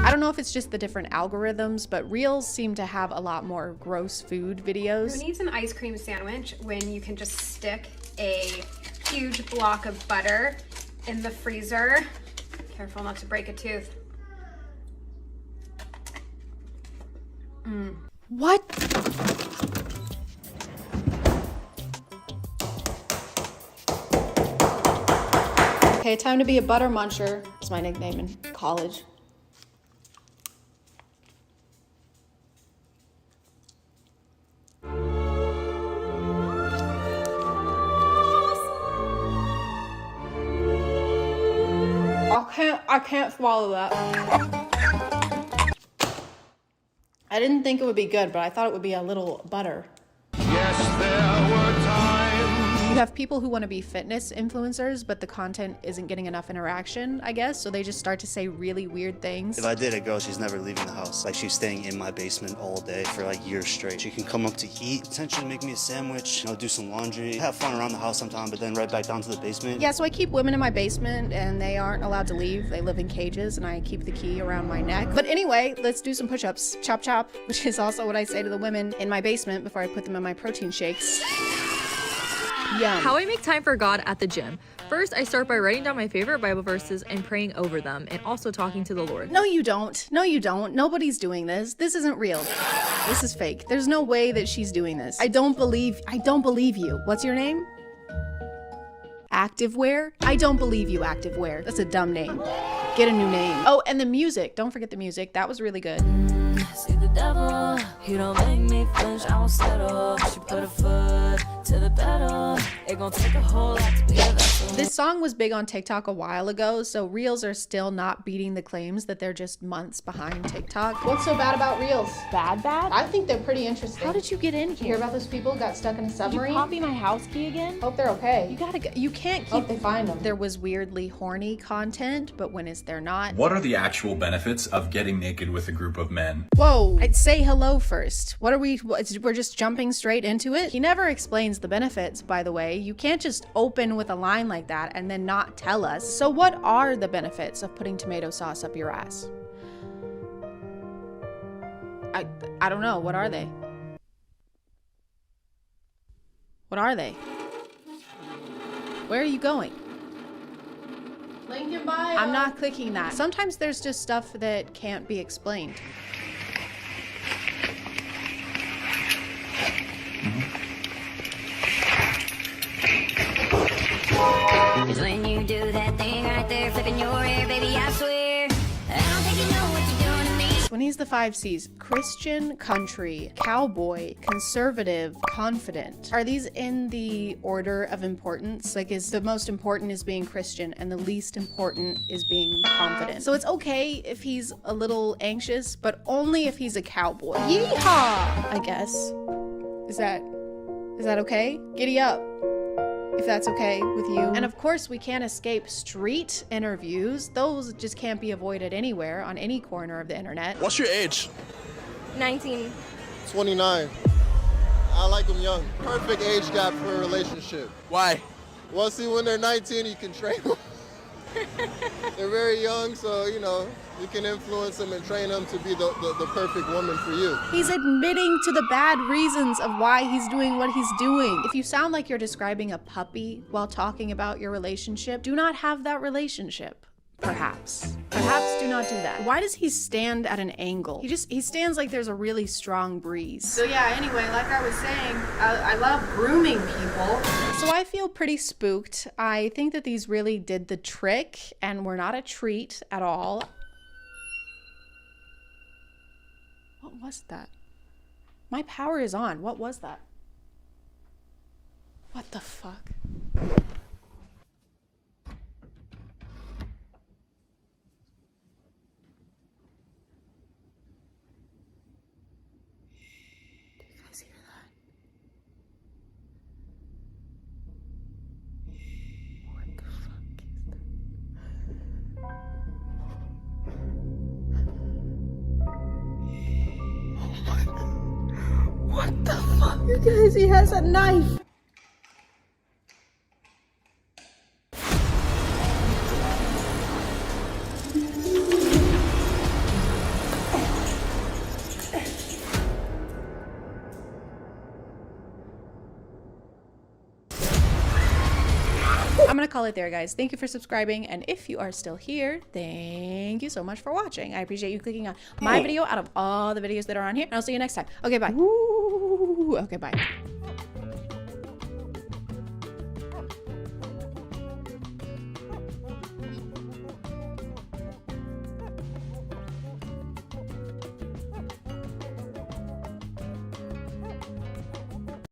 I don't know if it's just the different algorithms, but Reels seem to have a lot more gross food videos. Who needs an ice cream sandwich when you can just stick a huge block of butter in the freezer? Careful not to break a tooth. What? Okay, time to be a butter muncher. It's my nickname in college. I can't swallow that. I didn't think it would be good, but I thought it would be a little butter. Yes, there were times. You have people who want to be fitness influencers, but the content isn't getting enough interaction, I guess, so they just start to say really weird things. If I date a girl, she's never leaving the house. Like, she's staying in my basement all day for like years straight. She can come up to eat, potentially make me a sandwich, do some laundry, have fun around the house sometime, but then right back down to the basement. Yeah, so I keep women in my basement and they aren't allowed to leave. They live in cages and I keep the key around my neck. But anyway, let's do some push-ups. Chop chop, which is also what I say to the women in my basement before I put them in my protein shakes. Yum. How I make time for God at the gym. First, I start by writing down my favorite Bible verses and praying over them, and also talking to the Lord. No, you don't. No, you don't. Nobody's doing this. This isn't real. This is fake. There's no way that she's doing this. I don't believe you. What's your name? Activewear? I don't believe you, Activewear. That's a dumb name. Get a new name. Oh, and the music. Don't forget the music. That was really good. See the devil, he don't make me flinch, I won't settle. She put her foot to the pedal. It gon' take a whole lot to be a vessel. This song was big on TikTok a while ago, so Reels are still not beating the claims that they're just months behind TikTok. What's so bad about Reels? Bad? I think they're pretty interesting. How did you get in You here? hear about those people who got stuck in a submarine? Did you copy my house key again? Hope they're okay. You gotta go. You can't keep. Hope they find them. There was weirdly horny content, but when is there not? What are the actual benefits of getting naked with a group of men? Whoa, I'd say hello first. What are we, we're just jumping straight into it? He never explains the benefits, by the way. You can't just open with a line like that and then not tell us. So what are the benefits of putting tomato sauce up your ass? I don't know. What are they? What are they? Where are you going? Link in bio. I'm not clicking that. Sometimes there's just stuff that can't be explained. Cause when you do that thing right there, flipping your hair, baby, I swear, I don't think you know what you're doing to me. When he's the 5 C's: Christian, country, cowboy, conservative, confident. Are these in the order of importance? Like, is the most important is being Christian and the least important is being confident? So it's okay if he's a little anxious, but only if he's a cowboy. Yeehaw! I guess. Is that okay? Giddy up, if that's okay with you. And of course, we can't escape street interviews. Those just can't be avoided anywhere on any corner of the internet. What's your age? 19. 29. I like them young. Perfect age gap for a relationship. Why? Well, see, when they're 19, you can train them. They're very young, so, you know, you can influence them and train them to be the perfect woman for you. He's admitting to the bad reasons of why he's doing what he's doing. If you sound like you're describing a puppy while talking about your relationship, do not have that relationship. Perhaps do not do that. Why does he stand at an angle? He stands like there's a really strong breeze. So yeah, anyway, like I was saying, I love grooming people. So I feel pretty spooked. I think that these really did the trick and were not a treat at all. What was that? My power is on. What was that? What the fuck? What the fuck? You guys, he has a knife. I'm gonna call it there, guys. Thank you for subscribing, and if you are still here, thank you so much for watching. I appreciate you clicking on my video out of all the videos that are on here, and I'll see you next time. Okay, bye. Ooh, okay, bye.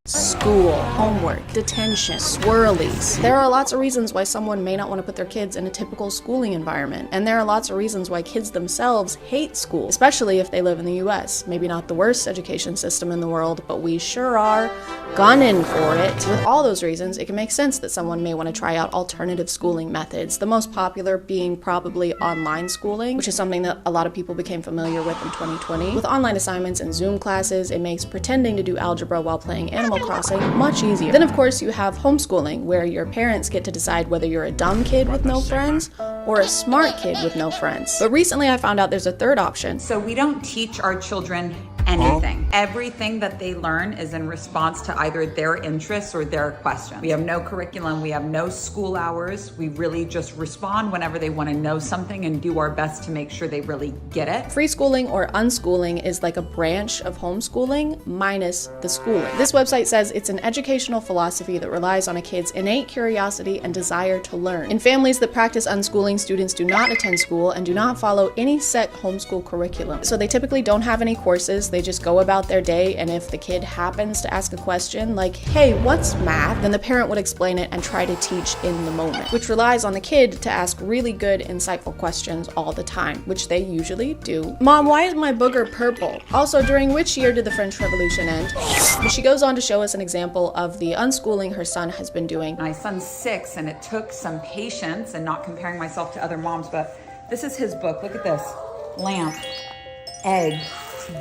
School, homework, detention, swirlies. There are lots of reasons why someone may not want to put their kids in a typical schooling environment. And there are lots of reasons why kids themselves hate school, especially if they live in the US. Maybe not the worst education system in the world, but we sure are gunning for it. With all those reasons, it can make sense that someone may want to try out alternative schooling methods. The most popular being probably online schooling, which is something that a lot of people became familiar with in 2020. With online assignments and Zoom classes, it makes pretending to do algebra while playing Animal Crossing much easier. Then of course you have homeschooling, where your parents get to decide whether you're a dumb kid with no friends or a smart kid with no friends. But recently I found out there's a third option. So we don't teach our children anything. Everything that they learn is in response to either their interests or their questions. We have no curriculum, we have no school hours. We really just respond whenever they want to know something and do our best to make sure they really get it. Free schooling or unschooling is like a branch of homeschooling minus the schooling. This website says it's an educational philosophy that relies on a kid's innate curiosity and desire to learn. In families that practice unschooling, students do not attend school and do not follow any set homeschool curriculum. So they typically don't have any courses. They just go about their day, and if the kid happens to ask a question like, hey, what's math? Then the parent would explain it and try to teach in the moment, which relies on the kid to ask really good, insightful questions all the time, which they usually do. Mom, why is my booger purple? Also, during which year did the French Revolution end? But she goes on to show us an example of the unschooling her son has been doing. My son's 6, and it took some patience, and not comparing myself to other moms, but this is his book. Look at this. Lamp, egg,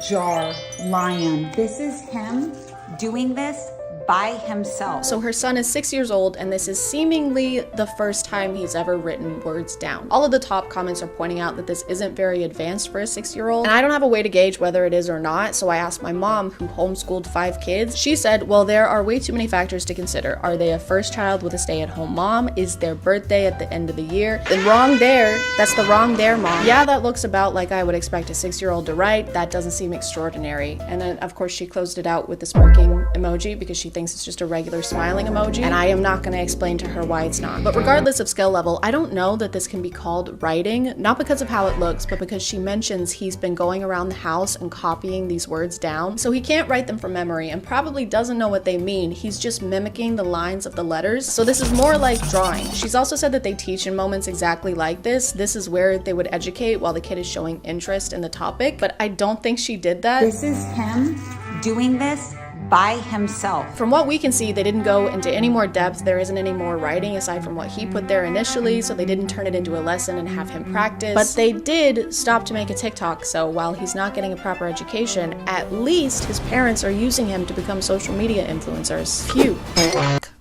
jar, lion. This is him doing this by himself. So her son is 6 years old, and this is seemingly the first time he's ever written words down. All of the top comments are pointing out that this isn't very advanced for a 6-year-old, and I don't have a way to gauge whether it is or not, so I asked my mom, who homeschooled 5 kids. She said, well, there are way too many factors to consider. Are they a first child with a stay-at-home mom? Is their birthday at the end of the year? Then wrong there. That's the wrong there, Mom. Yeah, that looks about like I would expect a 6-year-old to write. That doesn't seem extraordinary. And then, of course, she closed it out with the smirking emoji because she thinks it's just a regular smiling emoji, and I am not going to explain to her why it's not. But regardless of skill level, I don't know that this can be called writing, not because of how it looks, but because she mentions he's been going around the house and copying these words down. So he can't write them from memory and probably doesn't know what they mean. He's just mimicking the lines of the letters. So this is more like drawing. She's also said that they teach in moments exactly like this. This is where they would educate while the kid is showing interest in the topic, but I don't think she did that. This is him doing this by himself. From what we can see, they didn't go into any more depth. There isn't any more writing aside from what he put there initially, so they didn't turn it into a lesson and have him practice. But they did stop to make a TikTok, so while he's not getting a proper education, at least his parents are using him to become social media influencers. Phew.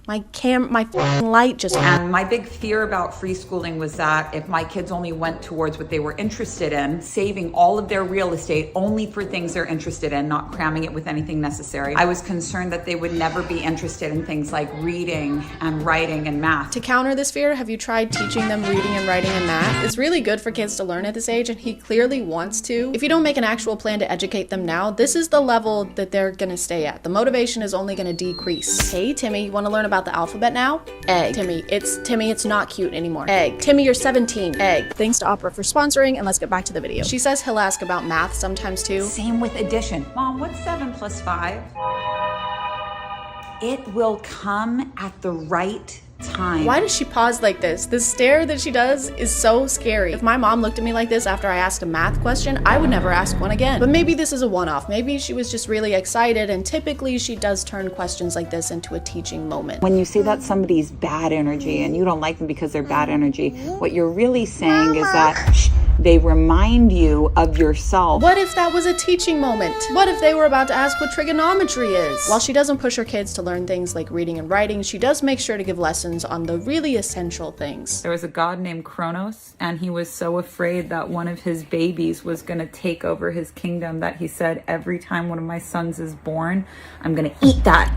My light just... And my big fear about free schooling was that if my kids only went towards what they were interested in, saving all of their real estate only for things they're interested in, not cramming it with anything necessary, I was concerned that they would never be interested in things like reading and writing and math. To counter this fear, have you tried teaching them reading and writing and math? It's really good for kids to learn at this age, and he clearly wants to. If you don't make an actual plan to educate them now, this is the level that they're gonna stay at. The motivation is only gonna decrease. Hey, Timmy, you wanna learn about the alphabet now? Egg. Timmy, it's not cute anymore. Egg. Timmy, you're 17. Egg. Thanks to Opera for sponsoring, and let's get back to the video. She says he'll ask about math sometimes too. Same with addition. Mom, what's 7 plus 5? It will come at the right time. Why does she pause like this? The stare that she does is so scary. If my mom looked at me like this after I asked a math question, I would never ask one again. But maybe this is a one-off. Maybe she was just really excited, and typically she does turn questions like this into a teaching moment. When you say that somebody's bad energy and you don't like them because they're bad energy, what you're really saying is that they remind you of yourself. What if that was a teaching moment? What if they were about to ask what trigonometry is? While she doesn't push her kids to learn things like reading and writing, she does make sure to give lessons on the really essential things. There was a god named Kronos, and he was so afraid that one of his babies was going to take over his kingdom that he said, every time one of my sons is born, I'm going to eat that.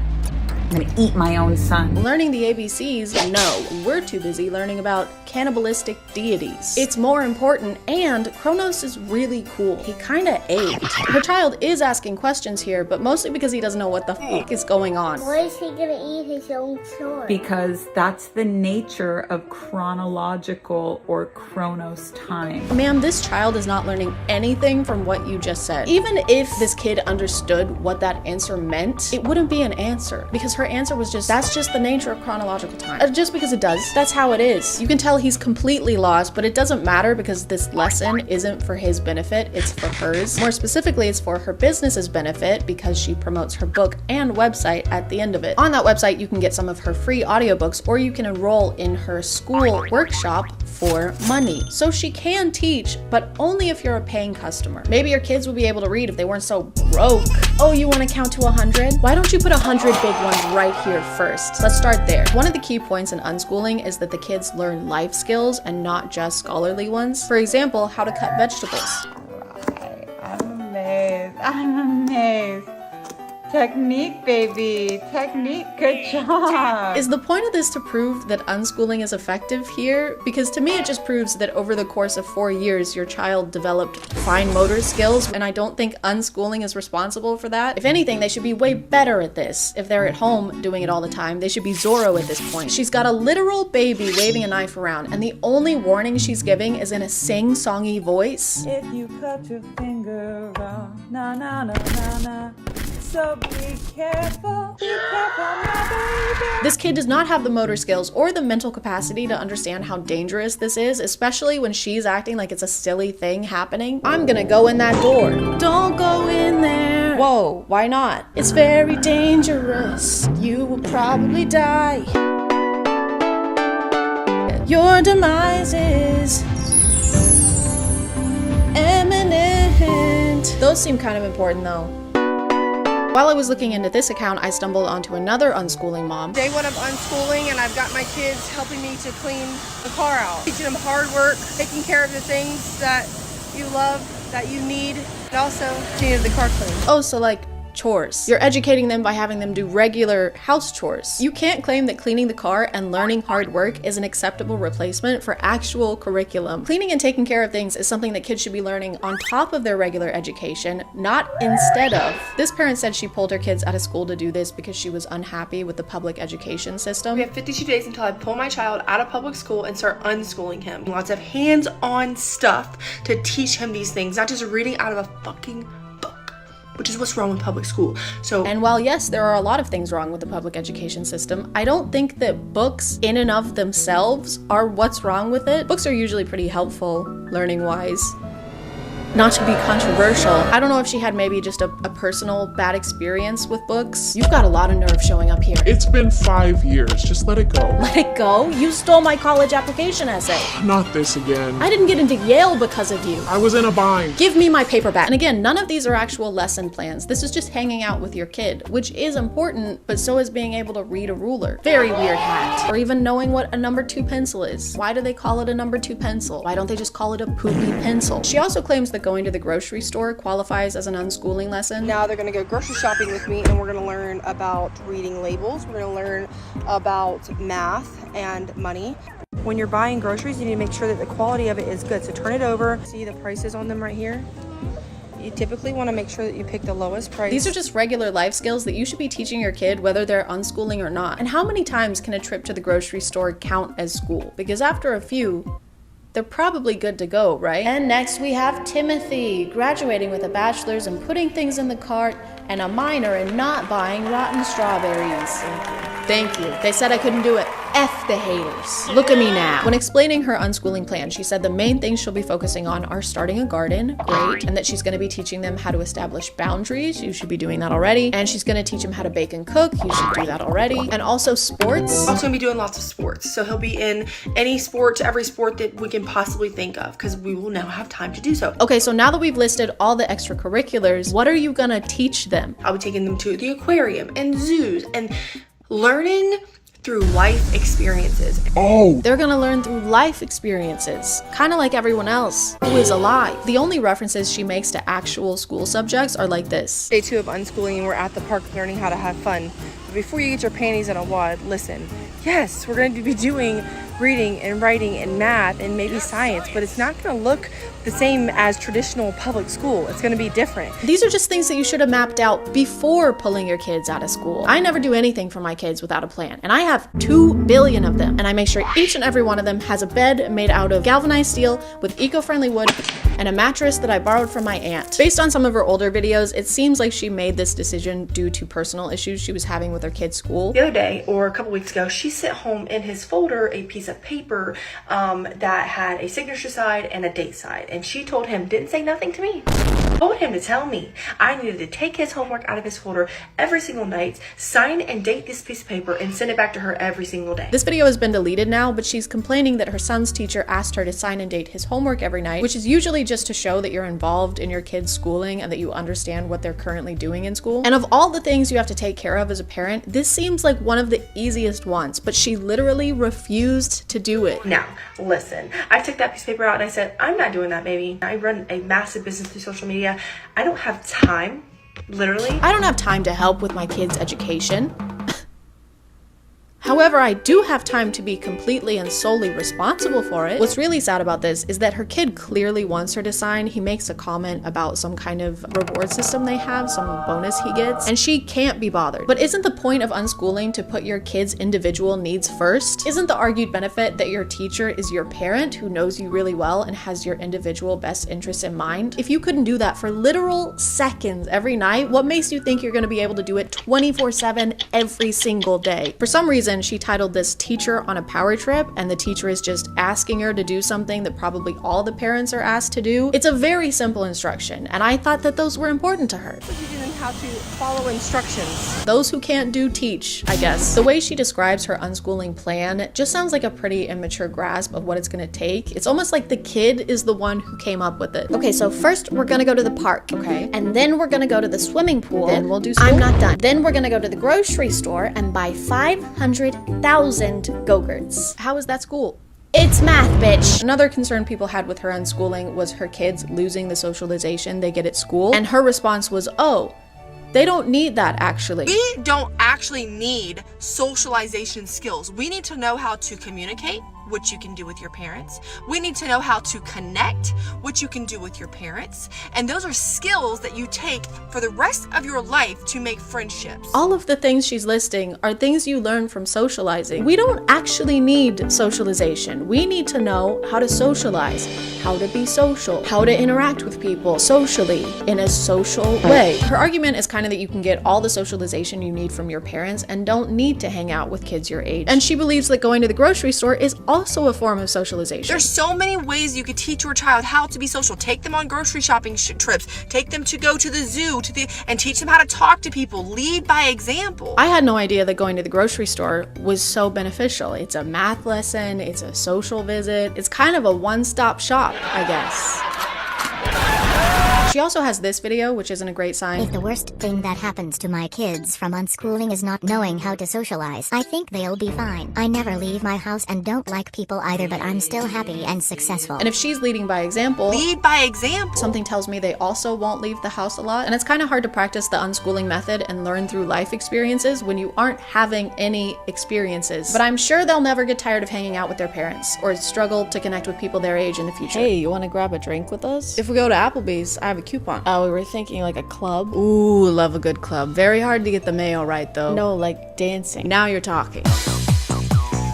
I'm gonna eat my own son. Learning the ABCs? No, we're too busy learning about cannibalistic deities. It's more important, and Kronos is really cool. He kinda ate. Her child is asking questions here, but mostly because he doesn't know what the fuck is going on. Why is he gonna eat his own sword? Because that's the nature of chronological or Kronos time. Ma'am, this child is not learning anything from what you just said. Even if this kid understood what that answer meant, it wouldn't be an answer, because her answer was just, that's just the nature of chronological time. Just because it does, that's how it is. You can tell he's completely lost, but it doesn't matter because this lesson isn't for his benefit, it's for hers. More specifically, it's for her business's benefit because she promotes her book and website at the end of it. On that website, you can get some of her free audiobooks, or you can enroll in her school workshop for money. So she can teach, but only if you're a paying customer. Maybe your kids would be able to read if they weren't so broke. Oh, you want to count to 100? Why don't you put 100 big ones right here first? Let's start there. One of the key points in unschooling is that the kids learn life skills and not just scholarly ones. For example, how to cut vegetables. I'm amazed. I'm amazed. Technique, baby. Technique. Good job. Is the point of this to prove that unschooling is effective here? Because to me it just proves that over the course of 4 years your child developed fine motor skills, and I don't think unschooling is responsible for that. If anything, they should be way better at this. If they're at home doing it all the time, they should be Zorro at this point. She's got a literal baby waving a knife around, and the only warning she's giving is in a sing-songy voice. If you cut your finger wrong, na na na na na. So be careful now, baby. This kid does not have the motor skills or the mental capacity to understand how dangerous this is, especially when she's acting like it's a silly thing happening. I'm gonna go in that door. Don't go in there. Whoa, why not? It's very dangerous. You will probably die. Your demise is imminent. Those seem kind of important though. While I was looking into this account, I stumbled onto another unschooling mom. Day one of unschooling, and I've got my kids helping me to clean the car out. Teaching them hard work, taking care of the things that you love, that you need, and also teaching the car clean. Oh, so like chores. You're educating them by having them do regular house chores. You can't claim that cleaning the car and learning hard work is an acceptable replacement for actual curriculum. Cleaning and taking care of things is something that kids should be learning on top of their regular education, not instead of. This parent said she pulled her kids out of school to do this because she was unhappy with the public education system. We have 52 days until I pull my child out of public school and start unschooling him. Lots of hands-on stuff to teach him these things, not just reading out of a fucking which is what's wrong with public school. And while yes, there are a lot of things wrong with the public education system, I don't think that books in and of themselves are what's wrong with it. Books are usually pretty helpful, learning-wise. Not to be controversial, I don't know if she had maybe just a personal bad experience with books. You've got a lot of nerve showing up here. It's been 5 years, just let it go. Let it go? You stole my college application essay. Not this again. I didn't get into Yale because of you. I was in a bind. Give me my paper back. And again, none of these are actual lesson plans. This is just hanging out with your kid, which is important, but so is being able to read a ruler. Very weird hat. Or even knowing what a number 2 pencil is. Why do they call it a number 2 pencil? Why don't they just call it a poopy pencil? She also claims that going to the grocery store qualifies as an unschooling lesson. Now they're gonna go grocery shopping with me, and we're gonna learn about reading labels. We're gonna learn about math and money. When you're buying groceries, you need to make sure that the quality of it is good. So turn it over. See the prices on them right here? You typically want to make sure that you pick the lowest price. These are just regular life skills that you should be teaching your kid whether they're unschooling or not. And how many times can a trip to the grocery store count as school? Because after a few, they're probably good to go, right? And next we have Timothy, graduating with a bachelor's and putting things in the cart, and a minor in not buying rotten strawberries. Thank you. They said I couldn't do it. F the haters. Look at me now. When explaining her unschooling plan, she said the main things she'll be focusing on are starting a garden, great, and that she's gonna be teaching them how to establish boundaries. You should be doing that already. And she's gonna teach them how to bake and cook. You should do that already. And also sports. Also gonna be doing lots of sports. So he'll be in any sport, every sport that we can possibly think of, because we will now have time to do so. Okay, so now that we've listed all the extracurriculars, what are you gonna teach them? I'll be taking them to the aquarium and zoos and learning through life experiences. Oh! They're gonna learn through life experiences, kind of like everyone else who is alive. The only references she makes to actual school subjects are like this. Day 2 of unschooling, we're at the park learning how to have fun. But before you get your panties in a wad, listen. Yes, we're going to be doing reading and writing and math and maybe science, but it's not going to look the same as traditional public school. It's going to be different. These are just things that you should have mapped out before pulling your kids out of school. I never do anything for my kids without a plan, and I have 2 billion of them, and I make sure each and every one of them has a bed made out of galvanized steel with eco-friendly wood and a mattress that I borrowed from my aunt. Based on some of her older videos, it seems like she made this decision due to personal issues she was having with her kid's school. The other day, or a couple weeks ago, she sent home in his folder a piece of paper that had a signature side and a date side. And she told him, didn't say nothing to me, told him to tell me I needed to take his homework out of his folder every single night, sign and date this piece of paper, and send it back to her every single day. This video has been deleted now, but she's complaining that her son's teacher asked her to sign and date his homework every night, which is usually just to show that you're involved in your kid's schooling and that you understand what they're currently doing in school. And of all the things you have to take care of as a parent, this seems like one of the easiest ones, but she literally refused to do it. Now, listen, I took that piece of paper out and I said, I'm not doing that, baby. I run a massive business through social media. I don't have time Literally. I don't have time to help with my kids' education. However, I do have time to be completely and solely responsible for it. What's really sad about this is that her kid clearly wants her to sign. He makes a comment about some kind of reward system they have, some bonus he gets, and she can't be bothered. But isn't the point of unschooling to put your kid's individual needs first? Isn't the argued benefit that your teacher is your parent who knows you really well and has your individual best interests in mind? If you couldn't do that for literal seconds every night, what makes you think you're going to be able to do it 24/7 every single day? For some reason, she titled this Teacher on a Power Trip, and the teacher is just asking her to do something that probably all the parents are asked to do. It's a very simple instruction, and I thought that those were important to her. Teaching them how to follow instructions. Those who can't do teach, I guess. The way she describes her unschooling plan just sounds like a pretty immature grasp of what it's gonna take. It's almost like the kid is the one who came up with it. Okay, so first we're gonna go to the park, okay? And then we're gonna go to the swimming pool. Then we'll do school. I'm not done. Then we're gonna go to the grocery store and buy 500,000 Go-Gurts. How is that school? It's math, bitch. Another concern people had with her unschooling was her kids losing the socialization they get at school. And her response was, oh, they don't need that actually. We don't actually need socialization skills. We need to know how to communicate, which you can do with your parents. We need to know how to connect, which you can do with your parents. And those are skills that you take for the rest of your life to make friendships. All of the things she's listing are things you learn from socializing. We don't actually need socialization. We need to know how to socialize, how to be social, how to interact with people socially in a social way. Her argument is kind of that you can get all the socialization you need from your parents and don't need to hang out with kids your age. And she believes that going to the grocery store is also a form of socialization. There's so many ways you could teach your child how to be social. Take them on grocery shopping trips. Take them to go to the zoo and teach them how to talk to people. Lead by example. I had no idea that going to the grocery store was so beneficial. It's a math lesson, it's a social visit, it's kind of a one-stop shop, I guess. She also has this video, which isn't a great sign. If the worst thing that happens to my kids from unschooling is not knowing how to socialize, I think they'll be fine. I never leave my house and don't like people either, but I'm still happy and successful. And if she's leading by example, lead by example. Something tells me they also won't leave the house a lot. And it's kind of hard to practice the unschooling method and learn through life experiences when you aren't having any experiences. But I'm sure they'll never get tired of hanging out with their parents or struggle to connect with people their age in the future. Hey, you want to grab a drink with us? If we go to Applebee's, I have a coupon. Oh, we were thinking like a club. Ooh, love a good club. Very hard to get the mayo right though. No, like dancing. Now you're talking.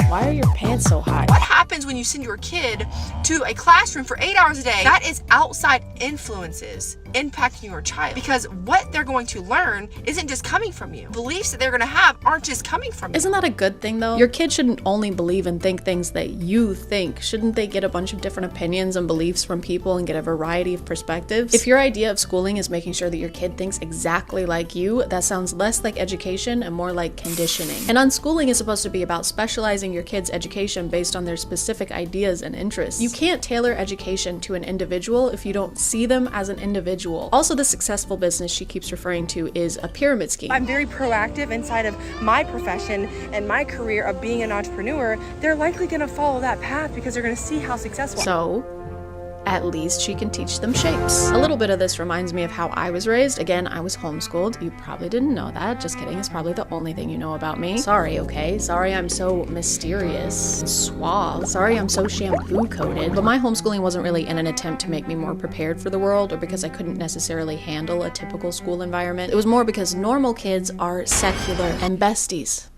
Why are your pants so high? What happens when you send your kid to a classroom for 8 hours a day? That is outside influences impacting your child, because what they're going to learn isn't just coming from you. Beliefs that they're going to have aren't just coming from you. Isn't that a good thing though? Your kid shouldn't only believe and think things that you think. Shouldn't they get a bunch of different opinions and beliefs from people and get a variety of perspectives? If your idea of schooling is making sure that your kid thinks exactly like you, that sounds less like education and more like conditioning. And unschooling is supposed to be about specializing your kids' education based on their specific ideas and interests. You can't tailor education to an individual if you don't see them as an individual. Also, the successful business she keeps referring to is a pyramid scheme. I'm very proactive inside of my profession and my career of being an entrepreneur. They're likely going to follow that path because they're going to see how successful. So, at least she can teach them shapes. A little bit of this reminds me of how I was raised. Again, I was homeschooled. You probably didn't know that. Just kidding. It's probably the only thing you know about me. Sorry, okay? Sorry I'm so mysterious and suave. Sorry I'm so shampoo coated. But my homeschooling wasn't really in an attempt to make me more prepared for the world or because I couldn't necessarily handle a typical school environment. It was more because normal kids are secular and besties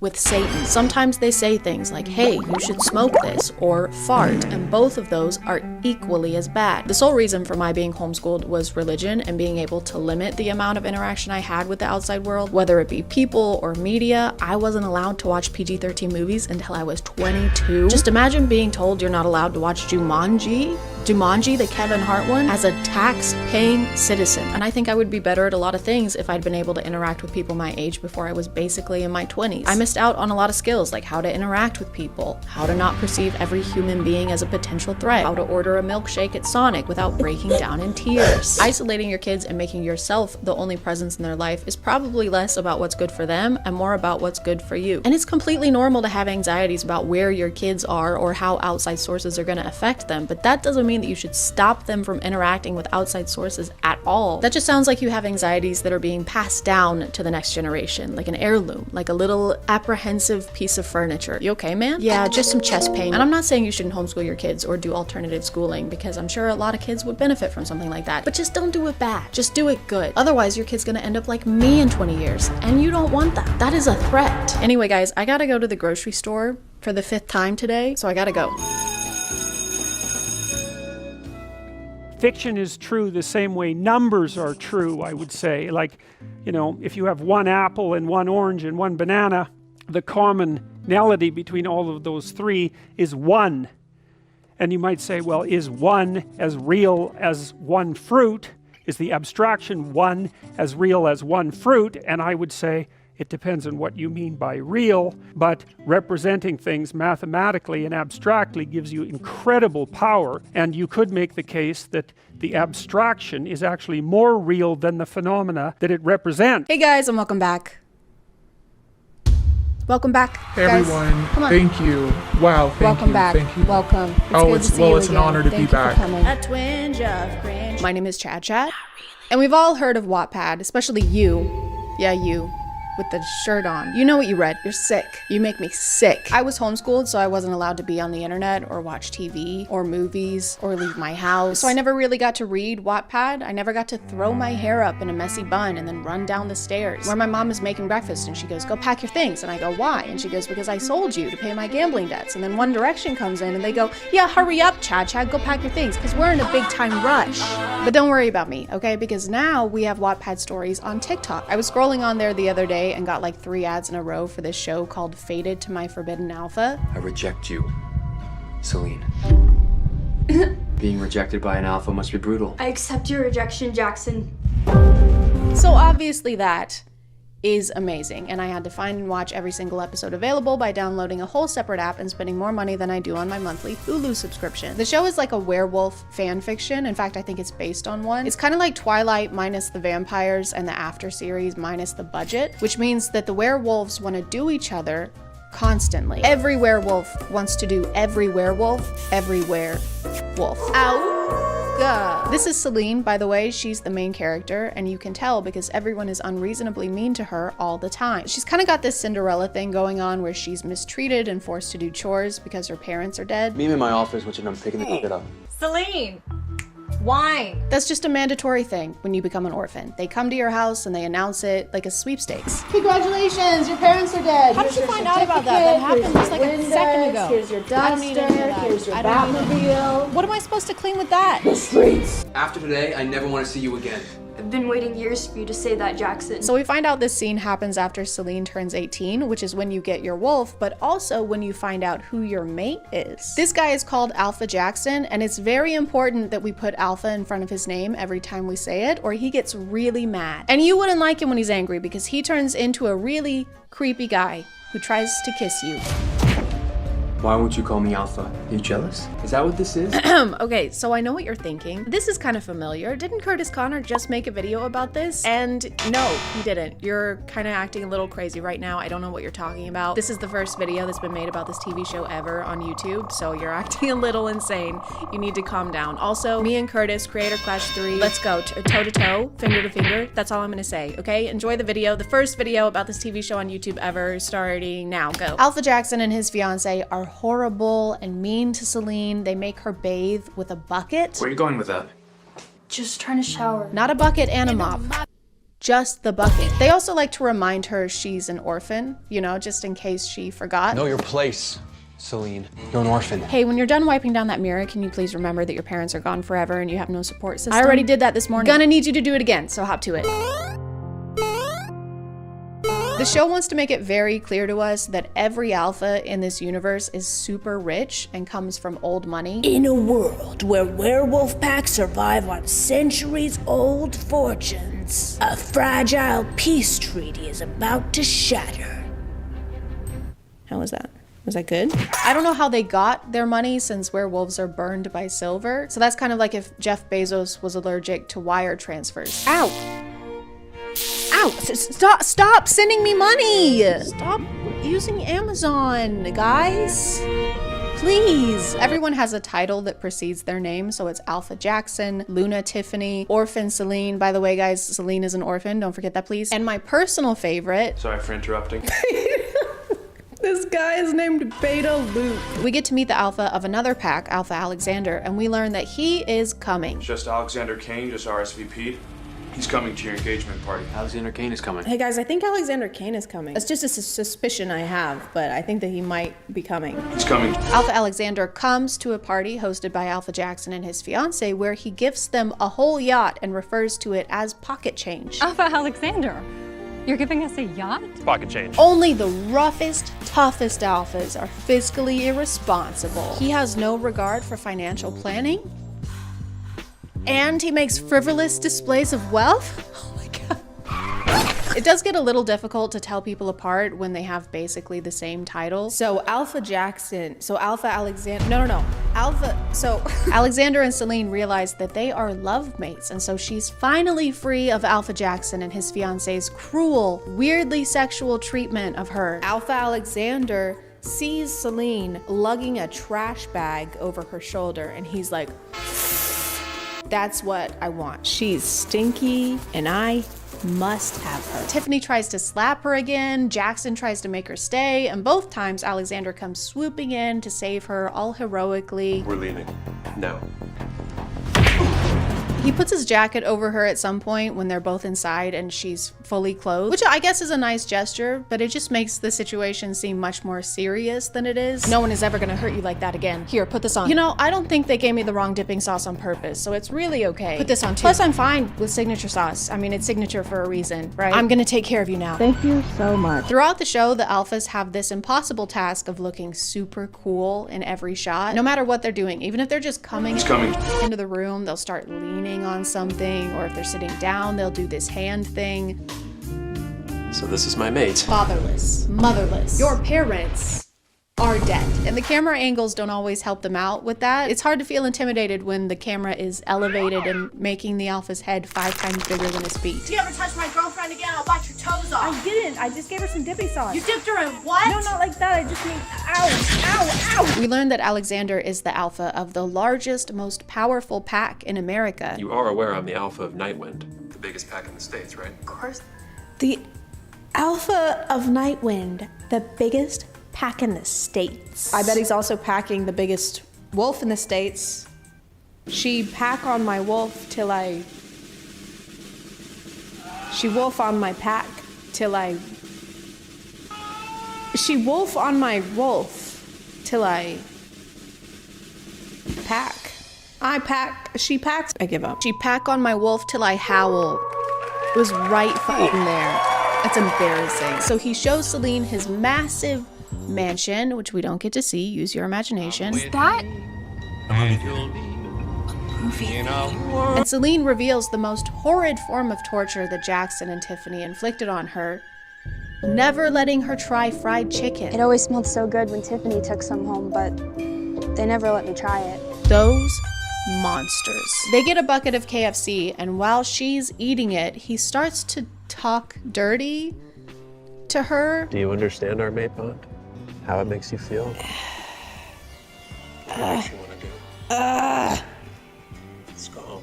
with Satan. Sometimes they say things like, hey, you should smoke this, or fart, and both of those are equally as bad. The sole reason for my being homeschooled was religion and being able to limit the amount of interaction I had with the outside world, whether it be people or media. I wasn't allowed to watch PG-13 movies until I was 22. Just imagine being told you're not allowed to watch Jumanji, the Kevin Hart one, as a tax-paying citizen. And I think I would be better at a lot of things if I'd been able to interact with people my age before I was basically in my 20s. I missed out on a lot of skills, like how to interact with people, how to not perceive every human being as a potential threat, how to order a milkshake at Sonic without breaking down in tears. Isolating your kids and making yourself the only presence in their life is probably less about what's good for them and more about what's good for you. And it's completely normal to have anxieties about where your kids are or how outside sources are going to affect them, but that doesn't mean that you should stop them from interacting with outside sources at all. That just sounds like you have anxieties that are being passed down to the next generation, like an heirloom, like a little apprehensive piece of furniture. You okay, man? Yeah, just some chest pain. And I'm not saying you shouldn't homeschool your kids or do alternative schooling, because I'm sure a lot of kids would benefit from something like that. But just don't do it bad. Just do it good. Otherwise, your kid's gonna end up like me in 20 years, and you don't want that. That is a threat. Anyway, guys, I gotta go to the grocery store for the 5th time today, so I gotta go. Fiction is true the same way numbers are true, I would say. Like, you know, if you have one apple and one orange and one banana, the commonality between all of those three is 1. And you might say, well, is 1 as real as one fruit? Is the abstraction 1 as real as one fruit? And I would say, it depends on what you mean by real, but representing things mathematically and abstractly gives you incredible power, and you could make the case that the abstraction is actually more real than the phenomena that it represents. Hey guys, and welcome back. Welcome back, Hey guys. everyone, Come on. thank you. Wow, thank Welcome you, back. thank you. Welcome. It's Oh, good to see you it's an again. honor to Thank be you for back. coming. A twinge of cringe. My name is ChadChad, and we've all heard of Wattpad, especially you. Yeah, you. With the shirt on. You know what you read. You're sick. You make me sick. I was homeschooled, so I wasn't allowed to be on the internet or watch TV or movies or leave my house. So I never really got to read Wattpad. I never got to throw my hair up in a messy bun and then run down the stairs where my mom is making breakfast and she goes, go pack your things. And I go, why? And she goes, because I sold you to pay my gambling debts. And then One Direction comes in and they go, yeah, hurry up, Chad, go pack your things, because we're in a big time rush. But don't worry about me, okay? Because now we have Wattpad stories on TikTok. I was scrolling on there the other day and got like 3 ads in a row for this show called Fated to My Forbidden Alpha. I reject you, Celine. Being rejected by an alpha must be brutal. I accept your rejection, Jackson. So obviously that is amazing, and I had to find and watch every single episode available by downloading a whole separate app and spending more money than I do on my monthly Hulu subscription. The show is like a werewolf fan fiction. In fact, I think it's based on one. It's kind of like Twilight minus the vampires and the After series minus the budget, which means that the werewolves want to do each other constantly. Every werewolf wants to do every werewolf everywhere wolf. Ow! This is Celine, by the way. She's the main character, and you can tell because everyone is unreasonably mean to her all the time. She's kind of got this Cinderella thing going on where she's mistreated and forced to do chores because her parents are dead. Meet me in my office when I'm picking the shit up. Celine! Wine! That's just a mandatory thing when you become an orphan. They come to your house and they announce it like a sweepstakes. Congratulations, your parents are dead. How did you find out about that? That happened just like a second ago. Here's your I don't need any of duster, that. here's your I don't need any of that. Batmobile. What am I supposed to clean with that? The streets. After today, I never want to see you again. I've been waiting years for you to say that, Jackson. So we find out this scene happens after Celine turns 18, which is when you get your wolf, but also when you find out who your mate is. This guy is called Alpha Jackson, and it's very important that we put Alpha in front of his name every time we say it, or he gets really mad. And you wouldn't like him when he's angry because he turns into a really creepy guy who tries to kiss you. Why won't you call me Alpha? You jealous? Is that what this is? Okay, so I know what you're thinking. This is kind of familiar. Didn't Curtis Connor just make a video about this? And no, he didn't. You're kind of acting a little crazy right now. I don't know what you're talking about. This is the first video that's been made about this TV show ever on YouTube, so you're acting a little insane. You need to calm down. Also, me and Curtis, Creator Clash 3, let's go toe to toe, finger to finger. That's all I'm gonna say, okay? Enjoy the video. The first video about this TV show on YouTube ever, starting now. Go. Alpha Jackson and his fiance are horrible and mean to Celine. They make her bathe with a bucket. Where are you going with that? Just trying to shower. Not a bucket and a mop. Just the bucket. They also like to remind her she's an orphan, you know, just in case she forgot. Know your place, Celine. You're an orphan. Hey, when you're done wiping down that mirror, can you please remember that your parents are gone forever and you have no support system? I already did that this morning. Gonna need you to do it again, so hop to it. The show wants to make it very clear to us that every alpha in this universe is super rich and comes from old money. In a world where werewolf packs survive on centuries-old fortunes, a fragile peace treaty is about to shatter. How was that? Was that good? I don't know how they got their money since werewolves are burned by silver. So that's kind of like if Jeff Bezos was allergic to wire transfers. Ow! Ow! Stop sending me money! Stop using Amazon, guys. please. Everyone has a title that precedes their name, so it's Alpha Jackson, Luna Tiffany, Orphan Celine. By the way, guys, Celine is an orphan. Don't forget that, please. And my personal favorite. Sorry for interrupting. This guy is named Beta Luke. We get to meet the alpha of another pack, Alpha Alexander, and we learn that he is coming. Just Alexander Kane, just RSVP'd. He's coming to your engagement party. Alexander Kane is coming. Hey guys, I think Alexander Kane is coming. It's just a suspicion I have, but I think that he might be coming. He's coming. Alpha Alexander comes to a party hosted by Alpha Jackson and his fiance where he gifts them a whole yacht and refers to it as pocket change. Alpha Alexander, you're giving us a yacht? Pocket change. Only the roughest, toughest alphas are fiscally irresponsible. He has no regard for financial planning. And he makes frivolous displays of wealth? Oh my god. It does get a little difficult to tell people apart when they have basically the same title. So Alpha Alexander and Celine realize that they are love mates, and so she's finally free of Alpha Jackson and his fiance's cruel, weirdly sexual treatment of her. Alpha Alexander sees Celine lugging a trash bag over her shoulder, and he's like, that's what I want. She's stinky, and I must have her. Tiffany tries to slap her again, Jackson tries to make her stay, and both times Alexander comes swooping in to save her all heroically. We're leaving. No. He puts his jacket over her at some point when they're both inside and she's fully clothed, which I guess is a nice gesture, but it just makes the situation seem much more serious than it is. No one is ever gonna hurt you like that again. Here, put this on. You know, I don't think they gave me the wrong dipping sauce on purpose, so it's really okay. Put this on too. Plus, I'm fine with signature sauce. I mean, it's signature for a reason, right? I'm gonna take care of you now. Thank you so much. Throughout the show, the alphas have this impossible task of looking super cool in every shot, no matter what they're doing. Even if they're just coming into the room, they'll start leaning on something, or if they're sitting down, they'll do this hand thing. So this is my mate. Fatherless, motherless, your parents are dead. And the camera angles don't always help them out with that. It's hard to feel intimidated when the camera is elevated and making the alpha's head 5 times bigger than his feet. If you ever touch my girlfriend again, I'll bite your toes off. I didn't. I just gave her some dipping sauce. You dipped her in what? No, not like that. I just mean, ow. We learned that Alexander is the alpha of the largest, most powerful pack in America. You are aware I'm the alpha of Nightwind, the biggest pack in the States, right? Of course. The alpha of Nightwind, the biggest pack in the States. I bet he's also packing the biggest wolf in the States. She pack on my wolf till I... She wolf on my pack till I... She wolf on my wolf till I... Pack. I pack. She packs. I give up. She pack on my wolf till I howl. It was right fucking there. That's embarrassing. So he shows Celine his massive mansion, which we don't get to see. Use your imagination. Is that And Celine reveals the most horrid form of torture that Jackson and Tiffany inflicted on her, never letting her try fried chicken. It always smelled so good when Tiffany took some home, but they never let me try it. Those monsters. They get a bucket of KFC, and while she's eating it, he starts to talk dirty to her. Do you understand our mate bond? How it makes you feel? What makes you want to do? Let's go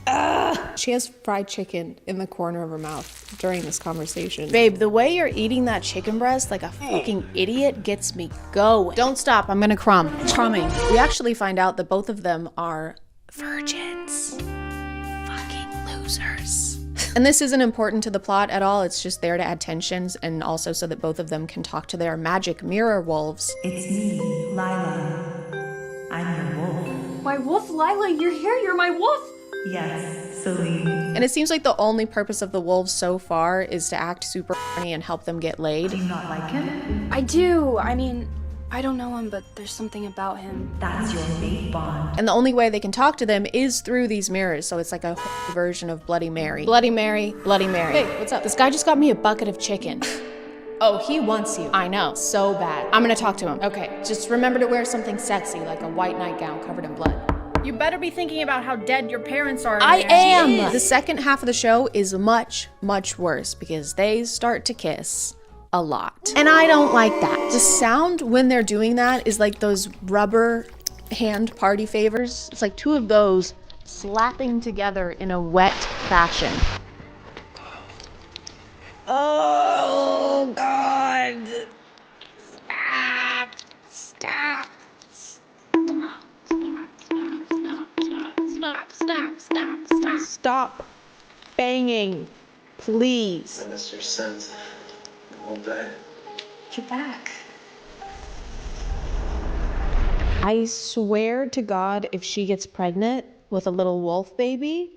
home. She has fried chicken in the corner of her mouth during this conversation. Babe, the way you're eating that chicken breast like a fucking idiot gets me going. Don't stop, I'm gonna crumb. Crumbing. We actually find out that both of them are virgins. Fucking losers. And this isn't important to the plot at all. It's just there to add tensions and also so that both of them can talk to their magic mirror wolves. It's me, Lila. I'm your wolf. My wolf, Lila, you're here. You're my wolf. Yes, Celine. And it seems like the only purpose of the wolves so far is to act super horny and help them get laid. Do you not like him? I do. I mean, I don't know him, but there's something about him. That's your mate bond. And the only way they can talk to them is through these mirrors, so it's like a version of Bloody Mary. Bloody Mary, Bloody Mary. Hey, what's up? This guy just got me a bucket of chicken. Oh, he wants you. I know, so bad. I'm gonna talk to him. Okay, just remember to wear something sexy, like a white nightgown covered in blood. You better be thinking about how dead your parents are. I am! The second half of the show is much, much worse because they start to kiss a lot. And I don't like that. The sound when they're doing that is like those rubber hand party favors. It's like two of those slapping together in a wet fashion. Oh, God. Stop. Stop banging, please. I missed your sense the whole day. You're back. I swear to God, if she gets pregnant with a little wolf baby,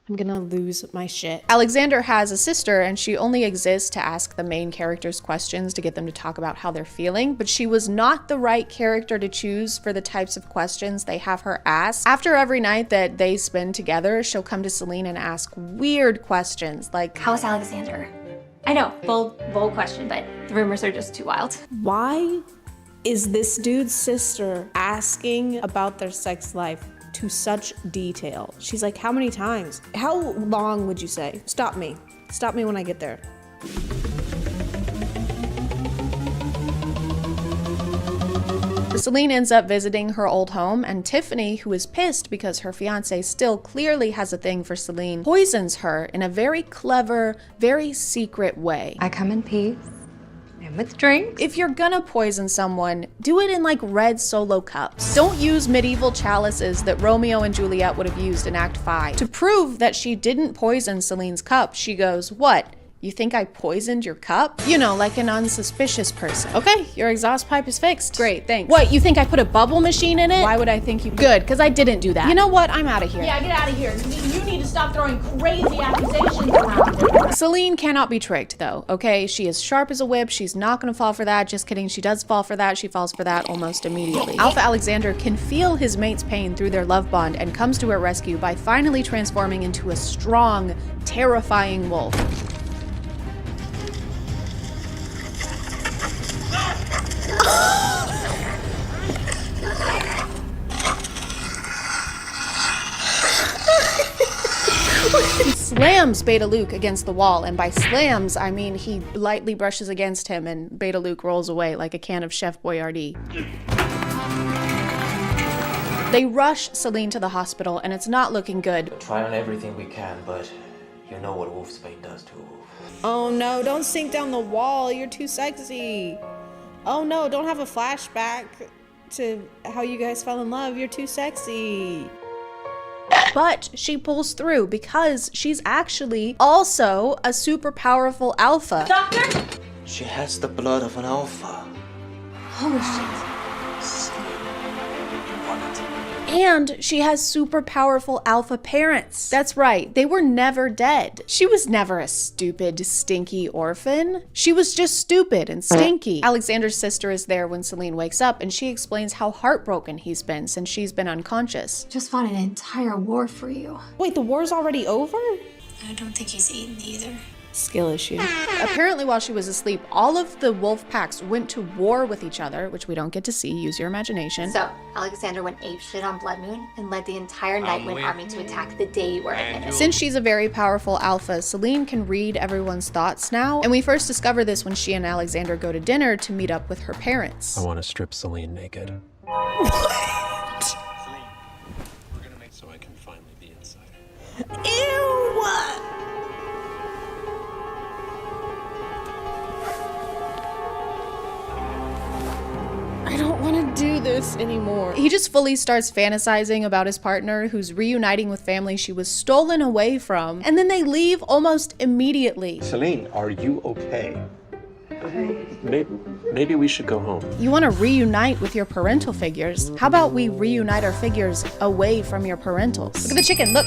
I'm gonna lose my shit. Alexander has a sister and she only exists to ask the main characters questions to get them to talk about how they're feeling, but she was not the right character to choose for the types of questions they have her ask. After every night that they spend together, she'll come to Celine and ask weird questions like, how's Alexander? I know, bold question, but the rumors are just too wild. Why is this dude's sister asking about their sex life to such detail? She's like, how many times? How long would you say? Stop me. Stop me when I get there. Celine ends up visiting her old home, and Tiffany, who is pissed because her fiance still clearly has a thing for Celine, poisons her in a very clever, very secret way. I come in peace. And with drinks. If you're gonna poison someone, do it in like red Solo cups. Don't use medieval chalices that Romeo and Juliet would have used in Act 5. To prove that she didn't poison Celine's cup, she goes, "What? You think I poisoned your cup?" You know, like an unsuspicious person. Okay, your exhaust pipe is fixed. Great, thanks. What, you think I put a bubble machine in it? Why would I think you— Good, because I didn't do that. You know what? I'm out of here. Yeah, get out of here. You need to stop throwing crazy accusations around. Celine cannot be tricked though, okay? She is sharp as a whip. She's not gonna fall for that. Just kidding, she does fall for that. She falls for that almost immediately. Alpha Alexander can feel his mate's pain through their love bond and comes to her rescue by finally transforming into a strong, terrifying wolf. He slams Beta Luke against the wall, and by slams, I mean he lightly brushes against him and Beta Luke rolls away like a can of Chef Boyardee. They rush Celine to the hospital, and it's not looking good. We're trying on everything we can, but you know what wolf's bane does to a wolf. Oh no, don't sink down the wall. You're too sexy. Oh no, don't have a flashback to how you guys fell in love. You're too sexy. But she pulls through because she's actually also a super powerful alpha. Doctor? She has the blood of an alpha. Holy shit. And she has super powerful alpha parents. That's right, they were never dead. She was never a stupid, stinky orphan. She was just stupid and stinky. Alexander's sister is there when Celine wakes up, and she explains how heartbroken he's been since she's been unconscious. Just fought an entire war for you. Wait, the war's already over? I don't think he's eaten either. Skill issue. Apparently while she was asleep, all of the wolf packs went to war with each other, which we don't get to see. Use your imagination. So, Alexander went apeshit on Blood Moon and led the entire Nightwind army to attack the day you were in it. Since she's a very powerful alpha, Celine can read everyone's thoughts now, and we first discover this when she and Alexander go to dinner to meet up with her parents. I want to strip Celine naked. What? Celine, we're gonna make so I can finally be inside. Ew! I don't want to do this anymore. He just fully starts fantasizing about his partner who's reuniting with family she was stolen away from, and then they leave almost immediately. Celine, are you okay? Maybe we should go home. You want to reunite with your parental figures? How about we reunite our figures away from your parentals? Look at the chicken, look.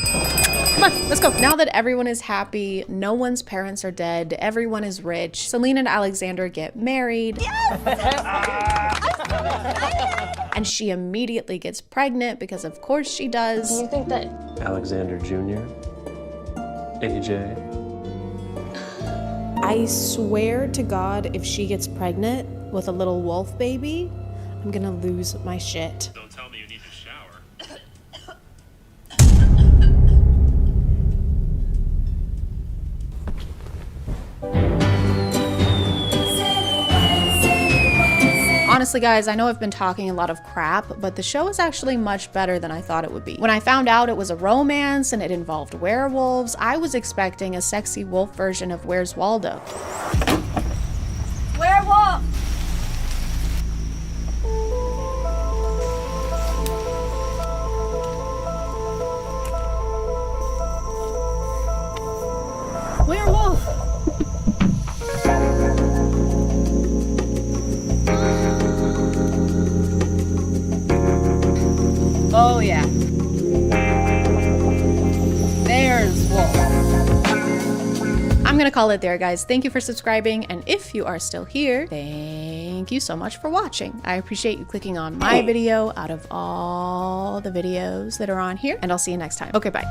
Come on, let's go. Now that everyone is happy, no one's parents are dead, everyone is rich, Celine and Alexander get married. Yes! And she immediately gets pregnant because of course she does. Do you think that Alexander Jr., AJ. I swear to God, if she gets pregnant with a little wolf baby, I'm gonna lose my shit. Don't tell me you need to shower. Honestly, guys, I know I've been talking a lot of crap, but the show is actually much better than I thought it would be. When I found out it was a romance and it involved werewolves, I was expecting a sexy wolf version of Where's Waldo. Werewolf! Werewolf! Oh yeah. There's Wolf. I'm gonna call it there, guys. Thank you for subscribing, and if you are still here, thank you so much for watching. I appreciate you clicking on my video out of all the videos that are on here, and I'll see you next time. Okay, bye.